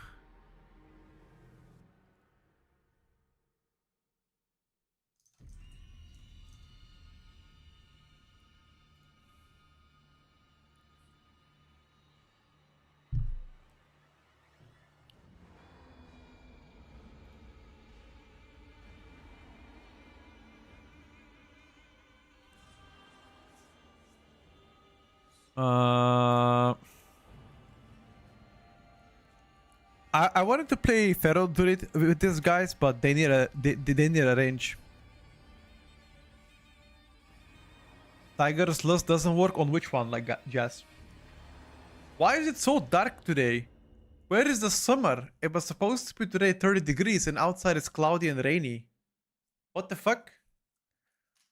Speaker 4: I wanted to play Feral Druid with these guys, but they need a range. Tiger's Lust doesn't work on which one, like Jazz? Why is it so dark today? Where is the summer? It was supposed to be today 30 degrees and outside it's cloudy and rainy. What the fuck?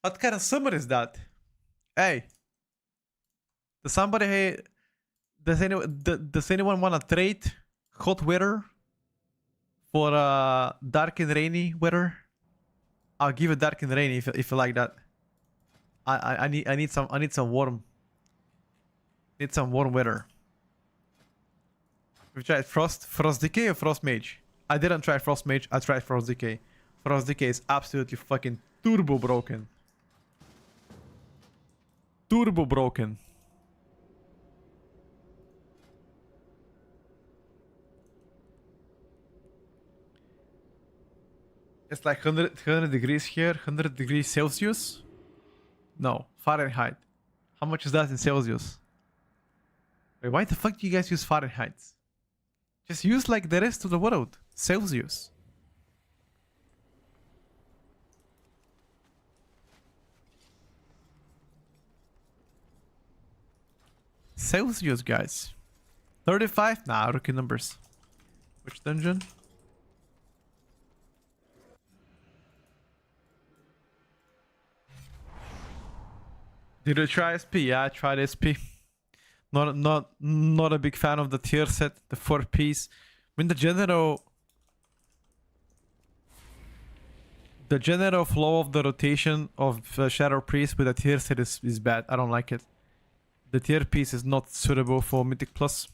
Speaker 4: What kind of summer is that? Hey. Does anyone want to trade hot weather for dark and rainy weather? I'll give it dark and rainy if you like that. I need some warm. Need some warm weather. We've tried Frost Decay or Frost Mage. I didn't try Frost Mage, I tried Frost Decay. Frost Decay is absolutely fucking turbo broken. Turbo broken. It's like 100 degrees here, 100 degrees Celsius? No, Fahrenheit. How much is that in Celsius? Wait, why the fuck do you guys use Fahrenheit? Just use like the rest of the world. Celsius. Celsius, guys. 35? Nah, rookie numbers. Which dungeon? Did you try SP? Yeah, I tried SP. Not a big fan of the tier set, the 4-piece. I mean, the general flow of the rotation of Shadow Priest with a tier set is bad. I don't like it. The tier piece is not suitable for Mythic Plus.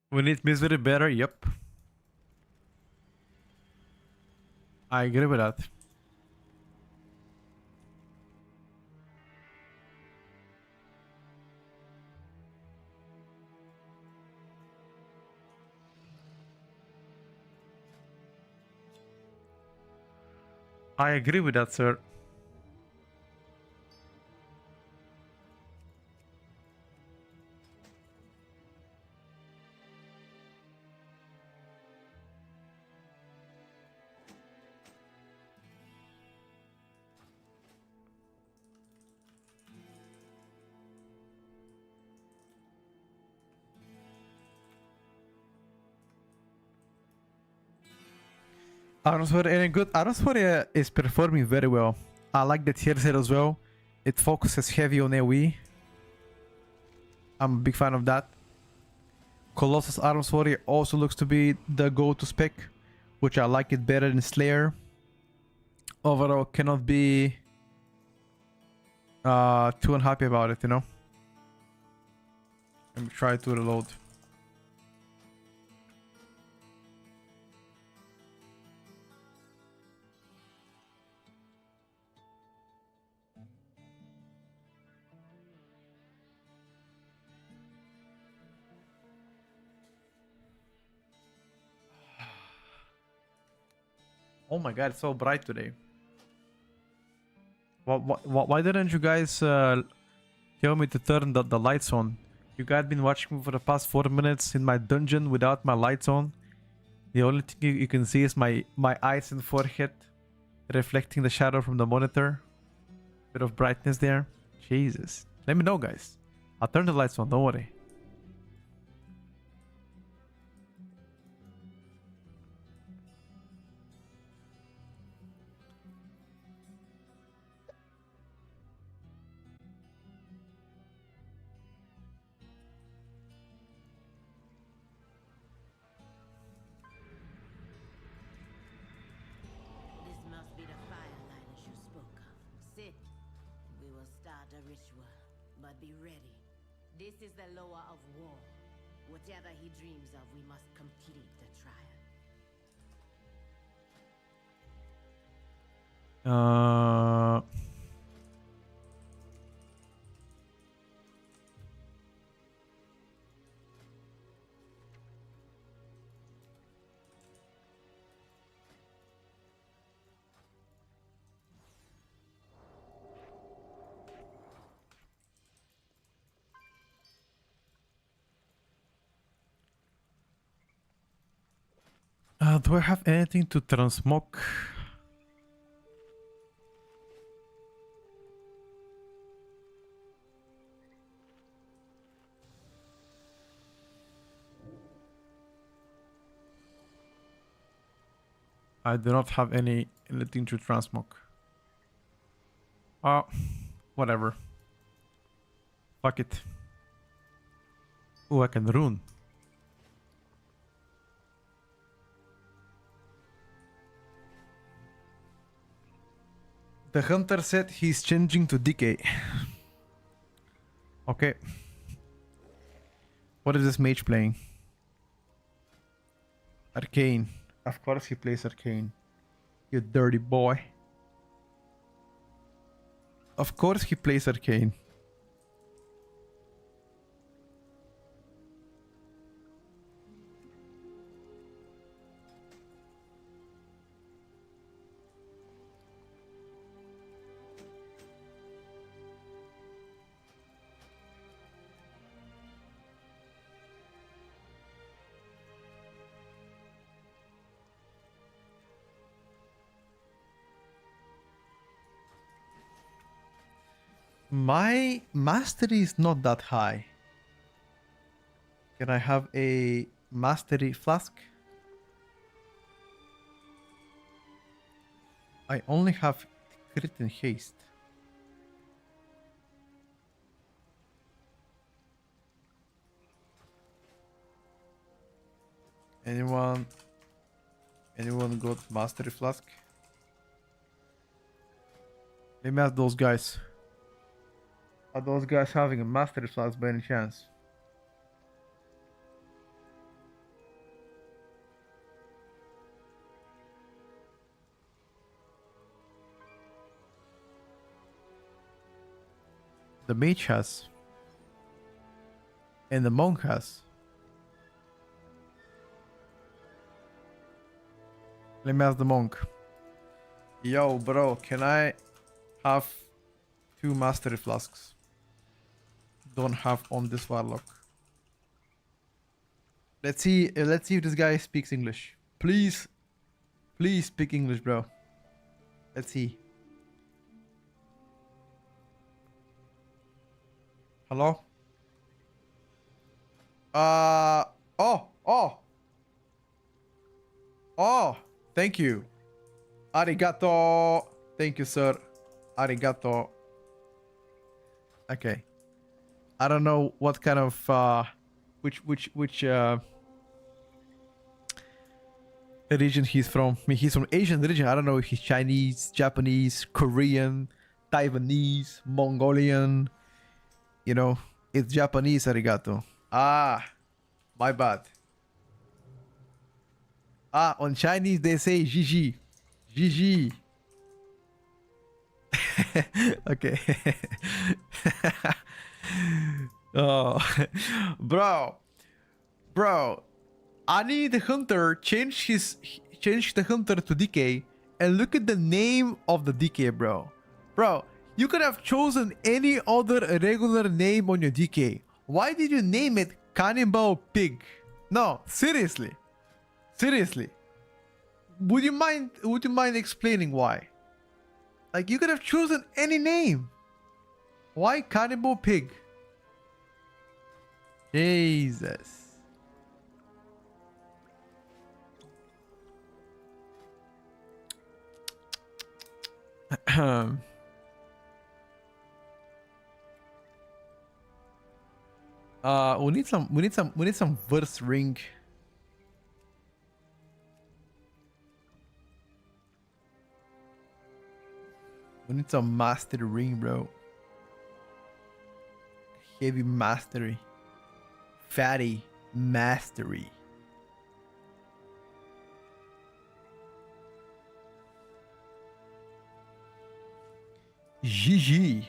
Speaker 4: We need Misery better, yep. I agree with that. I agree with that, sir. Aronsword is performing very well. I like the tier set as well. It focuses heavy on AoE. I'm a big fan of that. Colossus Arms Warrior also looks to be the go-to spec, which I like it better than Slayer. Overall, cannot be too unhappy about it, you know. Let me try to reload. Oh my god, it's so bright today. Why didn't you guys tell me to turn the lights on? You guys been watching me for the past 4 minutes in my dungeon without my lights on. The only thing you can see is my eyes and forehead reflecting the shadow from the monitor. Bit of brightness there. Jesus. Let me know, guys. I'll turn the lights on, don't worry.
Speaker 6: This must be the firelight as you spoke of. Sit, and we will start a ritual. But be ready. This is the lower of war. Whatever he dreams of, we must complete the trial.
Speaker 4: Do I have anything to transmog? I do not have anything to transmog. Whatever. Fuck it. Oh, I can rune. The hunter said he's changing to decay. Okay. What is this mage playing? Arcane. Of course he plays Arcane. You dirty boy. Of course he plays Arcane. My mastery is not that high. Can I have a mastery flask? I only have crit and haste. Anyone got mastery flask? Let me ask those guys. Are those guys having a mastery flask by any chance? The mage has. And the monk has. Let me ask the monk. Yo, bro, can I have 2 mastery flasks? Don't have on this warlock. Let's see if this guy speaks English. Please speak English, bro. Let's see. Hello? Oh, thank you. Arigato. Thank you, sir. Arigato. Okay. I don't know what kind of which region he's from. I mean, he's from Asian region. I don't know if he's Chinese, Japanese, Korean, Taiwanese, Mongolian. You know, it's Japanese, arigato. Ah, my bad. Ah, on Chinese they say GG. GG. Okay. Oh, bro. I need the hunter change the hunter to DK and look at the name of the DK, bro. Bro, you could have chosen any other regular name on your DK. Why did you name it Cannibal Pig? No, seriously. Seriously. Would you mind explaining why? Like, you could have chosen any name. Why Cannibal Pig? Jesus. We need some verse ring. We need some mastery ring, bro. Heavy mastery. Fatty mastery. GG.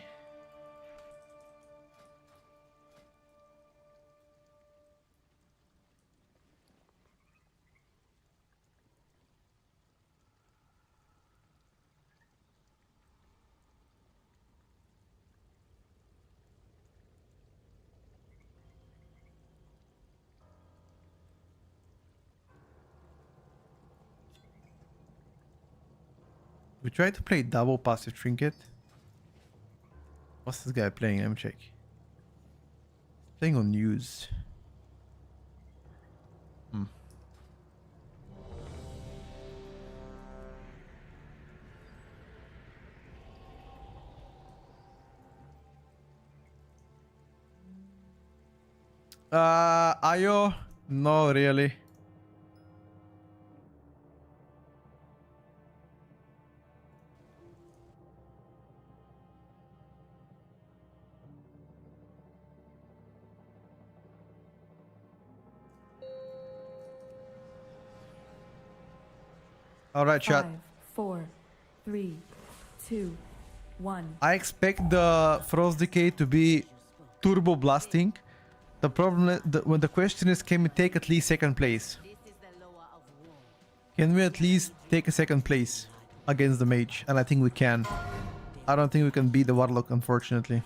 Speaker 4: We tried to play double passive trinket. What's this guy playing? Let me check. Playing on news. Ayo? No, really. All right, chat.
Speaker 5: 5, 4, 3, 2, 1.
Speaker 4: I expect the Frost Decay to be turbo blasting. The problem is when the question is, can we take at least second place? Can we at least take a second place against the mage? And I think we can. I don't think we can beat the warlock, unfortunately.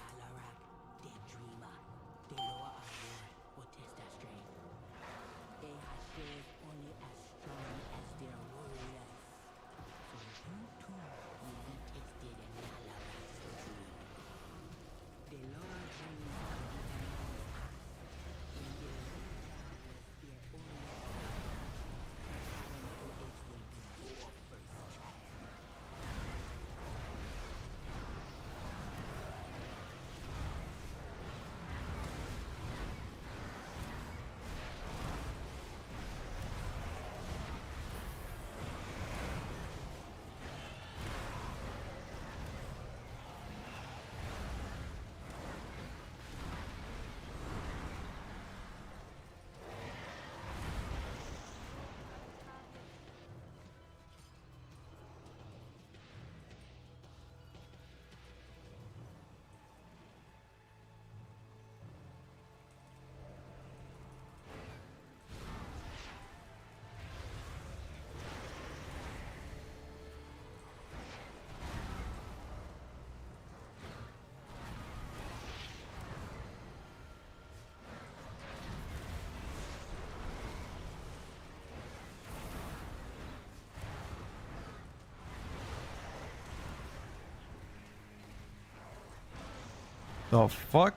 Speaker 4: The fuck?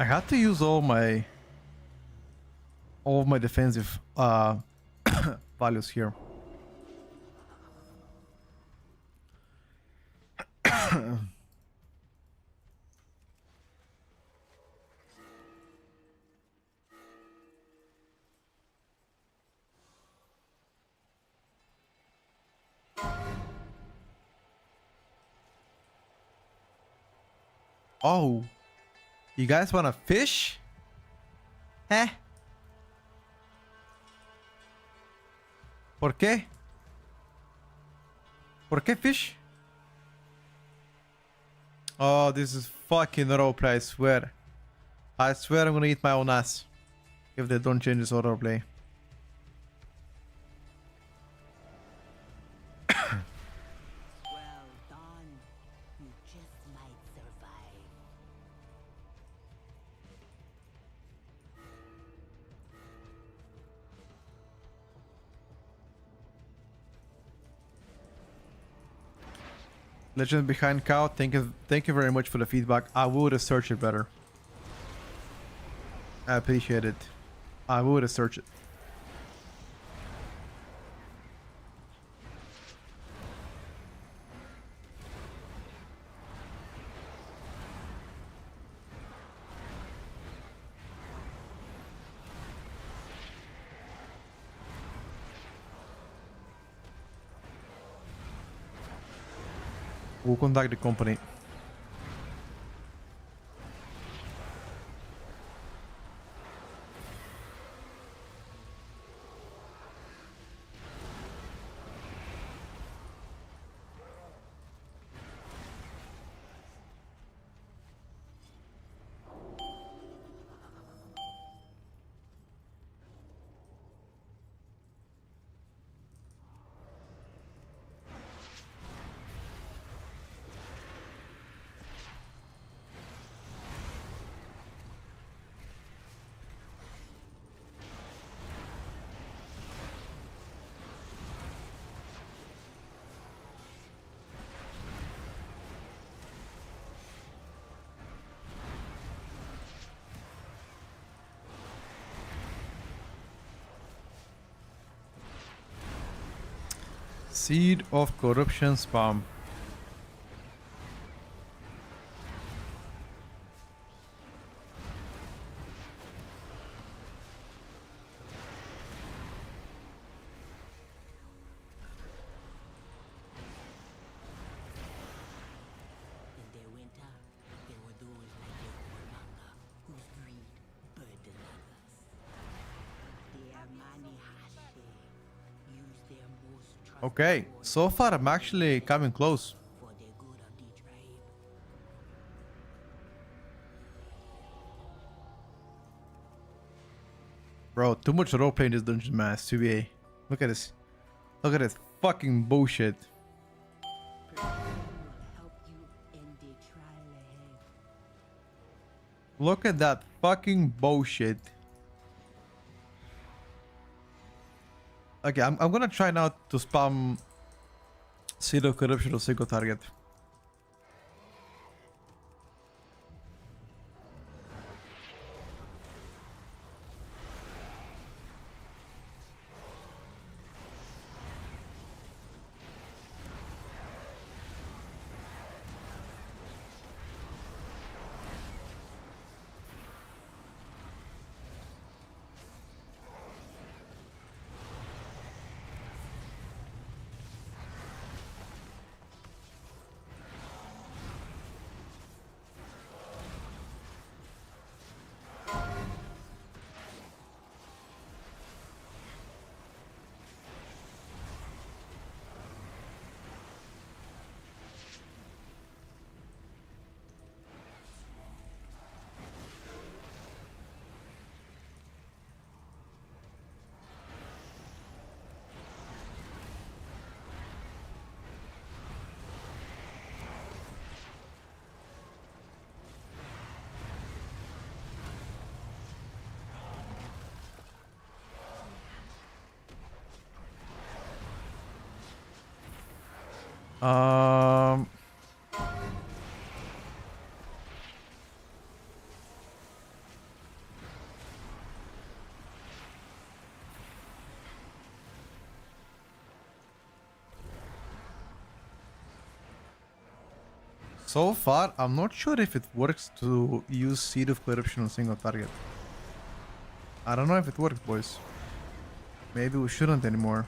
Speaker 4: I had to use all of my defensive values here. Oh, you guys want to fish? Eh? ¿Por qué? ¿Por qué fish? Oh, this is fucking roleplay, I swear. I swear I'm gonna eat my own ass if they don't change this autoplay.
Speaker 6: Well done. You just might survive.
Speaker 4: Legend behind cow, thank you very much for the feedback. I would research it better. I appreciate it. I would research it. We'll contact the company. Seed of corruption spam.
Speaker 6: In their winter, there were those like the warmonger whose greed burdened others. Their Manihashi used their most trusted
Speaker 4: Okay, so far I'm actually coming close.
Speaker 6: for the good of the tribe.
Speaker 4: Bro, too much roleplay in this dungeon, man. It's 2A. Look at this. Look at this fucking bullshit.
Speaker 6: Pursuing will help you in the trial ahead.
Speaker 4: Look at that fucking bullshit. Okay, I'm gonna try now to spam Seed of Corruption or single target. Um, So far, I'm not sure if it works to use Seed of Corruption on single target. I don't know if it works, boys. Maybe we shouldn't anymore.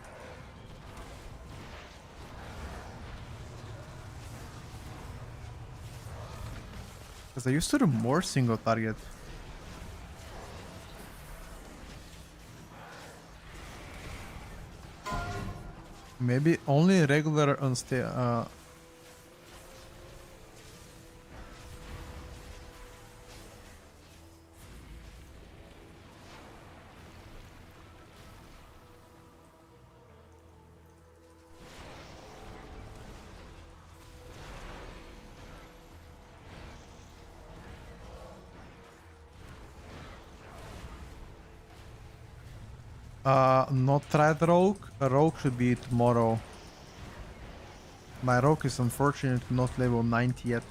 Speaker 4: Because I used to do more single target. Maybe only regular unstable. Not tried rogue. A rogue should be tomorrow. My rogue is unfortunately not level 90 yet.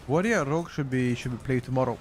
Speaker 4: Warrior rogue should be played tomorrow.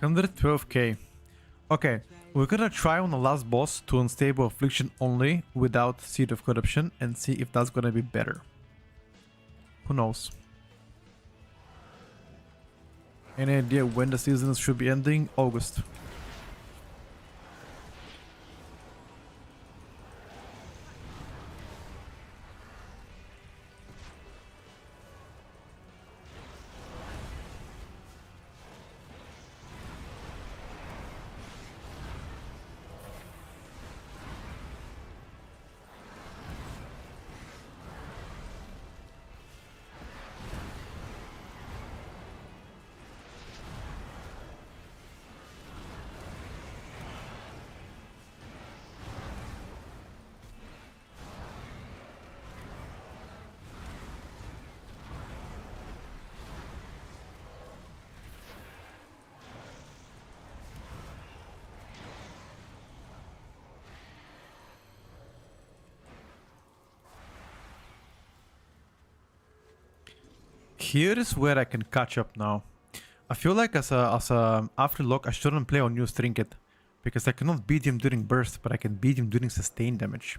Speaker 4: $112k. Okay, we're gonna try on the last boss to Unstable Affliction only without Seed of Corruption and see if that's gonna be better. Who knows? Any idea when the seasons should be ending? August. Here is where I can catch up now. I feel like as a afterlock I shouldn't play on New Trinket because I cannot beat him during burst, but I can beat him during sustained damage.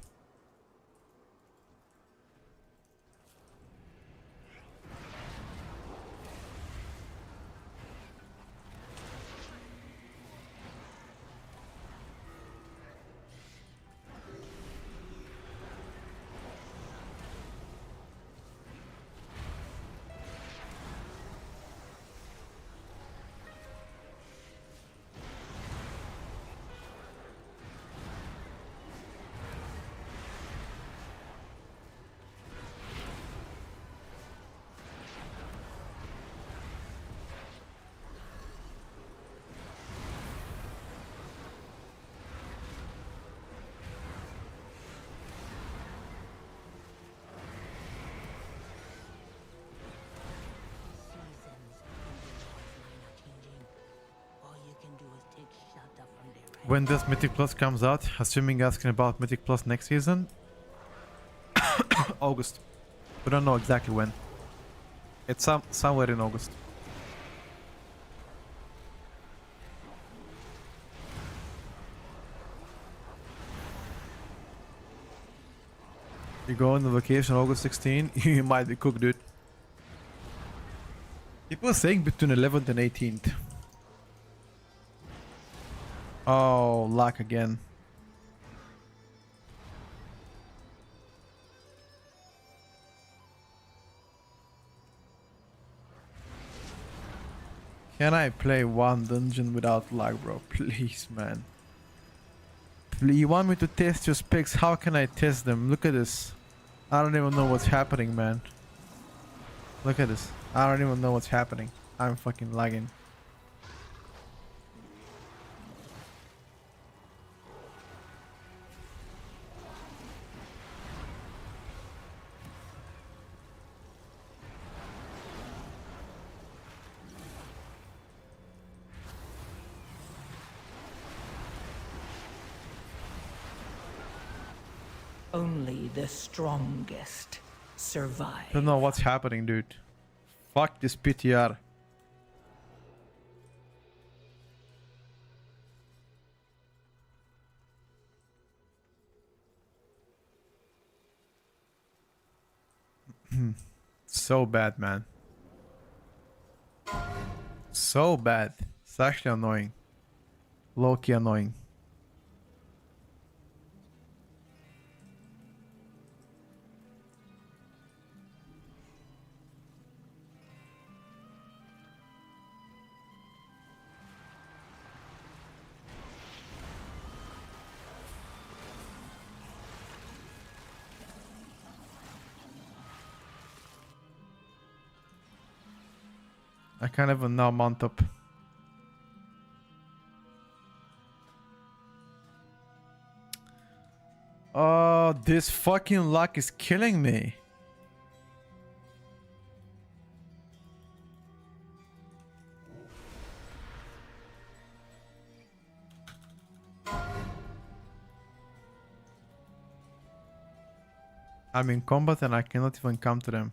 Speaker 4: When does Mythic Plus comes out? Assuming asking about Mythic Plus next season? August. We don't know exactly when. It's somewhere in August. You go on the vacation August 16, you might be cooked, dude. People are saying between 11th and 18th. Oh, luck again. Can I play one dungeon without lag, bro? Please, man. You want me to test your specs? How can I test them? Look at this. I don't even know what's happening, man. Look at this. I don't even know what's happening. I'm fucking lagging.
Speaker 7: Only the strongest survive.
Speaker 4: Don't know what's happening, dude. Fuck this PTR. So bad, man. So bad. It's actually annoying. Low-key annoying. I can't even now mount up. Oh, this fucking luck is killing me. I'm in combat and I cannot even come to them.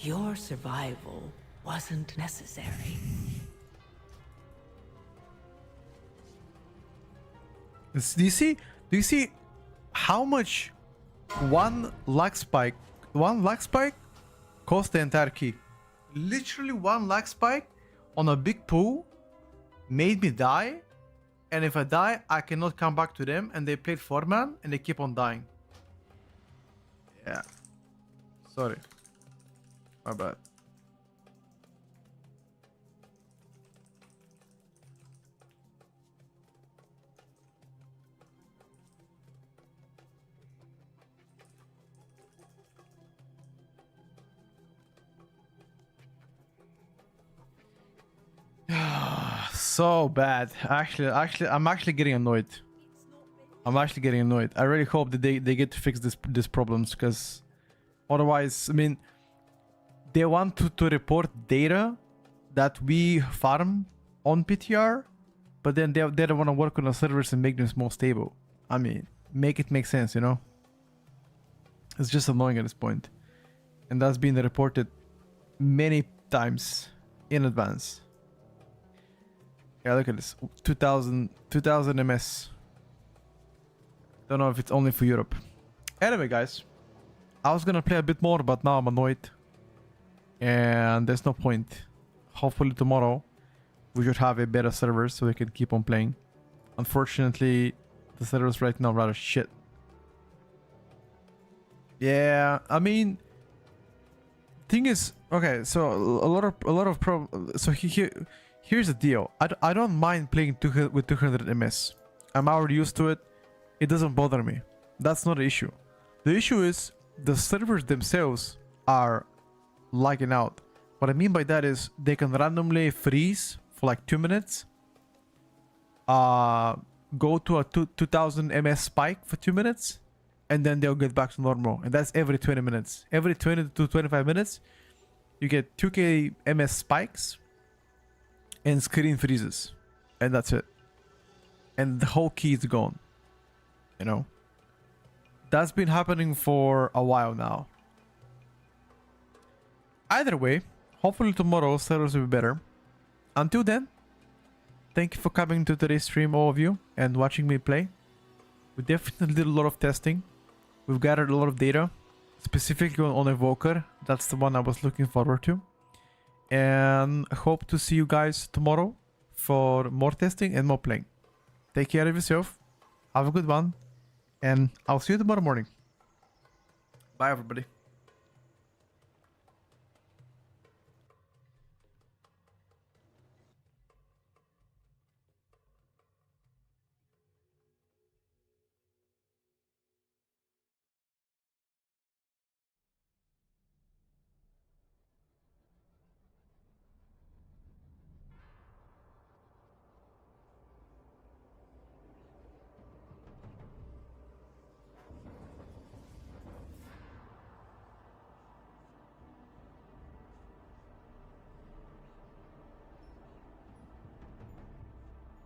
Speaker 7: Your survival wasn't necessary.
Speaker 4: Do you see? Do you see how much one lag spike cost the entire key? Literally one lag spike on a big pool made me die, and if I die, I cannot come back to them. And they played 4-man and they keep on dying. Yeah. Sorry. My bad. So bad. I'm actually getting annoyed. I'm actually getting annoyed. I really hope that they get to fix these problems, because otherwise, I mean, they want to report data that we farm on PTR, but then they don't want to work on the servers and make them more stable. I mean, make it make sense, you know? It's just annoying at this point. And that's been reported many times in advance. Yeah, look at this. 2000 MS. Don't know if it's only for Europe. Anyway, guys. I was gonna play a bit more, but now I'm annoyed. And there's no point. Hopefully tomorrow we should have a better server so we can keep on playing. Unfortunately, the servers right now are rather shit. Yeah, I mean, thing is, okay, so a lot of so here's the deal. I don't mind playing with 200 ms. I'm already used to it. It doesn't bother me. That's not the issue. The issue is the servers themselves are lagging out. What I mean by that is they can randomly freeze for like 2 minutes. Go to a 2000 ms spike for 2 minutes. And then they'll get back to normal. And that's every 20 minutes. Every 20 to 25 minutes, you get 2k ms spikes and screen freezes. And that's it. And the whole key is gone. You know? That's been happening for a while now. Either way, hopefully tomorrow servers will be better. Until then, thank you for coming to today's stream, all of you, and watching me play. We definitely did a lot of testing. We've gathered a lot of data, specifically on Evoker. That's the one I was looking forward to. And I hope to see you guys tomorrow for more testing and more playing. Take care of yourself. Have a good one. And I'll see you tomorrow morning. Bye, everybody.